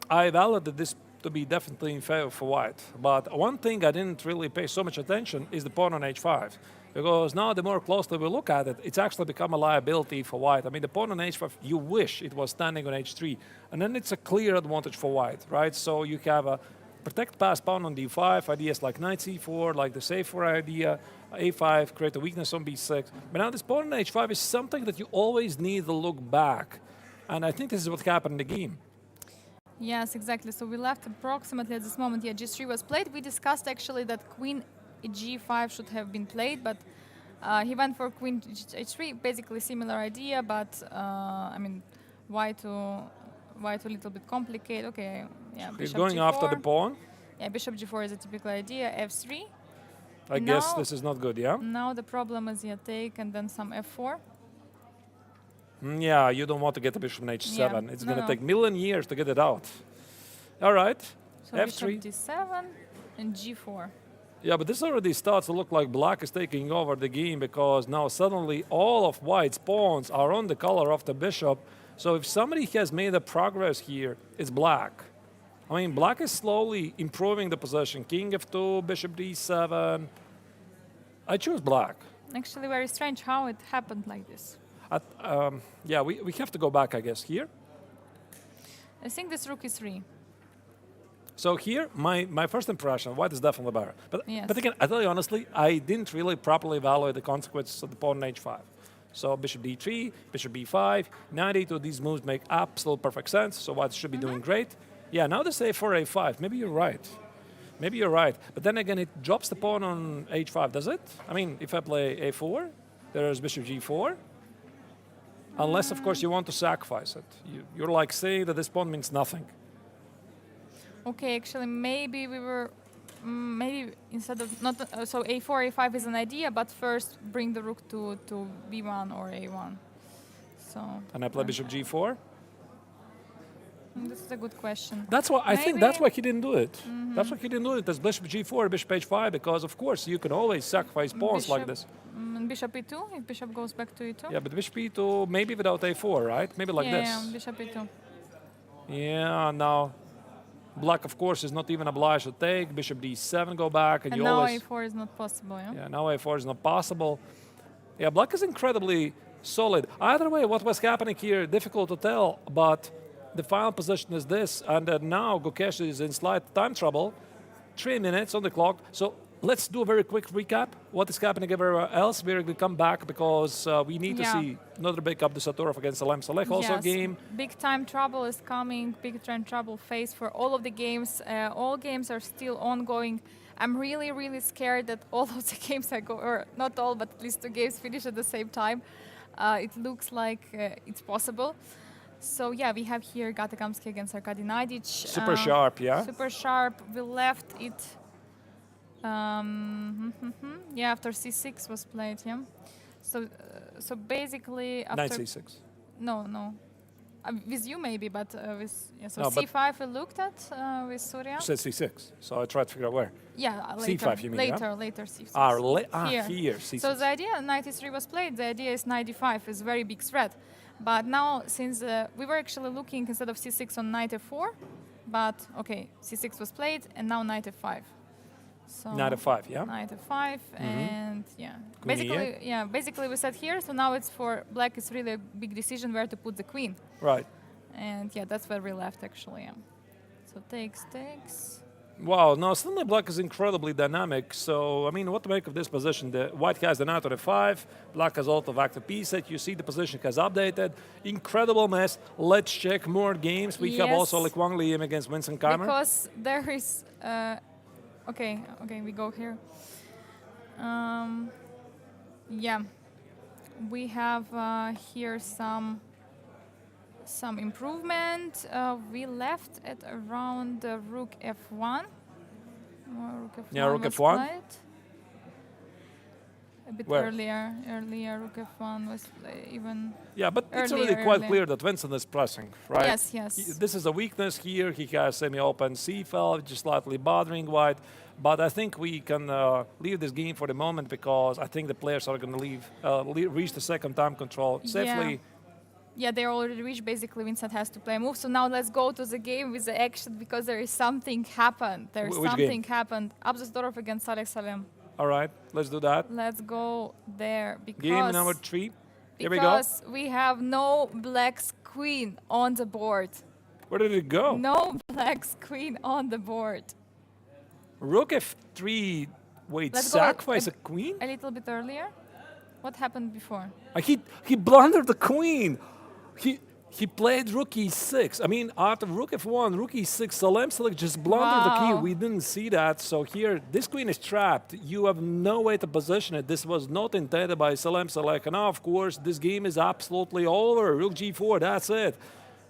I validated this to be definitely in favor for white. But one thing I didn't really pay so much attention is the pawn on h5. Because now the more closely we look at it, it's actually become a liability for white. I mean, the pawn on h5, you wish it was standing on h3. And then it's a clear advantage for white, right? So you have a protect past pawn on d5, ideas like knight c4, like the safer idea, a5, create a weakness on b6. But now this pawn on h5 is something that you always need to look back. And I think this is what happened in the game. Yes, exactly. So we left approximately at this moment. Yeah, g3 was played. We discussed actually that queen g5 should have been played, but he went for queen h3. Basically similar idea, but I mean, white a little bit complicated. Okay, yeah. He's Bishop going g4. after the pawn. Yeah, bishop g4 is a typical idea. f3. I guess Now- this is not good, yeah? Now the problem is yeah, take and then some f4. Yeah, you don't want to get the bishop on h7. Yeah, It's no, going to no. take a million years to get it out. All right, So f3. bishop d7 and g4. Yeah, but this already starts to look like black is taking over the game, because now suddenly all of white's pawns are on the color of the bishop. So if somebody has made a progress here, it's black. I mean, black is slowly improving the position. King f2, bishop d7. I choose black. Actually, very strange how it happened like this. Yeah, we have to go back, I guess, here. I think this rook is 3. So here, my first impression, white is definitely better. Yes. But again, I tell you honestly, I didn't really properly evaluate the consequences of the pawn on h5. So bishop d3, bishop b5, knight e2, these moves make absolute perfect sense, so white should be doing great. Yeah, now this a4, a5, maybe you're right. Maybe you're right. But then again, it drops the pawn on h5, does it? I mean, if I play a4, there's bishop g4. Unless, of course, you want to sacrifice it. You're like saying that this pawn means nothing. Okay, actually, maybe we were, maybe instead of not so a4, a5 is an idea, but first bring the rook to b1 or a1. So. And I play bishop g4. This is a good question. That's why I think that's Maybe- why he didn't do it. That's why he didn't do it as bishop g4, bishop h5, because of course you can always sacrifice pawns like Bishop- this. bishop e2, if bishop goes back to e2. Yeah, but bishop e2, maybe without a4, right? Maybe like this. Yeah, bishop e2. Yeah, now black, of course, is not even obliged to take. Bishop d7, go back, and And you now always... a4 is not possible, yeah? Yeah, now a4 is not possible. Yeah, black is incredibly solid. Either way, what was happening here, difficult to tell, but the final position is this, and now Gukesh is in slight time trouble. 3 minutes on the clock. So let's do a very quick recap. What is happening everywhere else? We're going to come back because we need to Yeah. see another big up the Satorov against Salem Saleh also Yes, game. big time trouble is coming, big time trouble phase for all of the games. All games are still ongoing. I'm really, really scared that all of the games or not all, but at least 2 games finish at the same time. It looks like it's possible. So yeah, we have here Gata Kamsky against Arkady Naidic. Super sharp, yeah? Super sharp. We left it. Yeah, after c6 was played. Yeah. So basically Knight after c6. no. With you maybe, but with so No, but c5 we looked at with Surya. You said c6, so I tried to figure out where. Yeah, later. C5 you mean, yeah? Later c6. Here, c6. So the idea, knight e3 was played. The idea is knight e5 is very big threat. But now, since we were actually looking instead of c6 on knight f4, but okay, c6 was played, and now knight f5. So Knight f5, yeah? Knight f5, and yeah, Queen basically we said here. So now it's for black. It's really a big decision where to put the queen. Right. And yeah, that's where we left actually. Yeah. So takes. Wow, now suddenly black is incredibly dynamic. So, I mean, what to make of this position? The white has the knight on f5, black has also active piece set. You see the position has updated. Incredible mess. Let's check more games. We have also Yes. like Wang Liam against Vincent Keimer. Because there is. Okay, we go here. Yeah, we have here some improvement. We left at around rook f1. Rook f1 Yeah, rook was f1. played. A bit Where? earlier rook f1 was even. Yeah, but it's already Earlier. quite clear that Vincent is pressing, right? Yes. This is a weakness here. He has semi-open c-file, which is slightly bothering white. But I think we can leave this game for the moment because I think the players are going to reach the second time control safely. Yeah, they already reached. Basically, Vincent has to play a move. So now let's go to the game with the action because there is something happened. There's Which something game? happened. Abzasdorov against Saleh Salem. All right, let's do that. Let's go there because Game number 3. Here we go. because we have no black's queen on the board. Where did it go? No black's queen on the board. Rook f3. Wait, Let's go sacrifice a queen? A little bit earlier. What happened before? He blundered the queen. He played rook e6. I mean, after rook f1, rook e6, Salem Saleh just blundered the queen. Wow. We didn't see that. So here, this queen is trapped. You have no way to position it. This was not intended by Salem Saleh. And now, of course, this game is absolutely over. Rook g4, that's it.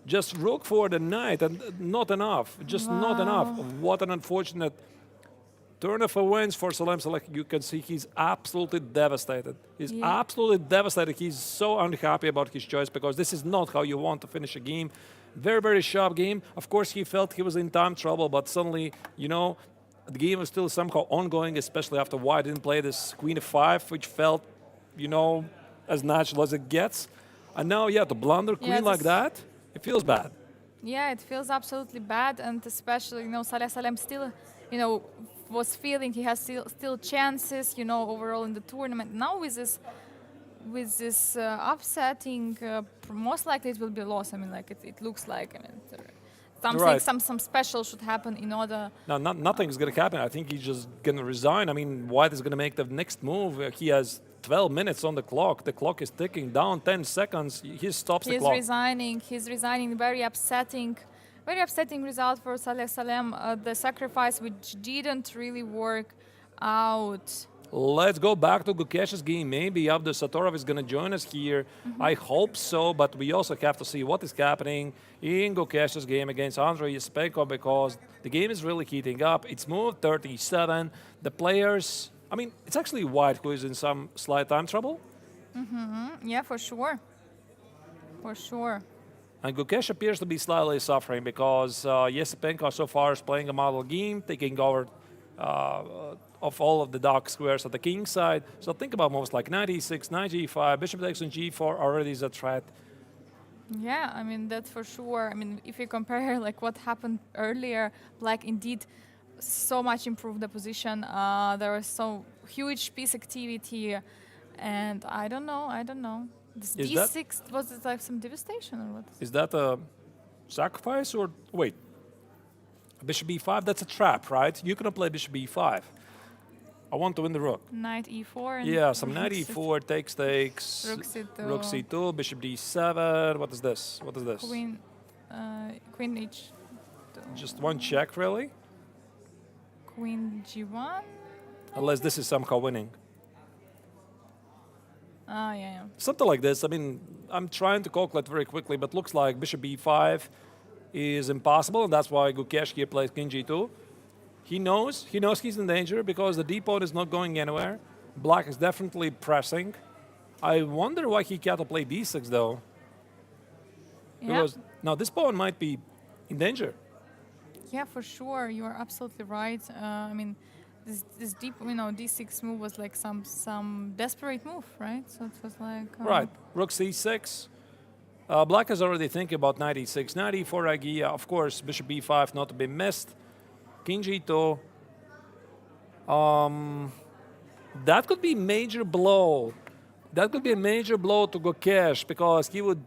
Just rook for the knight, and not enough. Just not enough. What an unfortunate turn of events for Salem Saleh. You can see he's absolutely devastated. He's absolutely devastated. He's so unhappy about his choice because this is not how you want to finish a game. Very, very sharp game. Of course, he felt he was in time trouble, but suddenly, you know, the game was still somehow ongoing, especially after white didn't play this queen f5, which felt, you know, as natural as it gets. And now, yeah, to blunder queen like that, it feels bad. Yeah, it feels absolutely bad, and especially, you know, Saleh Salem still, you know, was feeling he has still chances, you know, overall in the tournament. Now with this upsetting, most likely it will be a loss. I mean, like it looks like. I mean, something, Right. some special should happen in order. No, nothing's going to happen. I think he's just going to resign. I mean, White is going to make the next move. He has 12 minutes on the clock. The clock is ticking down 10 seconds. He stops the clock. He's resigning. Very upsetting result for Saleh Salem. The sacrifice which didn't really work out. Let's go back to Gukesh's game. Maybe Abdul Satorov is going to join us here. I hope so, but we also have to see what is happening in Gukesh's game against Andrei Yespenko because the game is really heating up. It's moved 37. The players, I mean, it's actually White who is in some slight time trouble. Yeah, for sure. For sure. And Gukesh appears to be slightly suffering because Yesipenko so far is playing a model game, taking over of all of the dark squares at the king side. So think about moves like knight e6, knight g5, bishop takes on g4 already is a threat. Yeah, I mean, that's for sure. I mean, if you compare like what happened earlier, Black indeed so much improved the position. There was so huge piece activity, and I don't know. This Is d6, was it like some devastation or what? Is that a sacrifice or wait? Bishop b5, that's a trap, right? You cannot play bishop b5. I want to win the rook. Knight e4. And Yeah, some knight rook e4 takes, Rook c2. rook c2, bishop d7. What is this? What is this? Queen, queen h. Just one check, really? Queen g1. Unless this is somehow winning. Yeah. Something like this. I mean, I'm trying to calculate very quickly, but looks like bishop b5 is impossible, and that's why Gukesh here plays king g2. He knows he's in danger because the d-pawn is not going anywhere. Black is definitely pressing. I wonder why he can't play d6 though. Because now this pawn might be in danger. Yeah, for sure. You are absolutely right. I mean, this deep, d6 move was like some desperate move, right? So it was like Right. Rook c6. Black is already thinking about knight e6, knight e4 idea. Of course, bishop b5 not to be missed. King g2. That could be major blow. That could be a major blow to Gukesh because he would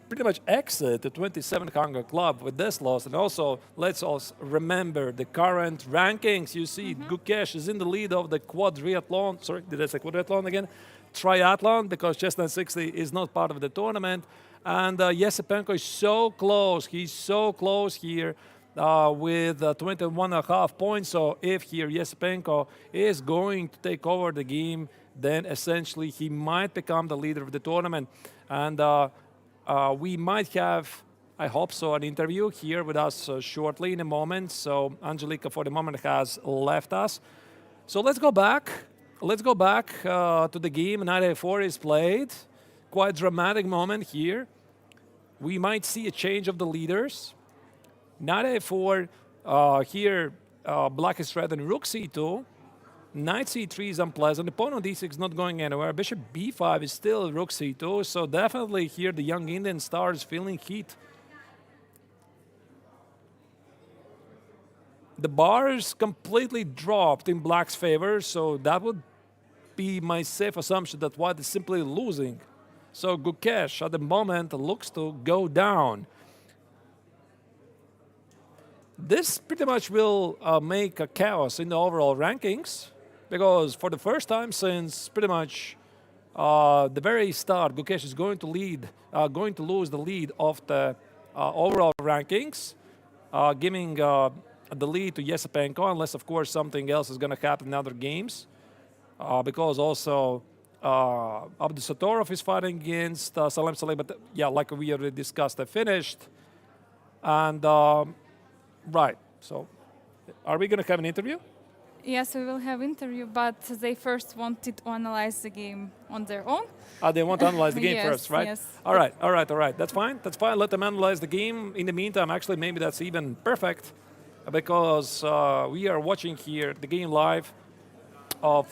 pretty much exit the 27th Hunger Club with this loss. And also, let's also remember the current rankings. You see, Gukesh is in the lead of the quadriathlon. Sorry, did I say quadriathlon again? Triathlon, because Chess 960 is not part of the tournament. And Yesipenko is so close. He's so close here with 21.5 points. So if here Yesipenko is going to take over the game, then essentially he might become the leader of the tournament. And we might have, I hope so, an interview here with us shortly in a moment. So Angelika for the moment has left us. So let's go back. Let's go back to the game. Knight a4 is played. Quite dramatic moment here. We might see a change of the leaders. Knight a4, here Black is threatening rook c2. Knight c3 is unpleasant. The pawn on d6 not going anywhere. Bishop b5 is still rook c2. So definitely here the young Indian star is feeling heat. The bar is completely dropped in Black's favor, so that would be my safe assumption that White is simply losing. So Gukesh at the moment looks to go down. This pretty much will make a chaos in the overall rankings, because for the first time since pretty much the very start, Gukesh is going to lose the lead of the overall rankings, giving the lead to Yesipenko, unless of course something else is going to happen in other games, because also Abdusatorov is fighting against Salem Saleh, but yeah, like we already discussed, they finished. And right, so are we going to have an interview? Yes, we will have interview, but they first wanted to analyze the game on their own. They want to analyze the game Yes, first, right? yes. All right. That's fine. Let them analyze the game. In the meantime, actually, maybe that's even perfect, because we are watching here the game live of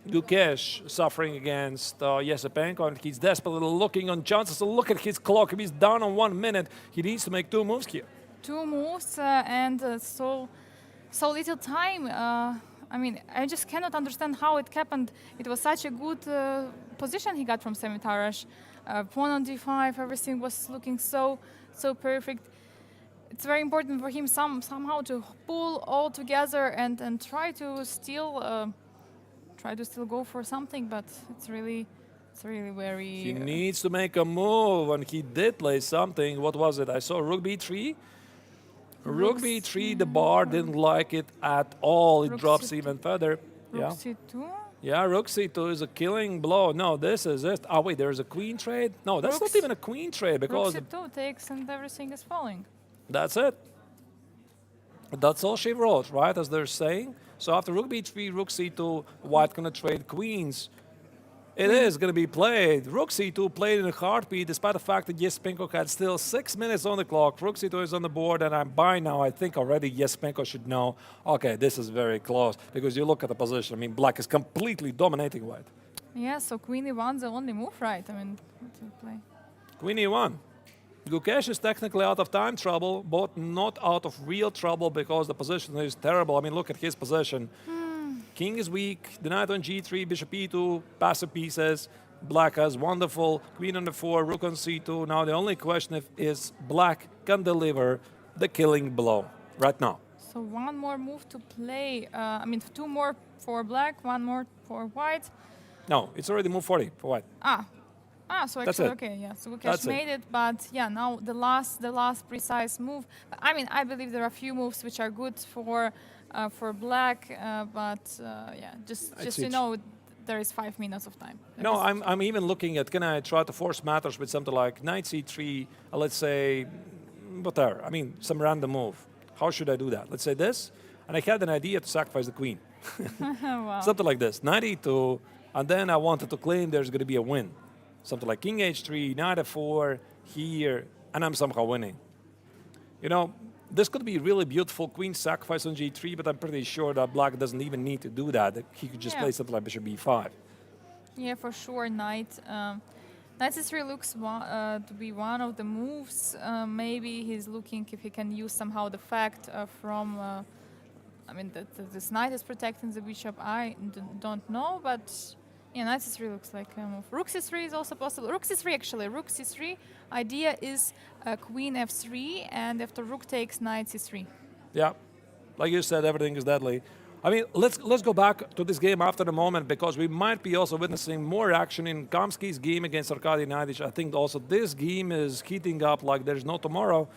Gukesh suffering against Yesipenko, and he's desperately looking on chances. So look at his clock. If he's down on 1 minute, he needs to make 2 moves here. 2 moves and so little time. I mean, I just cannot understand how it happened. It was such a good position he got from Semitarash. Pawn on d5, everything was looking so perfect. It's very important for him somehow to pull all together and try to still go for something, but it's really very. He needs to make a move, and he did play something. What was it? I saw rook b3. Rook b3, the bar didn't like it at all. It Rook drops c2. even further. Rook Yeah. c2. Yeah, rook c2 is a killing blow. No, this is it. Oh, wait, there's a queen trade? No, that's Rook not even a queen trade, because Rook c2 takes and everything is falling. that's it. That's all she wrote, right, as they're saying. So after rook b3, rook c2, White gonna trade queens. It is going to be played. Rook c2 played in a heartbeat, despite the fact that Jespenko had still 6 minutes on the clock. Rook c2 is on the board, and by now, I think already Jespenko should know, okay, this is very close, because you look at the position. I mean, black is completely dominating white. Yeah, so queen e1's the only move, right? I mean, to play. Queen e1. Gukesh is technically out of time trouble, but not out of real trouble because the position is terrible. I mean, look at his position. King is weak, the knight on g3, bishop e2, passive pieces. Black has wonderful queen on the 4, rook on c2. Now the only question is black can deliver the killing blow right now. So one more move to play. I mean, 2 more for black, 1 more for white. No, it's already move 40 for white. So That's actually, it. okay, yeah. So Gukesh That's made it, but yeah, now the last precise move. I mean, I believe there are a few moves which are good for black, yeah, just you know, there is 5 minutes of time. No, I'm even looking at, can I try to force matters with something like knight c3, let's say, whatever. I mean, some random move. How should I do that? Let's say this, and I had an idea to sacrifice the queen. Wow. Something like this, knight e2, and then I wanted to claim there's going to be a win. Something like king h3, knight f4, here, and I'm somehow winning. You know, this could be really beautiful queen sacrifice on g3, but I'm pretty sure that black doesn't even need to do that. He could just play something like bishop b5. Yeah, for sure, knight. Knight c3 looks to be one of the moves. Maybe he's looking if he can use somehow the fact from... I mean, that this knight is protecting the bishop. I don't know, but yeah, knight c3 looks like a move. Rook c3 is also possible. Rook c3, actually. Rook c3 idea is queen f3, and after rook takes knight c3. Yeah, like you said, everything is deadly. I mean, let's go back to this game after the moment, because we might be also witnessing more action in Kamsky's game against Arkady Naiditsch. I think also this game is heating up like there's no tomorrow.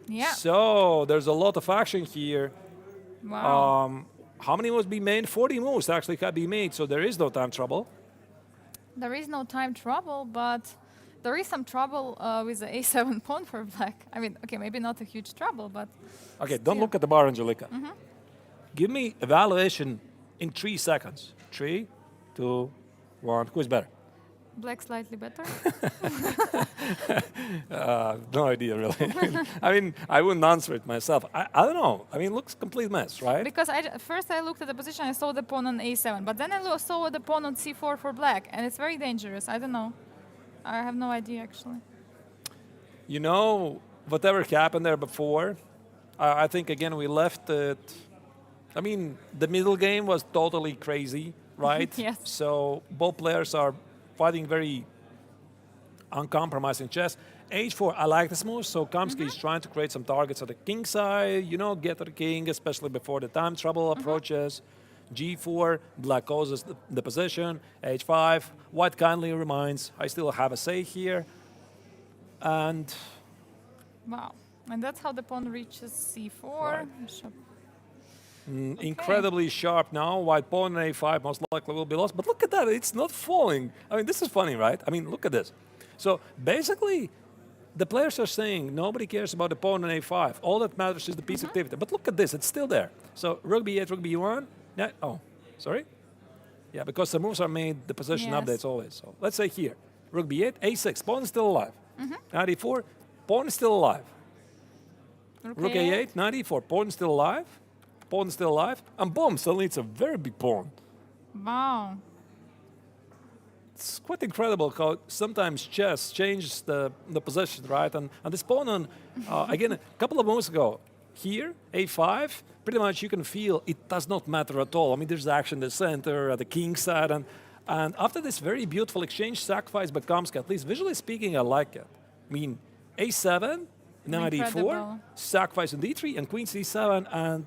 Yeah. So there's a lot of action here. Wow. How many moves be made? 40 moves actually can be made, so there is no time trouble. There is no time trouble, but there is some trouble with the a7 pawn for black. I mean, okay, maybe not a huge trouble, but... Okay, don't look at the bar, Angelika. Give me evaluation in 3 seconds. 3, 2, 1. Who is better? Black slightly better. No idea, really. I mean, I wouldn't answer it myself. I don't know. I mean, it looks complete mess, right? Because first I looked at the position, I saw the pawn on a7, but then I saw the pawn on c4 for black, and it's very dangerous. I don't know. I have no idea, actually. You know, whatever happened there before, I think, again, we left it... I mean, the middle game was totally crazy, right? Yes. So both players are fighting very uncompromising chess. h4, I like this move. So Kamsky is trying to create some targets at the king side, you know, get to the king, especially before the time trouble approaches. g4, black closes the position. h5, white kindly reminds, I still have a say here. And... Wow. And that's how the pawn reaches c4. Right. Bishop. Incredibly sharp now. White pawn on a5 most likely will be lost. But look at that. It's not falling. I mean, this is funny, right? I mean, look at this. So basically, the players are saying nobody cares about the pawn on a5. All that matters is the piece activity. But look at this. It's still there. So rook b8, rook b1. Yeah. Oh, sorry. Yeah, because the moves are made, the position updates always. So let's say here, rook b8, a6. Pawn is still alive. Knight e4, pawn is still alive. Rook a8, knight e4, pawn is still alive. Pawn still alive, and boom, suddenly it's a very big pawn. Wow. It's quite incredible how sometimes chess changes the position, right? And this pawn on, again, a couple of moves ago, here, a5, pretty much you can feel it does not matter at all. I mean, there's action in the center, at the king side, and after this very beautiful exchange sacrifice by Kamsky, at least visually speaking, I like it. I mean, a7, knight e4, sacrifice on d3, and queen c7, and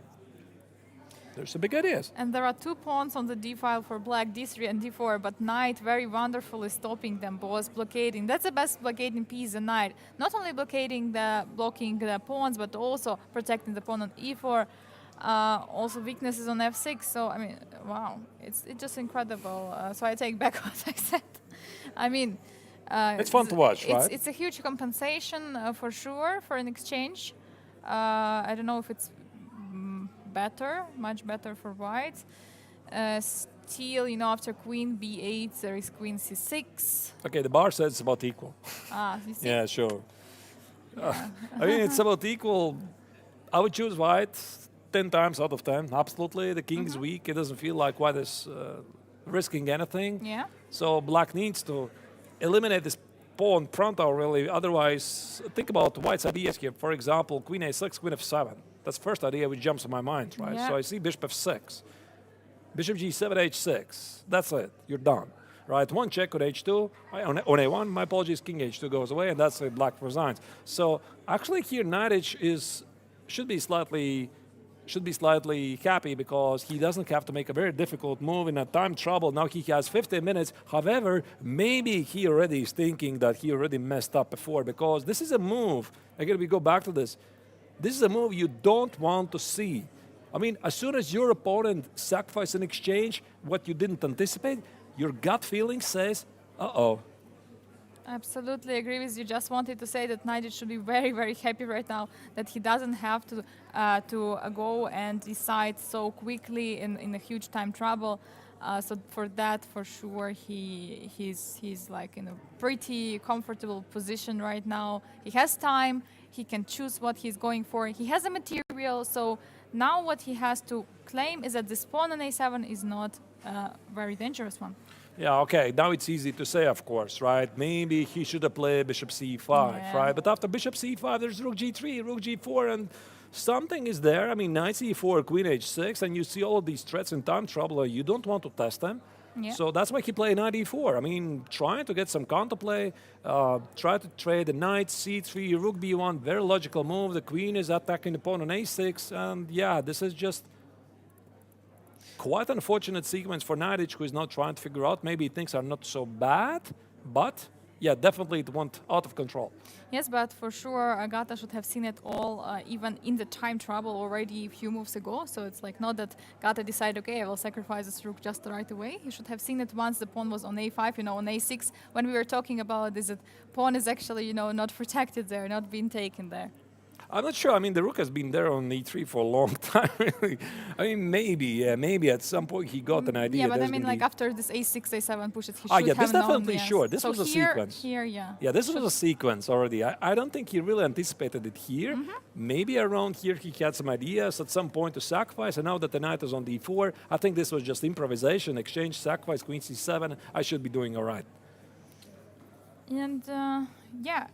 there's some big ideas. And there are 2 pawns on the d file for black, d3 and d4, but knight very wonderfully stopping them both, blockading. That's the best blockading piece, the knight. Not only blocking the pawns, but also protecting the pawn on e4. Also weaknesses on f6. So, I mean, wow, it's just incredible. So I take back what I said. I mean... it's fun to watch, right? It's a huge compensation for sure for an exchange. I don't know if it's... better, much better for white. still, you know, after queen b8, there is queen c6. Okay, the bar says it's about equal. You see? Yeah, sure. I mean, it's about equal. I would choose white 10 times out of 10. Absolutely. The king is weak. It doesn't feel like white is risking anything. Yeah. So black needs to eliminate this pawn pronto, really. Otherwise, think about white's ideas here. For example, queen a6, queen f7. That's the first idea which jumps in my mind, right? Yeah. So I see bishop f6. Bishop g7, h6. That's it. You're done. Right, one check on h2, on a1, my apologies, king h2 goes away, and that's it, black resigns. So actually here, knight h should be slightly happy because he doesn't have to make a very difficult move in a time trouble. Now he has 15 minutes. However, maybe he already is thinking that he already messed up before because this is a move. Again, we go back to this. This is a move you don't want to see. I mean, as soon as your opponent sacrifices in exchange what you didn't anticipate, your gut feeling says, uh-oh. Absolutely agree with you. Just wanted to say that Nigel should be very, very happy right now that he doesn't have to go and decide so quickly in a huge time trouble. So for that, for sure, he's like in a pretty comfortable position right now. He has time. He can choose what he's going for. He has a material. So now what he has to claim is that this pawn on a7 is not a very dangerous one. Yeah, okay, now it's easy to say, of course, right? Maybe he should have played bishop c5, Yeah. right? But after bishop c5, there's rook g3, rook g4, and something is there. I mean, knight c4, queen h6, and you see all of these threats in time trouble. You don't want to test them. Yeah. So that's why he played knight e4. I mean, trying to get some counterplay, try to trade the knight c3, rook b1, very logical move. The queen is attacking the pawn on a6, and yeah, this is just quite unfortunate sequence for Nadic, who is now trying to figure out. Maybe things are not so bad, but yeah, definitely it went out of control. Yes, but for sure, Agata should have seen it all, even in the time trouble already a few moves ago. So it's like not that Gata decided, okay, I will sacrifice this rook just right away. He should have seen it once the pawn was on a5, you know, on a6. When we were talking about this, that pawn is actually, you know, not protected there, not being taken there. I'm not sure. I mean, the rook has been there on e3 for a long time, really. I mean, maybe at some point he got an idea. Yeah, but I there's mean, gonna like be- after this a6, a7 pushes, he should yeah, have this known, definitely yes. sure. This so was a here, sequence. Here, yeah. Yeah, this was a sequence already. I don't think he really anticipated it here. Maybe around here he had some ideas at some point to sacrifice, and now that the knight is on d4, I think this was just improvisation, exchange, sacrifice, queen c7. I should be doing all right. And yeah.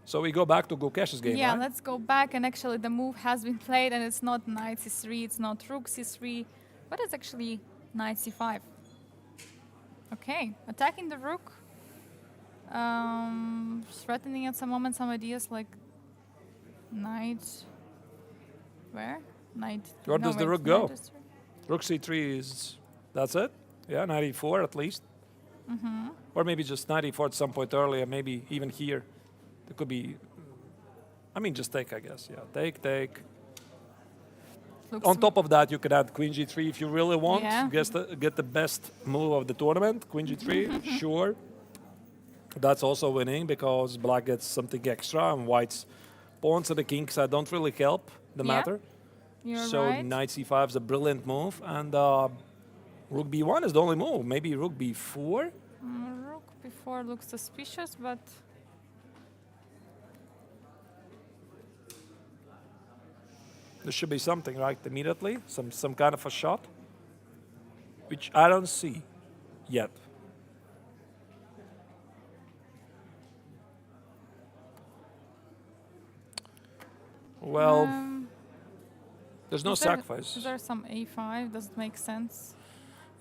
So we go back to Gukesh's game, Yeah, right? let's go back, and actually the move has been played, and it's not knight c3, it's not rook c3, but it's actually knight c5. Okay, attacking the rook, threatening at some moment some ideas like knight, where? Knight. Where no, does the wait, rook go? knight is- Rook c3 is, that's it? Yeah, knight e4 at least. Or maybe just knight e4 at some point earlier, maybe even here. It could be, I mean, just take, I guess. Yeah, take. looks On top of that, you could add queen g3 if you really want. Yeah. Get the best move of the tournament, queen g3, sure. That's also winning because black gets something extra, and white's pawns and the kings don't really help the Yeah, matter. You're So right. knight c5 is a brilliant move, and rook b1 is the only move. Maybe rook b4. Rook before looks suspicious, but There should be something, right, immediately, some kind of a shot, which I don't see yet. Well, there's no is there- sacrifice. Is there some a5? Does it make sense?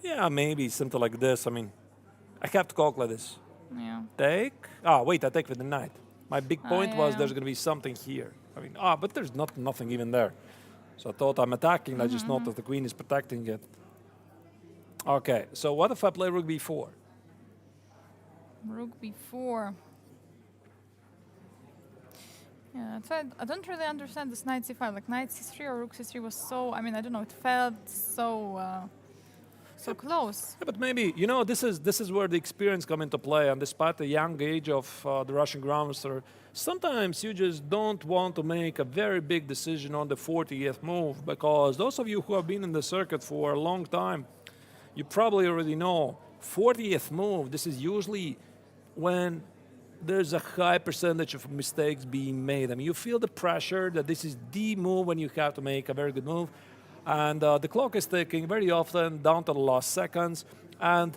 Yeah, maybe something like this. I mean, I have to calculate this. Yeah. Take. Ah, wait, I take with the knight. My big point was yeah. there's going to be something here. I mean, but there's nothing even there. So I thought I'm attacking. I just noticed the queen is protecting it. Okay, so what if I play rook b4? Rook b4. Yeah, that's why I don't really understand this knight c5. Like knight c3 or rook c3 was so. I mean, I don't know. It felt so so close. Yeah, but maybe, you know, this is where the experience come into play. And despite the young age of the Russian Grandmaster, sometimes you just don't want to make a very big decision on the 40th move, because those of you who have been in the circuit for a long time, you probably already know, 40th move, this is usually when there's a high percentage of mistakes being made. I mean, you feel the pressure that this is the move when you have to make a very good move. And the clock is ticking very often down to the last seconds. And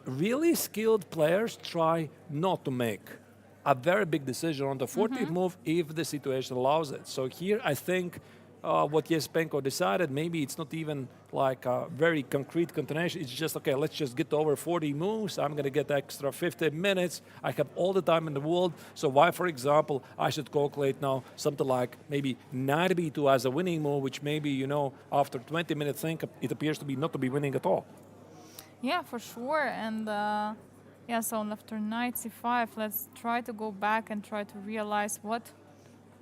really skilled players try not to make a very big decision on the 40th move if the situation allows it. So here, I think what Yespenko decided, maybe it's not even like a very concrete continuation. It's just, okay, let's just get over 40 moves. I'm going to get extra 15 minutes. I have all the time in the world. So why, for example, I should calculate now something like maybe knight b2 as a winning move, which maybe, you know, after 20 minutes think it appears to be not to be winning at all. Yeah, for sure. And yeah, so after knight c5, let's try to go back and try to realize what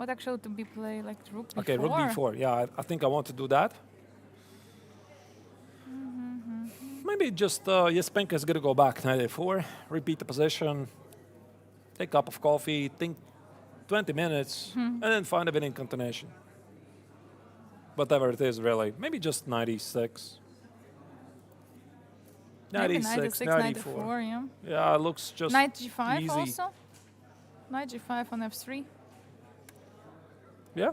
actually to be played, like rook b4. Okay, rook b4. Yeah, I think I want to do that. Maybe just Yespenko is going to go back knight a4, repeat the position, take a cup of coffee, think 20 minutes, and then find a winning continuation. Whatever it is, really. Maybe just knight e6. Knight Maybe e6, knight knight e4. e4, yeah. Yeah, it looks just Knight g5 easy. also. Knight g5 on f3. Yeah,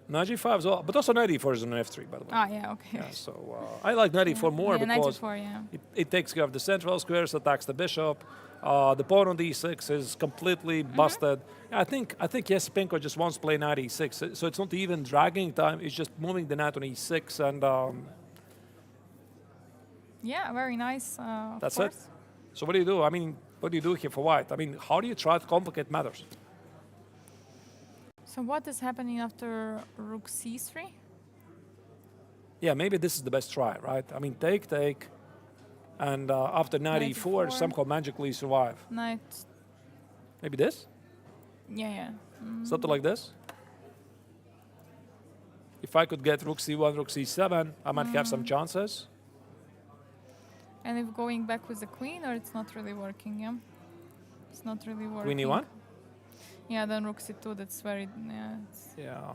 knight g5 as well, but also knight e4 is on f3, by the way. Ah, yeah, okay. Yeah, so I like knight e4 more yeah, knight because e4, yeah. it takes care of the central squares, attacks the bishop. The pawn on d6 is completely busted. I think Yespenko just wants to play knight e6, so it's not even dragging time. It's just moving the knight on e6, and Yeah, very nice. Of that's course. it. So what do you do? I mean, what do you do here for white? I mean, how do you try to complicate matters? So what is happening after rook c3? Yeah, maybe this is the best try, right? I mean, take, and after knight Knight e4, e4. somehow magically survive. Knight, Maybe this? yeah. Something like this? If I could get rook c1, rook c7, I might have some chances. And if going back with the queen, or it's not really working, yeah? It's not really working. Queen e1? Yeah, then rook c2, that's very, yeah. Yeah.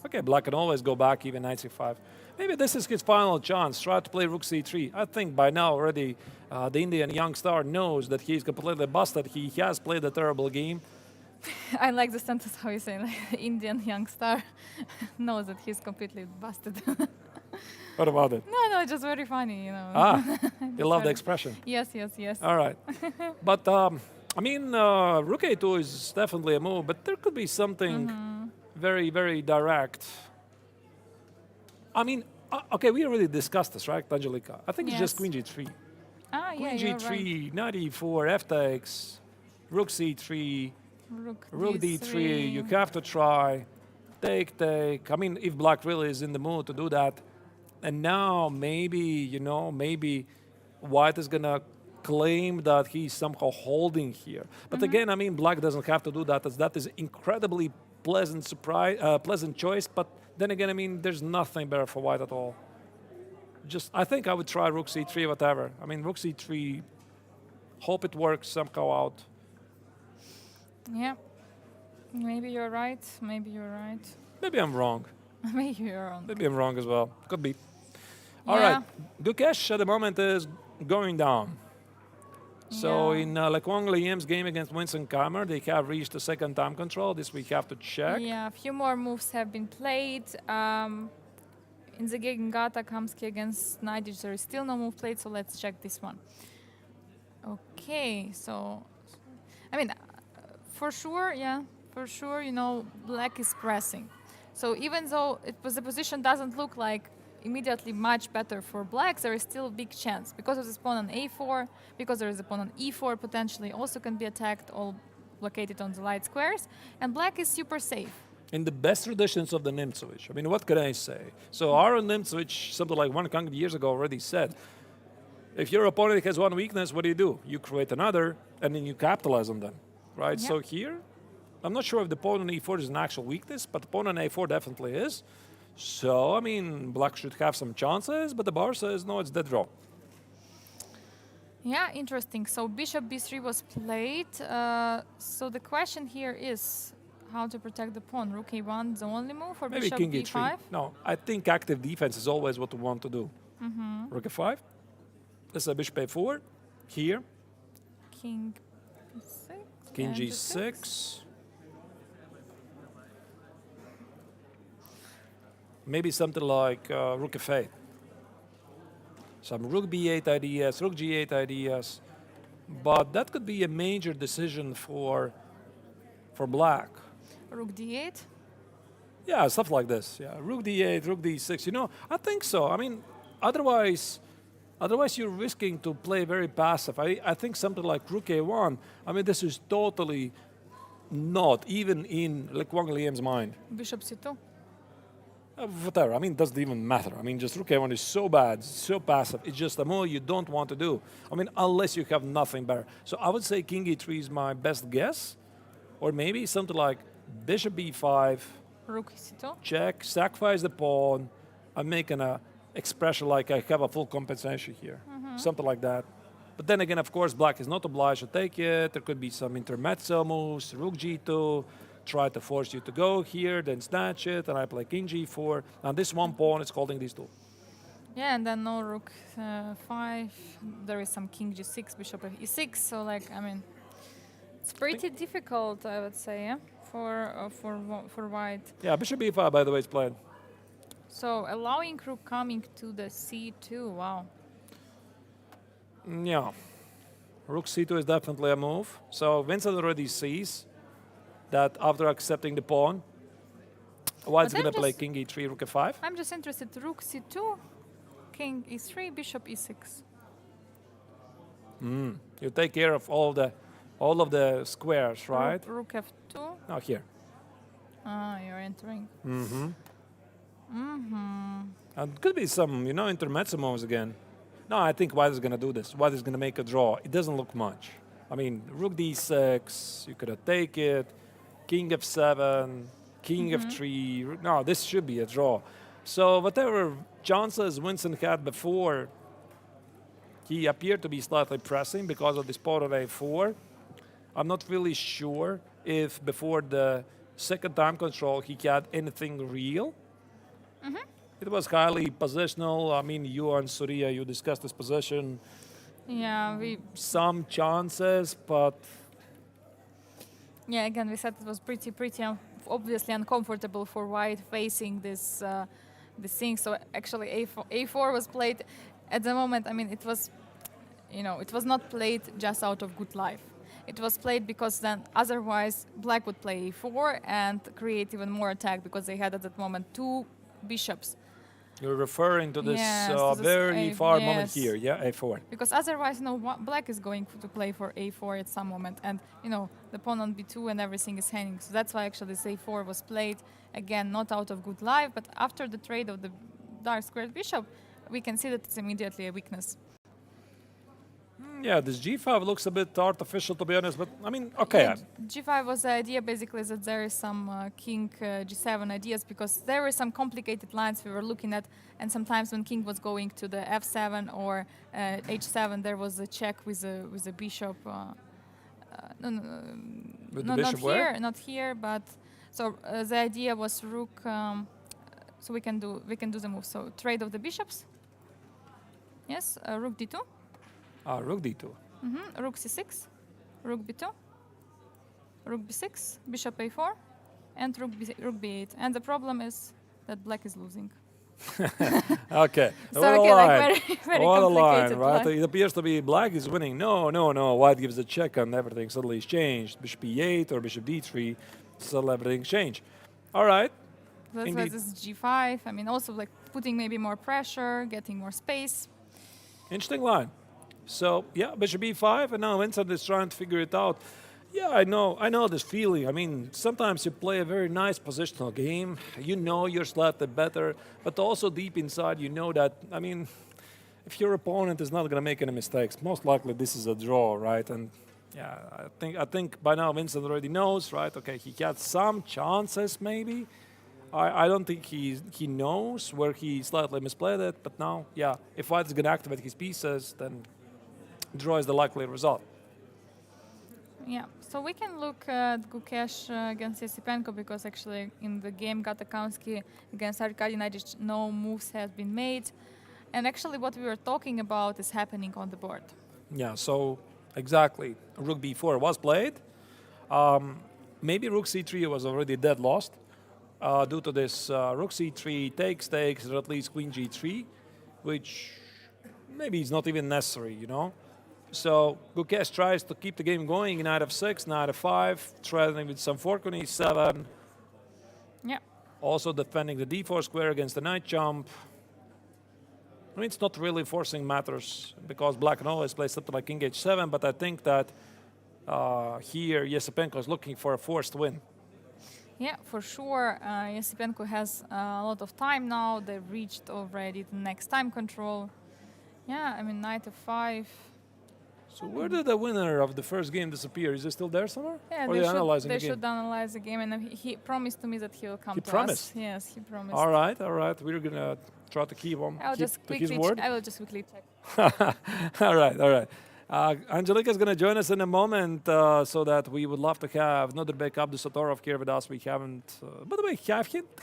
Okay, black can always go back, even knight c5. Maybe this is his final chance. Try to play rook c3. I think by now already the Indian young star knows that he's completely busted. He has played a terrible game. I like the sentence how you say, like, Indian young star knows that he's completely busted. What about it? No, just very funny, you know. Ah, you love the very- expression. Yes, yes, yes. All right. But, I mean, rook a2 is definitely a move, but there could be something very, very direct. I mean, okay, we already discussed this, right, Angelika? I think it's just Yes. queen g3. Ah, yeah, Queen you're g3, right. knight e4, f takes, rook c3, rook d3. You have to try. Take. I mean, if black really is in the mood to do that, and now maybe, you know, maybe white is going to claim that he's somehow holding here. But again, I mean, black doesn't have to do that, as that is incredibly pleasant surprise, pleasant choice. But then again, I mean, there's nothing better for white at all. I think I would try rook c3, whatever. I mean, rook c3, hope it works somehow out. Yeah. Maybe you're right. Maybe you're right. Maybe I'm wrong. Maybe you're wrong. Maybe I'm wrong as well. Could be. All Yeah. right. Dukesh at the moment is going down. So Yeah. in Lekwang Liam's game against Winston Kammer, they have reached the second time control. This we have to check. Yeah, a few more moves have been played. In the Gegengata Kamsky against Nadic, there is still no move played, so let's check this one. Okay, so, I mean, for sure, you know, black is pressing. So even though the position doesn't look like immediately much better for blacks, there is still a big chance. Because of this pawn on a4, because there is a pawn on e4, potentially also can be attacked, all located on the light squares, and black is super safe. In the best traditions of the Nimzowitsch. I mean, what can I say? So Aaron Nimzowitsch, something like 100 years ago, already said, if your opponent has one weakness, what do? You create another, and then you capitalize on them, right? Yep. So here, I'm not sure if the pawn on e4 is an actual weakness, but the pawn on a4 definitely is. So, I mean, black should have some chances, but the bar says, no, it's dead draw. Yeah, interesting. So bishop b3 was played. So the question here is how to protect the pawn. Rook a1 the only move, or Maybe bishop king b5? e3. No, I think active defense is always what we want to do. Rook a5? This is bishop a4 here. King b6. King and g6. Maybe something like rook f8. Some rook b8 ideas, rook g8 ideas. But that could be a major decision for black. Rook d8. Yeah, stuff like this. Yeah, rook d8, rook d6. You know, I think so. I mean, otherwise you're risking to play very passive. I think something like rook a1. I mean, this is totally not even in Le Quang Liem's mind. Bishop c2. Whatever. I mean, it doesn't even matter. I mean, just rook a1 is so bad, so passive. It's just a move you don't want to do. I mean, unless you have nothing better. So I would say king e3 is my best guess, or maybe something like bishop b5. Rook c2. Check, sacrifice the pawn. I'm making a expression like I have a full compensation here. Something like that. But then again, of course, black is not obliged to take it. There could be some intermezzo moves, rook g2, try to force you to go here, then snatch it, and I play king g4. And this one pawn is holding these two. Yeah, and then no rook 5. There is some king g6, bishop e6. So, like, I mean, it's pretty difficult, I would say, yeah, for white. Yeah, bishop b5, by the way, is played. So allowing rook coming to the c2. Wow. Yeah. Rook c2 is definitely a move. So Vincent already sees that after accepting the pawn, white's But going to I'm play just- king e3, rook f5. I'm just interested. Rook c2, king e3, bishop e6. You take care of all of the squares, right? Rook f2. Now here. Ah, you're entering. And could be some, intermezzo moves again. No, I think white is going to do this. White is going to make a draw. It doesn't look much. I mean, rook d6, you could take it. King f7, king f3. No, this should be a draw. So whatever chances Winston had before, he appeared to be slightly pressing because of this pawn on a4. I'm not really sure if before the second time control he had anything real. It was highly positional. I mean, you and Surya, you discussed this position. Yeah, Some chances, but again, we said it was pretty obviously uncomfortable for white facing this thing. So actually, a4 was played at the moment. I mean, it was, it was not played just out of good life. It was played because then otherwise black would play a4 and create even more attack because they had at that moment two bishops. you're referring to this Yes, to this very far moment yes. here, yeah, a4. Because otherwise, black is going to play for a4 at some moment, and the pawn on b2 and everything is hanging. So that's why actually this a4 was played again, not out of good life, but after the trade of the dark squared bishop, we can see that it's immediately a weakness. Yeah, this g5 looks a bit artificial, to be honest, but I mean, okay. Yeah, g5 was the idea basically that there is some king g7 ideas because there were some complicated lines we were looking at, and sometimes when king was going to the f7 or h7, there was a check with a bishop. With the not bishop here, where? not here, but so the idea was rook. So we can do the move. So trade of the bishops. Yes, rook d2. Rook d2. Rook c6, rook b2, rook b6, bishop a4, and rook b8. And the problem is that black is losing. Okay. So what a okay, line. like very What a line, complicated right? line. It appears to be black is winning. No. White gives a check and everything suddenly is changed. Bishop e8 or bishop d3, suddenly everything changed. All right. That's why this is g5. I mean, also like putting maybe more pressure, getting more space. Interesting line. So, yeah, bishop e5, and now Vincent is trying to figure it out. Yeah, I know this feeling. I mean, sometimes you play a very nice positional game. You know you're slightly better, but also deep inside you know that, I mean, if your opponent is not going to make any mistakes, most likely this is a draw, right? And yeah, I think by now Vincent already knows, right? Okay, he had some chances maybe. I don't think he knows where he slightly misplayed it, but now, yeah, if White is going to activate his pieces, then draw is the likely result. Yeah, so we can look at Gukesh against Yesipenko because actually in the game Gatakamsky against Arkady Nadic, no moves have been made. And actually what we were talking about is happening on the board. Yeah, so exactly. Rook b4 was played. Maybe rook c3 was already dead lost due to this rook c3 takes, or at least queen g3, which maybe is not even necessary, you know. So Gukesh tries to keep the game going. Knight f6, knight f5, threatening with some fork on e7. Yeah. Also defending the d4 square against the knight jump. I mean, it's not really forcing matters because black always plays something like king h7, but I think that here Yesipenko is looking for a forced win. Yeah, for sure. Yesipenko has a lot of time now. They've reached already the next time control. Yeah, I mean, knight f5. So where did the winner of the first game disappear? Is he still there somewhere? Yeah, or are they analyzing they the game? should analyze the game, and he promised to me that he will come He to promised? us. Yes, he promised. All right. We're gonna try to keep him. I will just quickly check. All right. Angelika is going to join us in a moment, so that we would love to have Nodirbek Abdusatorov here with us. We haven't, by the way,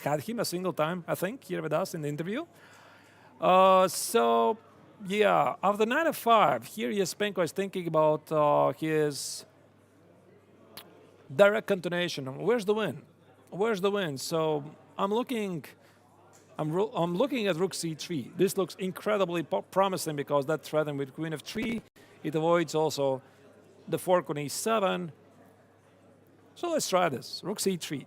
had him a single time, I think, here with us in the interview. So, yeah, after knight f5, here Yesipenko is thinking about his direct continuation. Where's the win? Where's the win? So I'm looking at rook c3. This looks incredibly promising because that threatened with queen f3. It avoids also the fork on e7. So let's try this. Rook c3.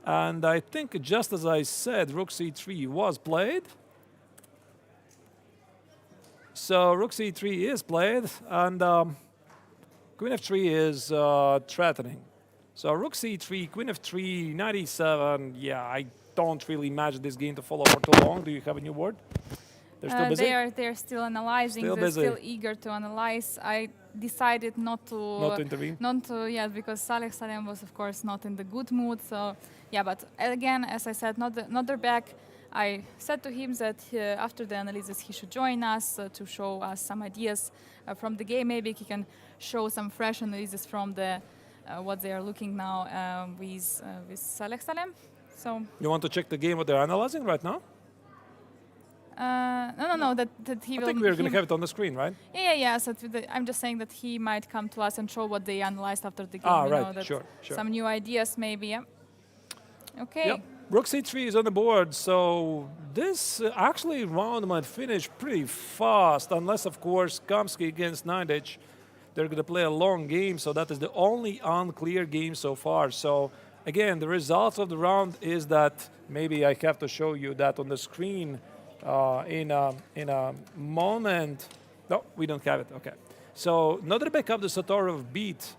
And I think just as I said, rook c3 was played. So rook c3 is played, and queen f3 is threatening. So rook c3, queen f3, knight e7. Yeah, I don't really imagine this game to follow for too long. Do you have a new board? They're still busy? They're still analyzing. They're still eager to analyze. I decided not to intervene. Because Saleh Salem was, of course, not in the good mood. So yeah, but again, as I said, not their back. I said to him that after the analysis he should join us to show us some ideas from the game. Maybe he can show some fresh analysis from the what they are looking now with Saleh Salem. So you want to check the game what they're analyzing right now? No. That he will. I think we're going to have it on the screen, right? Yeah. So I'm just saying that he might come to us and show what they analyzed after the game. Right. Sure. Some new ideas, maybe. Yeah. Okay. Yep. Rook c3 is on the board, so this actually round might finish pretty fast, unless, of course, Kamsky against Naidich. They're going to play a long game, so that is the only unclear game so far. So, again, the results of the round is that maybe I have to show you that on the screen in a moment. No, we don't have it. Okay. So, Nodirbek Abdusatorov beat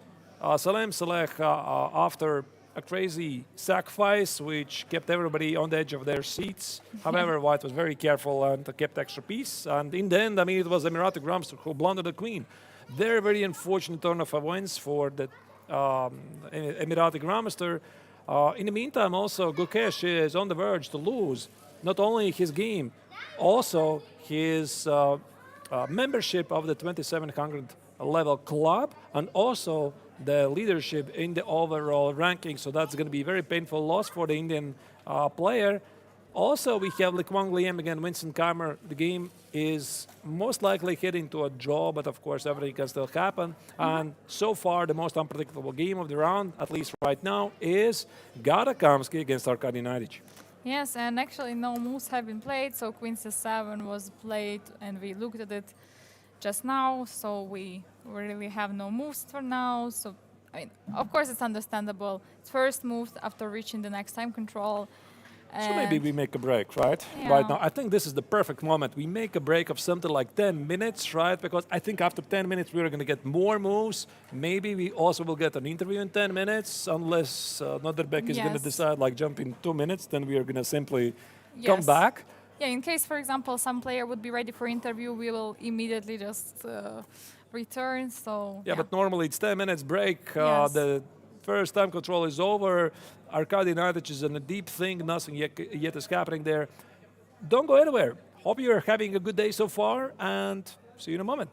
Salem Saleh after a crazy sacrifice, which kept everybody on the edge of their seats. However, White was very careful and kept extra piece. And in the end, I mean, it was Emirati Grandmaster who blundered the queen. Very, very unfortunate turn of events for the Emirati Grandmaster. In the meantime, also, Gukesh is on the verge to lose not only his game, also his membership of the 2700 level club, and also the leadership in the overall ranking. So that's going to be a very painful loss for the Indian player. Also, we have Likwang Liam against Winston Keimer. The game is most likely heading to a draw, but of course everything can still happen. And so far, the most unpredictable game of the round, at least right now, is Gata Kamsky against Arkady Naidich. Yes, and actually no moves have been played, so Queen C7 was played, and we looked at it just now, so we really have no moves for now. So, I mean, of course it's understandable. It's first move after reaching the next time control. So maybe we make a break, right? Yeah. Right now, I think this is the perfect moment. We make a break of something like 10 minutes, right? Because I think after 10 minutes, we're going to get more moves. Maybe we also will get an interview in 10 minutes, unless Nodirbek is going to decide, like, jump in 2 minutes, then we are going to simply come back. Yeah, in case, for example, some player would be ready for interview, we will immediately just return. So yeah, but normally it's 10 minutes break. Yes. The first time control is over. Arkady Naidich is in a deep thing. Nothing yet is happening there. Don't go anywhere. Hope you're having a good day so far, and see you in a moment.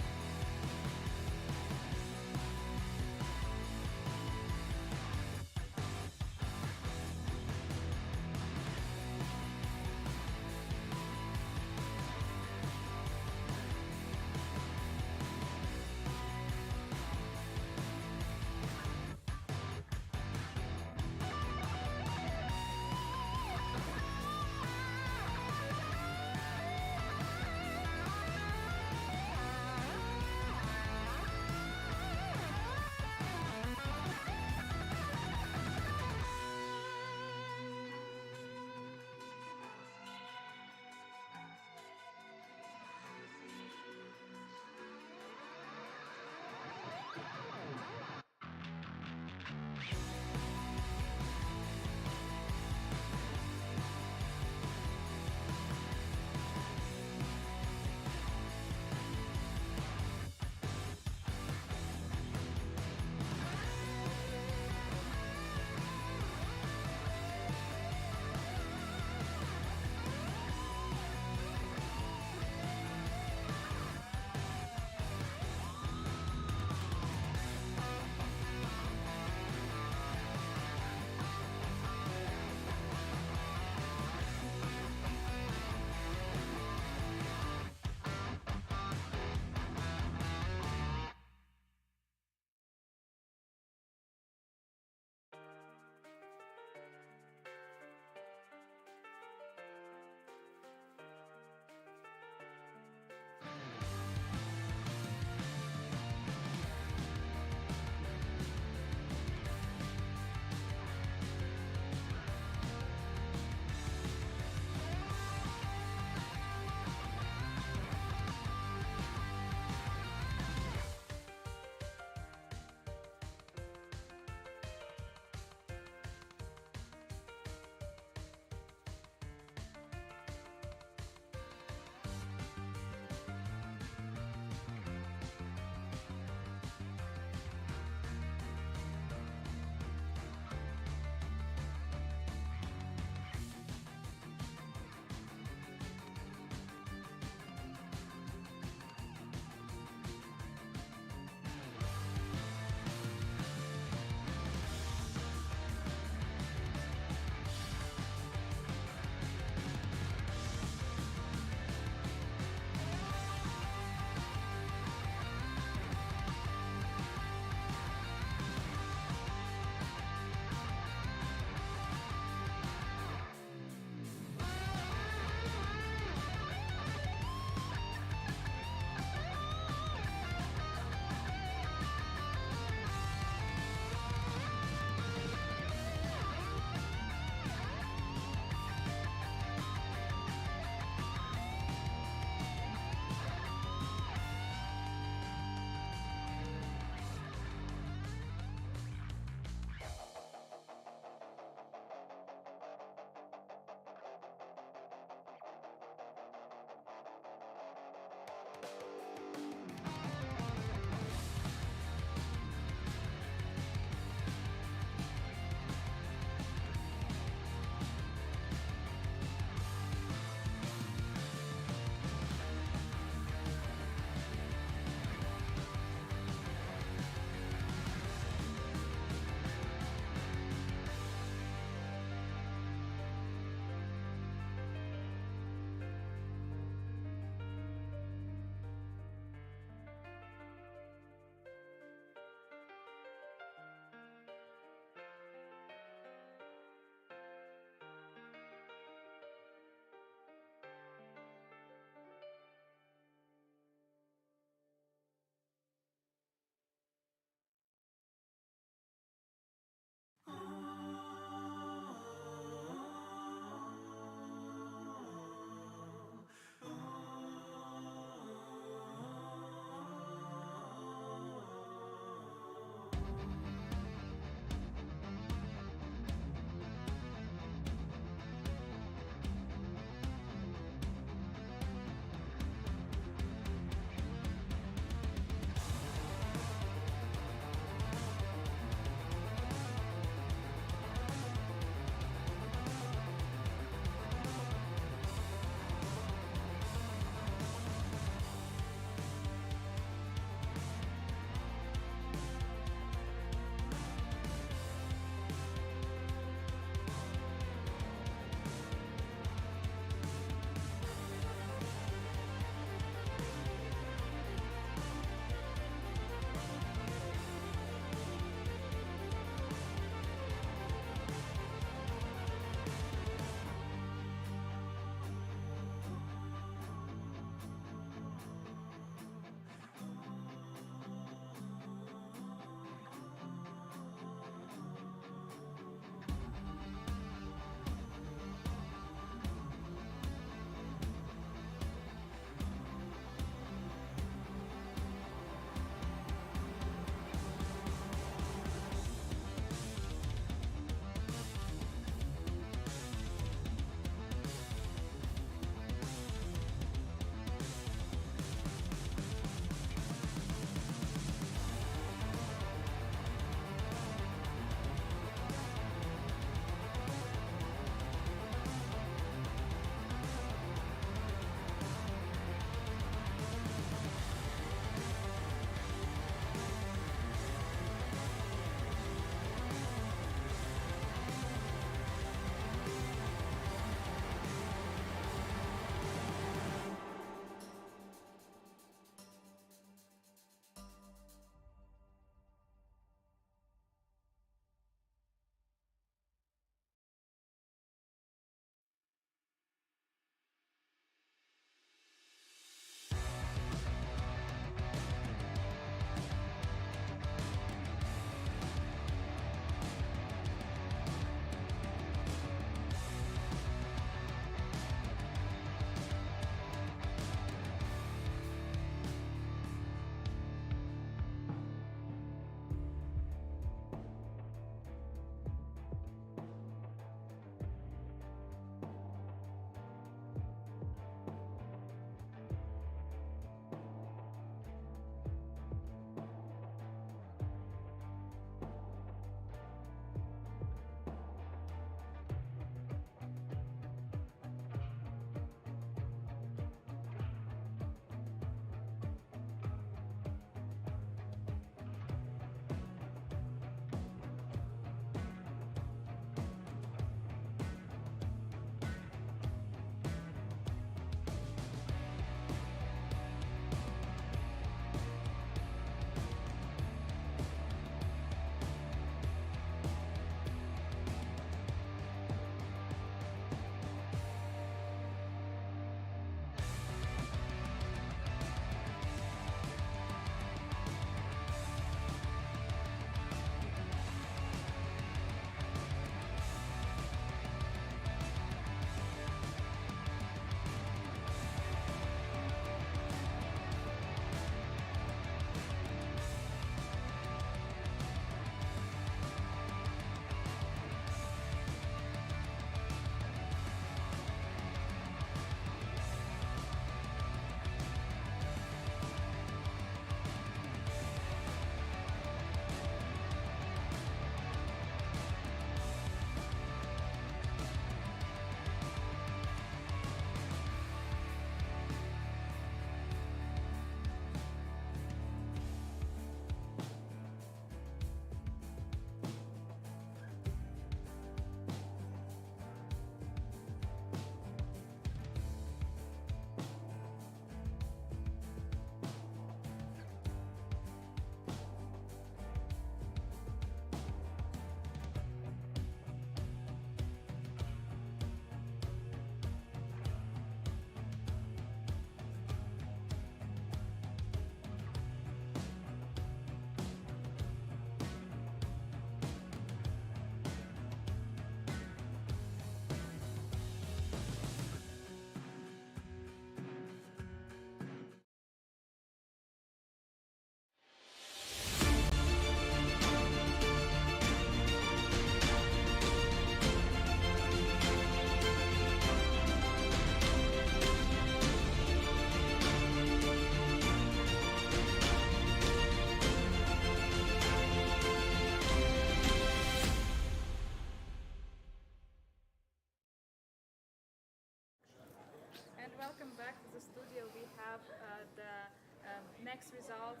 next result,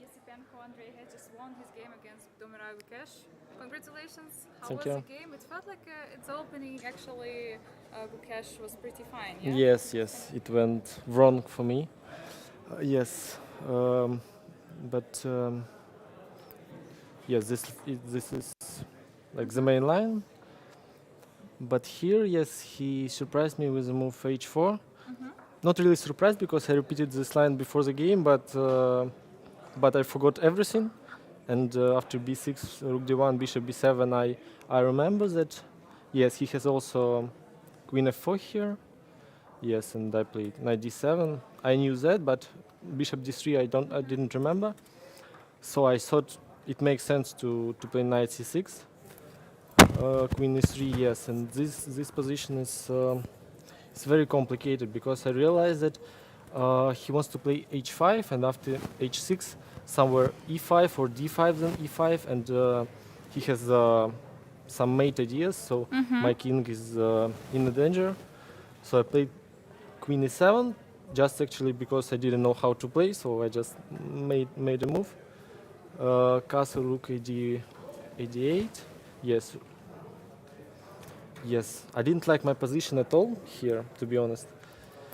Yesipenko Andrei has just won his game against Domirai Gukesh. Congratulations. How Thank was you. the game? It felt like its opening actually Gukesh was pretty fine, yeah? Yes, it went wrong for me. Yes, but yes, this is like the main line. But here, yes, he surprised me with the move h4. Not really surprised because I repeated this line before the game, but I forgot everything. And after b6, rook d1, bishop b7, I remember that. Yes, he has also queen f4 here. Yes, and I played knight d7. I knew that, but bishop d3 I didn't remember. So I thought it makes sense to play knight c6. Queen e3, yes, and this position is it's very complicated because I realized that he wants to play h5 and after h6 somewhere e5 or d5 then e5, and he has some mate ideas, so my king is in the danger. So I played queen e7 just actually because I didn't know how to play, so I just made a move. Castle rook ad8. Yes, I didn't like my position at all here, to be honest.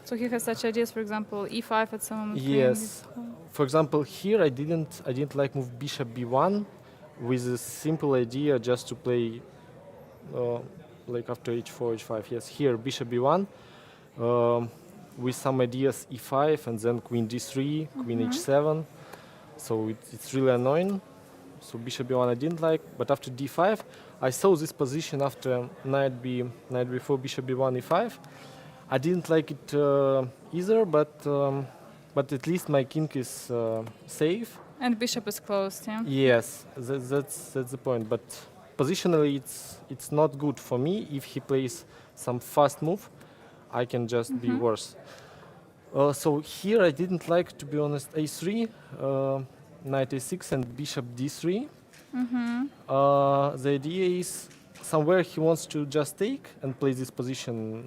So he has such ideas, for example, e5 at some moment. Yes. For example, here I didn't like move bishop b1 with a simple idea just to play like after h4, h5. Yes, here bishop b1 with some ideas e5 and then queen d3, queen h7. So it's really annoying. So bishop b1 I didn't like, but after d5 I saw this position after knight b4, bishop b1, e5. I didn't like it either, but at least my king is safe. And bishop is closed, yeah? Yes, that's the point. But positionally, it's not good for me. If he plays some fast move, I can just be worse. So here I didn't like, to be honest, a3, knight a6, and bishop d3. The idea is somewhere he wants to just take and play this position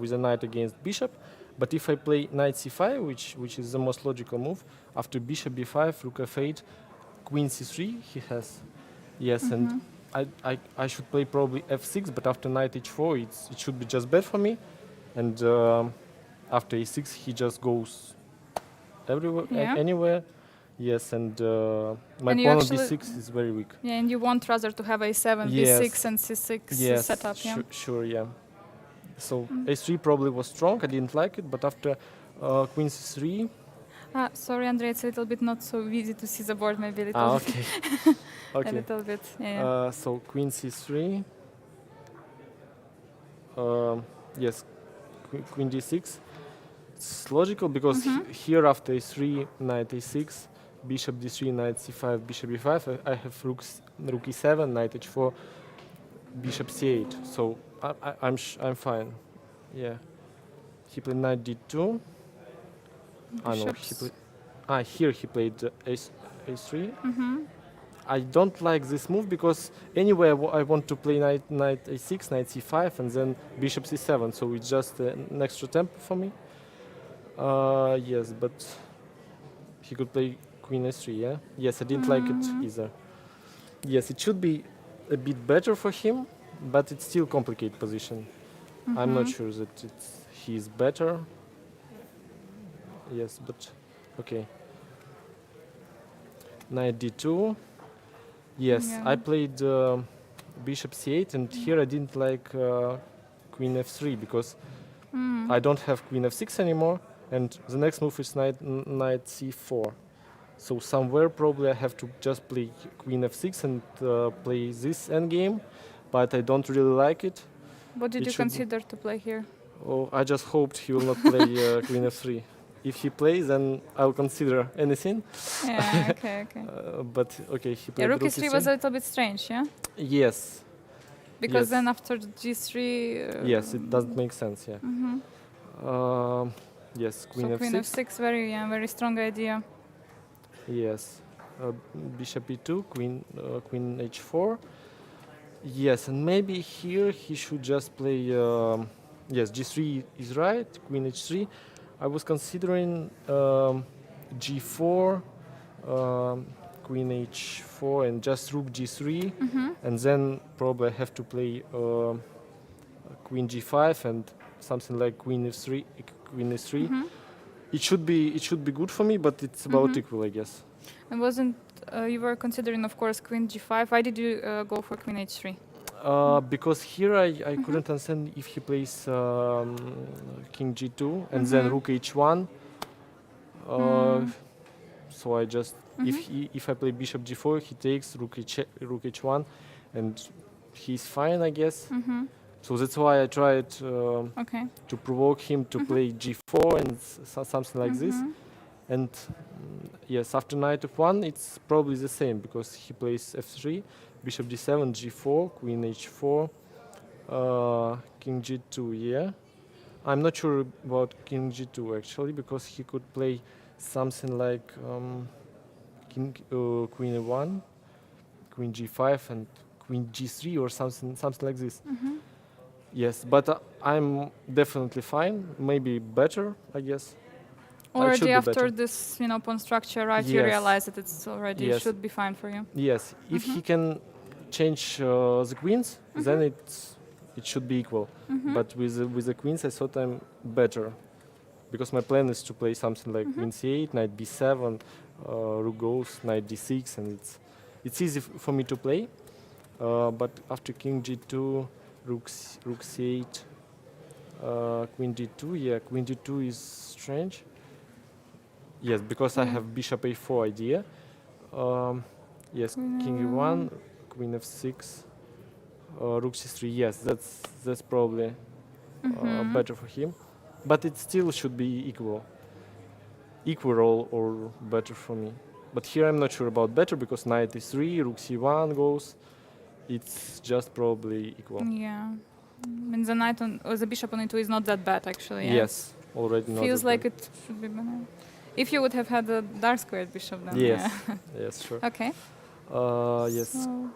with a knight against bishop. But if I play knight c5, which is the most logical move, after bishop b5, rook f8, queen c3, he has, yes, and I should play probably f6, but after knight h4, it should be just bad for me, and after a6, he just goes everywhere, anywhere. Yes, and my pawn on d6 is very weak. Yeah, and you want rather to have a7, b6, and c6 setup, yeah? Sure, yeah. So a3 probably was strong, I didn't like it, but after queen c3... Sorry, Andrei, it's a little bit not so easy to see the board, maybe a little bit. Okay. A little bit, yeah. So queen c3, yes, queen d6. It's logical because here after a3, knight a6, bishop d3, knight c5, bishop e5, I have rook e7, knight h4, bishop c8. So I'm fine. Yeah. He played knight d2. Here he played a3. I don't like this move because anyway I want to play knight a6, knight c5, and then bishop c7. So it's just an extra tempo for me. Yes, but he could play queen s3, yeah? Yes, I didn't like it either. Yes, it should be a bit better for him, but it's still complicated position. I'm not sure that he is better. Yes, but okay. Knight d2. Yes, I played bishop c8, and here I didn't like queen f3 because I don't have queen f6 anymore. And the next move is knight c4. So somewhere probably I have to just play queen f6 and play this endgame, but I don't really like it. What did you consider to play here? Oh, I just hoped he will not play queen f3. If he plays, then I'll consider anything. Yeah, okay. But okay, he played rook e3 was a little bit strange, yeah? Yes. Because then after g3... yes, it doesn't make sense, yeah. Yes, queen f6. Queen f6, very strong idea. Yes. Bishop e2, queen h4. Yes, and maybe here he should just play... yes, g3 is right, queen h3. I was considering g4, queen h4, and just rook g3, and then probably I have to play queen g5 and something like queen f3, queen s3. It should be good for me, but it's about equal, I guess. And wasn't you were considering, of course, queen g5? Why did you go for queen h3? Because here I couldn't understand if he plays king g2 and then rook h1. So I just if I play bishop g4, he takes rook h1, and he's fine, I guess. So that's why I tried Okay. to provoke him to play g4 and something like this. And yes, after knight f1, it's probably the same because he plays f3, bishop d7, g4, queen h4, king g2. Yeah, I'm not sure about king g2 actually because he could play something like queen a1, queen g5, and queen g3 or something like this. Yes, but I'm definitely fine. Maybe better, I guess. I should Already be after better. this, pawn structure, right? You Yes. realize that it's already Yes. should be fine for you. Yes, if he can change the queens, then it should be equal. But with the queens, I thought I'm better, because my plan is to play something like queen c8, knight b7, rook goes, knight d6, and it's easy for me to play. But after king g2, rook c8, queen d2, yeah, queen d2 is strange. Yes, because I have bishop a4 idea. Yes, king e1, queen f6, rook c3. Yes, that's probably better for him, but it still should be equal or better for me. But here I'm not sure about better because knight e3, rook c1 goes. It's just probably equal. Yeah. And the knight on, or the bishop on e2 is not that bad actually. Yeah? Yes, already not. Feels that like bad. it should be better. If you would have had a dark squared bishop, then Yes, yeah. yes, sure. Okay. Yes, So,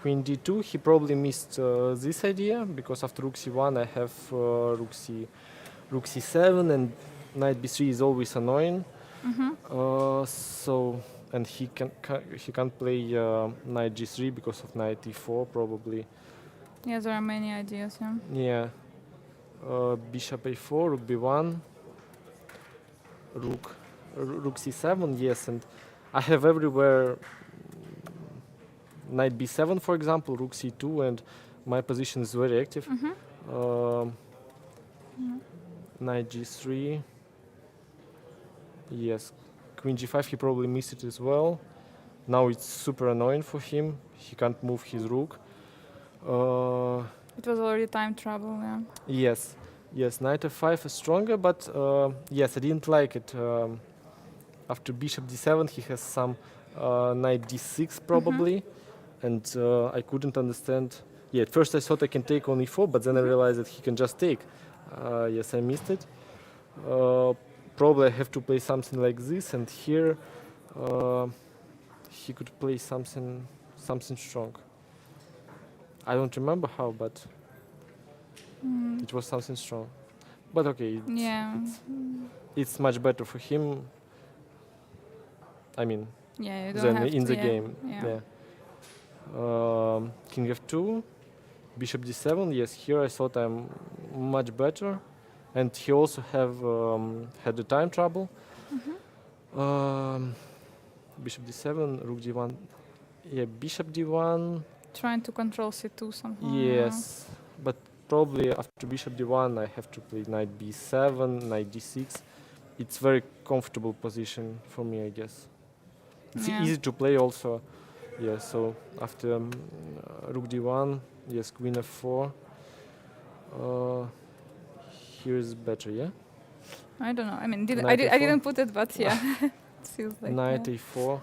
queen d2. He probably missed this idea because after rook c1 I have rook c7 and knight b3 is always annoying. So and he can't play knight g3 because of knight e4 probably. yeah, there are many ideas. Yeah. Yeah. Bishop a4, rook b1, rook c7. Yes, and I have everywhere knight b7, for example, rook c2, and my position is very active. Knight g3. Yes, queen g5. He probably missed it as well. Now it's super annoying for him. He can't move his rook. It was already time trouble. Yeah. Yes, knight f5 is stronger, but yes, I didn't like it. After bishop d7, he has some knight d6 probably, and I couldn't understand. Yeah, at first I thought I can take on e4, but then I realized that he can just take. Yes, I missed it. Probably I have to play something like this, and here he could play something strong. I don't remember how, but it was something strong. But okay, Yeah. it's much better for him. I mean, Yeah. You don't than have in to, the yeah. game. Yeah. King f2, bishop d7. Yes, here I thought I'm much better, and he also had the time trouble. Bishop d7, rook d1. Yeah, bishop d1. Trying to control c2 somehow. Yes, but probably after bishop d1 I have to play knight b7, knight d6. It's very comfortable position for me, I guess. It's Yeah. easy to play also. Yeah, so after rook d1, yes, queen f4. Here is better, yeah? I don't know. I mean, Knight I a4. didn't put it, but yeah. It feels like Knight yeah. a4.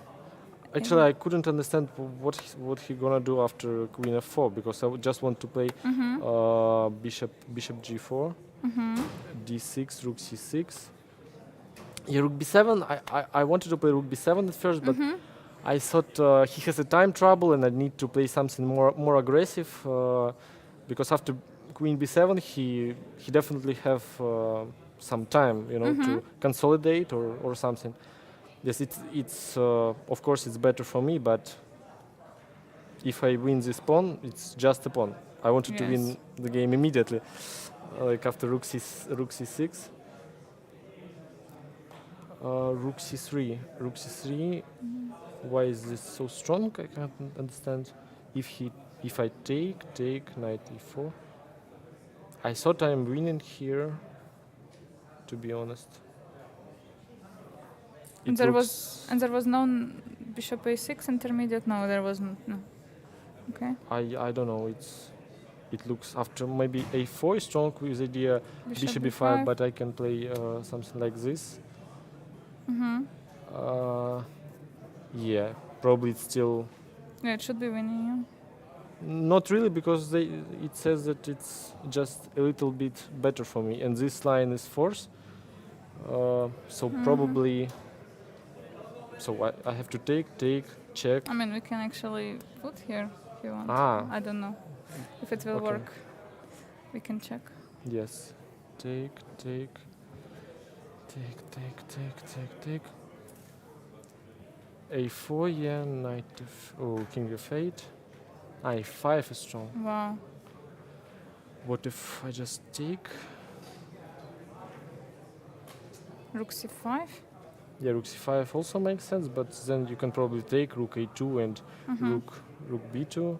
Actually, I couldn't understand what he gonna do after queen f4 because I just want to play bishop g4, d6, rook c6. Yeah, rook b7. I wanted to play rook b7 at first, but I thought he has a time trouble and I need to play something more aggressive because after queen b7 he definitely have some time, to consolidate or something. Yes, it's of course it's better for me, but if I win this pawn, it's just a pawn. I wanted to win Yes. the game immediately, like after rook c6, rook c3, rook c3. Why is this so strong? I can't understand. If I take knight e4. I thought I'm winning here, to be honest. And It there looks- was no bishop a6 intermediate. No, there wasn't. No. Okay. I don't know. It looks after maybe a4 is strong with idea bishop b5, but I can play something like this. Mm-hmm. Yeah, probably it's still Yeah, it should be winning. Yeah. not really, because it says that it's just a little bit better for me, and this line is force. So probably. So I have to take, check. I mean, we can actually put here if you want. Ah. I don't know if it will Okay. work. We can check. Yes. Take. A4, yeah, knight king f8. A5 is strong. Wow. What if I just take? Rook c5. Yeah, rook c5 also makes sense, but then you can probably take rook a2 and rook b2.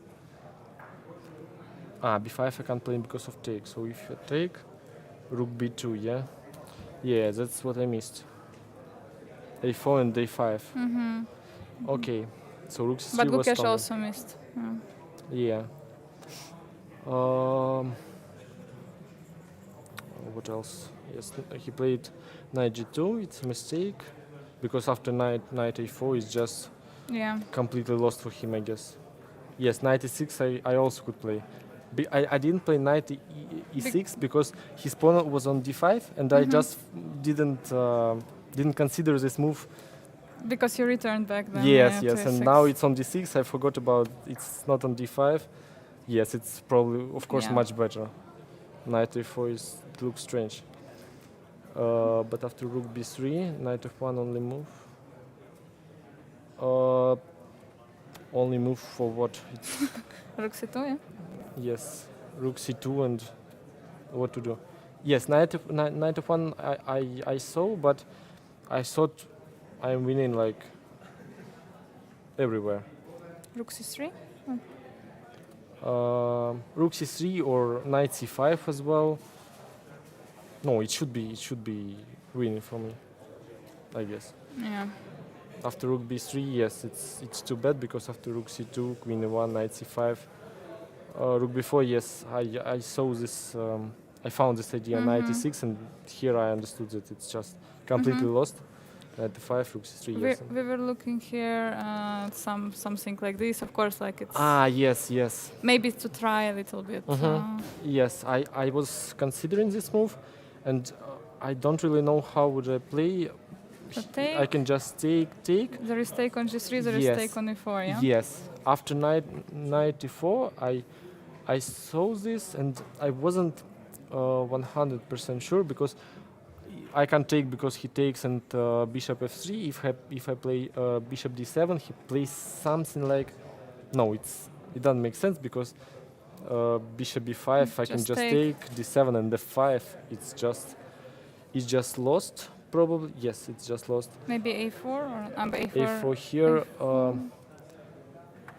B5 I can't play because of take. So if I take, rook b2, yeah? Yeah, that's what I missed. A4 and a5. Okay, so rook c3 But was Gukesh stronger. also missed. Yeah. What else? Yes, he played knight g2. It's a mistake because after knight a4 is just Yeah. completely lost for him, I guess. Yes, knight e6 I also could play. I didn't play knight e6 because his pawn was on d5, and I just didn't consider this move. Because you returned back then. Yes, yeah, yes, to and a6. now it's on d6. I forgot about it's not on d5. Yes, it's probably, of course, Yeah. much better. Knight a4 it looks strange. But after rook b3, knight f1 only move. Only move for what? It's Rook c2, yeah. yes, rook c2 and what to do? Yes, knight f1 I saw, but I thought I'm winning like everywhere. Rook c3. Rook c3 or knight c5 as well. No, it should be winning for me, I guess. Yeah. After rook b3, yes, it's too bad because after rook c2, queen e1, knight c5, rook b4, yes, I saw this. I found this idea knight e6, and here I understood that it's just completely lost. Knight e5, rook c3, yes. We were looking here at something like this, of course, like it's Yes. maybe to try a little bit. Yes, I was considering this move, and I don't really know how would I play. So take. I can just take. There is take on g3, there is Yes. take on e4, yeah? Yes. After knight e4, I saw this, and I wasn't 100% sure because I can't take because he takes and bishop f3. If I play bishop d7, he plays something like. No, it doesn't make sense because bishop b5 I can Just just take. take d7 and f5. It's just lost. Probably yes, it's just lost. Maybe a4 or a4. A4 here.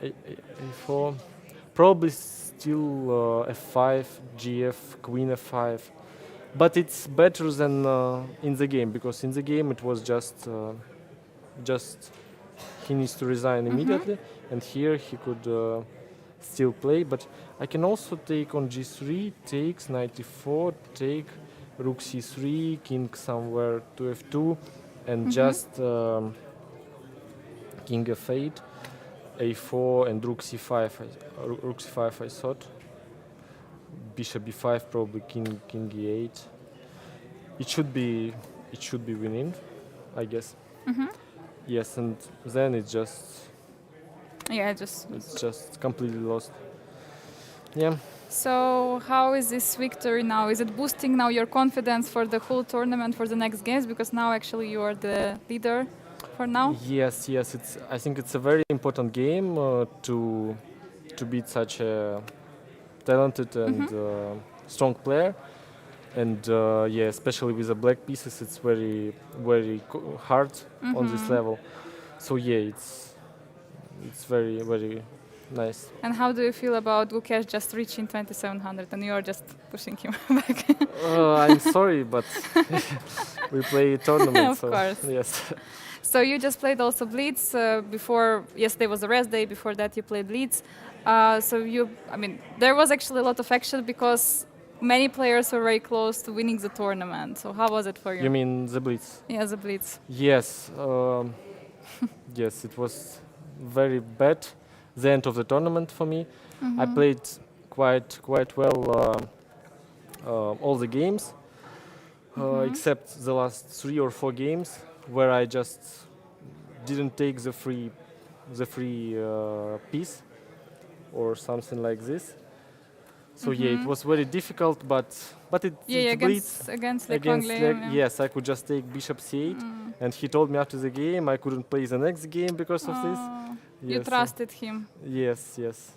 A4. Probably still f5, gf, queen f5. But it's better than in the game because in the game it was just he needs to resign immediately, and here he could still play. But I can also take on g3, takes knight e4, take rook c3, king somewhere to f2, and just king f8, a4, and rook c5. Rook c5 I thought. Bishop b5, probably king e8. It should be winning, I guess. Yes, and then it's just completely lost. Yeah. So how is this victory now? Is it boosting now your confidence for the whole tournament for the next games? Because now actually you are the leader. for now? Yes, yes. I think it's a very important game to beat such a talented and strong player. And yeah, especially with the black pieces, it's very, very hard on this level. So yeah, it's very, very nice. And how do you feel about Gukesh just reaching 2700 and you're just pushing him back? I'm sorry, but we play tournament. Of so course. yes. So you just played also Blitz before. Yesterday was a rest day. Before that, you played Blitz. There was actually a lot of action because many players were very close to winning the tournament. So how was it for you? You mean the Blitz? Yeah, the Blitz. Yes. Yes, it was very bad. The end of the tournament for me. I played quite well all the games, except the last 3 or 4 games where I just didn't take the free piece or something like this. So yeah, it was very difficult, but it's Blitz. Against Le Quanglais, Yes, I could just take bishop c8, and he told me after the game I couldn't play the next game because of this. You Yes, trusted him. Yes, yes.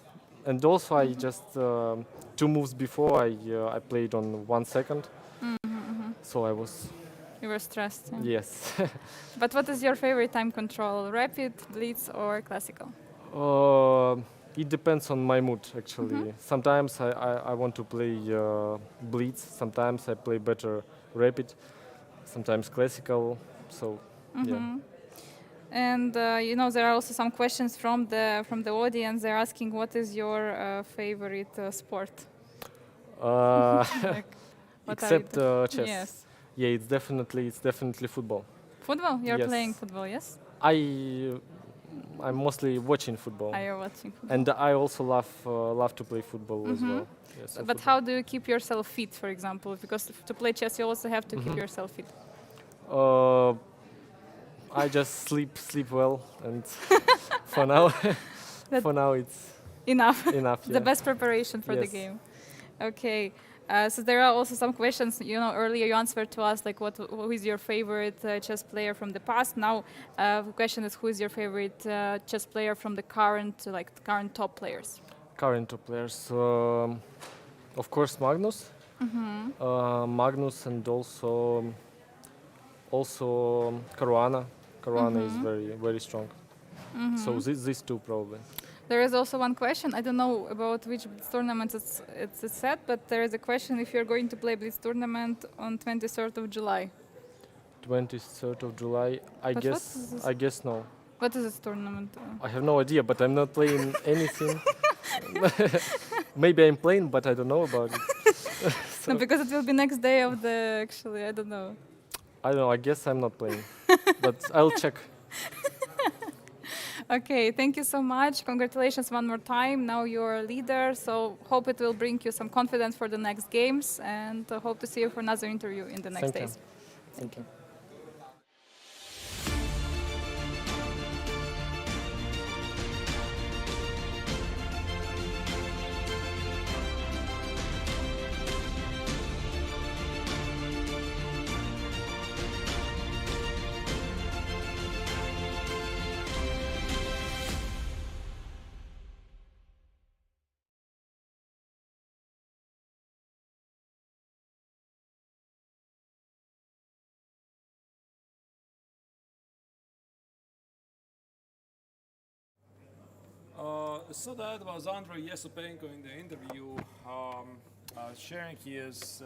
And also I just 2 moves before I played on 1 second. So I was You were stressed. Yeah. yes. But what is your favorite time control? Rapid, Blitz, or classical? It depends on my mood actually. Sometimes I want to play Blitz, sometimes I play better Rapid, sometimes classical. So yeah. And there are also some questions from the audience. They're asking, what is your favorite sport? Like, what are Except you chess. Yes. Yeah, it's definitely football. Football? You're Yes. playing football, yes? I'm mostly watching football, Are you watching football? and I also love to play football as well. Yes, so But football. how do you keep yourself fit, for example? Because to play chess, you also have to keep yourself fit. I just sleep well, and for now, for now it's Enough. enough. The Yeah. best preparation for the Yes. game. Okay. So there are also some questions. Earlier you answered to us like who is your favorite chess player from the past. Now the question is who is your favorite chess player from the current top players? Current top players, of course, Magnus. Magnus, and also Caruana. Caruana is very strong. So these 2 probably. There is also one question. I don't know about which Blitz tournament it's set, but there is a question if you're going to play Blitz tournament on 23rd of July. 23rd of July. But what is this? I guess no. What is this tournament? I have no idea, but I'm not playing anything. Maybe I'm playing, but I don't know about it. No, because it will be next day of the. Actually, I don't know. I don't know. I guess I'm not playing, but I'll check. Okay, thank you so much. Congratulations one more time. Now you're a leader, so hope it will bring you some confidence for the next games, and hope to see you for another interview in the next Thank you. days. Thank you. So that was Andrei Yesupenko in the interview, sharing his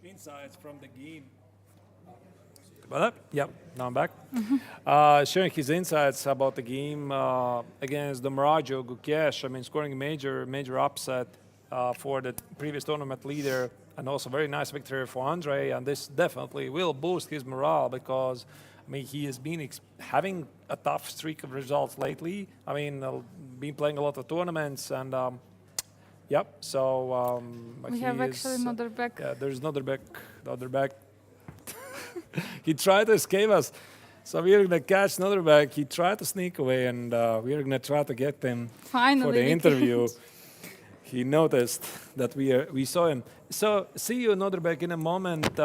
insights from the game. About that? Yep, now I'm back. Sharing his insights about the game against Domrajo Gukesh. I mean, scoring a major upset for the previous tournament leader, and also very nice victory for Andrei. And this definitely will boost his morale because, I mean, he has been having a tough streak of results lately. I mean, been playing a lot of tournaments, and yep. So We have actually another back. Yeah, there's another back. The other back. He tried to escape us, so we're gonna catch another back. He tried to sneak away, and we're gonna try to get him Finally, for the we interview. he noticed that we saw him. So see you, Noderbeck, in a moment.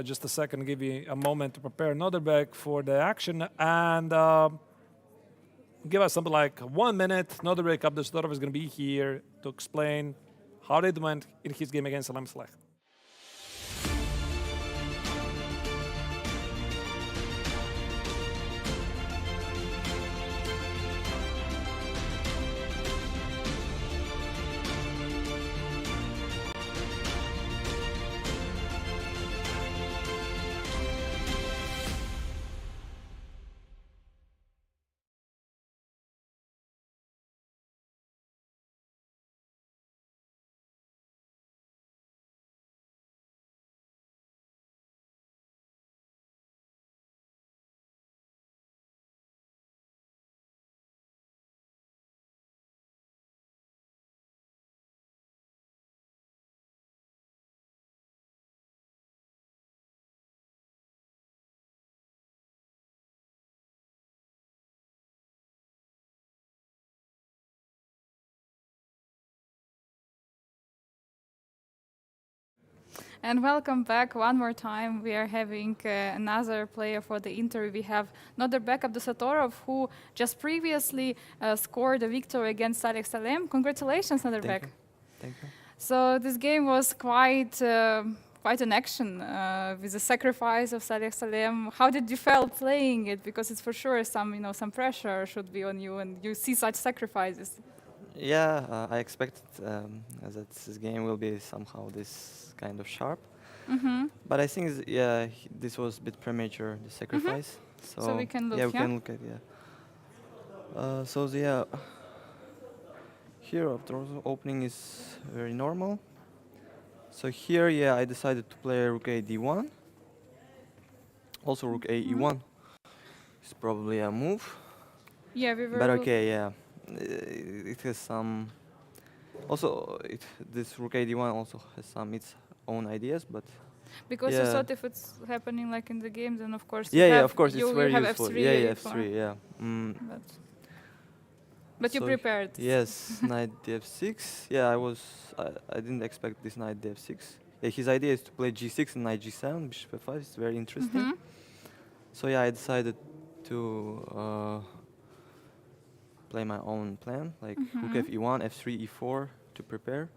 Just a second, give you a moment to prepare Noderbeck for the action, and give us something like 1 minute. Noderbeck Abdustorov is going to be here to explain how it went in his game against Alem Slech. And welcome back one more time. We are having another player for the interview. We have Noderbeck Abdusatorov, who just previously scored a victory against Saleh Salem. Congratulations, Noderbeck. Thank you. So this game was quite an action with the sacrifice of Saleh Salem. How did you feel playing it? Because it's for sure some pressure should be on you, and you see such sacrifices. Yeah, I expected that this game will be somehow this kind of sharp. But I think, this was a bit premature, the sacrifice. So we can look, yeah? We can look at, here after opening is very normal. So here, I decided to play rook a d1. Also rook a e1. It's probably a move. Yeah, we were. But okay, yeah. It has some. Also, this rook a d1 also has some its own ideas, but. Because you thought if it's happening like in the game, then of course. Of course, it's very have useful. F3, F3, yeah. But you prepared. Yes, knight df6. Yeah, I didn't expect this knight df6. Yeah, his idea is to play g6 and knight g7, bishop f5. It's very interesting. So I decided to play my own plan, like rook f e1, f3, e4 to prepare.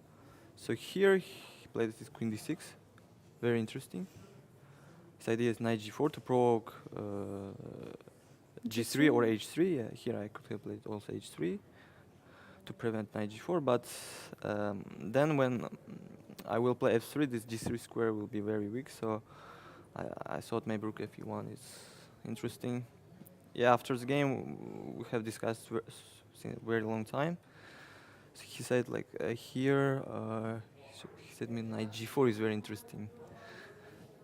So here he played this queen d6. Very interesting. His idea is knight g4 to provoke g3 or h3. Yeah, here I could have played also h3 to prevent knight g4. But then when I will play f3, this g3 square will be very weak. So I thought maybe rook f e1 is interesting. Yeah, after the game we have discussed since a very long time. So he said like here, he said me knight g4 is very interesting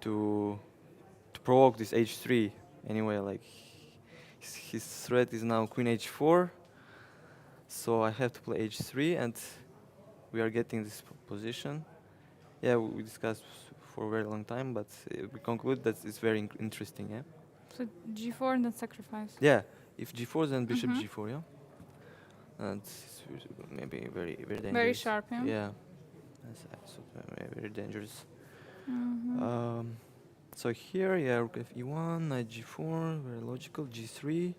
to provoke this h3. Anyway, like his threat is now queen h4, so I have to play h3, and we are getting this position. Yeah, we discussed for a very long time, but we conclude that it's very interesting. Yeah. So g4 and then sacrifice. Yeah, if g4 then bishop g4. Yeah, and it's maybe very dangerous. Very sharp. Yeah. Yeah, that's very dangerous. So here, rook f e1, knight g4, very logical, g3.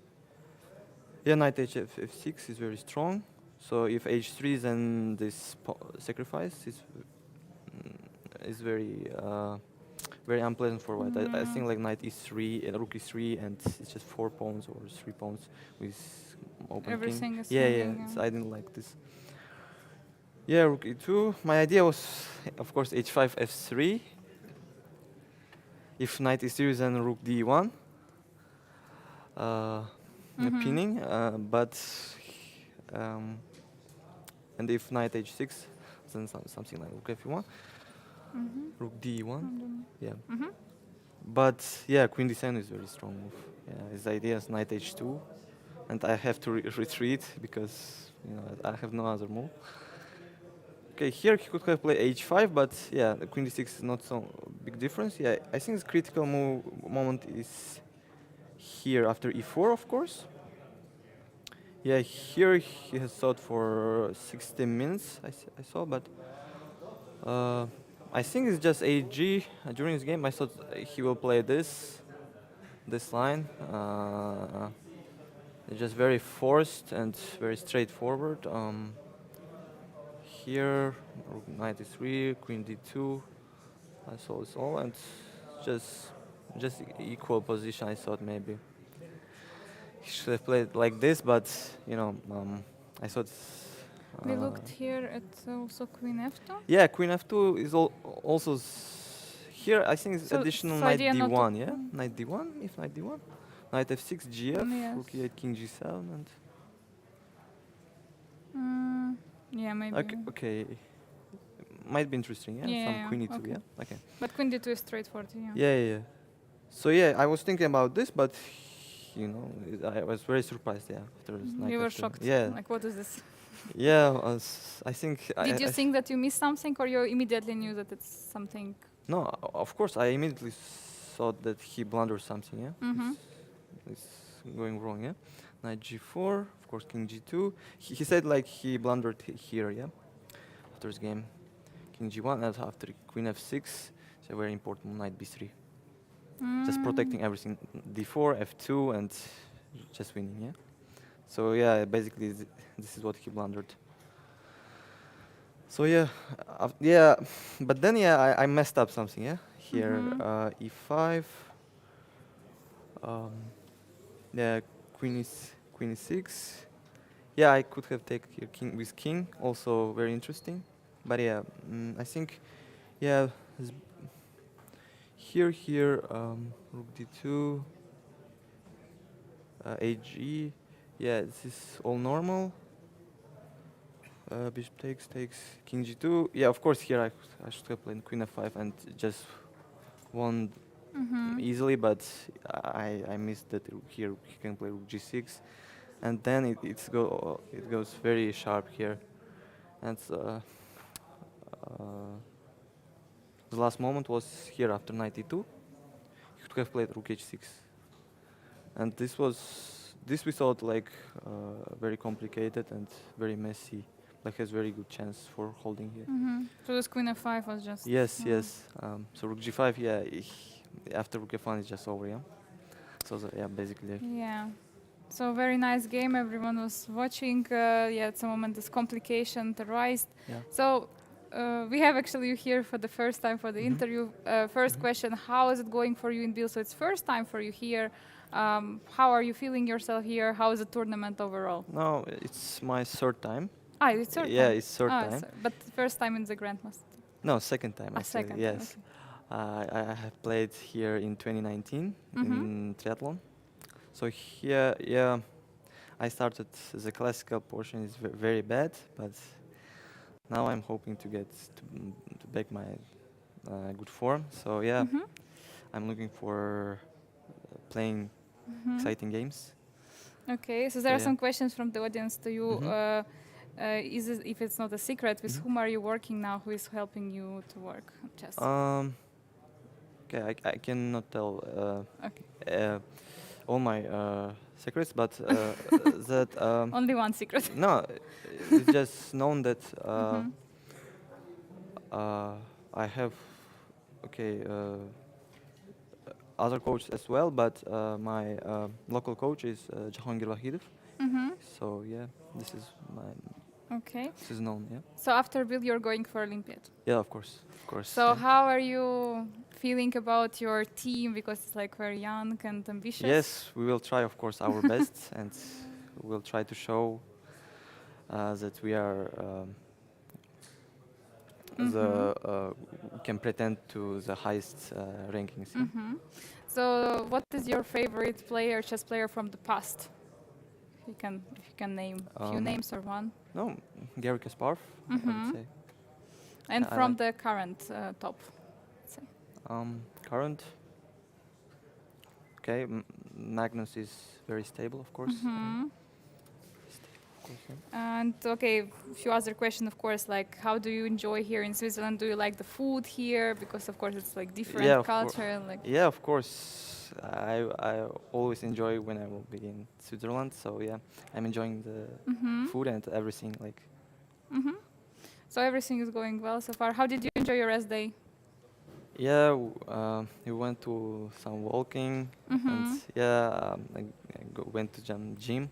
Yeah, knight f6 is very strong. So if h3, then this sacrifice is very unpleasant for white. I think like knight e3, rook e3, and it's just 4 pawns or 3 pawns with open Everything king. is Yeah, swinging, so I didn't like this. Yeah, rook e2. My idea was, of course, h5, f3. If knight is serious, then rook d1, pinning. And if knight h6, then something like rook f1, rook d1. Yeah. But yeah, queen d7 is a very strong move. Yeah, his idea is knight h2, and I have to retreat because I have no other move. Okay, here he could have played h5, but yeah, the queen d6 is not so big difference. Yeah, I think the critical moment is here after e4, of course. Yeah, here he has thought for 60 minutes, I saw, but I think it's just AG. During his game, I thought he will play this line. It's just very forced and very straightforward. Here, rook 93, queen d2. I saw this all, and just equal position. I thought maybe he should have played like this, but you know, I thought. We looked here at also queen f2. Yeah, queen f2 is also here. I think it's So additional so knight idea not to- d1. Yeah, knight d1. If knight d1, knight f6, gf, Yes. rook e8, king g7, and Yeah, maybe. okay, might be interesting. Yeah, Yeah, some queen e2. okay. Yeah, okay. But queen d2 is straightforward. Yeah. Yeah. So yeah, I was thinking about this, but you know, I was very surprised. Yeah, after this knight You were f2. shocked. Yeah, Like, what is this? yeah. I think. Did you think that you missed something, or you immediately knew that it's something? No, of course, I immediately thought that he blundered something. Yeah. Mhm. It's going wrong, yeah? Knight g4, of course, king g2. He said like he blundered here, yeah? After his game. King g1, and after queen f6, it's a very important move, knight b3. Just protecting everything. d4, f2, and just winning, yeah? So yeah, basically this is what he blundered. So yeah, yeah, but then yeah, I messed up something, yeah? Here, e5. Yeah, queen e6. Yeah, I could have taken here king with king, also very interesting. But yeah, I think, yeah, here, rook d2, ag. Yeah, this is all normal. Bishop takes, king g2. Yeah, of course here I should have played queen f5 and just won easily, but I missed that here he can play rook g6, and then it goes very sharp here, and the last moment was here after knight e2. He could have played rook h6, and this we thought like very complicated and very messy. Black has very good chance for holding here. So this queen f5 was just. Yes. So rook g5, yeah. After rook f1 it's just over, yeah. So yeah, basically. Yeah. So very nice game. Everyone was watching. Yeah, at some moment this complication arised. Yeah. So we have actually you here for the first time for the interview. First question: how is it going for you in Biel? So it's first time for you here. How are you feeling yourself here? How is the tournament overall? No, it's my third time. It's third Yeah, time. it's third time. But first time in the Grandmaster. No, second time actually. Second time, Yes. I have played here in 2019 in Triathlon. So here, yeah, I started the classical portion is very bad, but now I'm hoping to get to back my good form. So yeah, I'm looking for playing exciting games. Okay, so there are yeah. some questions from the audience to you. Is it, if it's not a secret, with whom are you working now? Who is helping you to work on chess? Okay, I cannot tell Okay. all my secrets, but that Only one secret. no, it's just known that I have other coaches as well, but my local coach is Jahangir Wahidov. So yeah, this is Okay. this is known. Yeah. So after Biel, you're going for Olympiad. Yeah, of course. So yeah. how are you feeling about your team? Because it's like very young and ambitious. Yes, we will try, of course, our best, and we'll try to show that we are can pretend to the highest rankings. Yeah? So what is your favorite player, chess player from the past? If you can name a few names or one. No, Garry Kasparov, I would say. And I from like- the current top. Let's say. Current. Okay, Magnus is very stable, of course. course. Yeah. And okay, a few other questions, of course, like how do you enjoy here in Switzerland? Do you like the food here? Because of course it's like different Yeah, culture and like. yeah, of course. I always enjoy when I will be in Switzerland. So yeah, I'm enjoying the food and everything. Like So everything is going well so far. How did you enjoy your rest day? yeah, we went to some walking and yeah, went to gym.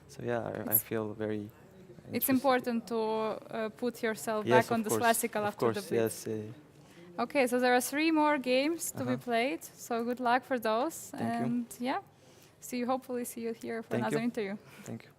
So yeah, I feel very. It's interested. important to put yourself Yes, back on of this course, classical of after the course, blitz. yes. Okay, so there are 3 more games to be Uh-huh. played. So good luck for those. Thank you. And yeah, hopefully see you here for Thank another you. interview. Thank you.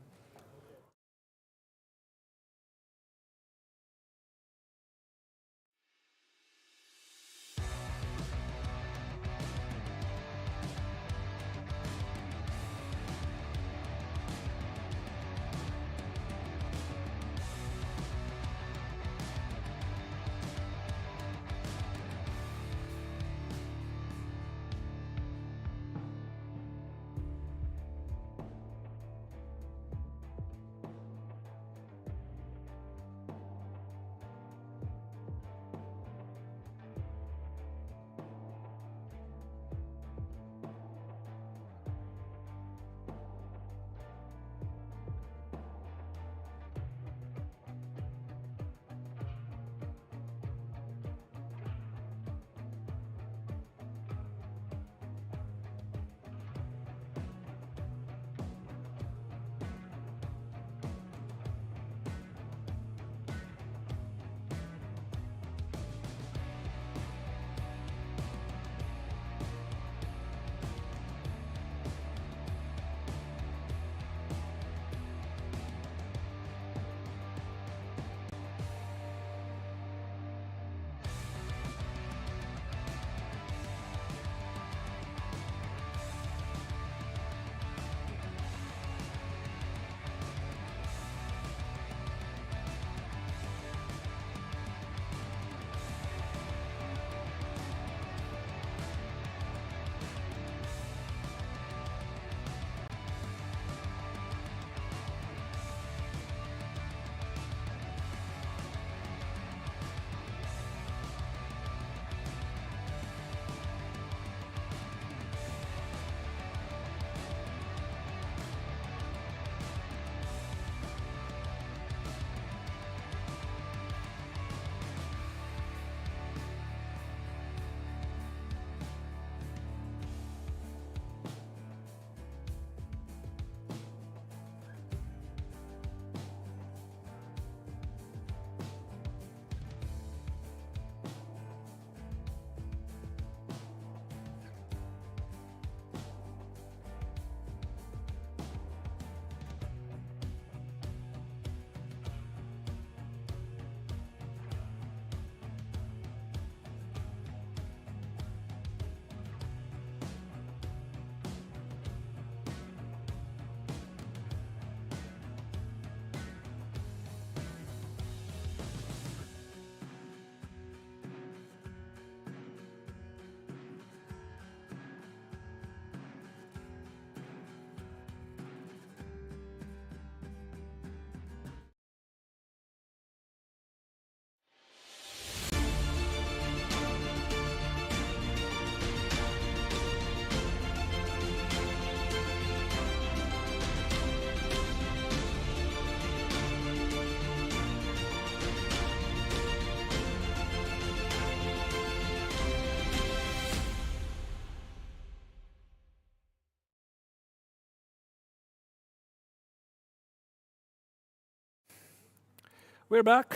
We're back.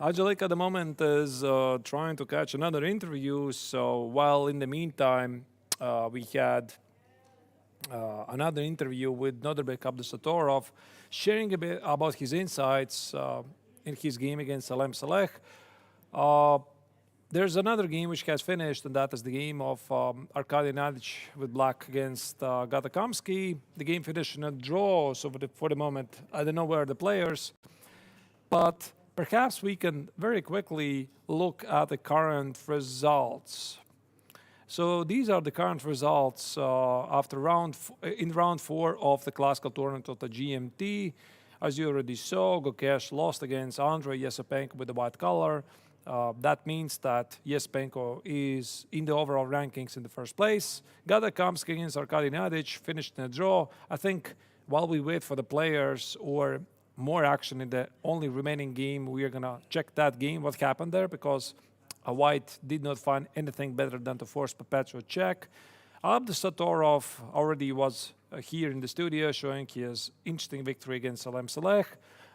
Angelique at the moment is trying to catch another interview. So while in the meantime, we had another interview with Nodirbek Abdusatorov, sharing a bit about his insights in his game against Salem Saleh. There's another game which has finished, and that is the game of Arkady Nadic with black against Gatakamsky. The game finished in a draw, so for the moment, I don't know where the players. But perhaps we can very quickly look at the current results. So these are the current results after round 4 of the classical tournament of the GMT. As you already saw, Gokesh lost against Andrei Yesepenko with the white color. That means that Yesepenko is in the overall rankings in the first place. Gada Kamsky against Arkady Nadic finished in a draw. I think while we wait for the players or more action in the only remaining game, we are going to check that game, what happened there, because White did not find anything better than to force perpetual check. Abdusatorov already was here in the studio showing his interesting victory against Salem Saleh.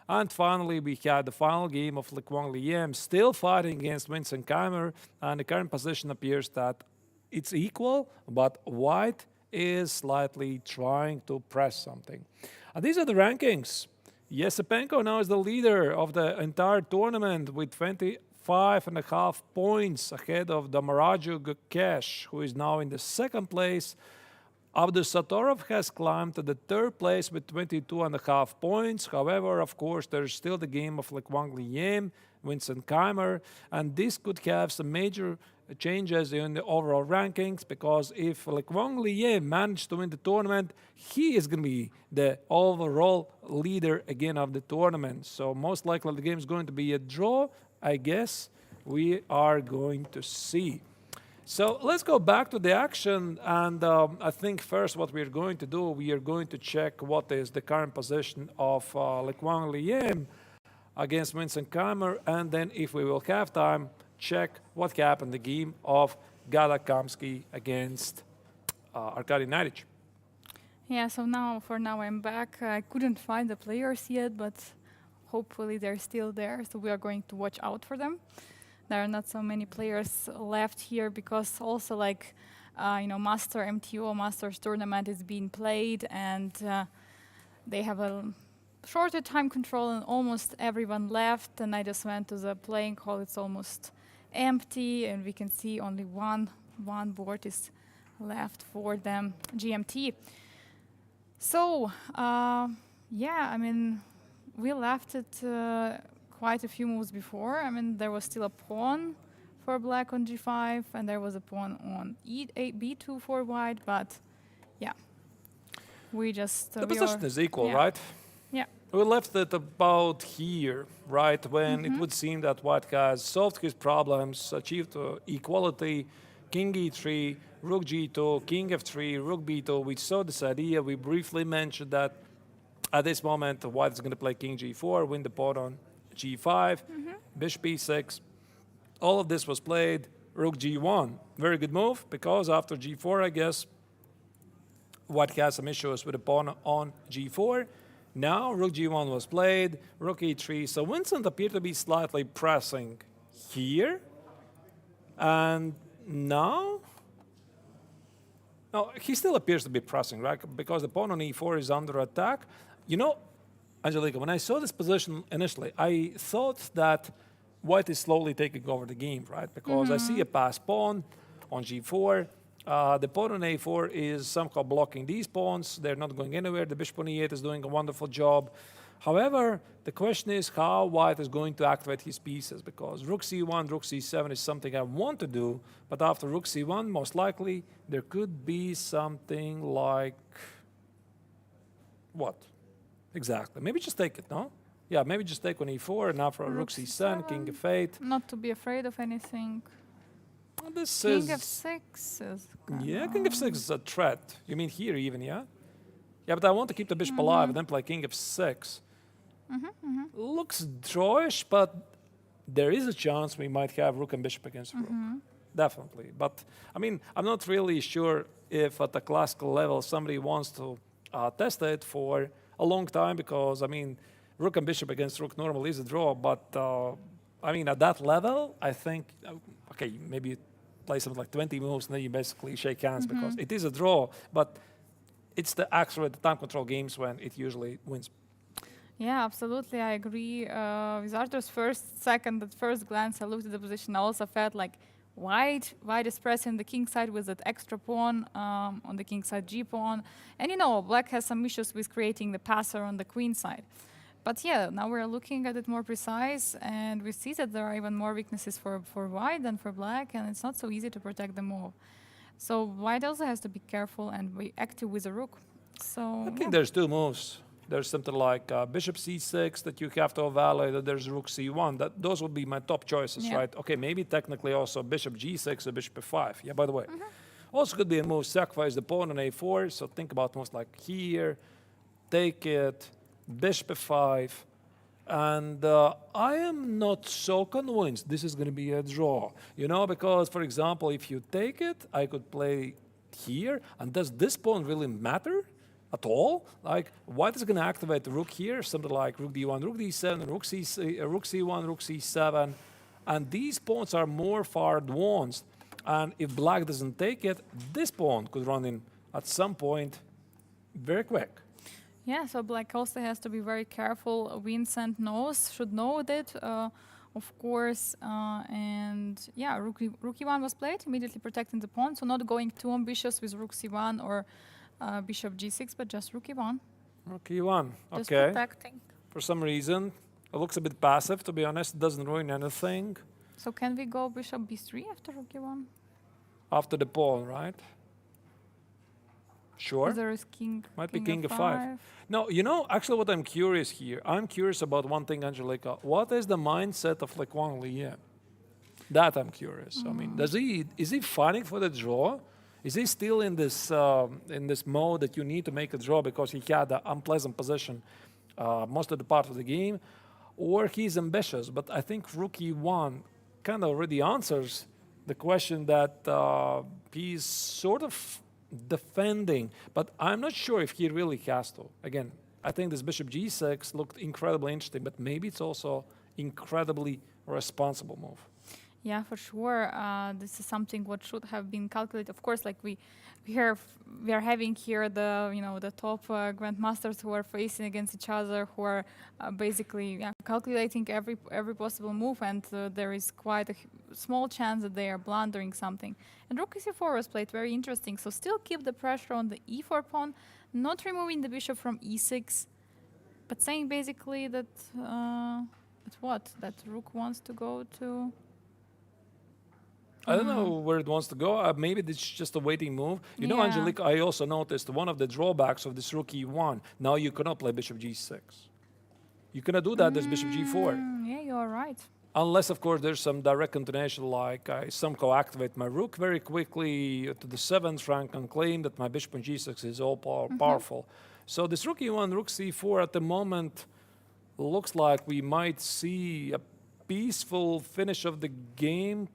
And finally, we had the final game of Lekwang Liem, still fighting against Vincent Keimer. And the current position appears that it's equal, but White is slightly trying to press something. And these are the rankings. Yesepenko now is the leader of the entire tournament with 25.5 points ahead of Damaraju Gokesh, who is now in the second place. Abdusatorov has climbed to the third place with 22.5 points. However, of course, there's still the game of Lekwang Liem, Vincent Keimer, and this could have some major changes in the overall rankings, because if Lekwang Liem managed to win the tournament, he is going to be the overall leader again of the tournament. So most likely the game is going to be a draw, I guess. We are going to see. So let's go back to the action, and I think first what we're going to do, we are going to check what is the current position of Lekwang Liem against Vincent Keimer, and then if we will have time, check what happened in the game of Gada Kamsky against Arkady Nadic. Yeah, so for now I'm back. I couldn't find the players yet, but hopefully they're still there, so we are going to watch out for them. There are not so many players left here because also Master MTO, Masters tournament is being played, and they have a shorter time control and almost everyone left. And I just went to the playing hall, it's almost empty, and we can see only one board is left for them, GMT. So, we left it quite a few moves before. There was still a pawn for black on g5, and there was a pawn on e8, b2 for white, but yeah, we just... the position is equal, yeah. right? Yeah. We left it about here, right, when it would seem that White has solved his problems, achieved equality, king e3, rook g2, king f3, rook b2. We saw this idea, we briefly mentioned that at this moment White is going to play king g4, win the pawn on g5, bishop e6. All of this was played, rook g1. Very good move, because after g4, I guess, White has some issues with the pawn on g4. Now rook g1 was played, rook e3. So Vincent appeared to be slightly pressing here. And now... No, he still appears to be pressing, right? Because the pawn on e4 is under attack. You know, Angelica, when I saw this position initially, I thought that White is slowly taking over the game, right? Because I see a passed pawn on g4. The pawn on a4 is somehow blocking these pawns. They're not going anywhere. The bishop on e8 is doing a wonderful job. However, the question is how White is going to activate his pieces, because rook c1, rook c7 is something I want to do, but after rook c1, most likely there could be something like... what? Exactly. Maybe just take it, no? Yeah, maybe just take on e4, and now for rook c7, king f8. Not to be afraid of anything. Well, this King is... f6 is... Yeah, king f6 is a threat. You mean here even, yeah? Yeah, but I want to keep the bishop alive and then play king f6. Looks drawish, but there is a chance we might have rook and bishop against rook. Definitely. But, I'm not really sure if at the classical level somebody wants to test it for a long time, because, rook and bishop against rook normally is a draw, but, at that level, I think, okay, maybe you play something like 20 moves and then you basically shake hands, because it is a draw, but it's the time control games when it usually wins. Yeah, absolutely, I agree. With Arthur's at first glance, I looked at the position, I also felt like White is pressing the king side with that extra pawn on the king side g-pawn. And Black has some issues with creating the passer on the queen side. But yeah, now we're looking at it more precise, and we see that there are even more weaknesses for White than for Black, and it's not so easy to protect the move. So White also has to be careful and be active with the rook. So I think there's two moves There's something like bishop c6 that you have to evaluate. There's rook c1. Those would be my top choices, Yeah. right? Okay, maybe technically also bishop g6 or bishop f5. Yeah, by the way. Also could be a move, sacrifice the pawn on a4. So think about moves like here, take it, bishop f5. And I am not so convinced this is going to be a draw, you know, because, for example, if you take it, I could play here. And does this pawn really matter at all? Like, white is going to activate the rook here, something like rook d1, rook d7, rook c1, rook c7. And these pawns are more far advanced. And if black doesn't take it, this pawn could run in at some point very quick. Yeah, so black also has to be very careful. Vincent should know that, of course. And yeah, rook e1 was played, immediately protecting the pawn. So not going too ambitious with rook c1 or bishop g6, but just rook e1. Rook e1, Just okay. protecting. For some reason, it looks a bit passive, to be honest. It doesn't ruin anything. So can we go bishop b3 after rook e1? After the pawn, right? Sure. There is king. Might be king f5. No, you know, actually what I'm curious here, I'm curious about one thing, Angelica. What is the mindset of like Wang Liye? That I'm curious. I mean, is he fighting for the draw? Is he still in this mode that you need to make a draw because he had an unpleasant position most of the part of the game? Or he's ambitious, but I think rook e1 kind of already answers the question that he's sort of defending, but I'm not sure if he really has to. Again, I think this bishop g6 looked incredibly interesting, but maybe it's also incredibly responsible move. Yeah, for sure. This is something what should have been calculated. Of course, like we are having here the top grandmasters who are facing against each other, who are basically calculating every possible move, and there is quite a small chance that they are blundering something. And rook e4 was played very interesting. So still keep the pressure on the e4 pawn, not removing the bishop from e6, but saying basically that that rook wants to go to. I don't know where it wants to go. Maybe it's just a waiting move. You know, Yeah. Angelica, I also noticed one of the drawbacks of this rook e1. Now you cannot play bishop g6. You cannot do that. There's bishop g4. Yeah, you are right. Unless, of course, there's some direct continuation, like I somehow activate my rook very quickly to the 7th rank and claim that my bishop on g6 is all powerful. So this rook e1, rook c4 at the moment looks like we might see a peaceful finish of the game,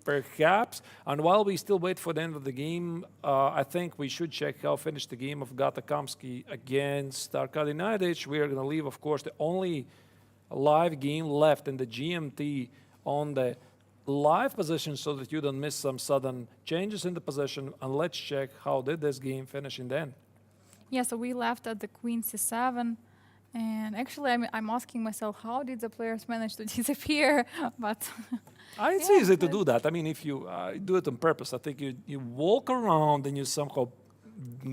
perhaps. And while we still wait for the end of the game, I think we should check how finished the game of Gata Kamsky against Arkady Naidych. We are going to leave, of course, the only live game left in the GMT on the live position so that you don't miss some sudden changes in the position. And let's check how did this game finish in the end. Yeah, so we left at the queen c7. And actually, I'm asking myself, how did the players manage to disappear? But It's easy to do that. I mean, if you do it on purpose, I think you walk around and you somehow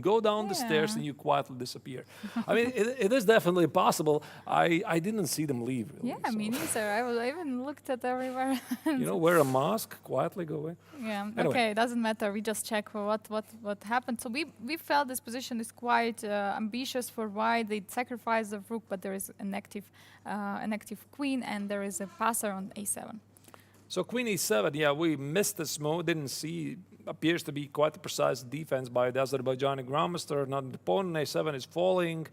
go down the stairs and you quietly disappear. I mean, it is definitely possible. I didn't see them leave. Really, yeah, me neither. I even looked at everywhere. You know, wear a mask, quietly go away. Yeah. Anyway. Okay, it doesn't matter. We just check what happened. So we felt this position is quite ambitious for white. They sacrifice the rook, but there is an active queen, and there is a passer on a7. So queen e7, yeah, we missed this move. Didn't see. Appears to be quite a precise defense by the Azerbaijani Grandmaster. Now the pawn on a7 is falling.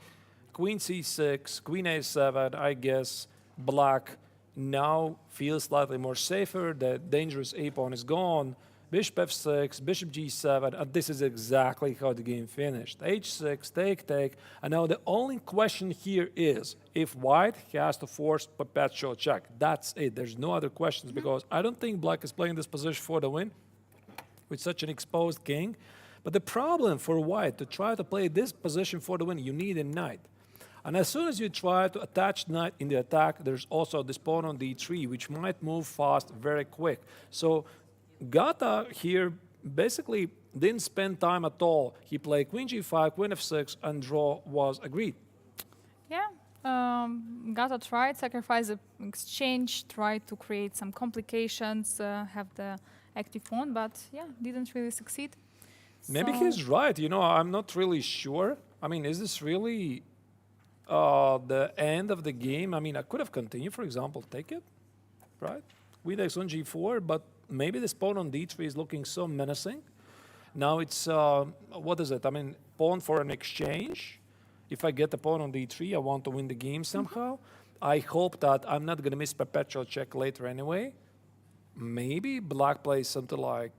Queen c6, queen a7. I guess black now feels slightly more safer. The dangerous a pawn is gone. Bishop f6, bishop g7, and this is exactly how the game finished. h6, take. And now the only question here is if white has to force perpetual check. That's it. There's no other questions because I don't think black is playing this position for the win with such an exposed king. But the problem for white to try to play this position for the win, you need a knight. And as soon as you try to attach knight in the attack, there's also this pawn on d3, which might move fast very quick. So Gata here basically didn't spend time at all. He played queen g5, queen f6, and draw was agreed. Yeah. Gata tried, sacrifice the exchange, tried to create some complications, have the active pawn, but yeah, didn't really succeed. Maybe So- he's right. You know, I'm not really sure. I mean, is this really the end of the game. I mean, I could have continued, for example, take it, right? Queen takes on g4, but maybe this pawn on d3 is looking so menacing. Now it's, what is it? I mean, pawn for an exchange. If I get the pawn on d3, I want to win the game somehow. I hope that I'm not going to miss perpetual check later anyway. Maybe black plays something like,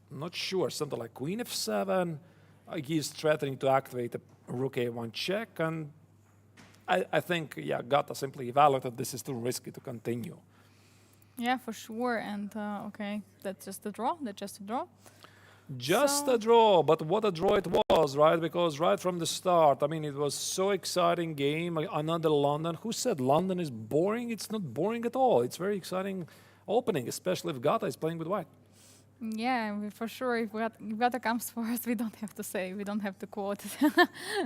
not sure, something like queen f7. He's threatening to activate a rook a1 check. And I think, yeah, Gata simply evaluated this is too risky to continue. Yeah, for sure. And okay, that's just a draw. That's just a draw. Just So- a draw, but what a draw it was, right? Because right from the start, I mean, it was so exciting game. Another London. Who said London is boring? It's not boring at all. It's very exciting opening, especially if Gata is playing with white. Yeah, for sure. If Gata comes for us, we don't have to say, we don't have to quote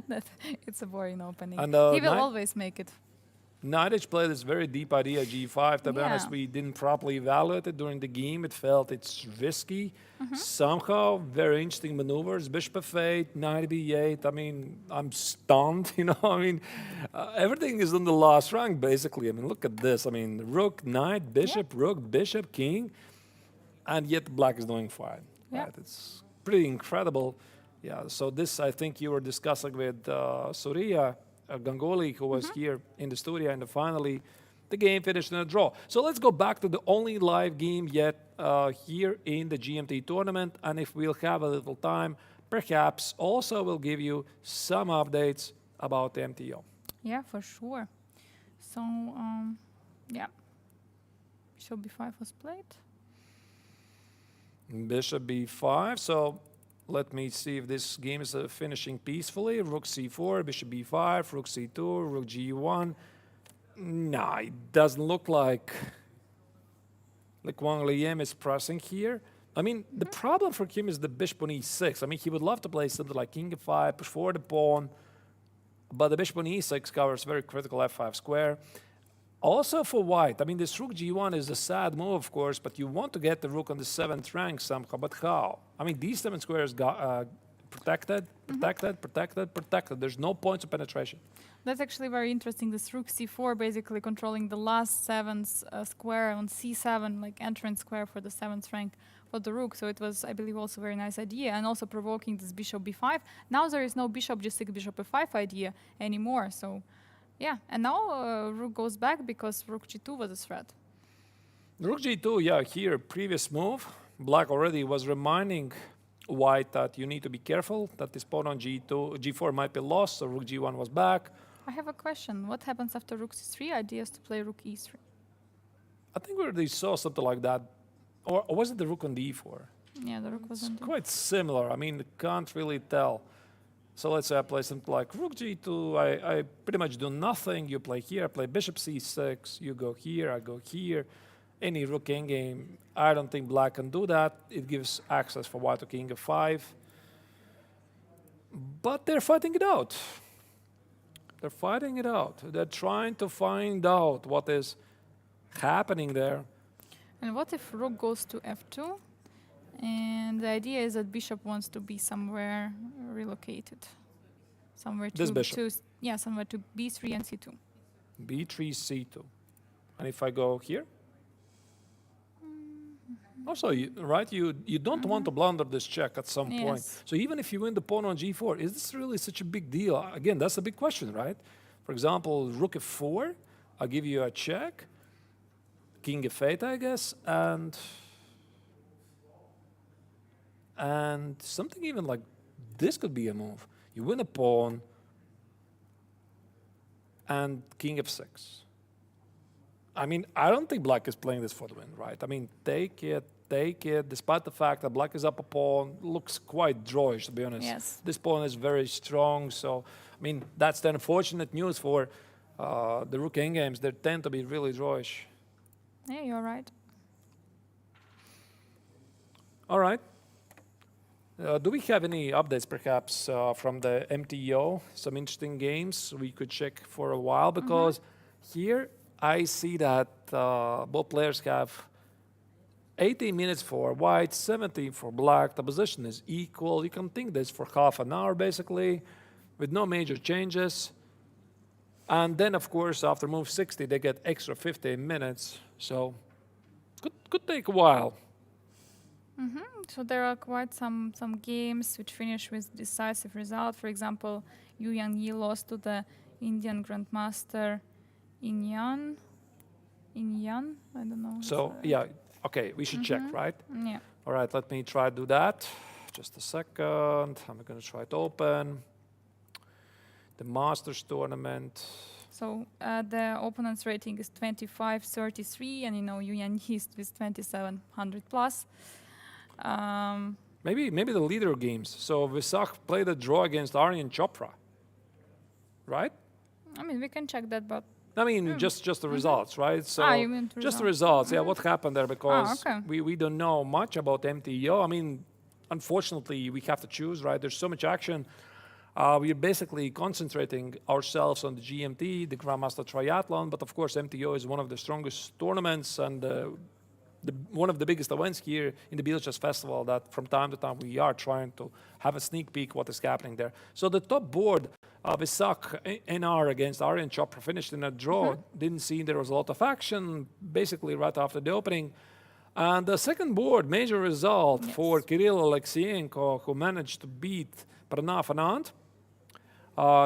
that it's a boring opening. And, He will knight- always make it. Knightage played this very deep idea, g5. To be honest, Yeah. we didn't properly evaluate it during the game. It felt it's risky. Somehow, very interesting maneuvers. Bishop f8, knight b8. I mean, I'm stunned, you know. I mean, everything is in the last rank, basically. I mean, look at this. I mean, rook, knight, bishop, rook, bishop, king. And yet black is doing fine. Yeah. Right? It's pretty incredible. Yeah, so this, I think you were discussing with Surya Ganguly, who was here in the studio, and finally the game finished in a draw. So let's go back to the only live game yet here in the GMT tournament, and if we'll have a little time, perhaps also we'll give you some updates about the MTO. Yeah, for sure. So, yeah. Bishop b5 was played. Bishop b5, so let me see if this game is finishing peacefully. Rook c4, bishop b5, rook c2, rook g1. Nah, it doesn't look like Wang Liem is pressing here. I mean, the problem for Kim is the bishop on e6. I mean, he would love to play something like king f5, push forward the pawn, but the bishop on e6 covers very critical f5 square. Also for white, I mean, this rook g1 is a sad move, of course, but you want to get the rook on the 7th rank somehow. But how? I mean, these 7 squares got protected, protected, protected, protected. There's no points of penetration. That's actually very interesting. This rook c4 basically controlling the last 7th square on c7, like entrance square for the 7th rank for the rook. So it was, I believe, also a very nice idea. And also provoking this bishop b5. Now there is no bishop g6, bishop f5 idea anymore. So yeah, and now rook goes back because rook g2 was a threat. Rook g2, yeah, here, previous move. Black already was reminding white that you need to be careful, that this pawn on g4 might be lost, so rook g1 was back. I have a question. What happens after rook c3? Idea is to play rook e3. I think we already saw something like that. Or was it the rook on d4? Yeah, the rook was on d. Quite similar. I mean, can't really tell. So let's say I play something like rook g2. I pretty much do nothing. You play here. I play bishop c6. You go here. I go here. Any rook endgame. I don't think black can do that. It gives access for white to king f5. But they're fighting it out. They're fighting it out. They're trying to find out what is happening there. And what if rook goes to f2? And the idea is that bishop wants to be somewhere relocated. Somewhere This to, bishop. yeah, somewhere to b3 and c2. b3, c2. And if I go here? Also, right, you don't want to blunder this check at some point. Yes. So even if you win the pawn on g4, is this really such a big deal? Again, that's a big question, right? For example, rook f4, I'll give you a check. King f8, I guess, and something even like this could be a move. You win a pawn, and king f6. I mean, I don't think black is playing this for the win, right? I mean, take it, despite the fact that black is up a pawn, looks quite drawish, to be honest. Yes. This pawn is very strong, so, I mean, that's the unfortunate news for the rook endgames. They tend to be really drawish. Yeah, you're right. All right. Do we have any updates, perhaps, from the MTO? Some interesting games we could check for a while, because here I see that both players have 18 minutes for white, 17 for black. The position is equal. You can think this for half an hour, basically, with no major changes. And then, of course, after move 60, they get extra 15 minutes. So could take a while. So there are quite some games which finish with decisive result. For example, Yu Yang-yi lost to the Indian Grandmaster Inyan. I don't know. So, yeah, okay, we should check, right? Yeah. All right, let me try to do that. Just a second. I'm going to try to open the Masters tournament. So the opponent's rating is 25-33, and Yu Yang-yi is with 2700 plus. Maybe the leader games. So Visak played a draw against Aryan Chopra, right? I mean, we can check that, but I mean, just the results, right? So you meant just the results. results. Yeah, what happened there? Because okay. we don't know much about MTO. I mean, unfortunately, we have to choose, right? There's so much action. We're basically concentrating ourselves on the GMT, the Grandmaster Triathlon, but of course, MTO is one of the strongest tournaments and one of the biggest events here in the Biel Chess Festival that from time to time we are trying to have a sneak peek what is happening there. So the top board, Visak NR against Aryan Chopra finished in a draw. Didn't see there was a lot of action, basically right after the opening. And the second board, major result for Kirill Alexienko, who managed to beat Pranav Anand.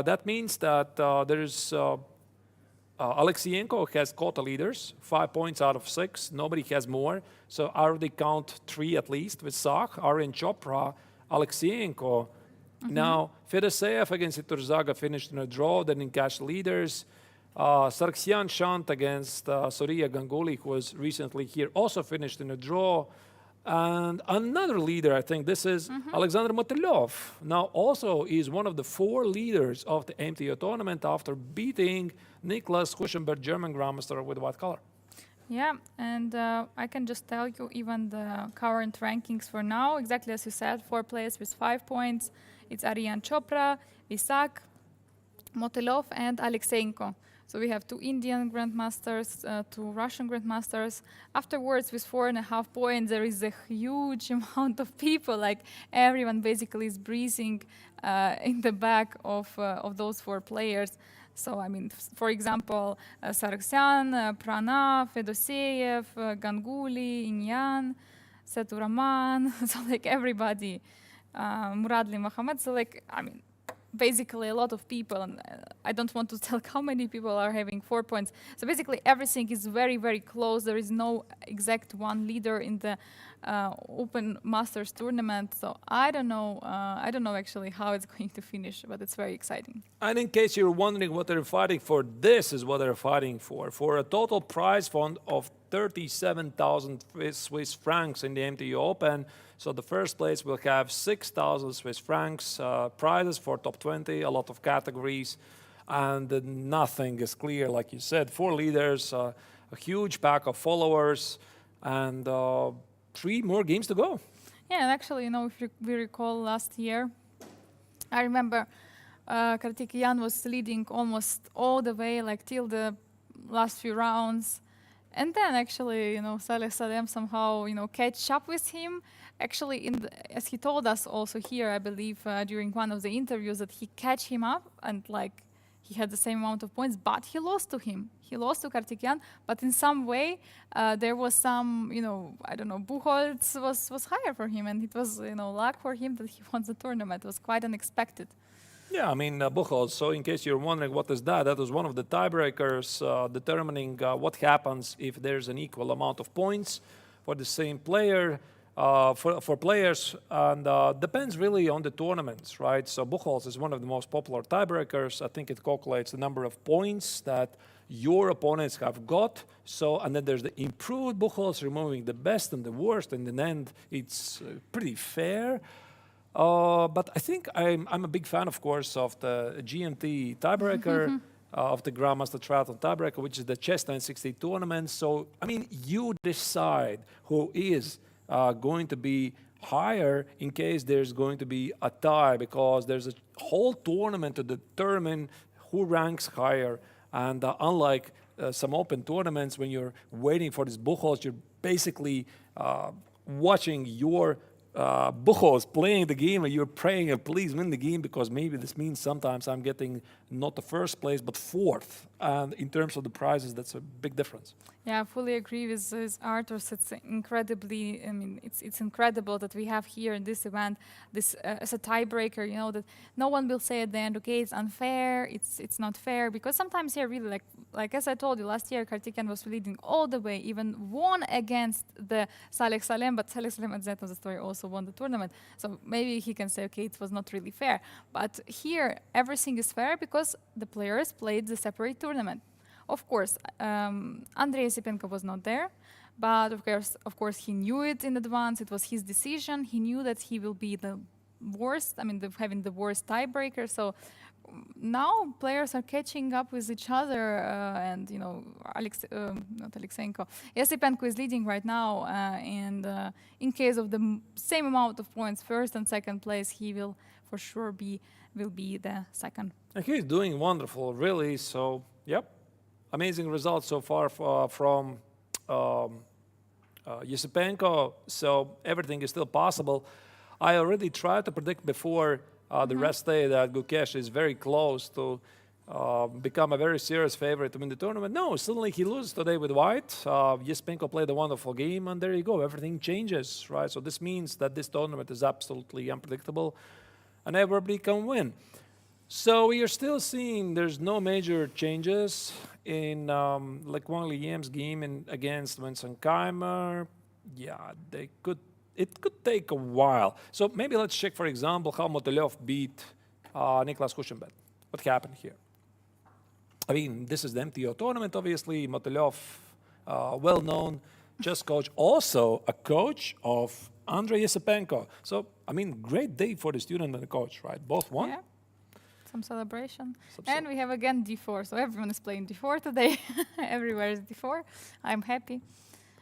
That means that there's Alexienko has quota leaders, 5 points out of 6. Nobody has more. So I already count 3 at least with Sak, Aryan Chopra, Alexienko. Now, Fedoseev against Iturzaga finished in a draw, then in cash leaders. Sargsyan Shant against Surya Ganguly, who was recently here, also finished in a draw. And another leader, I think this is Alexander Motylev. Now also is one of the 4 leaders of the MTO tournament after beating Niklas Huschenberg, German Grandmaster with white color. Yeah, and I can just tell you even the current rankings for now, exactly as you said, 4 players with 5 points. It's Aryan Chopra, Visak, Motylev, and Alexeyenko. So we have 2 Indian Grandmasters, 2 Russian Grandmasters. Afterwards, with 4.5 points, there is a huge amount of people. Like everyone basically is breathing in the back of those 4 players. So I mean, for example, Sargsyan, Pranav, Fedoseev, Ganguly, Inyan, Seturaman. So like everybody, Muradli Mohammed. So like I mean, basically a lot of people, and I don't want to tell how many people are having 4 points. So basically everything is very, very close. There is no exact one leader in the Open Masters tournament. So I don't know actually how it's going to finish, but it's very exciting. And in case you're wondering what they're fighting for, this is what they're fighting for a total prize fund of 37,000 Swiss francs in the MTO Open. So the first place will have 6,000 Swiss francs prizes for top 20, a lot of categories, and nothing is clear, like you said. 4 leaders, a huge pack of followers, and 3 more games to go. Yeah, and actually, if we recall last year, I remember Kartikeyan was leading almost all the way, like till the last few rounds. And then actually, Saleh Salem somehow, catch up with him. Actually, as he told us also here, I believe, during one of the interviews, that he catch him up and like he had the same amount of points, but he lost to him. He lost to Kartikeyan, but in some way there was some, I don't know, Buchholz was higher for him, and it was, luck for him that he won the tournament. It was quite unexpected. Yeah, I mean, Buchholz, so in case you're wondering what is that was one of the tiebreakers determining what happens if there's an equal amount of points for the same player. For players, and depends really on the tournaments, right? So Buchholz is one of the most popular tiebreakers. I think it calculates the number of points that your opponents have got. So, and then there's the improved Buchholz, removing the best and the worst. And in the end, it's pretty fair. But I think I'm a big fan, of course, of the GMT tiebreaker, of the Grandmaster Triathlon tiebreaker, which is the Chess 960 tournament. So, I mean, you decide who is going to be higher in case there's going to be a tie, because there's a whole tournament to determine who ranks higher. And unlike some open tournaments, when you're waiting for this Buchholz, you're basically watching your Buchos playing the game and you're praying and please win the game because maybe this means sometimes I'm getting not the first place but fourth. And in terms of the prizes, that's a big difference. Yeah, I fully agree with Arthurs. It's incredibly, I mean, it's incredible that we have here in this event this as a tiebreaker, you know, that no one will say at the end, okay, it's unfair, it's not fair, because sometimes here really like as I told you, last year Karthikeyan was leading all the way, even won against the Saleh Salem, but Saleh Salem at the end of the story also won the tournament. So maybe he can say, okay, it was not really fair. But here everything is fair because the players played the separate tournament. Of course, Andrei Yesipenko was not there, but of course, he knew it in advance. It was his decision. He knew that he will be the worst. I mean, having the worst tiebreaker. So now players are catching up with each other, and you know, not Alexeyenko, Yesipenko is leading right now, and in case of the same amount of points, first and second place, he will for sure will be the second. And he's doing wonderful, really. So, yep. Amazing results so far from Yesipenko, so everything is still possible. I already tried to predict before the rest day that Gukesh is very close to become a very serious favorite to win the tournament. No, suddenly he loses today with white. Yesipenko played a wonderful game, and there you go. Everything changes, right? So this means that this tournament is absolutely unpredictable, and everybody can win. So we are still seeing there's no major changes in Wang Liam's game against Vincent Keimer. Yeah, it could take a while. So maybe let's check, for example, how Motylev beat Niklas Huschenbett. What happened here? I mean, this is the MTO tournament, obviously. Motylev, well-known chess coach, also a coach of Andrei Yesipenko. So, I mean, great day for the student and the coach, right? Both won. Yeah. Some celebration. And we have again d4, so everyone is playing d4 today. Everywhere is d4. I'm happy.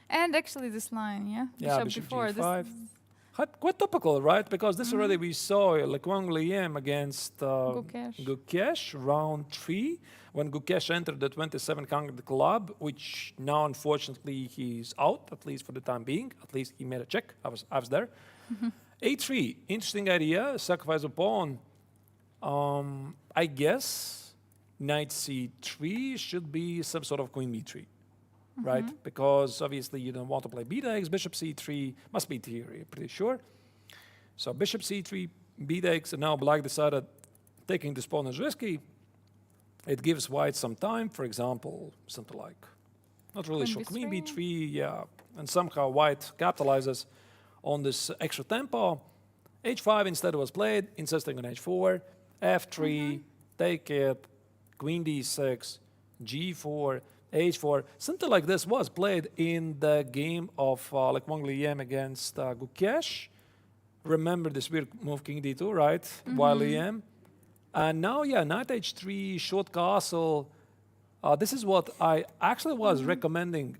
And actually this line, yeah? Bishop d4. G5. Quite topical, right? Because this already we saw Wang Liam against Gukesh, round 3, when Gukesh entered the 2700 club, which now unfortunately he's out, at least for the time being. At least he made a check. I was there. A3, interesting idea, sacrifice a pawn. I guess knight c3 should be some sort of queen b3, right? Because obviously you don't want to play b-takes. Bishop c3 must be theory, pretty sure. So bishop c3, b-takes, and now black decided taking this pawn is risky. It gives white some time, for example, something like, not really sure, queen b3, yeah. And somehow white capitalizes on this extra tempo. h5 instead was played, insisting on h4. F3, take it, queen d6, g4, h4. Something like this was played in the game of Wang Liam against Gukesh. Remember this weird move, king d2, right? While Liam. And now, yeah, knight h3, short castle. This is what I actually was recommending.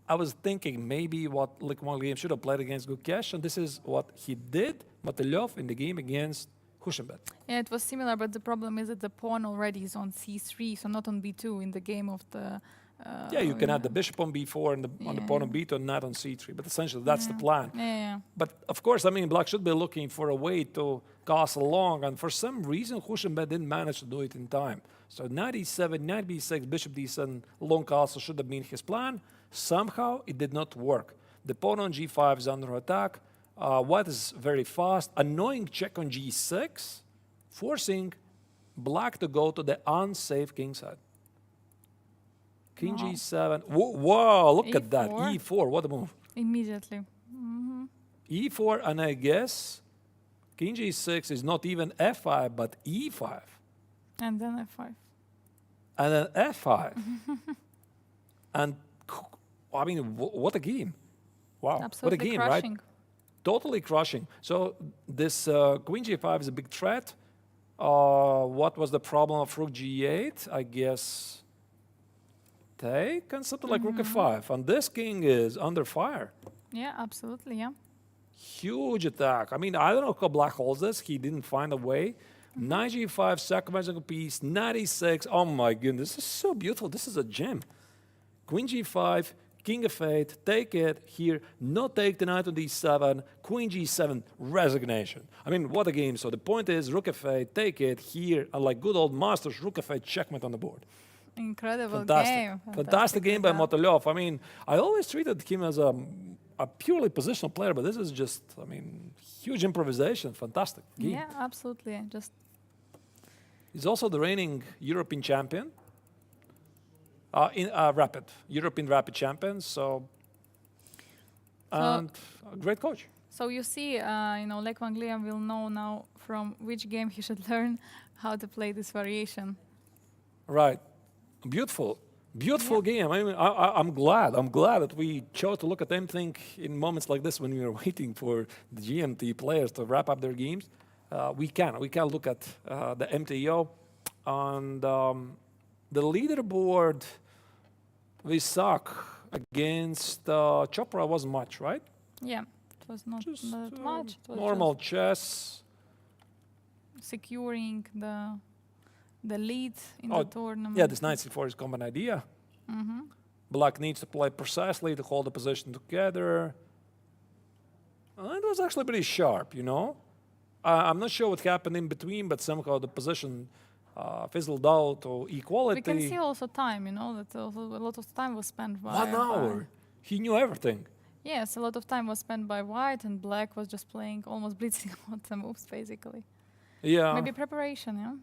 I was thinking maybe what Wang Liam should have played against Gukesh, and this is what he did, Motylev, in the game against Huschenbett. Yeah, it was similar, but the problem is that the pawn already is on c3, so not on b2 in the game of the... yeah, you can have the bishop on b4 and on the pawn on b2 and not on c3, but essentially that's the plan. Yeah. But of course, I mean, black should be looking for a way to castle long, and for some reason, Huschenbett didn't manage to do it in time. So knight e7, knight b6, bishop d7, long castle should have been his plan. Somehow, it did not work. The pawn on g5 is under attack. White is very fast. Annoying check on g6, forcing black to go to the unsafe king side. King g7. Whoa, look at that. E4, what a move. Immediately. E4, and I guess king g6 is not even f5, but e5. And then f5. And then f5. And, I mean, what a game. Wow, absolutely what a game, crushing. Right? Totally crushing. So this queen g5 is a big threat. What was the problem of rook g8? I guess take and something like rook f5. And this king is under fire. Yeah, absolutely, yeah. Huge attack. I mean, I don't know how black holds this. He didn't find a way. Knight g5, sacrificing a piece. Knight e6. Oh my goodness, this is so beautiful. This is a gem. Queen g5, king f8, take it here, not take the knight on d7, queen g7, resignation. I mean, what a game. So the point is, rook f8, take it here, and like good old masters, rook f8, checkmate on the board. Incredible Fantastic. game. Fantastic game by result. Motolyov. I mean, I always treated him as a purely positional player, but this is just, I mean, huge improvisation. Fantastic game. Yeah, absolutely. Just He's also the reigning European champion. In rapid, European rapid champion. So, and a great coach. so you see, Lech Van Gleam will know now from which game he should learn how to play this variation. Right. Beautiful. Beautiful game. I mean, I'm glad that we chose to look at anything in moments like this when we are waiting for the GMT players to wrap up their games. We can look at the MTO and the leaderboard. We suck against Chopra wasn't much, right? Yeah, it was not Just that much. It was normal chess. just securing the lead in Oh, the tournament. Yeah, this knight c4 is a common idea. Black needs to play precisely to hold the position together. It was actually pretty sharp, you know. I'm not sure what happened in between, but somehow the position fizzled out to equality. We can see also time, that also a lot of time was spent by... 1 hour. He knew everything. Yes, a lot of time was spent by white, and black was just playing, almost blitzing out the moves, basically. Yeah. Maybe preparation, yeah?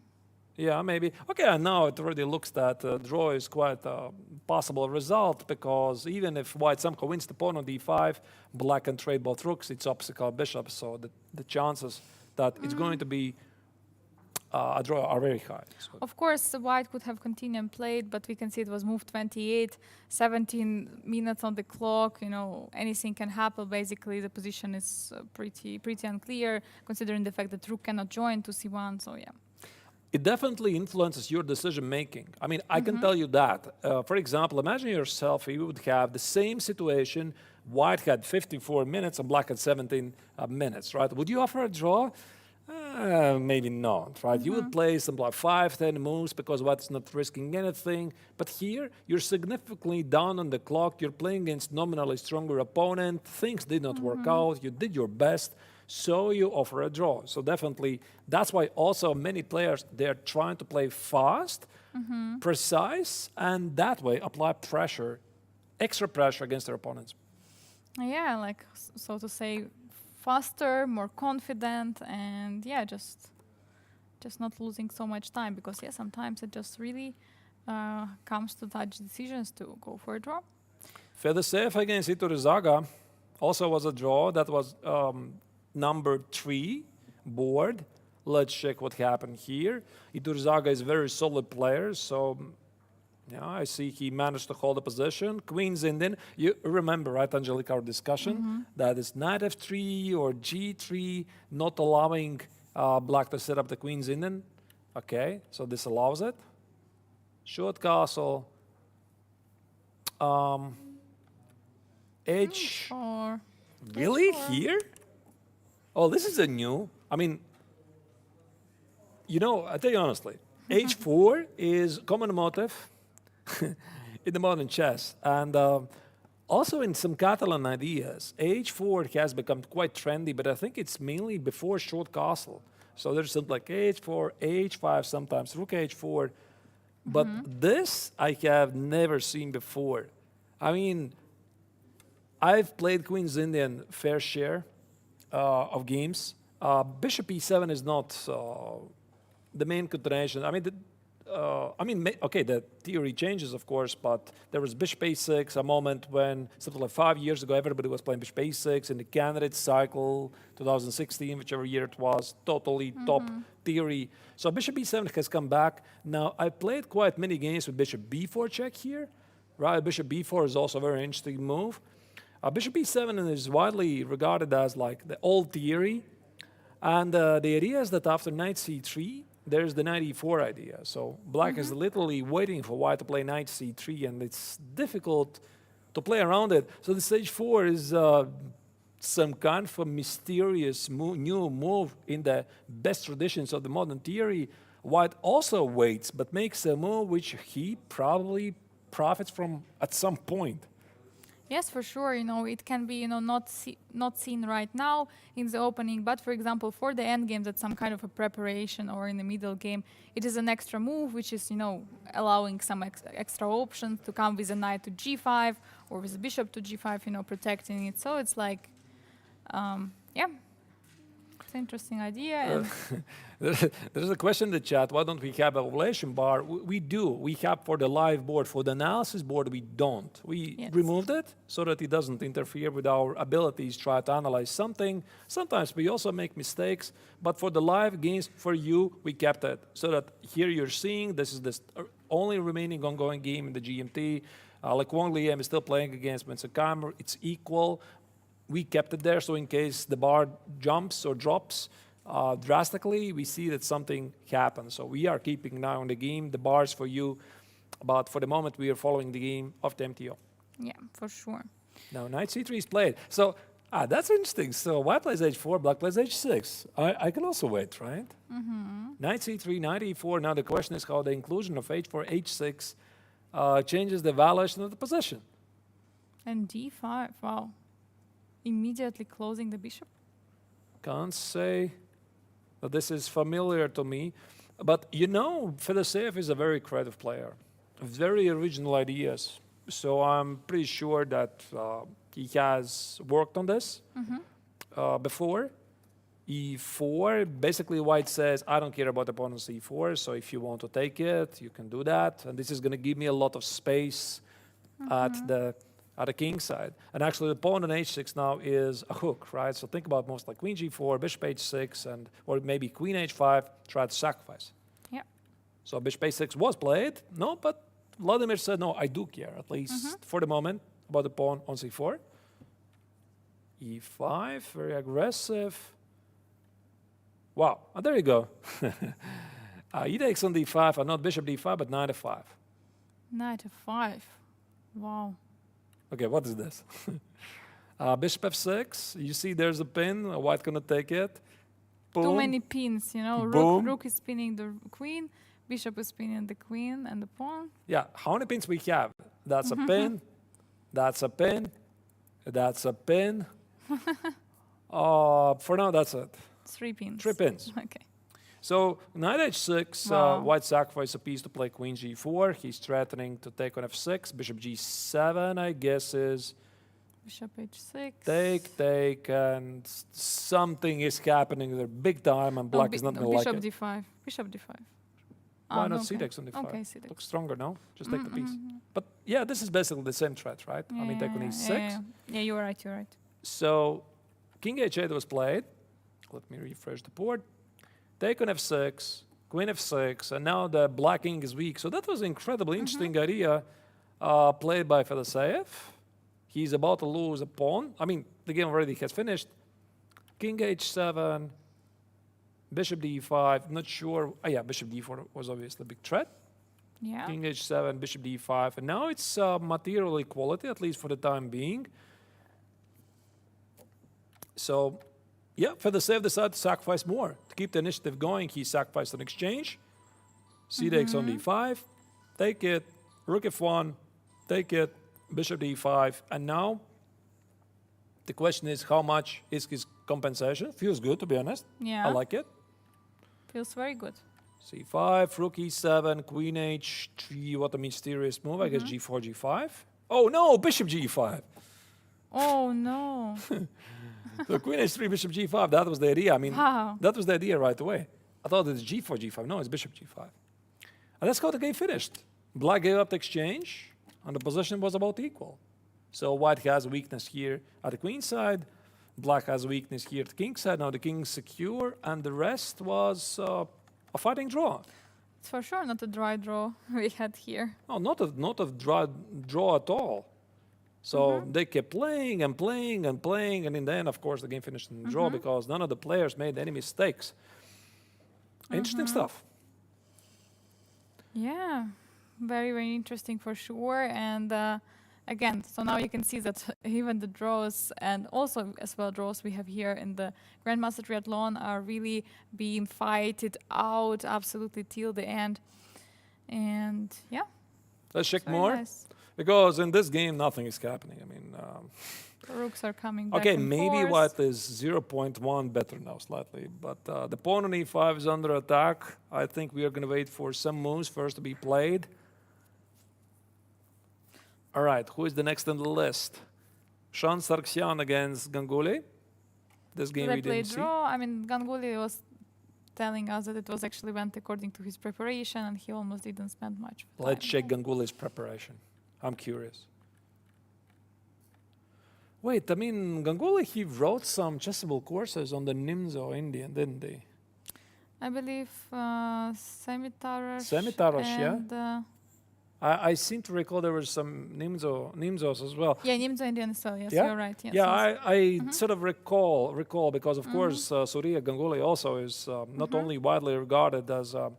Yeah, maybe. Okay, and now it already looks that draw is quite a possible result, because even if white somehow wins the pawn on d5, black can trade both rooks, it's obstacle bishop, so the chances that it's going to be a draw are very high. So Of course, white could have continued and played, but we can see it was move 28, 17 minutes on the clock. Anything can happen. Basically, the position is pretty unclear, considering the fact that rook cannot join to c1. So yeah. it definitely influences your decision making. I mean, I can tell you that. For example, imagine yourself, you would have the same situation. White had 54 minutes and black had 17 minutes, right? Would you offer a draw? Maybe not, right? You would play some like 5-10 moves because white's not risking anything. But here, you're significantly down on the clock. You're playing against nominally stronger opponent. Things did not work out. You did your best. So you offer a draw. So definitely, that's why also many players, they're trying to play fast, precise, and that way apply pressure, extra pressure against their opponents. Yeah, like so to say, faster, more confident, and yeah, just not losing so much time, because yeah, sometimes it just really comes to touch decisions to go for a draw. Fedoseev against Iturrizaga also was a draw. That was number 3 board. Let's check what happened here. Iturrizaga is a very solid player, so yeah, I see he managed to hold the position. Queen's Indian. You remember, right, Angelika, our discussion? That is knight f3 or g3, not allowing black to set up the Queen's Indian. Okay, so this allows it. Short castle. H. Or Really? H4. Here? Oh, this is a new. I mean, I tell you honestly, H4 is common motive in the modern chess. And also in some Catalan ideas, H4 has become quite trendy, but I think it's mainly before short castle. So there's something like H4, H5 sometimes, rook H4. But this I have never seen before. I mean, I've played Queen's Indian fair share of games. Bishop E7 is not the main continuation. I mean, okay, the theory changes, of course, but there was Bishop A6, a moment when, something like 5 years ago, everybody was playing Bishop A6 in the candidate cycle, 2016, whichever year it was, totally top theory. So Bishop E7 has come back. Now, I played quite many games with Bishop B4 check here, right? Bishop B4 is also a very interesting move. Bishop E7 is widely regarded as like the old theory. And the idea is that after knight C3, there's the knight E4 idea. So black is literally waiting for white to play knight C3, and it's difficult to play around it. So the stage 4 is some kind of a mysterious new move in the best traditions of the modern theory. White also waits, but makes a move which he probably profits from at some point. Yes, for sure. It can be, not seen right now in the opening, but for example, for the end game, that's some kind of a preparation, or in the middle game, it is an extra move, which is, allowing some extra options to come with a knight to g5 or with a bishop to g5, protecting it. So it's like, yeah, it's an interesting idea. And There's a question in the chat. Why don't we have a evaluation bar? We do. We have for the live board. For the analysis board, we don't. We Yes. removed it so that it doesn't interfere with our abilities try to analyze something. Sometimes we also make mistakes, but for the live games, for you, we kept it. So that here you're seeing this is the only remaining ongoing game in the GMT. Like Wang Liam is still playing against Mensakamer. It's equal. We kept it there, so in case the bar jumps or drops drastically, we see that something happens. So we are keeping an eye on the game, the bars for you, but for the moment we are following the game of the MTO. yeah, for sure. Now knight c3 is played. So that's interesting. So white plays h4, black plays h6. I can also wait, right? Knight c3, knight e4. Now the question is how the inclusion of h4, h6 changes the valuation of the position. And d5, wow. Immediately closing the bishop. Can't say that this is familiar to me, but Fedoseev is a very creative player, very original ideas. So I'm pretty sure that he has worked on this before. E4, basically white says, I don't care about opponent's e4, so if you want to take it, you can do that. And this is going to give me a lot of space at the king side. And actually the pawn on h6 now is a hook, right? So think about most like queen g4, bishop h6, or maybe queen h5, try to sacrifice. Yeah. So bishop h6 was played, no, but Vladimir said, no, I do care, at least for the moment, about the pawn on c4. e5, very aggressive. Wow, there you go. E takes on d5, and not bishop d5, but knight f5. Knight f5. Wow. Okay, what is this? Bishop f6. You see there's a pin. White gonna take it. Boom. Too many pins, Boom. Rook is spinning the queen, bishop is spinning the queen and the pawn. Yeah, how many pins we have? That's a pin. That's a pin. That's a pin. For now, that's it. 3 pins. 3 pins. Okay. So knight h6, Wow. white sacrifice a piece to play queen g4. He's threatening to take on f6. Bishop g7, I guess, is Bishop h6. take, and something is happening there big time, and black is not going to like bishop it. d5. Bishop d5. Why not okay. c takes on d5? Okay, c takes. Looks stronger, no? Just take the piece. But yeah, this is basically the same threat, right? I mean, take on e6. Yeah, you're right. So king h8 was played. Let me refresh the board. Take on f6, queen f6, and now the black king is weak. So that was an incredibly interesting idea played by Fedoseev. He's about to lose a pawn. I mean, the game already has finished. King h7, bishop d5, not sure. Oh, yeah, bishop d4 was obviously a big threat. Yeah. King h7, bishop d5, and now it's material equality, at least for the time being. So, yeah, Fedoseev decided to sacrifice more. To keep the initiative going, he sacrificed an exchange. C takes on d5, take it, rook f1, take it, bishop d5, and now the question is how much is his compensation? Feels good, to be honest. Yeah. I like it. Feels very good. c5, rook e7, queen h3, what a mysterious move. I guess g4, g5. Oh no, bishop g5. Oh no. So queen h3, bishop g5, that was the idea. I mean, Wow. that was the idea right away. I thought it's g4, g5. No, it's bishop g5. And that's how the game finished. Black gave up the exchange, and the position was about equal. So white has a weakness here at the queen side. Black has a weakness here at the king side. Now the king is secure, and the rest was a fighting draw. It's for sure not a dry draw we had here. No, not a draw at all. So they kept playing and playing and playing, and in the end, of course, the game finished in a draw because none of the players made any mistakes. Interesting stuff. Yeah, very, very interesting for sure. And again, so now you can see that even the draws and also as well draws we have here in the Grandmaster Triathlon are really being fighted out absolutely till the end. And yeah, Let's check very more. nice. Because in this game, nothing is happening. I mean, The rooks are coming back okay, and maybe forth. white is 0.1 better now, slightly. But the pawn on e5 is under attack. I think we are going to wait for some moves first to be played. All right, who is the next on the list? Shan Sargsyan against Ganguly. This game They we played didn't see. draw. I mean, Ganguly was telling us that it was actually went according to his preparation, and he almost didn't spend much time. Let's check Ganguly's preparation. I'm curious. Wait, I mean, Ganguly, he wrote some chessable courses on the Nimzo Indian, didn't he? I believe Semitarosh. Semitarosh, yeah? and, I seem to recall there were some Nimzos as well. Yeah, Nimzo Indian as well. Yes, Yeah? you're right. Yes, Yeah, yes. I sort of recall because, of course, Surya Ganguly also is not only widely regarded as a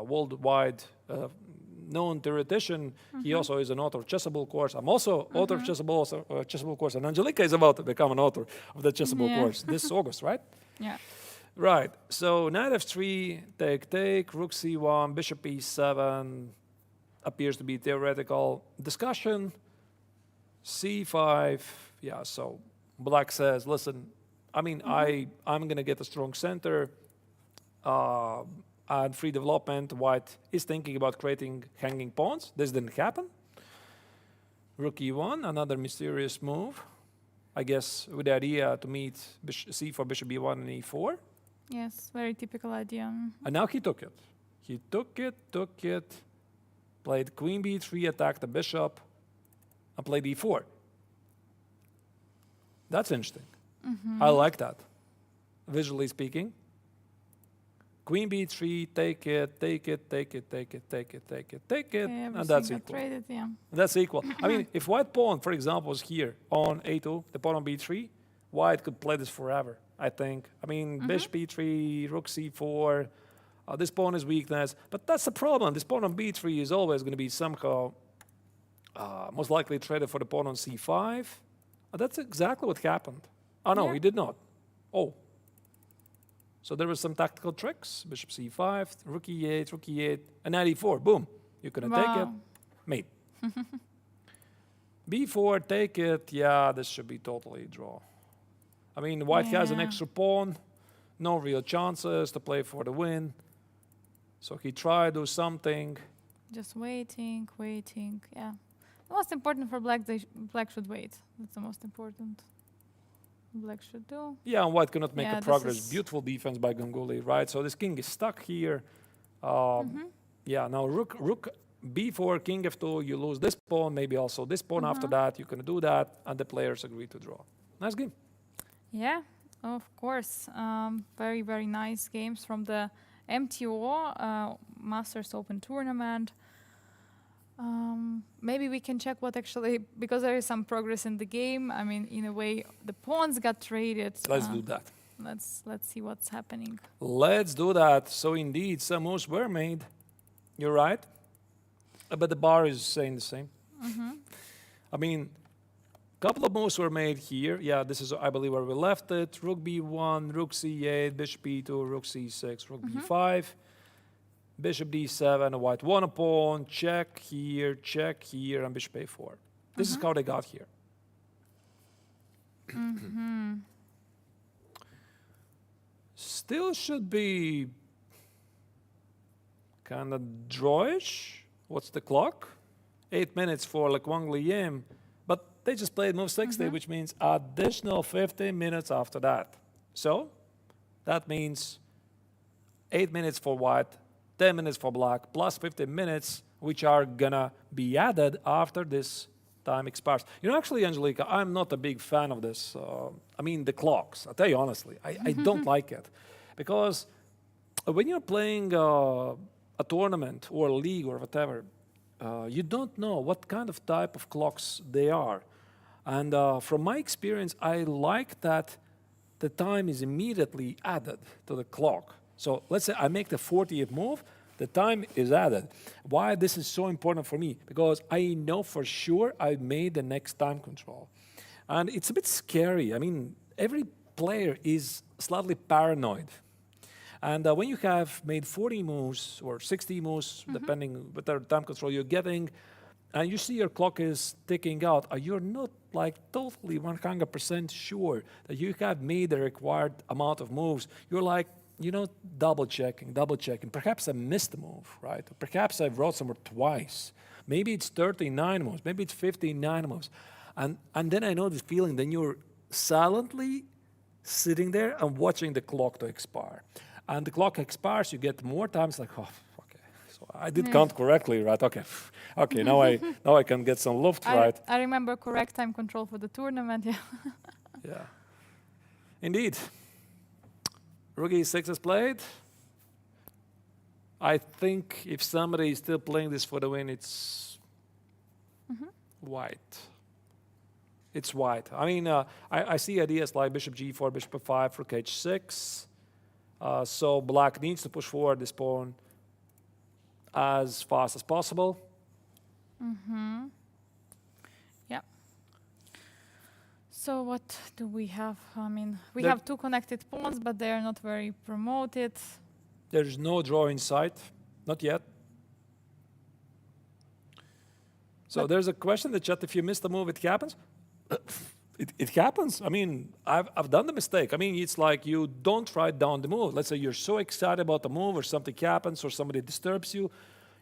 worldwide known theoretician, he also is an author of chessable course. I'm also author of chessable course, and Angelika is about to become an author of the chessable Yeah. course this August, right? Yeah. Right. So knight f3, take, rook c1, bishop e7 appears to be theoretical discussion. c5, yeah. So black says, listen, I mean, I'm gonna get a strong center. And free development. White is thinking about creating hanging pawns. This didn't happen. Rook e1, another mysterious move. I guess with the idea to meet c4, bishop e1, and e4. Yes, very typical idea. And now he took it. He took it, played queen b3, attacked the bishop, and played e4. That's interesting. I like that, visually speaking. Queen b3, take it, and that's Everything got equal. traded, yeah. That's equal. I mean, if white pawn, for example, was here on a2, the pawn on b3, white could play this forever, I think. I mean, bishop b3, rook c4, this pawn is weakness. But that's the problem. This pawn on b3 is always going to be somehow most likely traded for the pawn on c5. That's exactly what happened. Oh, no, Yeah. he did not. Oh. So there were some tactical tricks. Bishop c5, rook e8, and knight e4. Boom. You couldn't take it. Wow. Mate. b4, take it. Yeah, this should be totally draw. I mean, white has an Yeah. extra pawn. No real chances to play for the win. So he tried to do something. Just waiting. Yeah. The most important for black, black should wait. That's the most important. Black should do. Yeah, and white cannot make Yeah, a this progress. is- Beautiful defense by Ganguly, right? So this king is stuck here. Yeah, now rook b4, king f2, you lose this pawn, maybe also this pawn after that. You can do that, and the players agree to draw. Nice game. Yeah, of course. Very, very nice games from the MTO Masters Open Tournament. Maybe we can check what actually, because there is some progress in the game. I mean, in a way, the pawns got traded. Let's do that. Let's see what's happening. Let's do that. So indeed, some moves were made. You're right. But the bar is saying the same. I mean, a couple of moves were made here. Yeah, this is, I believe, where we left it. Rook b1, rook c8, bishop b2, rook c6, rook b5, bishop d7, a white won a pawn, check here, and bishop a4. This is how they got here. Still should be kind of drawish. What's the clock? 8 minutes for Le Quang Liem. But they just played move 60, which means additional 15 minutes after that. So that means 8 minutes for white, 10 minutes for black, plus 15 minutes, which are gonna be added after this time expires. You know, actually, Angelika, I'm not a big fan of this. I mean, the clocks. I'll tell you honestly, I don't like it. Because when you're playing a tournament or a league or whatever, you don't know what kind of type of clocks they are. And from my experience, I like that the time is immediately added to the clock. So let's say I make the 40th move, the time is added. Why this is so important for me? Because I know for sure I made the next time control. And it's a bit scary. I mean, every player is slightly paranoid. And when you have made 40 moves or 60 moves, depending what time control you're getting, and you see your clock is ticking out, and you're not like totally 100% sure that you have made the required amount of moves, you're like, double checking. Perhaps I missed a move, right? Perhaps I wrote somewhere twice. Maybe it's 39 moves, maybe it's 59 moves. And then I know this feeling, then you're silently sitting there and watching the clock to expire. And the clock expires, you get more times like, oh, okay, so I did count correctly, right? Okay, now I can get some luft, right? I remember correct time control for the tournament, yeah. Yeah. Indeed. Rook e6 is played. I think if somebody is still playing this for the win, it's white. It's white. I mean, I see ideas like bishop g4, bishop f5, rook h6. So black needs to push forward this pawn as fast as possible. Yeah. So what do we have? I mean, we have two connected pawns, but they are not very promoted. There's no draw in sight, not yet. So there's a question in the chat, if you miss the move, it happens. It happens. I mean, I've done the mistake. I mean, it's like you don't write down the move. Let's say you're so excited about the move or something happens or somebody disturbs you.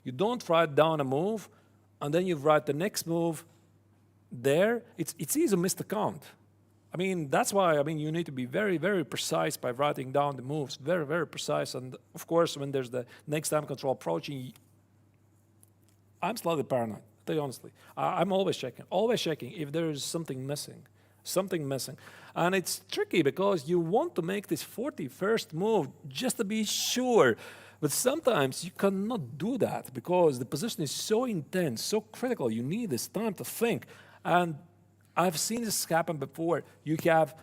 You don't write down a move, and then you write the next move there. It's easy to miss the count. I mean, that's why, you need to be very, very precise by writing down the moves. Very, very precise. And of course, when there's the next time control approaching, I'm slightly paranoid, to tell you honestly. I'm always checking if there is something missing. And it's tricky because you want to make this 41st move just to be sure. But sometimes you cannot do that because the position is so intense, so critical. You need this time to think. And I've seen this happen before. You have,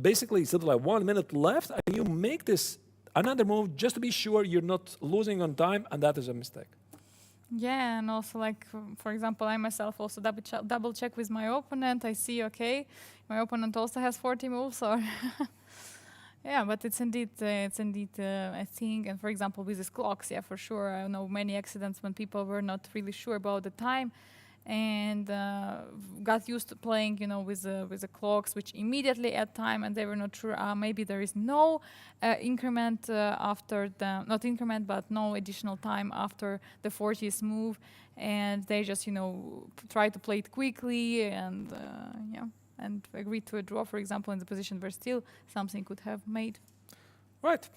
basically something like 1 minute left, and you make this another move just to be sure you're not losing on time, and that is a mistake. Yeah, and also like, for example, I myself also double check with my opponent. I see, okay, my opponent also has 40 moves, or yeah, but it's indeed a thing. And for example, with these clocks, yeah, for sure, I know many accidents when people were not really sure about the time, and got used to playing, with the clocks, which immediately add time, and they were not sure. Maybe there is no increment after the not increment, but no additional time after the 40th move, and they just try to play it quickly and and agree to a draw, for example, in the position where still something could have made. Right.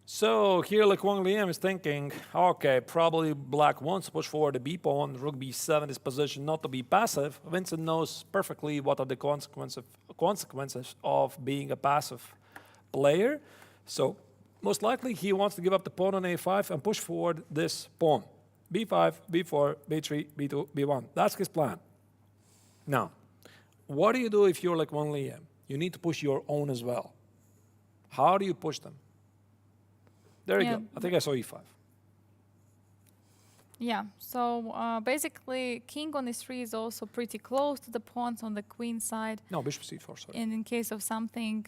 So here Le Quang Liem is thinking, okay, probably black wants to push forward the b pawn, rook b7 is positioned not to be passive. Vincent knows perfectly what are the consequences of being a passive player. So most likely he wants to give up the pawn on a5 and push forward this pawn. b5, b4, b3, b2, b1. That's his plan. Now, what do you do if you're like Wang Liem? You need to push your own as well. How do you push them? There you go. I think I saw e5. Yeah, so basically king on e3 is also pretty close to the pawns on the queen side. No, bishop c4, sorry. And in case of something,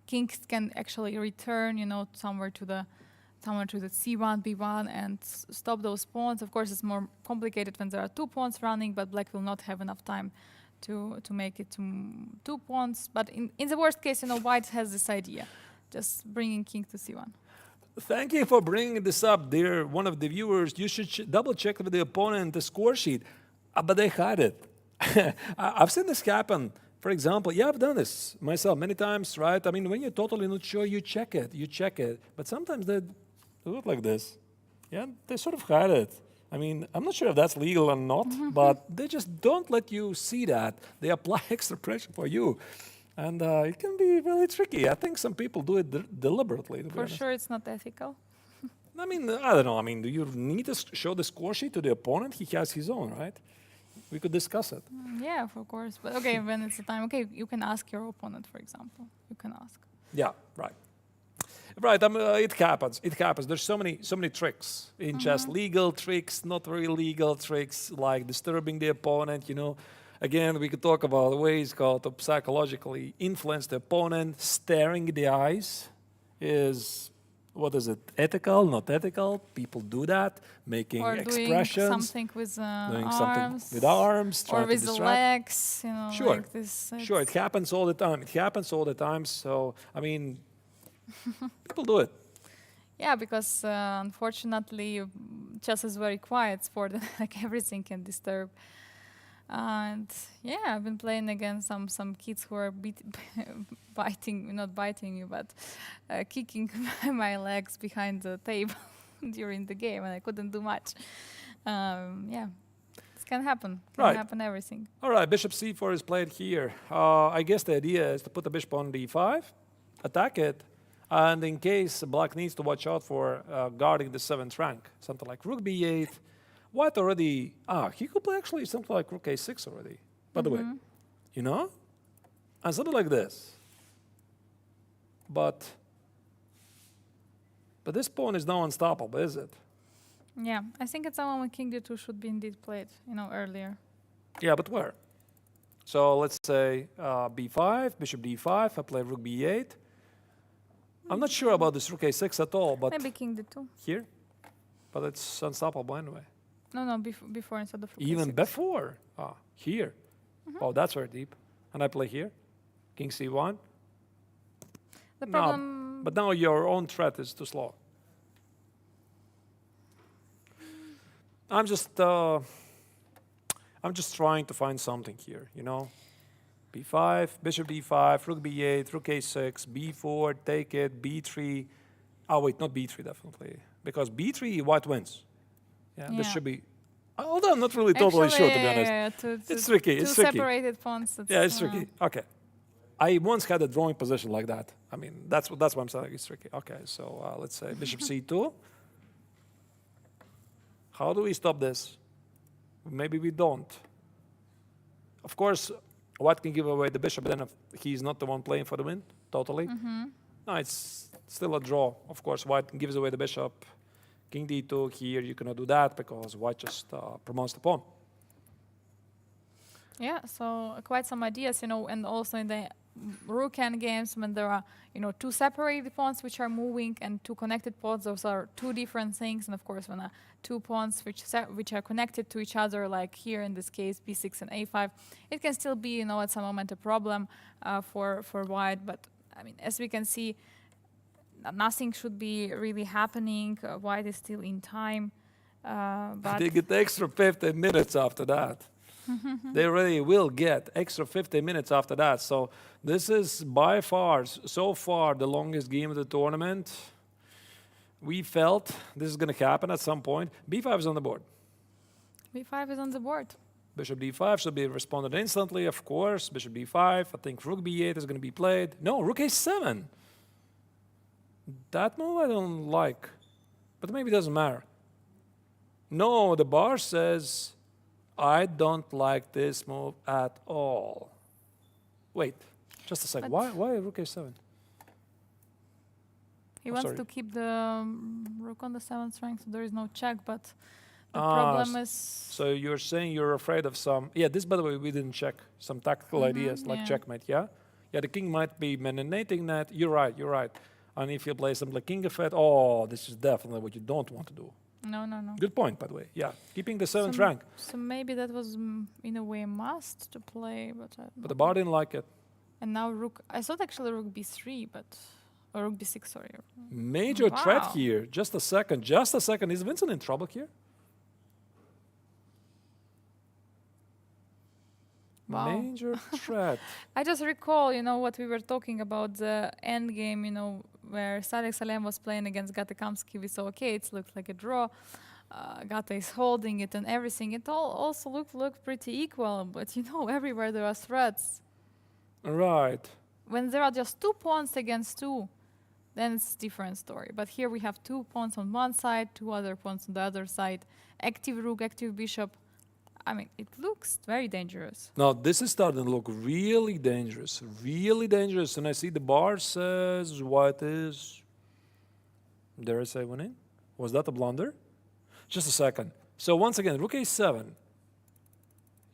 kings can actually return, somewhere to the c1, b1 and stop those pawns. Of course, it's more complicated when there are two pawns running, but black will not have enough time to make it to 2 pawns. But in the worst case, white has this idea, just bringing king to c1. Thank you for bringing this up, dear one of the viewers. You should double check with the opponent the score sheet, but they hide it. I've seen this happen. For example, yeah, I've done this myself many times, right? When you're totally not sure, you check it. But sometimes they look like this. Yeah, they sort of hide it. I'm not sure if that's legal or not, but they just don't let you see that. They apply extra pressure for you. And it can be really tricky. I think some people do it deliberately. For sure, it's not ethical. I don't know. Do you need to show the score sheet to the opponent? He has his own, right? We could discuss it. Yeah, of course. But okay, when it's the time, okay, you can ask your opponent, for example. You can ask. Yeah, right. Right, it happens. There's so many tricks in chess. Legal tricks, not very legal tricks, like disturbing the opponent, Again, we could talk about ways called to psychologically influence the opponent. Staring in the eyes is what is it? Ethical, not ethical? People do that, making Or doing expressions, something with doing arms. something with arms, Or trying to with the distract. legs, you know, Sure. like this. Sure, it it's- happens all the time. It happens all the time. So, I mean, people do it. Yeah, because unfortunately, chess is very quiet sport. Like everything can disturb. And yeah, I've been playing against some kids who are biting, not biting me, but kicking my legs behind the table during the game, and I couldn't do much. Yeah, this can happen. Can Right. happen everything. All right, bishop c4 is played here. I guess the idea is to put the bishop on d5, attack it, and in case black needs to watch out for guarding the 7th rank, something like rook b8. White already, he could play actually something like rook a6 already, by the way. You know? And something like this. But this pawn is now unstoppable, is it? Yeah, I think it's someone when king d2 should be indeed played, earlier. Yeah, but where? So let's say b5, bishop d5, I play rook b8. I'm not sure about this rook a6 at all, but Maybe king d2. here? But it's unstoppable anyway. No, before instead of rook Even a6. before? Here. Oh, that's very deep. And I play here. King c1. The No, problem. but now your own threat is too slow. I'm just trying to find something here, b5, bishop d5, rook b8, rook a6, b4, take it, b3. Oh wait, not b3 definitely, because b3 white wins. Yeah, this Yeah. should be. Although I'm not really totally sure, to be honest. It's tricky. It's two tricky. separated pawns. Yeah, it's tricky. Okay. I once had a drawing position like that. I mean, that's why I'm saying it's tricky. Okay, so let's say bishop c2. How do we stop this? Maybe we don't. Of course, white can give away the bishop, then if he's not the one playing for the win, totally. No, it's still a draw. Of course, white gives away the bishop. King d2 here, you cannot do that because white just promotes the pawn. Yeah, so quite some ideas, and also in the rook end games when there are, two separated pawns which are moving and two connected pawns, those are two different things. And of course, when two pawns which are connected to each other, like here in this case, b6 and a5, it can still be, at some moment a problem for white. But I mean, as we can see, nothing should be really happening. White is still in time. But They get the extra 15 minutes after that. They really will get extra 15 minutes after that. So this is by far, so far, the longest game of the tournament. We felt this is going to happen at some point. b5 is on the board. b5 is on the board. Bishop d5 should be responded instantly, of course. Bishop d5. I think rook b8 is going to be played. No, rook a7. That move I don't like. But maybe it doesn't matter. No, the bar says I don't like this move at all. Wait, just a second. But- Why rook a7? He Oh, wants sorry. to keep the rook on the 7th rank, so there is no check, but the Ah, problem is... So you're saying you're afraid of some... Yeah, this, by the way, we didn't check. Some tactical ideas like yeah. checkmate, yeah? Yeah, the king might be manipulating that. You're right. And if you play something like king f8, oh, this is definitely what you don't want to do. No. Good point, by the way. Yeah, keeping the 7th So- rank. So maybe that was, in a way, a must to play, but... But the bar didn't like it. And now rook... I thought actually rook b3, but... Or rook b6, sorry. Major threat Wow. here. Just a second. Is Vincent in trouble here? Wow. Major threat. I just recall, what we were talking about, the end game, where Salek Salem was playing against Gata Kamsky. We saw, okay, it looked like a draw. Gata is holding it and everything. It all also looked pretty equal, but everywhere there are threats. Right. When there are just two pawns against two, then it's a different story. But here we have two pawns on one side, two other pawns on the other side, active rook, active bishop. I mean, it looks very dangerous. Now, this is starting to look really dangerous. And I see the bar says white is... Dare I say winning? Was that a blunder? Just a second. So once again, rook a7.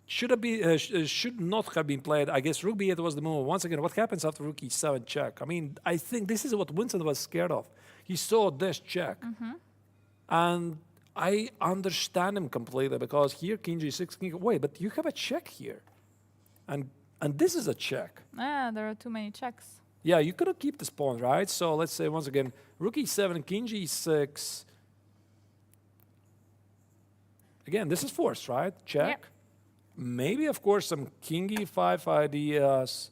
should not have been played. I guess rook b8 was the move. Once again, what happens after rook e7 check? I mean, I think this is what Vincent was scared of. He saw this check. And I understand him completely because here king g6, king, wait, but you have a check here. And this is a check. Ah, there are too many checks. Yeah, you couldn't keep this pawn, right? So let's say once again, rook e7, king g6. Again, this is forced, right? Check. Yep. Maybe, of course, some king e5 ideas.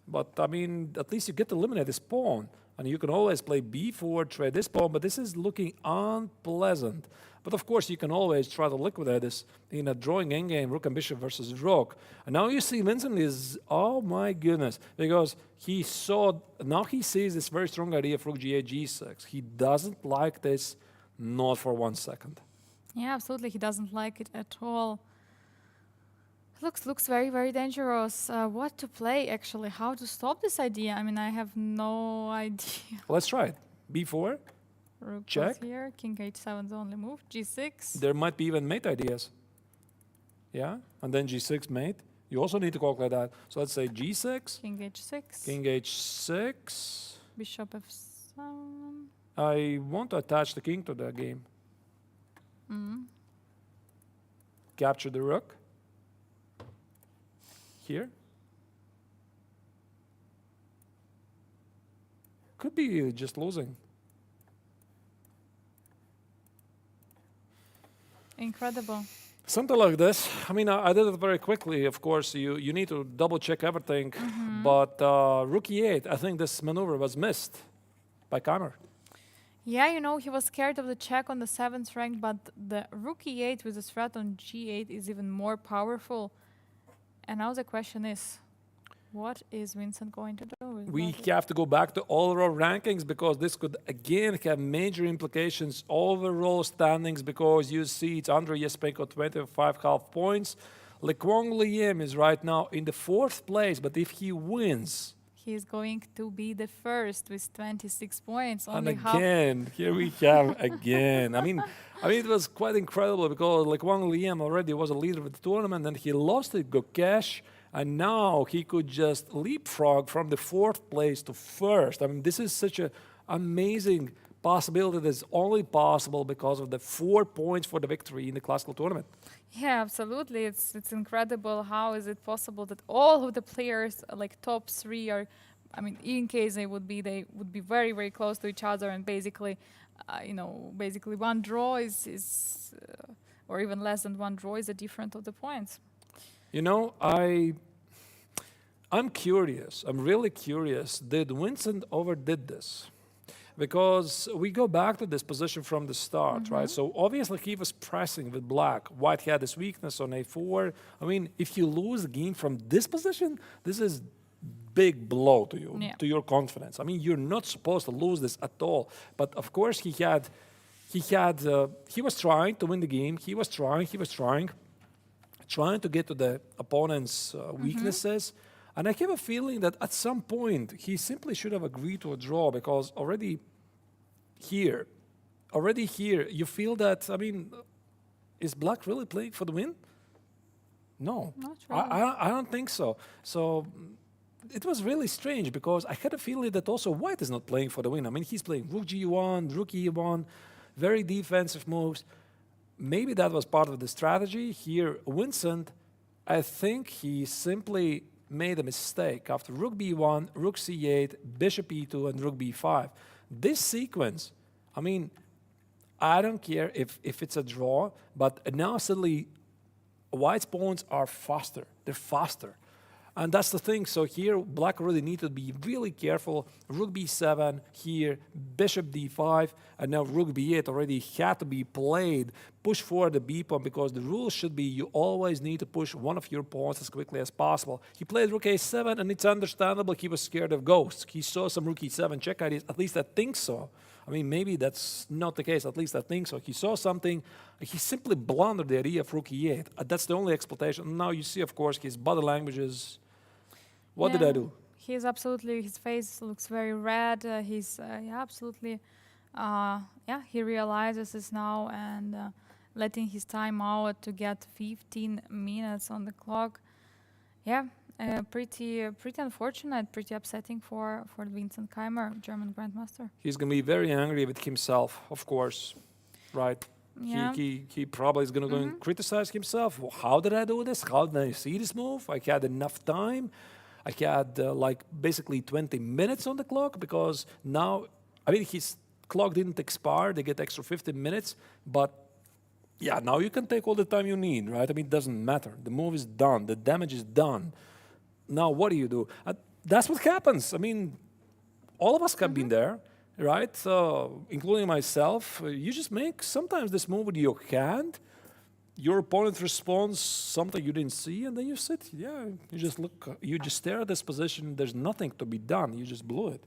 But, I mean, at least you get to eliminate this pawn. And you can always play b4, trade this pawn, but this is looking unpleasant. But, of course, you can always try to liquidate this in a drawing endgame, rook and bishop versus rook. And now you see Vincent is, oh, my goodness, because he saw, now he sees this very strong idea of rook g8, g6. He doesn't like this, not for 1 second. Yeah, absolutely. He doesn't like it at all. Looks very, very dangerous. What to play, actually? How to stop this idea? I mean, I have no idea. Let's try it. b4. Rook Check. goes here. King h7 is the only move. g6. There might be even mate ideas. Yeah? And then g6 mate. You also need to calculate that. So let's say g6. King h6. King h6. Bishop f7. I want to attach the king to the game. Capture the rook. Here. Could be just losing. Incredible. Something like this. I mean, I did it very quickly. Of course, you need to double check everything. But rook e8, I think this maneuver was missed by Kammer. Yeah, you know, he was scared of the check on the 7th rank, but the rook e8 with the threat on g8 is even more powerful. And now the question is, what is Vincent going to do with We that? have to go back to overall rankings because this could again have major implications overall standings because you see it's Andrei Yespenko 25.5 points. Lekwang Liem is right now in the 4th place, but if he wins, He's going to be the first with 26 points. and Only half. again, here we have again. I mean, it was quite incredible because Lekwang Liem already was a leader of the tournament and he lost to Gokesh. And now he could just leapfrog from the 4th place to 1st. I mean, this is such an amazing possibility that's only possible because of the 4 points for the victory in the classical tournament. Yeah, absolutely. It's incredible. How is it possible that all of the players, like top 3, are, I mean, in case they would be very, very close to each other, and basically, basically one draw is or even less than one draw is the difference of the points. You know, I'm curious. I'm really curious. Did Vincent overdid this? Because we go back to this position from the start, right? So obviously he was pressing with black. White had this weakness on a4. I mean, if you lose the game from this position, this is big blow to you, to your confidence. I mean, you're not supposed to lose this at all. But of course he was trying to win the game. He was trying to get to the opponent's weaknesses. And I have a feeling that at some point he simply should have agreed to a draw because already here, you feel that, I mean, is black really playing for the win? No, Not really. I don't think so. So it was really strange because I had a feeling that also white is not playing for the win. I mean, he's playing rook g1, rook e1, very defensive moves. Maybe that was part of the strategy. Here, Vincent, I think he simply made a mistake after rook b1, rook c8, bishop e2, and rook b5. This sequence, I mean, I don't care if it's a draw, but now suddenly white's pawns are faster. They're faster. And that's the thing. So here, black really need to be really careful. Rook b7 here, bishop d5, and now rook b8 already had to be played. Push forward the b pawn because the rule should be you always need to push one of your pawns as quickly as possible. He played rook a7, and it's understandable he was scared of ghosts. He saw some rook e7 check ideas. At least I think so. I mean, maybe that's not the case. At least I think so. He saw something. He simply blundered the idea of rook e8. That's the only explanation. Now you see, of course, his body language is... What did I do? He's absolutely, his face looks very red. He's absolutely, he realizes this now, and letting his time out to get 15 minutes on the clock. Yeah, pretty unfortunate, pretty upsetting for Vincent Keimer, German Grandmaster. He's going to be very angry with himself, of course, right? Yeah. He probably is going to go and criticize himself. Well, how did I do this? How did I see this move? I had enough time. I had like basically 20 minutes on the clock because now, I mean, his clock didn't expire. They get extra 15 minutes. But yeah, now you can take all the time you need, right? I mean, it doesn't matter. The move is done. The damage is done. Now, what do? That's what happens. I mean, all of us have been there, right? Including myself. You just make sometimes this move with your hand. Your opponent responds something you didn't see, and then you sit. Yeah, you just look. You just stare at this position. There's nothing to be done. You just blew it.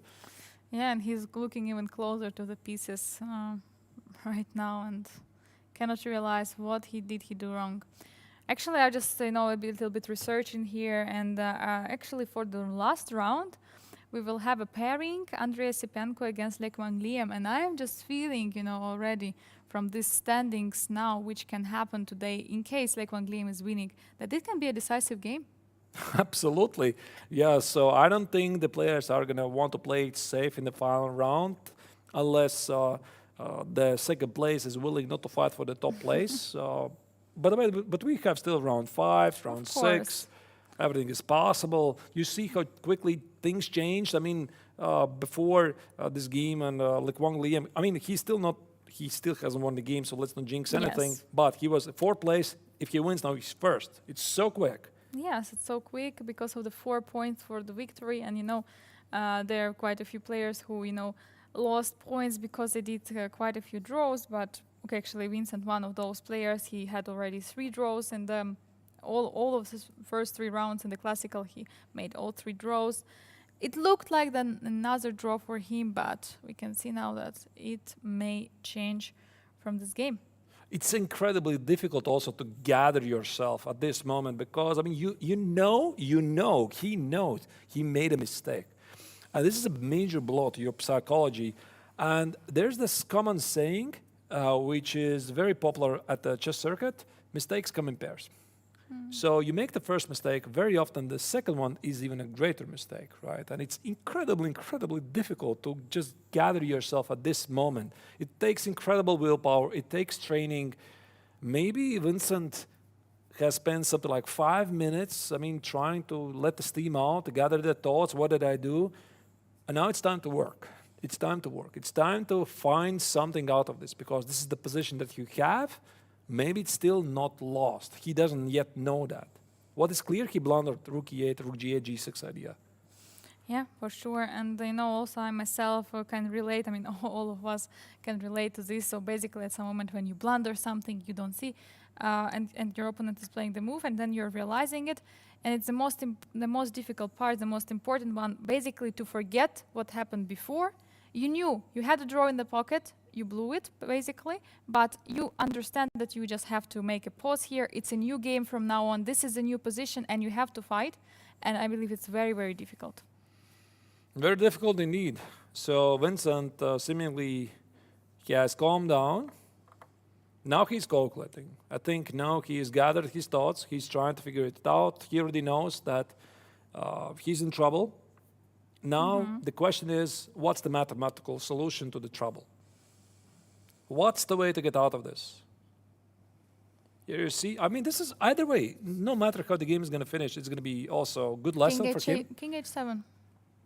Yeah, and he's looking even closer to the pieces right now and cannot realize what he do wrong. Actually, I just a little bit researching here, and actually for the last round, we will have a pairing, Andrei Sipenko against Lek Wang Liam, and I am just feeling, already from these standings now, which can happen today in case Lek Wang Liam is winning, that it can be a decisive game. Absolutely. Yeah, so I don't think the players are going to want to play it safe in the final round unless the second place is willing not to fight for the top place. But we have still round 5, round 6. Everything is possible. You see how quickly things changed. I mean, before this game and Lek Wang Liam, I mean, he still hasn't won the game, so let's not jinx anything. Yes. But he was 4th place. If he wins now, he's 1st. It's so quick. Yes, it's so quick because of the 4 points for the victory. And, there are quite a few players who, lost points because they did quite a few draws. But, okay, actually, Vincent, one of those players, he had already 3 draws. And all of his first 3 rounds in the Classical, he made all 3 draws. It looked like another draw for him, but we can see now that it may change from this game. It's incredibly difficult also to gather yourself at this moment because, I mean, he knows he made a mistake. And this is a major blow to your psychology. And there's this common saying, which is very popular at the chess circuit, mistakes come in pairs. So you make the first mistake, very often the second one is even a greater mistake, right? And it's incredibly difficult to just gather yourself at this moment. It takes incredible willpower, it takes training. Maybe Vincent has spent something like 5 minutes, I mean, trying to let the steam out, to gather the thoughts, what did I do? And now it's time to work. It's time to work. It's time to find something out of this because this is the position that you have. Maybe it's still not lost. He doesn't yet know that. What is clear, he blundered rook e8, rook g8, g6 idea. Yeah, for sure. And also I myself can relate. I mean, all of us can relate to this. So basically, at some moment when you blunder something you don't see, and your opponent is playing the move, and then you're realizing it, and it's the most difficult part, the most important one, basically to forget what happened before. You knew you had a draw in the pocket. You blew it, basically, but you understand that you just have to make a pause here. It's a new game from now on. This is a new position, and you have to fight. And I believe it's very, very difficult. Very difficult indeed. So Vincent seemingly he has calmed down. Now he's calculating. I think now he has gathered his thoughts. He's trying to figure it out. He already knows that he's in trouble. Now the question is, what's the mathematical solution to the trouble? What's the way to get out of this? You see, I mean, this is either way. No matter how the game is going to finish, it's going to be also a good lesson for him. King h7.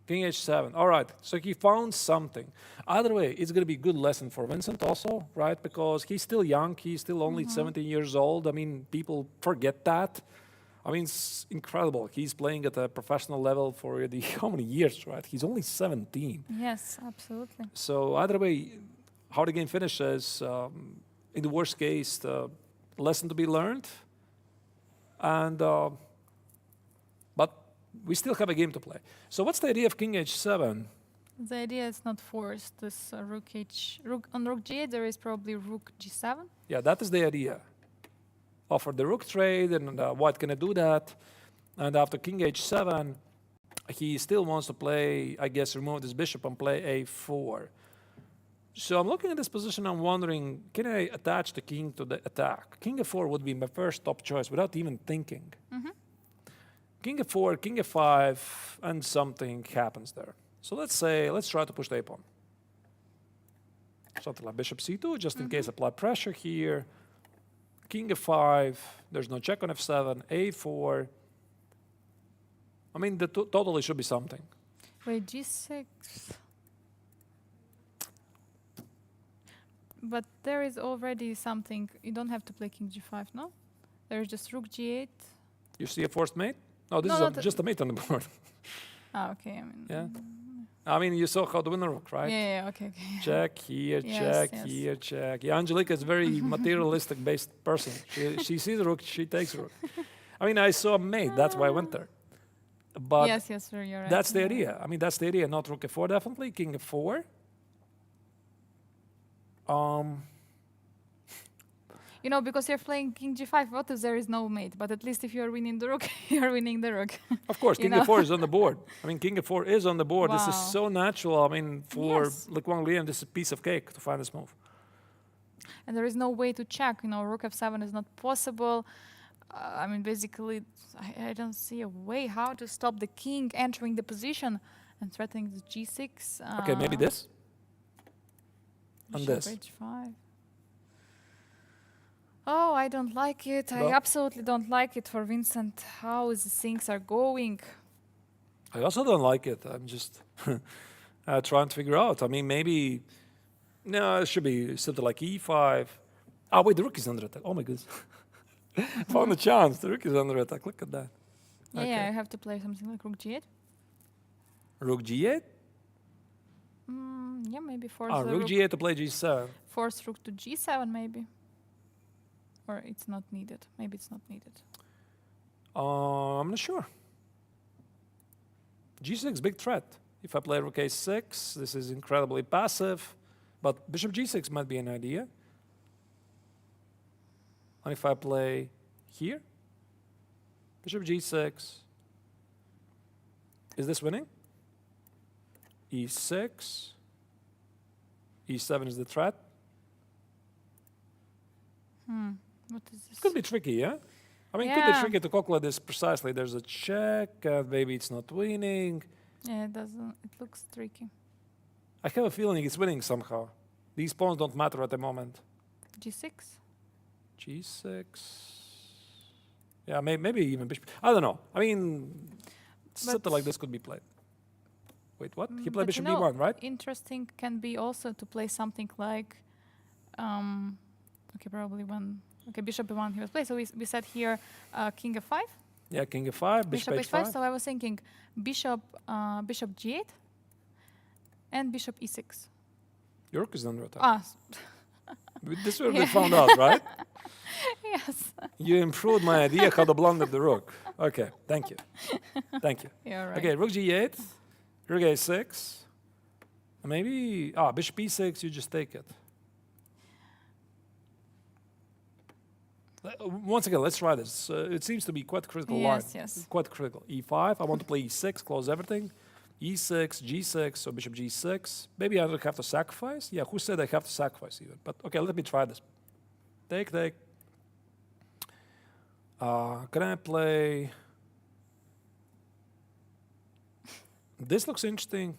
King h7. All right. So he found something. Either way, it's going to be a good lesson for Vincent also, right? Because he's still young. He's still only 17 years old. I mean, people forget that. I mean, it's incredible. He's playing at a professional level for how many years, right? He's only 17. Yes, absolutely. So either way, how the game finishes, in the worst case, lesson to be learned. And but we still have a game to play. So what's the idea of King h7? The idea is not forced. This on rook g8, there is probably rook g7. Yeah, that is the idea. Offer the rook trade, and white can do that. And after King h7, he still wants to play, I guess, remove this bishop and play a4. So I'm looking at this position, I'm wondering, can I attach the king to the attack? King f4 would be my first top choice without even thinking. King f4, king f5, and something happens there. So let's try to push the a-pawn. Something like bishop c2, just in case apply pressure here. King f5, there's no check on f7, a4. I mean, totally should be something. Wait, g6. But there is already something. You don't have to play king g5, no? There's just rook g8. You see a forced mate? No, this No, is just a mate on the board. Ah, okay. I mean, Yeah. I mean, you saw how to win the rook, right? yeah, okay. Check here, Yes, check yes. here, check. Yeah, Angelica is a very materialistic based person. She sees the rook, she takes the rook. I mean, I saw a mate, that's why I went there. But Yes, sir, you're right. that's the Yeah. idea. I mean, that's the idea. Not rook f4, definitely. King f4. You know, because you're playing king g5, what if there is no mate? But at least if you're winning the rook, you're winning the rook. Of course, You king know? f4 is on the board. I mean, king f4 is on the board. This is Wow. so natural. I mean, for Yes. Le Quang Lien, this is a piece of cake to find this move. And there is no way to check. You know, rook f7 is not possible. I mean, basically, I don't see a way how to stop the king entering the position and threatening the g6. Okay, maybe this. And bishop this. h5. Oh, I don't like it. I Well- absolutely don't like it for Vincent. How things are going. I also don't like it. I'm just trying to figure out. I mean, maybe, no, it should be something like e5. Oh, wait, the rook is under attack. Oh, my goodness. Found a chance. The rook is under attack. Look at that. Yeah, Okay. yeah, I have to play something like rook g8. Rook g8? Yeah, maybe force Oh, the rook rook, g8 to play g7. force rook to g7, maybe. Or it's not needed. Maybe it's not needed. I'm not sure. g6, big threat. If I play rook a6, this is incredibly passive. But bishop g6 might be an idea. And if I play here, bishop g6, is this winning? e6, e7 is the threat. What is this? Could be tricky, yeah? I mean, it could be Yeah. tricky to calculate this precisely. There's a check, maybe it's not winning. Yeah, it doesn't. It looks tricky. I have a feeling it's winning somehow. These pawns don't matter at the moment. g6. g6. Yeah, maybe even bishop. I don't know. I mean, something like this could be played. Wait, what? He played But bishop you know, b1, right? Interesting can be also to play something like, okay, probably one. Okay, bishop b1 he was played. So we said here king f5, Yeah, king f5, bishop h5. So I was thinking bishop g8 and bishop e6. Your rook is under attack. Ah, This will be found out, right? yes. You improved my idea how to blunder the rook. Okay, thank you. Thank you. You're right. Okay, rook g8, rook a6. Maybe, bishop e6, you just take it. Once again, let's try this. It seems to be quite critical line. Yes, yes. Quite critical. e5, I want to play e6, close everything. e6, g6, so bishop g6. Maybe I don't have to sacrifice. Yeah, who said I have to sacrifice even? But okay, let me try this. Take. Can I play... This looks interesting.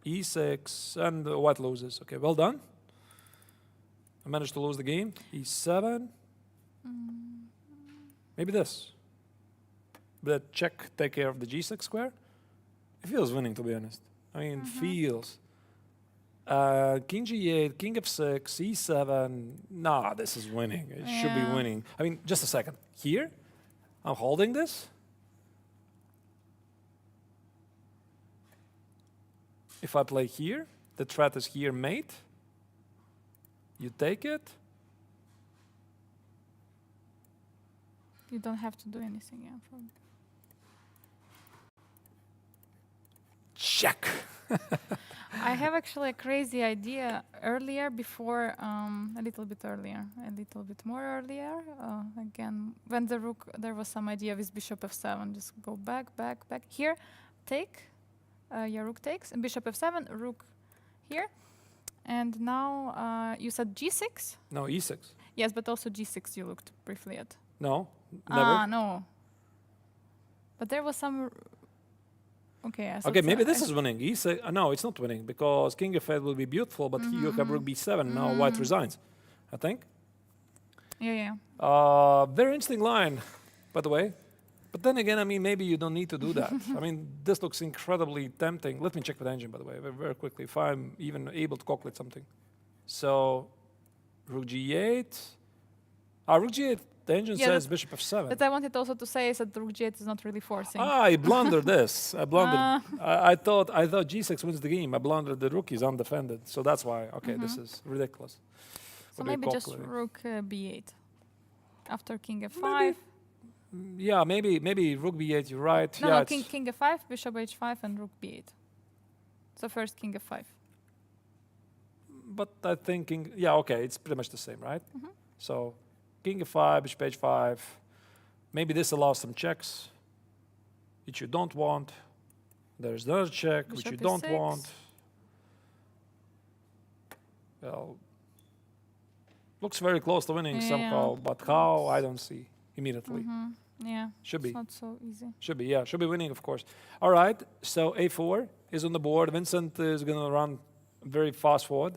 e6, and white loses. Okay, well done. I managed to lose the game. e7. Maybe this. The check take care of the g6 square. It feels winning, to be honest. I mean, feels. King g8, king f6, e7. Nah, this is winning. It should be Yeah. winning. I mean, just a second. Here, I'm holding this. If I play here, the threat is here, mate. You take it. You don't have to do anything. Yeah. Probably. Check. I have actually a crazy idea earlier, before a little bit earlier, a little bit more earlier. Again, when the rook, there was some idea with bishop f7. Just go back. Here, take, Your rook takes. And bishop f7, rook here. And now you said g6? No, e6. Yes, but also g6 you looked briefly at. No, never. Ah, no. But there was some... Okay, I Okay, maybe this is winning. E6, no, it's not winning because king f8 will be beautiful, but you have rook b7. Now white resigns, I think. Yeah, yeah. Very interesting line, by the way. But then again, I mean, maybe you don't need to do that. I mean, this looks incredibly tempting. Let me check with engine, by the way, very quickly, if I'm even able to calculate something. So, rook g8. Rook g8, the engine says bishop f7. But I wanted also to say is that rook g8 is not really forcing. I blundered this. I blundered. I thought g6 wins the game. I blundered. The rook is undefended. So that's why, okay, this is ridiculous. So What are you maybe just calculating? rook b8 after king f5. Yeah, maybe rook b8, you're right. No, yeah, no, it's- king f5, bishop h5, and rook b8. So first king f5. But I think, yeah, okay, it's pretty much the same, right? So king f5, bishop h5. Maybe this allows some checks, which you don't want. There's another check, which you Bishop don't e6. want. Well, looks very close to winning Yeah. somehow, but how, I don't see immediately. Yeah, Should be. it's not so easy. Should be, yeah. Should be winning, of course. All right, so a4 is on the board. Vincent is going to run very fast forward.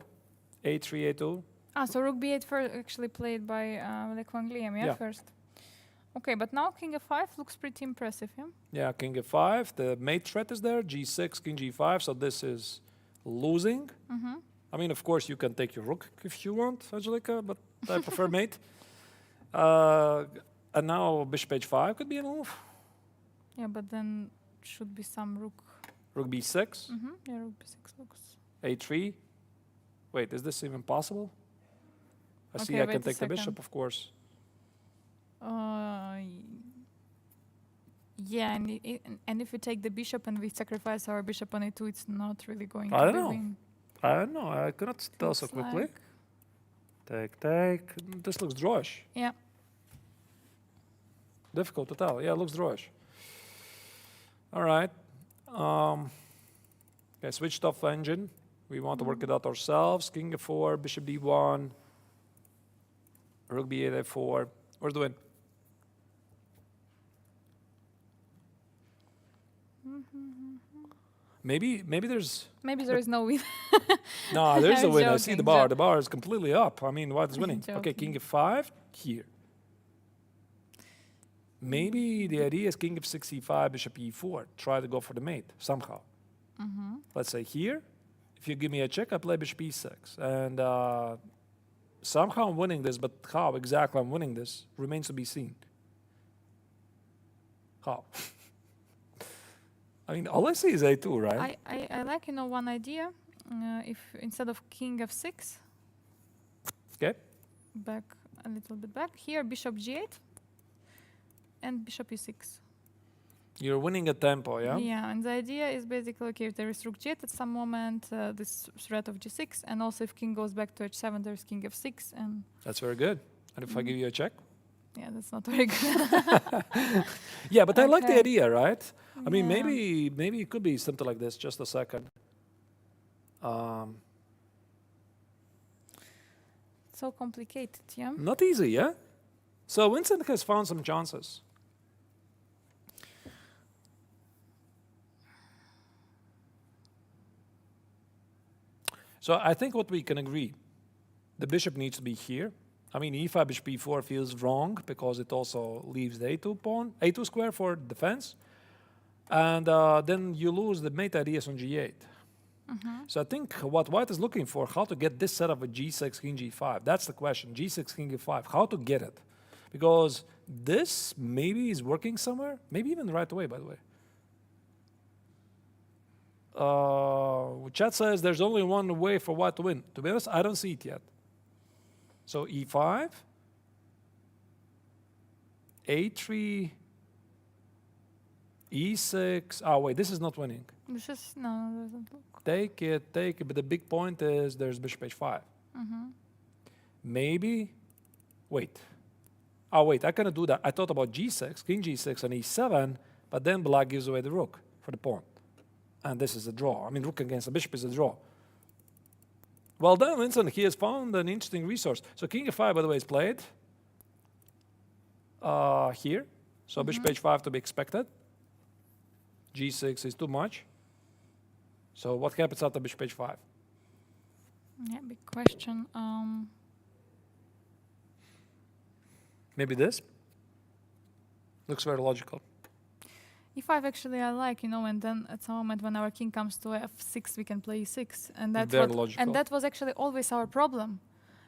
a3, a2. So rook b8 first actually played by Le Quangliam, yeah, Yeah. first. Okay, but now king f5 looks pretty impressive, yeah? Yeah, king f5. The mate threat is there. g6, king g5. So this is losing. I mean, of course, you can take your rook if you want, Angelica, but I prefer mate. And now bishop h5 could be a move. Yeah, but then should be some rook. Rook b6, Yeah, rook b6 looks... a3. Wait, is this even possible? I see Okay, I wait can a take the bishop, second. of course. Yeah, and if we take the bishop and we sacrifice our bishop on a2, it's not really going I to don't be know. win. I don't know. I cannot tell so Looks quickly. like- Take. This looks drawish. Yeah. Difficult to tell. Yeah, it looks drawish. All right. Okay, switched off engine. We want to work it out ourselves. King f4, bishop d1, rook b8, f4. We're doing. Maybe there's Maybe there is no win. no, there's a I'm win. I see joking, the bar. The bar is completely up. I mean, white is winning. Okay, Joking. king f5 here. Maybe the idea is king f6, e5, bishop e4. Try to go for the mate somehow. Let's say here. If you give me a check, I play bishop e6. And somehow I'm winning this, but how exactly I'm winning this remains to be seen. How? I mean, all I see is a2, right? I like, one idea. If instead of king f6, Okay. back a little bit back, here bishop g8 and bishop e6. You're winning a tempo, yeah? Yeah, and the idea is basically, okay, if there is rook g8 at some moment, this threat of g6, and also if king goes back to h7, there's king f6, and That's very good. And if I give you a check? yeah, that's not very good. Yeah, but I like the Okay. idea, right? I mean, Yeah. maybe it could be something like this. Just a second. So complicated, yeah? Not easy, yeah? So Vincent has found some chances. So I think what we can agree, the bishop needs to be here. I mean, e5, bishop e4 feels wrong because it also leaves the a2 pawn, a2 square for defense. And then you lose the mate ideas on g8. So I think what white is looking for, how to get this set up with g6, king g5. That's the question, g6, king g5, how to get it. Because this maybe is working somewhere, maybe even right away, by the way. Chat says there's only one way for white to win. To be honest, I don't see it yet. So e5, a3, e6. Oh, wait, this is not winning. This is, no, doesn't look. Take it. But the big point is there's bishop h5. Maybe, wait. Oh, wait, I cannot do that. I thought about g6, king g6, and e7, but then black gives away the rook for the pawn. And this is a draw. I mean, rook against the bishop is a draw. Well done, Vincent. He has found an interesting resource. So king f5, by the way, is played here. So bishop h5 to be expected. g6 is too much. So what happens after bishop h5? Yeah, big question. Maybe this? Looks very logical. E5 actually I like, and then at some moment when our king comes to f6, we can play e6, and that's Very what, logical. and that was actually always our problem.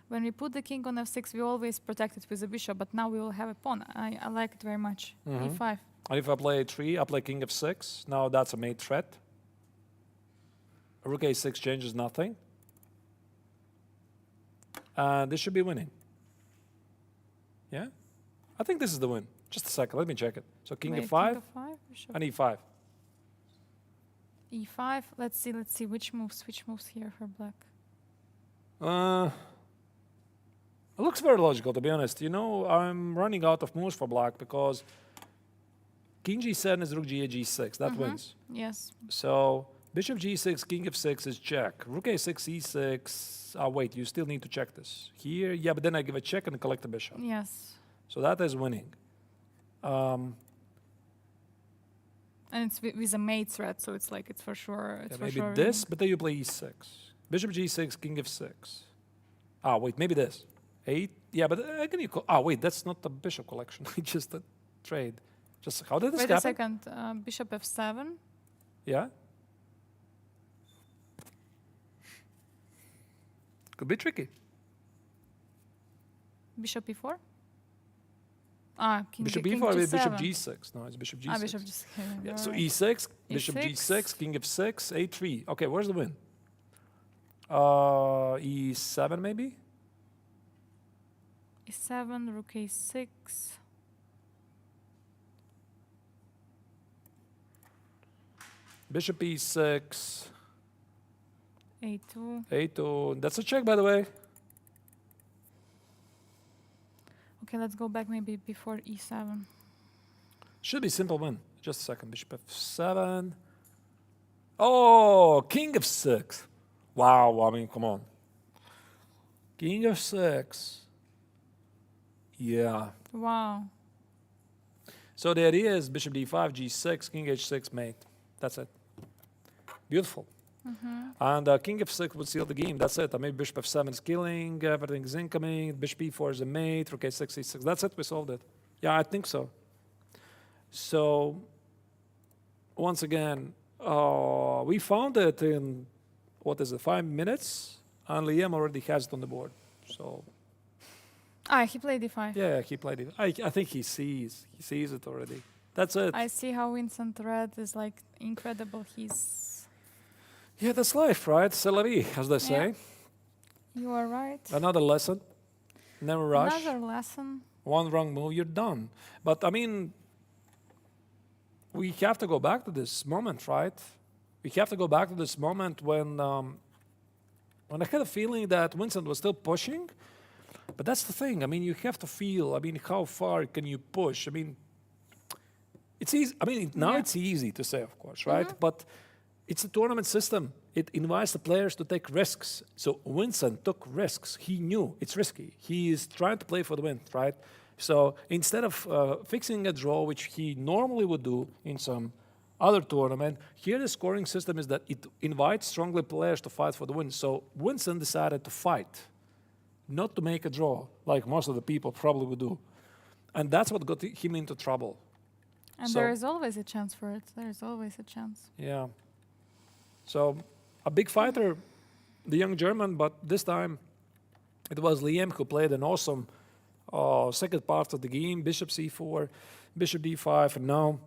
When we put the king on f6, we always protect it with the bishop, but now we will have a pawn. I like it very much. E5. And if I play a3, I play king f6. Now that's a mate threat. Rook a6 changes nothing. And this should be winning. Yeah? I think this is the win. Just a second, let me check it. So king Wait, f5 king f5, bishop and e5. e5. Let's see which moves here for black. It looks very logical, to be honest. I'm running out of moves for black because king g7 is rook g8, g6. That wins. Yes. So bishop g6, king f6 is check. Rook a6, e6. Oh, wait, you still need to check this. Here, yeah, but then I give a check and collect the bishop. Yes. So that is winning. And it's with a mate threat, so it's like it's for sure. It's for maybe sure this, but then you play e6. Bishop g6, king f6. Ah, wait, maybe this. 8. Yeah, but again you wait, that's not the bishop collection. It's just a trade. Just how did this Wait happen? a second. Bishop f7. Yeah. Could be tricky. Bishop e4. King Bishop king e4 with g7. bishop g6. No, it's bishop g6. Bishop g6. Yeah, so Alright. e6, bishop E6. g6, king f6, a3. Okay, where's the win? E7 maybe? e7, rook a6. Bishop e6, a2. a2. That's a check, by the way. Okay, let's go back maybe before e7. Should be simple win. Just a second. Bishop f7. Oh, king f6. Wow, I mean, come on. King f6. Yeah. Wow. So the idea is bishop d5, g6, king h6, mate. That's it. Beautiful. And king f6 would seal the game. That's it. Maybe bishop f7 is killing, everything is incoming, bishop e4 is a mate, rook a6, e6. That's it, we solved it. Yeah, I think so. So, once again, we found it in, 5 minutes? And Liam already has it on the board. So, He played e5. yeah, he played it. I think he sees it already. That's it. I see how Vincent Red is like incredible. Yeah, that's life, right? C'est la vie, as they say. You are right. Another lesson. Never rush. Another lesson. One wrong move, you're done. But I mean, we have to go back to this moment, right? We have to go back to this moment when I had a feeling that Vincent was still pushing. But that's the thing. I mean, you have to feel. I mean, how far can you push? I mean, it's easy. I mean, now it's easy to say, of course, right? But it's a tournament system. It invites the players to take risks. So Vincent took risks. He knew it's risky. He is trying to play for the win, right? So instead of fixing a draw, which he normally would do in some other tournament, here the scoring system is that it invites strongly players to fight for the win. So Vincent decided to fight, not to make a draw, like most of the people probably would do. And that's what got him into trouble. And So- there is always a chance for it. There is always a chance. Yeah. So a big fighter, the young German, but this time it was Liam who played an awesome second part of the game. Bishop c4, bishop d5, and now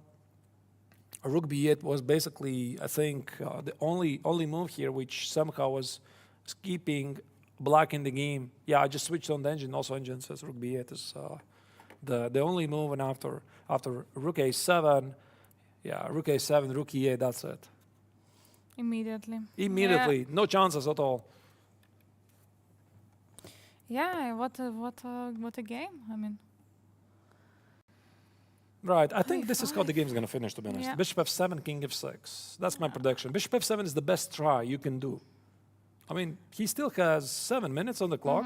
rook b8 was basically, I think, the only move here which somehow was keeping black in the game. Yeah, I just switched on the engine. Also, engine says rook b8 is the only move, and after rook a7, yeah, rook a7, rook e8. That's it. Immediately. Immediately, no chances at all. Yeah, what a game. I mean, Right, I think this is how the game's going to finish, to be honest. Yeah. Bishop f7, king f6. That's my prediction. Bishop f7 is the best try you can do. I mean, he still has 7 minutes on the clock.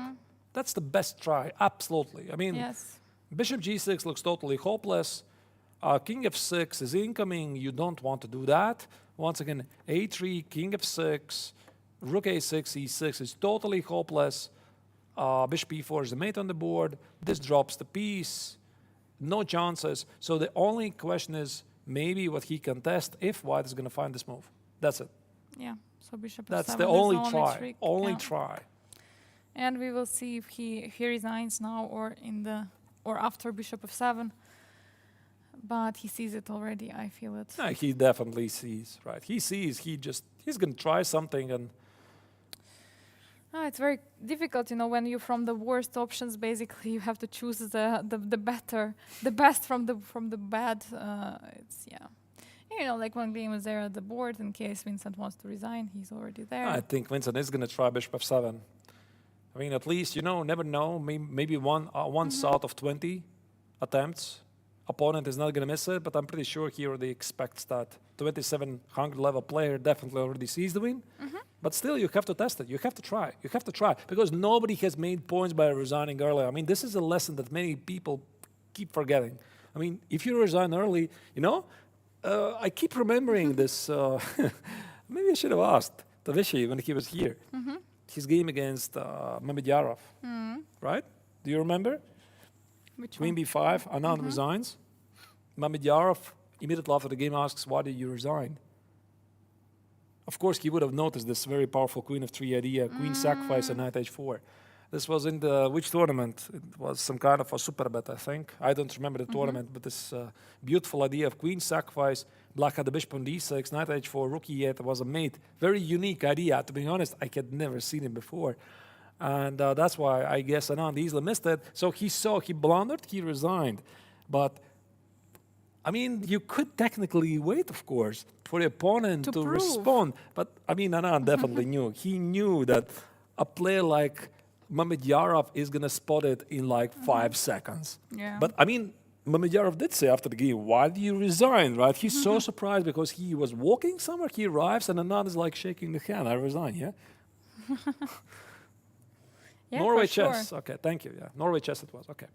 That's the best try, absolutely. I mean, Yes. bishop g6 looks totally hopeless. King f6 is incoming. You don't want to do that. Once again, a3, king f6, rook a6, e6 is totally hopeless. Bishop e4 is the mate on the board. This drops the piece. No chances. So the only question is maybe what he can test if white is going to find this move. That's it. Yeah. So bishop That's f7 the is only try. trick. Only Yeah. try. And we will see if he resigns now or after bishop f7. But he sees it already. I feel it. No, he definitely sees, right? He sees. He's going to try something, and It's very difficult, when you're from the worst options. Basically, you have to choose the best from the bad. It's like one game is there at the board in case Vincent wants to resign. He's already there. I think Vincent is going to try bishop f7. I mean, at least never know. Maybe once out of 20 attempts, opponent is not going to miss it. But I'm pretty sure he already expects that 2700 level player definitely already sees the win. But still, you have to test it. You have to try. You have to try because nobody has made points by resigning early. I mean, this is a lesson that many people keep forgetting. I mean, if you resign early, I keep remembering this. Maybe I should have asked Tavishi when he was here. His game against Mamedyarov, right? Do you remember? Which Queen one? b5, Anand resigns. Mamedyarov immediately after the game asks, why did you resign? Of course, he would have noticed this very powerful queen of 3 idea, queen sacrifice and knight h4. This was in which tournament? It was some kind of a super bet, I think. I don't remember the tournament, but this beautiful idea of queen sacrifice, black had the bishop on d6, knight h4, rook e8 was a mate. Very unique idea. To be honest, I had never seen it before. And that's why I guess Anand easily missed it. So he blundered, he resigned. But I mean, you could technically wait, of course, for the opponent to prove. respond. But I mean, Anand definitely knew. He knew that a player like Mamedyarov is going to spot it in like 5 seconds. Yeah. But I mean, Mamedyarov did say after the game, why do you resign, right? He's so surprised because he was walking somewhere, he arrives, and Anand is like shaking the hand. I resign, yeah? Yeah, Norway for sure. chess. Okay, thank you. Yeah, Norway chess it was. Okay.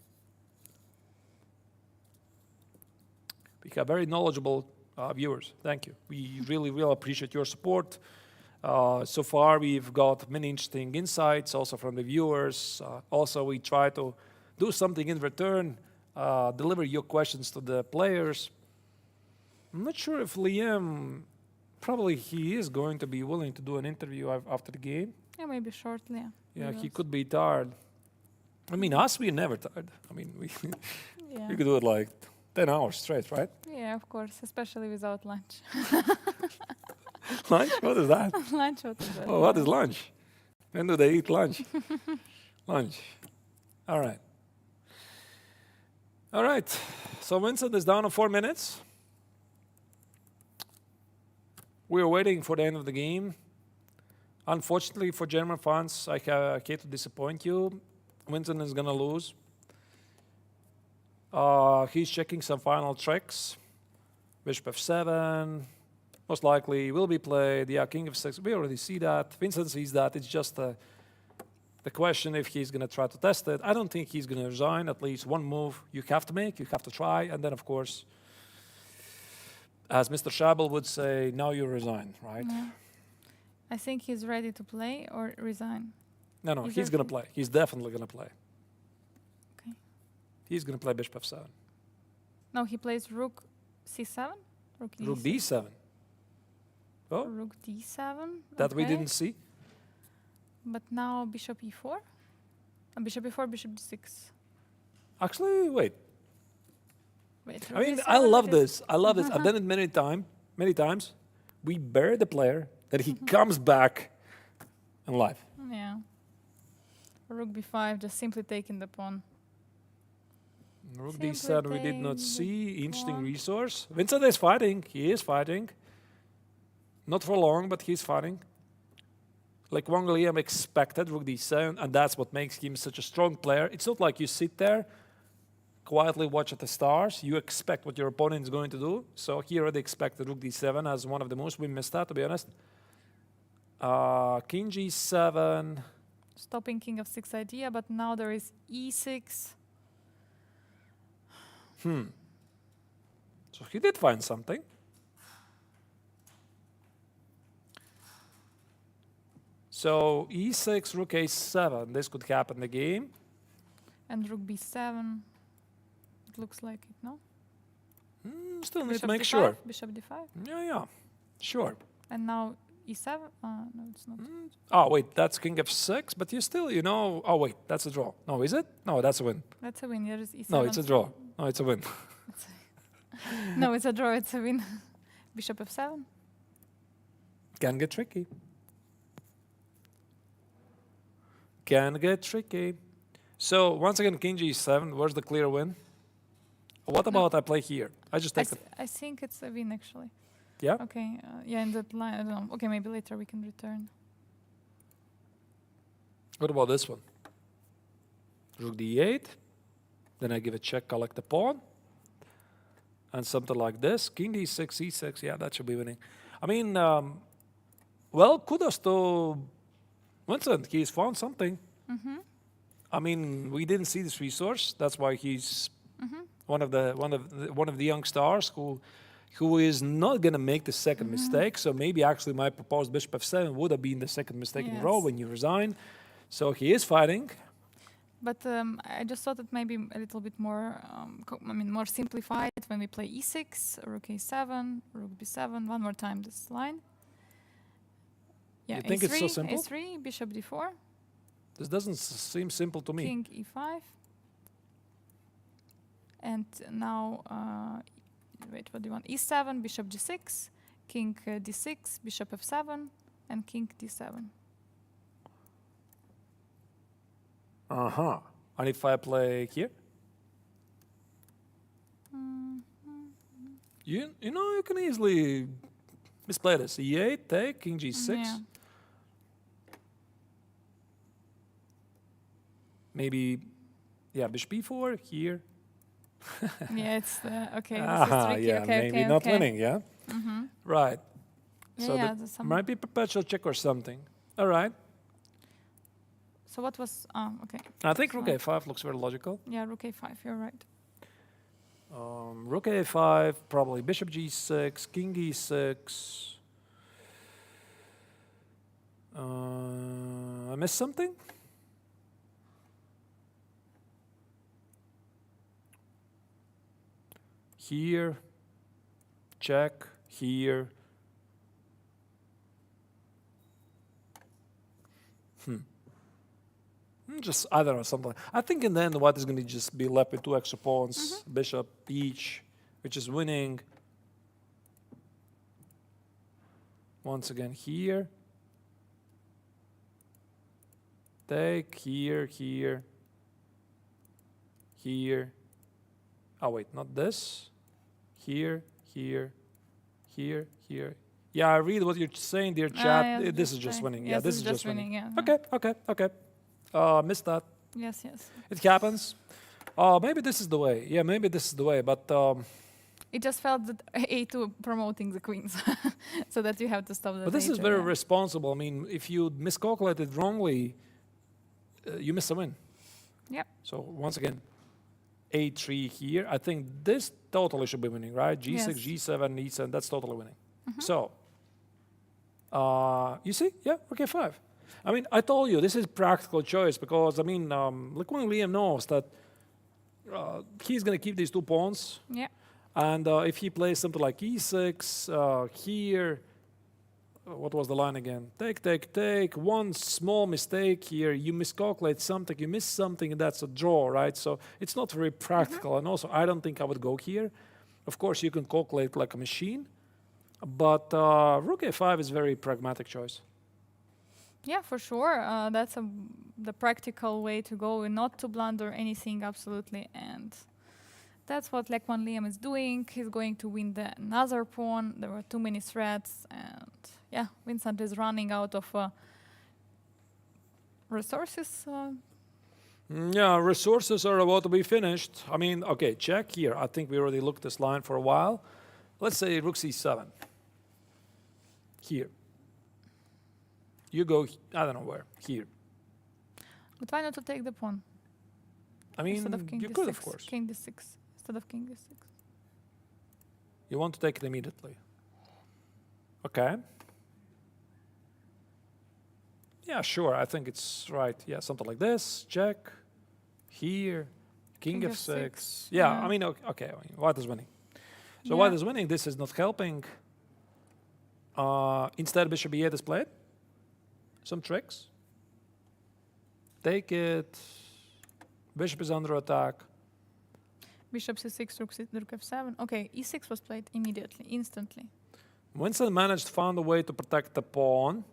We have very knowledgeable viewers. Thank you. We really, really appreciate your support. So far, we've got many interesting insights also from the viewers. Also, we try to do something in return, deliver your questions to the players. I'm not sure if Liam, probably he is going to be willing to do an interview after the game. Yeah, maybe shortly. Yeah, We he will could be tired. I mean, us, we're never tired. I mean, we Yeah. could do it like 10 hours straight, right? Yeah, of course, especially without lunch. Lunch? What is that? Lunch, what is that? Oh, what is lunch? When do they eat lunch? Lunch. All right. All right. So Vincent is down to 4 minutes. We're waiting for the end of the game. Unfortunately for German fans, I hate to disappoint you. Vincent is going to lose. He's checking some final tricks. Bishop f7. Most likely will be played. Yeah, king f6. We already see that. Vincent sees that. It's just the question if he's going to try to test it. I don't think he's going to resign. At least one move you have to make. You have to try. And then, of course, as Mr. Schabel would say, now you resign, right? Yeah. I think he's ready to play or resign. No, He's he's going to ready. play. He's definitely going to play. Okay. He's going to play bishop f7. No, he plays rook c7? Rook Rook d7. Oh, Rook d7. that we okay. didn't see. But now bishop e4? Bishop e4, bishop d6. Actually, wait. Wait, I rook mean, d7, I love it is- this. I love this. I've done it many times. We bury the player, that he comes back in life. Yeah. Rook b5, just simply taking the pawn. Rook Simply d7 we did not take see. the Interesting pawn. resource. Vincent is fighting. He is fighting. Not for long, but he's fighting. Like Wang Liam expected rook d7, and that's what makes him such a strong player. It's not like you sit there quietly watch at the stars. You expect what your opponent is going to do. So here they expect the rook d7 as one of the moves. We missed that, to be honest. King g7. Stopping king of 6 idea, but now there is e6. So he did find something. So e6, rook a7. This could happen in the game. And rook b7. It looks like it, no? Still need to Bishop make d5, sure. Bishop d5. Yeah, sure. And now e7. No, it's not. Oh, wait, that's king f6, but you still, oh, wait, that's a draw. No, is it? No, that's a win. That's a win. There is e7. No, it's a draw. No, it's a win. No, it's a draw. It's a win. Bishop f7. Can get tricky. Can get tricky. So, once again, king g7, where's the clear win? What about I play here? I just take the... I think it's a win, actually. Yeah? Okay, yeah, in that line, I don't know. Okay, maybe later we can return. What about this one? Rook d8. Then I give a check, collect the pawn. And something like this. King d6, e6. Yeah, that should be winning. I mean, well, kudos to Vincent. He's found something. I mean, we didn't see this resource. That's why he's one of the young stars who is not going to make the second mistake. So maybe actually my proposed bishop f7 would have been the second mistake in a row when you resign. So he is fighting. But I just thought it may be a little bit more, more simplified when we play e6, rook a7, rook b7. One more time this line. Yeah, You think a3, it's so simple? a3, bishop d4, This doesn't seem simple to me. king e5. And now, wait, what do you want? e7, bishop g6, king d6, bishop f7, and king d7. And if I play here? You know, you can easily misplay this. e8, take, king g6. Yeah. Maybe, yeah, bishop b4 here. Yeah, it's okay. This is tricky. Yeah, okay, maybe okay, not okay. winning, yeah? Right. Yeah, So yeah, that there's some- might be perpetual check or something. All right. So what was? Okay. I think rook So- a5 looks very logical. Yeah, rook a5. You're right. Rook a5, probably bishop g6, king e6. I missed something? Here, check, here. Just, I don't know, something. I think in the end, White is going to just be left with two extra pawns, bishop each, which is winning. Once again, here. Take, here, here, here. Oh, wait, not this. Here, here, here, here. Yeah, I read what you're saying, dear chat. Yeah, This is just fine. winning. Yes, Yeah, this is just winning. Yeah. Okay. Missed that. Yes, yes. It happens. Maybe this is the way. Yeah, maybe this is the way. But It just felt that a2 promoting the queens, so that you have to stop the. but this is danger, very yeah. responsible. I mean, if you miscalculate it wrongly, you miss a win. Yep. So once again, a3 here. I think this totally should be winning, right? G6, Yes. G7, E7. That's totally winning. So you see, yeah, okay, 5. I mean, I told you this is practical choice because I mean, Liquan Liam knows that he's going to keep these 2 pawns. Yeah. And if he plays something like e6 here, what was the line again? Take, take, take. One small mistake here, you miscalculate something, you miss something, and that's a draw, right? So it's not very practical. And also, I don't think I would go here. Of course, you can calculate like a machine, but rook a5 is a very pragmatic choice. Yeah, for sure. That's the practical way to go, and not to blunder anything, absolutely. And that's what Lekman Liam is doing. He's going to win the another pawn. There were too many threats, and yeah, Vincent is running out of resources. Yeah, resources are about to be finished. I mean, okay, check here. I think we already looked this line for a while. Let's say rook c7. Here. You go, I don't know where, here. But why not to take the pawn I mean, instead of king you d6? could, of course. King d6 instead of king d6. You want to take it immediately. Okay. Yeah, sure, I think it's right. Yeah, something like this, check. Here, king King f6. f6, Yeah, yeah. I mean, okay, I mean, white is winning. So Yeah. white is winning, this is not helping. Instead, bishop e8 is played. Some tricks. Take it. Bishop is under attack. Bishop c6, rook f7. Okay, e6 was played immediately, instantly. Winston managed to find a way to protect the pawn.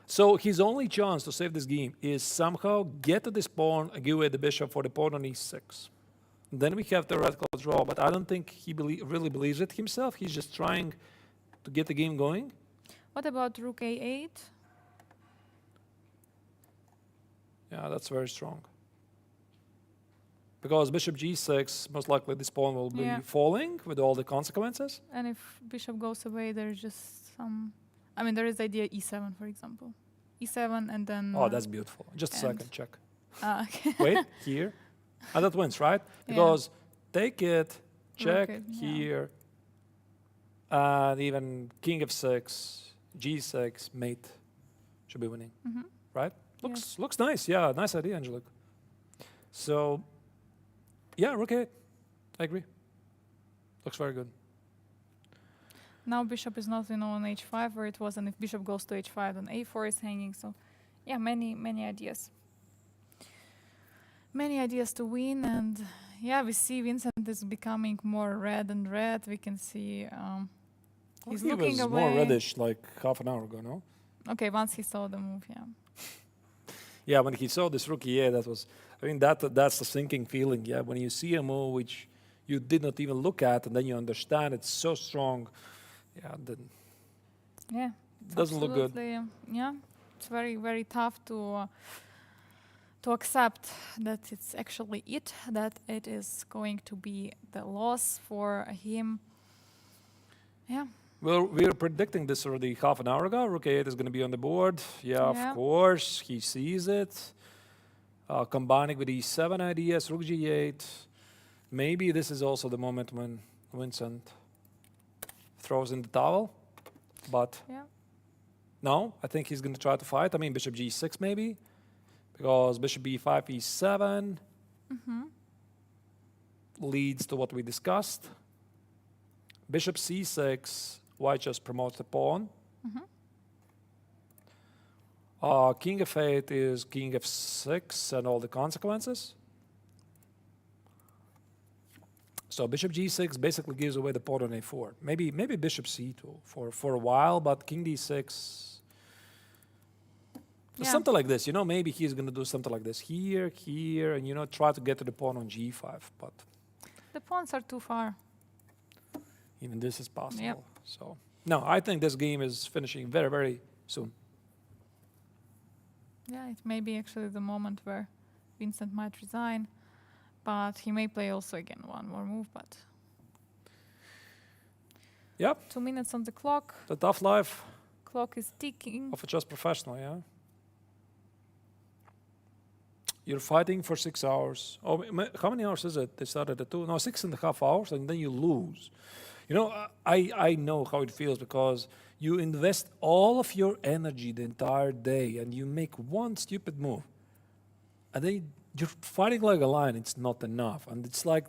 So his only chance to save this game is somehow get to this pawn and give away the bishop for the pawn on e6. Then we have theoretical draw, but I don't think he really believes it himself. He's just trying to get the game going. What about rook a8? Yeah, that's very strong. Because bishop g6, most likely this pawn will be Yeah. falling with all the consequences. And if bishop goes away, there's just some... I mean, there is the idea e7, for example. e7 and then... Oh, that's beautiful. Just a and- second, check. okay. Wait, here. And that wins, right? Yeah. Because take it, check it, yeah. here, and even king f6, g6, mate should be winning, Mhm. right? Looks nice. Yeah, nice idea, Angelique. So, yeah, rook 8. I agree. Looks very good. Now bishop is not, on h5 where it was, and if bishop goes to h5, then a4 is hanging. So, yeah, many ideas. Many ideas to win, and yeah, we see Vincent is becoming more red and red. We can see he's he looking was away. more reddish like half an hour ago, no? Okay, once he saw the move, yeah. Yeah, when he saw this rook, yeah, that was. I mean, that's the sinking feeling. Yeah, when you see a move which you did not even look at, and then you understand it's so strong. Yeah, then Yeah. doesn't look good. absolutely, Yeah, it's very tough to accept that it's actually that it is going to be the loss for him. Yeah. Well, we were predicting this already half an hour ago. Rook a8 is going to be on the board. Yeah, Yeah. of course, he sees it. Combining with e7 ideas, rook g8. Maybe this is also the moment when Vincent throws in the towel. But Yeah. no, I think he's going to try to fight. I mean, bishop g6 maybe. Because bishop b5, e7 leads to what we discussed. Bishop c6, white just promotes the pawn. King f8 is king f6 and all the consequences. So bishop g6 basically gives away the pawn on a4. Maybe bishop c2 for a while, but king d6. Yeah. Something like this, maybe he's going to do something like this here, and, try to get to the pawn on g5. But The pawns are too far. even this is possible. Yep. So, no, I think this game is finishing very, very soon. Yeah, it may be actually the moment where Vincent might resign, but he may play also again one more move. But Yep, 2 minutes on the clock. the tough life Clock is ticking. of a chess professional, yeah? You're fighting for 6 hours. Oh, how many hours is it? They started at 2? No, 6.5 hours, and then you lose. I know how it feels because you invest all of your energy the entire day and you make one stupid move. And then you're fighting like a lion. It's not enough. And it's like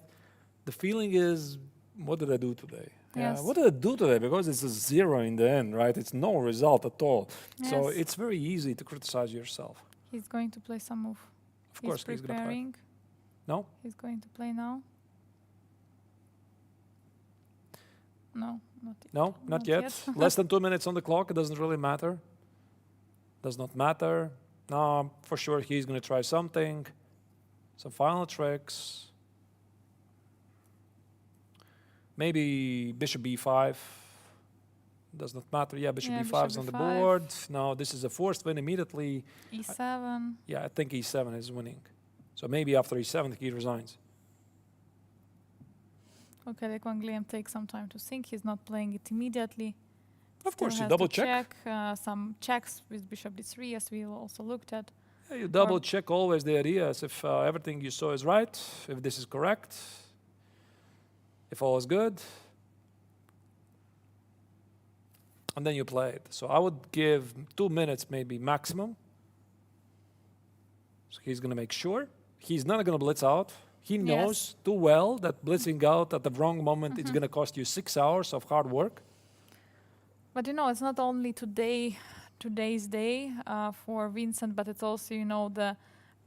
the feeling is, what did I do today? Yes. What did I do today? Because it's a 0 in the end, right? It's no result at all. So Yes. it's very easy to criticize yourself. He's going to play some move. Of course, he's going to play. preparing. No? He's going to play now. No, not yet. No, not yet. Less than 2 minutes on the clock. It doesn't really matter. Does not matter. No, for sure he's going to try something. Some final tricks. Maybe bishop b5. Does not matter. Yeah, bishop Yeah, b5 is bishop on the b5. board. Now this is a forced win immediately. E7. Yeah, I think e7 is winning. So maybe after e7 he resigns. Okay, like Wang Liam takes some time to think. He's not playing it immediately. Of Still course, you has double to check. some checks with bishop d3, as we also looked at. Yeah, you double check always the ideas if everything you saw is right, if this is correct, if all is good. And then you play it. So I would give 2 minutes maybe maximum. So he's going to make sure. He's not going to blitz out. He knows too well that blitzing out at the wrong moment is going to cost you 6 hours of hard work. But you know, it's not only today's day for Vincent, but it's also, you know, the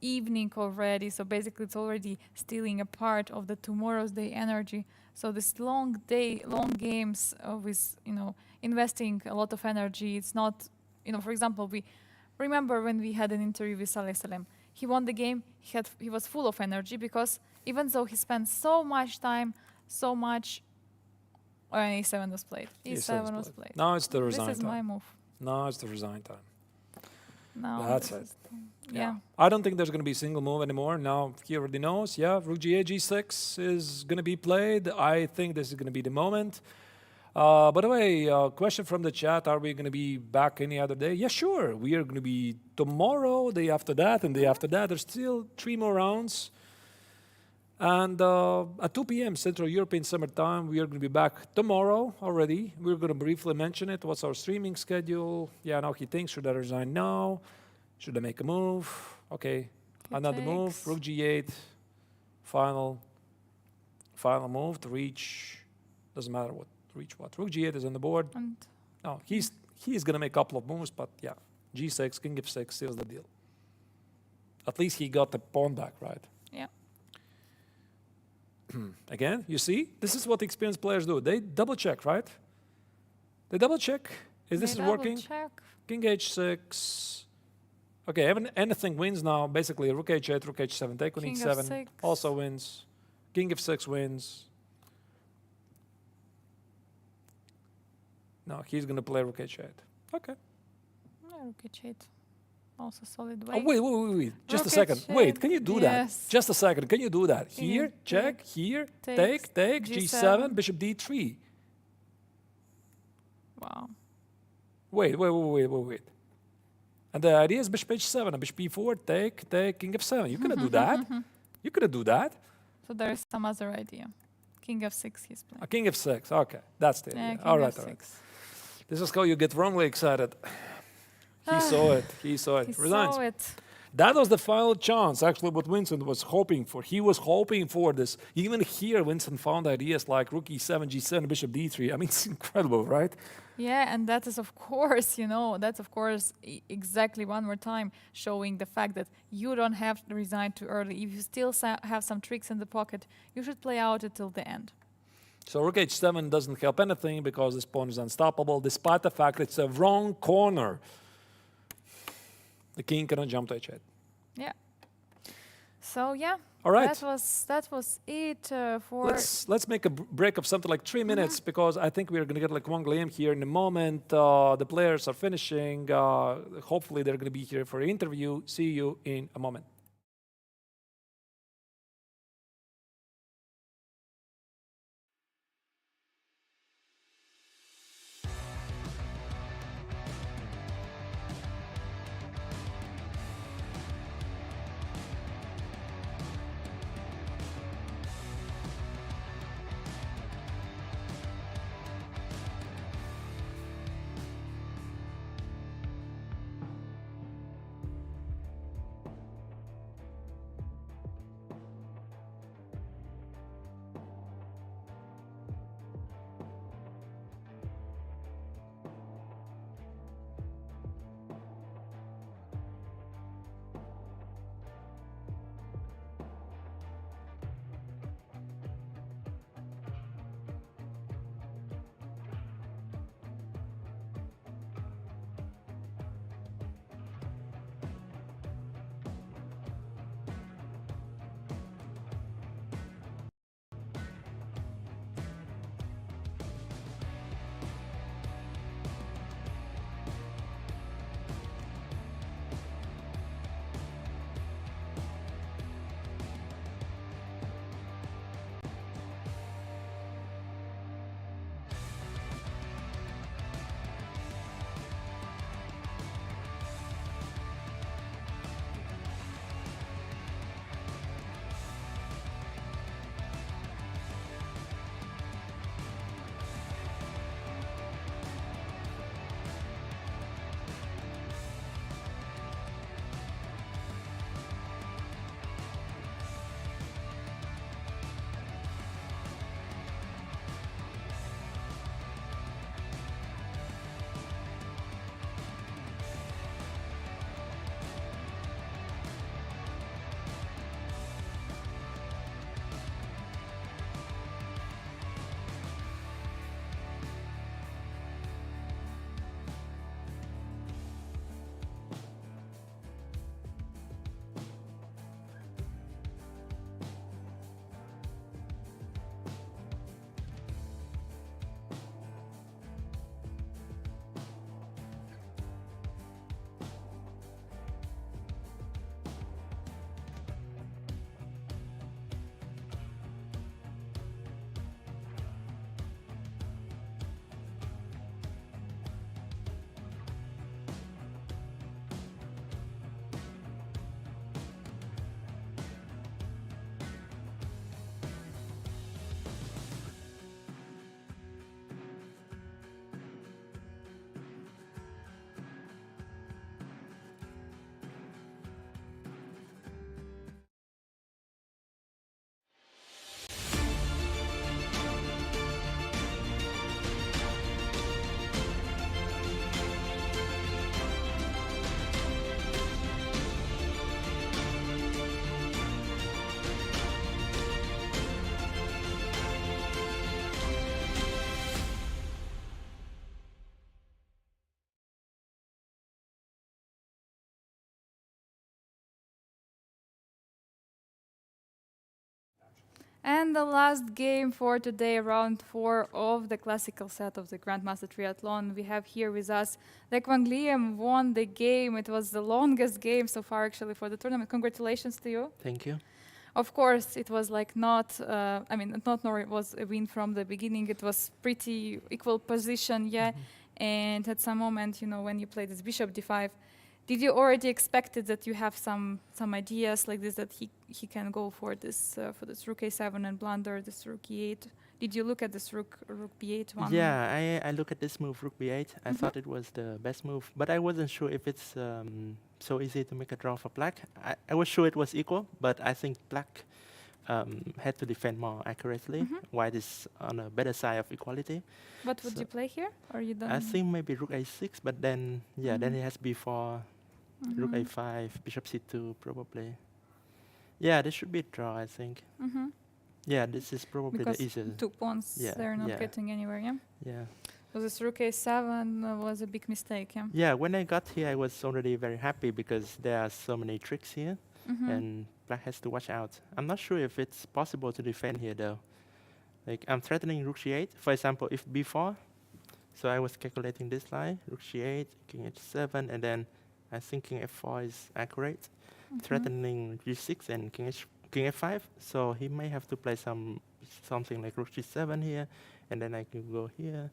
evening already. So basically it's already stealing a part of the tomorrow's day energy. So this long day, long games with, you know, investing a lot of energy. It's not, you know, for example, we remember when we had an interview with Saleh Salem. He won the game, he was full of energy because even though he spent so much time, so much, e7 was played. E7 was played. Now it's the resign time. This is my move. Now it's the resign time. Now That's this it. is yeah. I don't think there's going to be a single move anymore. Now he already knows. Yeah, rook g8, g6 is going to be played. I think this is going to be the moment. By the way, question from the chat, are we going to be back any other day? Yeah, sure. We are going to be tomorrow, day after that, and day after that. There's still 3 more rounds. And at 2 p.m. Central European Summer Time, we are going to be back tomorrow already. We're going to briefly mention it. What's our streaming schedule? Yeah, now he thinks, should I resign now? Should I make a move? Okay, another move, rook g8, final move to reach, doesn't matter what, reach what. Rook g8 is on the board. And No, he's going to make a couple of moves, but yeah, g6, king f6 seals the deal. At least he got the pawn back, right? yeah. Again, you see, this is what experienced players do. They double check, right? They double check. Is this They working? double-check. King h6. Okay, anything wins now. Basically, rook h8, rook h7, take on King e7 f6. also wins. King f6 wins. No, he's going to play rook h8. Okay. Yeah, rook h8. Also solid way. Oh, wait. Just a Rook second. h8. Wait, can you do that? Yes. Just a second. Can you do that? King Here, f8, check. Here, takes, take, G7. g7, bishop d3. Wow. Wait. And the idea is bishop h7 and bishop b4, take, king f7. You couldn't do that. You couldn't do that. So there is some other idea. King f6 he's playing. A king f6. Okay, that's the Yeah, idea. king All right, f6. all right. This is how you get wrongly excited. He saw it. He saw it. He Resigns. saw it. That was the final chance, actually, what Vincent was hoping for. He was hoping for this. Even here, Vincent found ideas like rook e7, g7, bishop d3. I mean, it's incredible, right? Yeah, and that is, of course, you know, that's, of course, exactly one more time showing the fact that you don't have to resign too early. If you still have some tricks in the pocket, you should play out until the end. So rook h7 doesn't help anything because this pawn is unstoppable, despite the fact it's a wrong corner. The king cannot jump to h8. Yeah. So, yeah. All right. That was it for... Let's make a break of something like 3 minutes because I think we're going to get like Wang Liam here in a moment. The players are finishing. Hopefully they're going to be here for an interview. See you in a moment. And the last game for today, round 4 of the classical set of the Grandmaster Triathlon. We have here with us Lek Van Gliem won the game. It was the longest game so far actually for the tournament. Congratulations to you. Thank you. Of course, it was like not, not nor it was a win from the beginning. It was pretty equal position, yeah. And at some moment, when you played this bishop d5, did you already expected that you have some ideas like this, that he can go for this rook a7 and blunder this rook e8? Did you look at this rook b8 one? Yeah, I look at this move, rook b8. I thought it was the best move, but I wasn't sure if it's so easy to make a draw for black. I was sure it was equal, but I think black had to defend more accurately. White is on a better side of equality. What would you play here? Or you don't? I think maybe rook a6, but then, then it has b4, rook a5, bishop c2 probably. Yeah, this should be a draw, I think. Yeah, this is probably because the easiest. 2 pawns, they're not getting anywhere, yeah? Yeah. So this rook a7 was a big mistake, yeah? Yeah, when I got here, I was already very happy because there are so many tricks here, and black has to watch out. I'm not sure if it's possible to defend here, though. Like, I'm threatening rook g8. For example, if b4, so I was calculating this line, rook g8, king h7, and then I think king f4 is accurate, threatening g6 and king f5. So he may have to play something like rook g7 here, and then I can go here.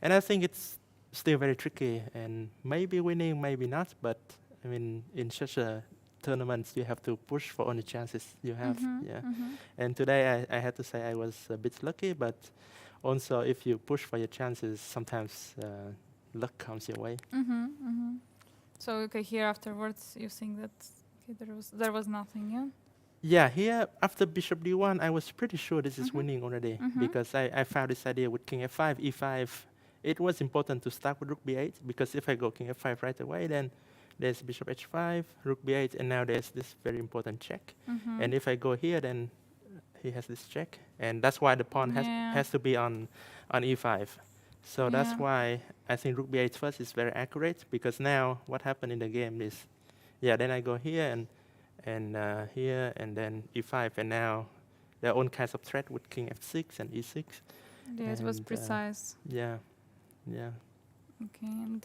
And I think it's still very tricky, and maybe winning, maybe not. But I mean, in such a tournament, you have to push for all the chances you have. And today, I had to say I was a bit lucky, but also if you push for your chances, sometimes luck comes your way. So okay, here afterwards, you think that there was nothing, yeah? Yeah, here after bishop d1, I was pretty sure this is winning already because I found this idea with king f5, e5. It was important to start with rook b8 because if I go king f5 right away, then there's bishop h5, rook b8, and now there's this very important check. And if I go here, then he has this check, and that's why the pawn has to be on e5. So that's why I think rook b8 first is very accurate, because now what happened in the game is, then I go here and here, and then e5, and now there are all kinds of threat with king f6 and e6. Yeah, it was precise. Yeah. Okay, and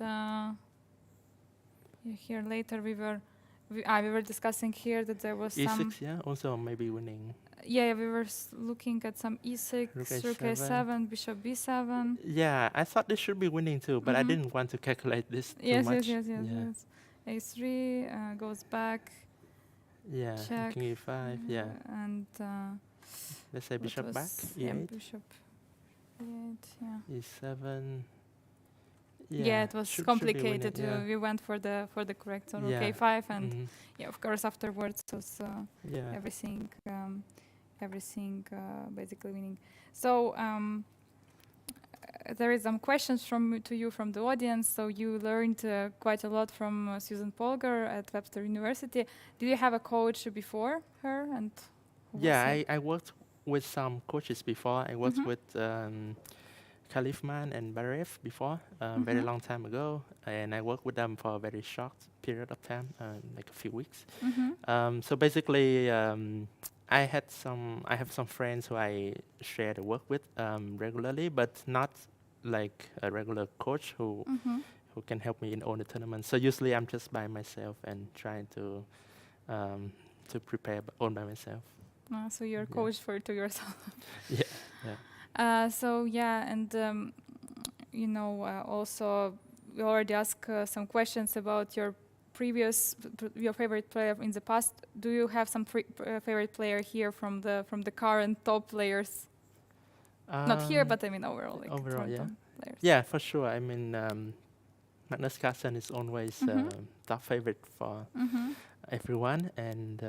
here later we were discussing here that there was e6, also maybe winning. Yeah, we were looking at some e6, rook a7, bishop b7. Yeah, I thought this should be winning too, but I didn't want to calculate this too much. Yes. a3 goes back. Yeah, check, king e5, and let's say bishop back, e8, bishop e8, e7. Yeah, it was complicated. We went for the correct rook a5, and of course afterwards was everything basically winning. So there is some questions to you from the audience. So you learned quite a lot from Susan Polgar at Webster University. Did you have a coach before her? And I worked with some coaches before. I worked with Khalifman and Barev before, very long time ago, and I worked with them for a very short period of time, like a few weeks. So basically, I have some friends who I share the work with regularly, but not like a regular coach who can help me in all the tournaments. So usually I'm just by myself and trying to prepare all by myself. So you're a coach to yourself. Yeah. Also we already asked some questions about your favorite player in the past. Do you have some favorite player here from the current top players? Not here, but I mean overall. Like overall, players. Yeah, for sure. I mean, Magnus Carlsen is always top favorite for everyone, and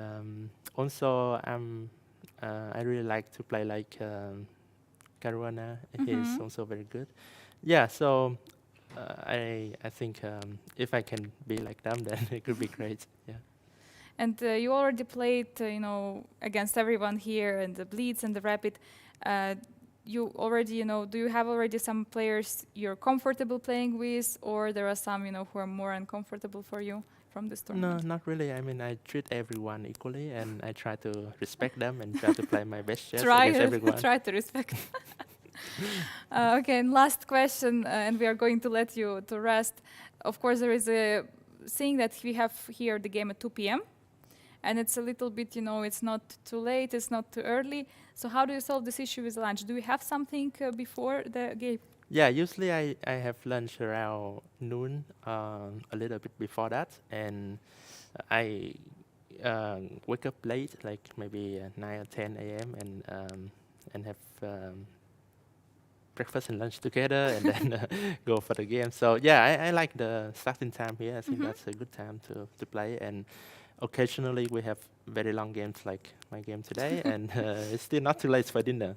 also I really like to play like Caruana. He is also very good. Yeah, so I think if I can be like them, then it could be great. Yeah. And you already played, against everyone here, and the Blitz and the Rapid. You already, do you have already some players you're comfortable playing with, or there are some, who are more uncomfortable for you? from this No, tournament? not really. I mean, I treat everyone equally, and I try to respect them and try to play my best chess Try, against everyone. try to respect. Okay, and last question, and we are going to let you to rest. Of course, there is a seeing that we have here the game at 2 p.m. and it's a little bit, it's not too late, it's not too early. So how do you solve this issue with lunch? Do we have something before the game? Yeah, usually I have lunch around noon, a little bit before that, and I wake up late, like maybe 9 or 10 a.m. and have breakfast and lunch together, and then go for the game. So yeah, I like the starting time here. I think that's a good time to play, and occasionally we have very long games like my game today, and it's still not too late for dinner.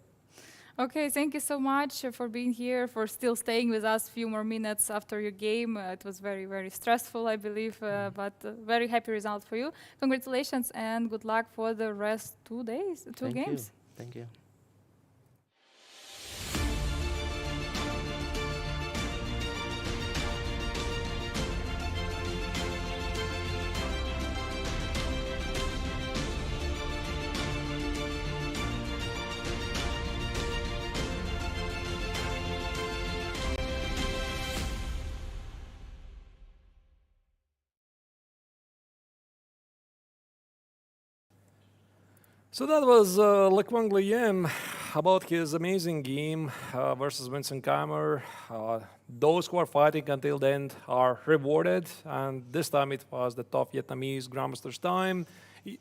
Okay, thank you so much for being here, for still staying with us a few more minutes after your game. It was very, very stressful, I believe, but very happy result for you. Congratulations and good luck for the rest 2 days, two Thank games. you. Thank you. So that was Lequang Liem about his amazing game versus Vincent Keimer. Those who are fighting until the end are rewarded, and this time it was the top Vietnamese Grandmaster's time.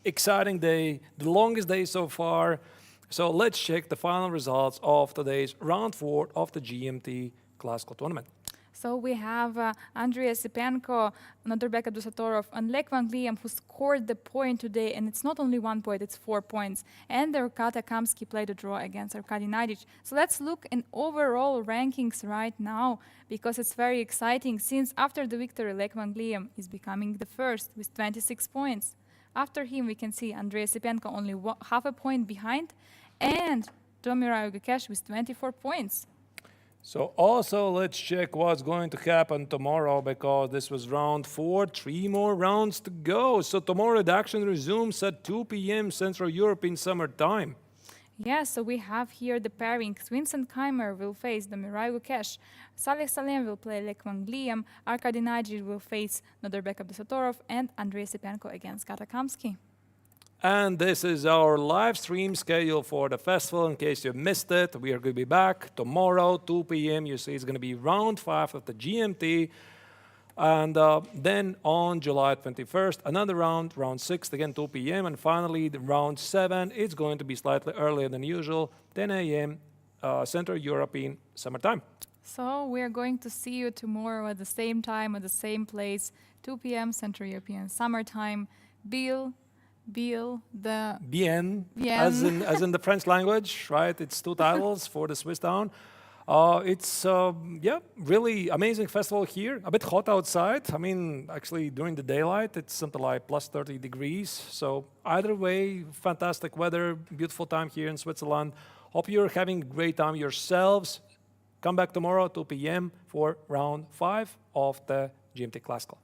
Exciting day, the longest day so far. So let's check the final results of today's round 4 of the GMT Classical Tournament. So we have Andrei Esipenko, Norbert Abdusatorov, and Lequang Liem, who scored the point today, and it's not only 1 point, it's 4 points. And Arkady Kamsky played a draw against Arkady Nadic. So let's look in overall rankings right now, because it's very exciting, since after the victory, Lequang Liem is becoming the first with 26 points. After him, we can see Andrei Esipenko only half a point behind, and Domira Ugakesh with 24 points. So also let's check what's going to happen tomorrow, because this was round 4, 3 more rounds to go. So tomorrow the action resumes at 2 p.m. Central European Summer Time. Yeah, so we have here the pairings. Vincent Keimer will face Domira Ugakesh. Saleh Salem will play Lequang Liem. Arkady Nadic will face Norbert Abdusatorov, and Andrei Esipenko against Kata Kamsky. And this is our live stream schedule for the festival. In case you missed it, we are going to be back tomorrow, 2 p.m. You see, it's going to be round 5 of the GMT. And then on July 21st, another round, round 6, again 2 p.m. And finally, the round 7, it's going to be slightly earlier than usual, 10 a.m. Central European Summertime. So we are going to see you tomorrow at the same time, at the same place, 2 p.m. Central European Summertime. Biel, the Bienne, Bienne. as in the French language, right? It's 2 titles for the Swiss town. It's really amazing festival here. A bit hot outside. I mean, actually during the daylight, it's something like plus 30 degrees. So either way, fantastic weather, beautiful time here in Switzerland. Hope you're having a great time yourselves. Come back tomorrow, 2 p.m. for round 5 of the GMT Classical.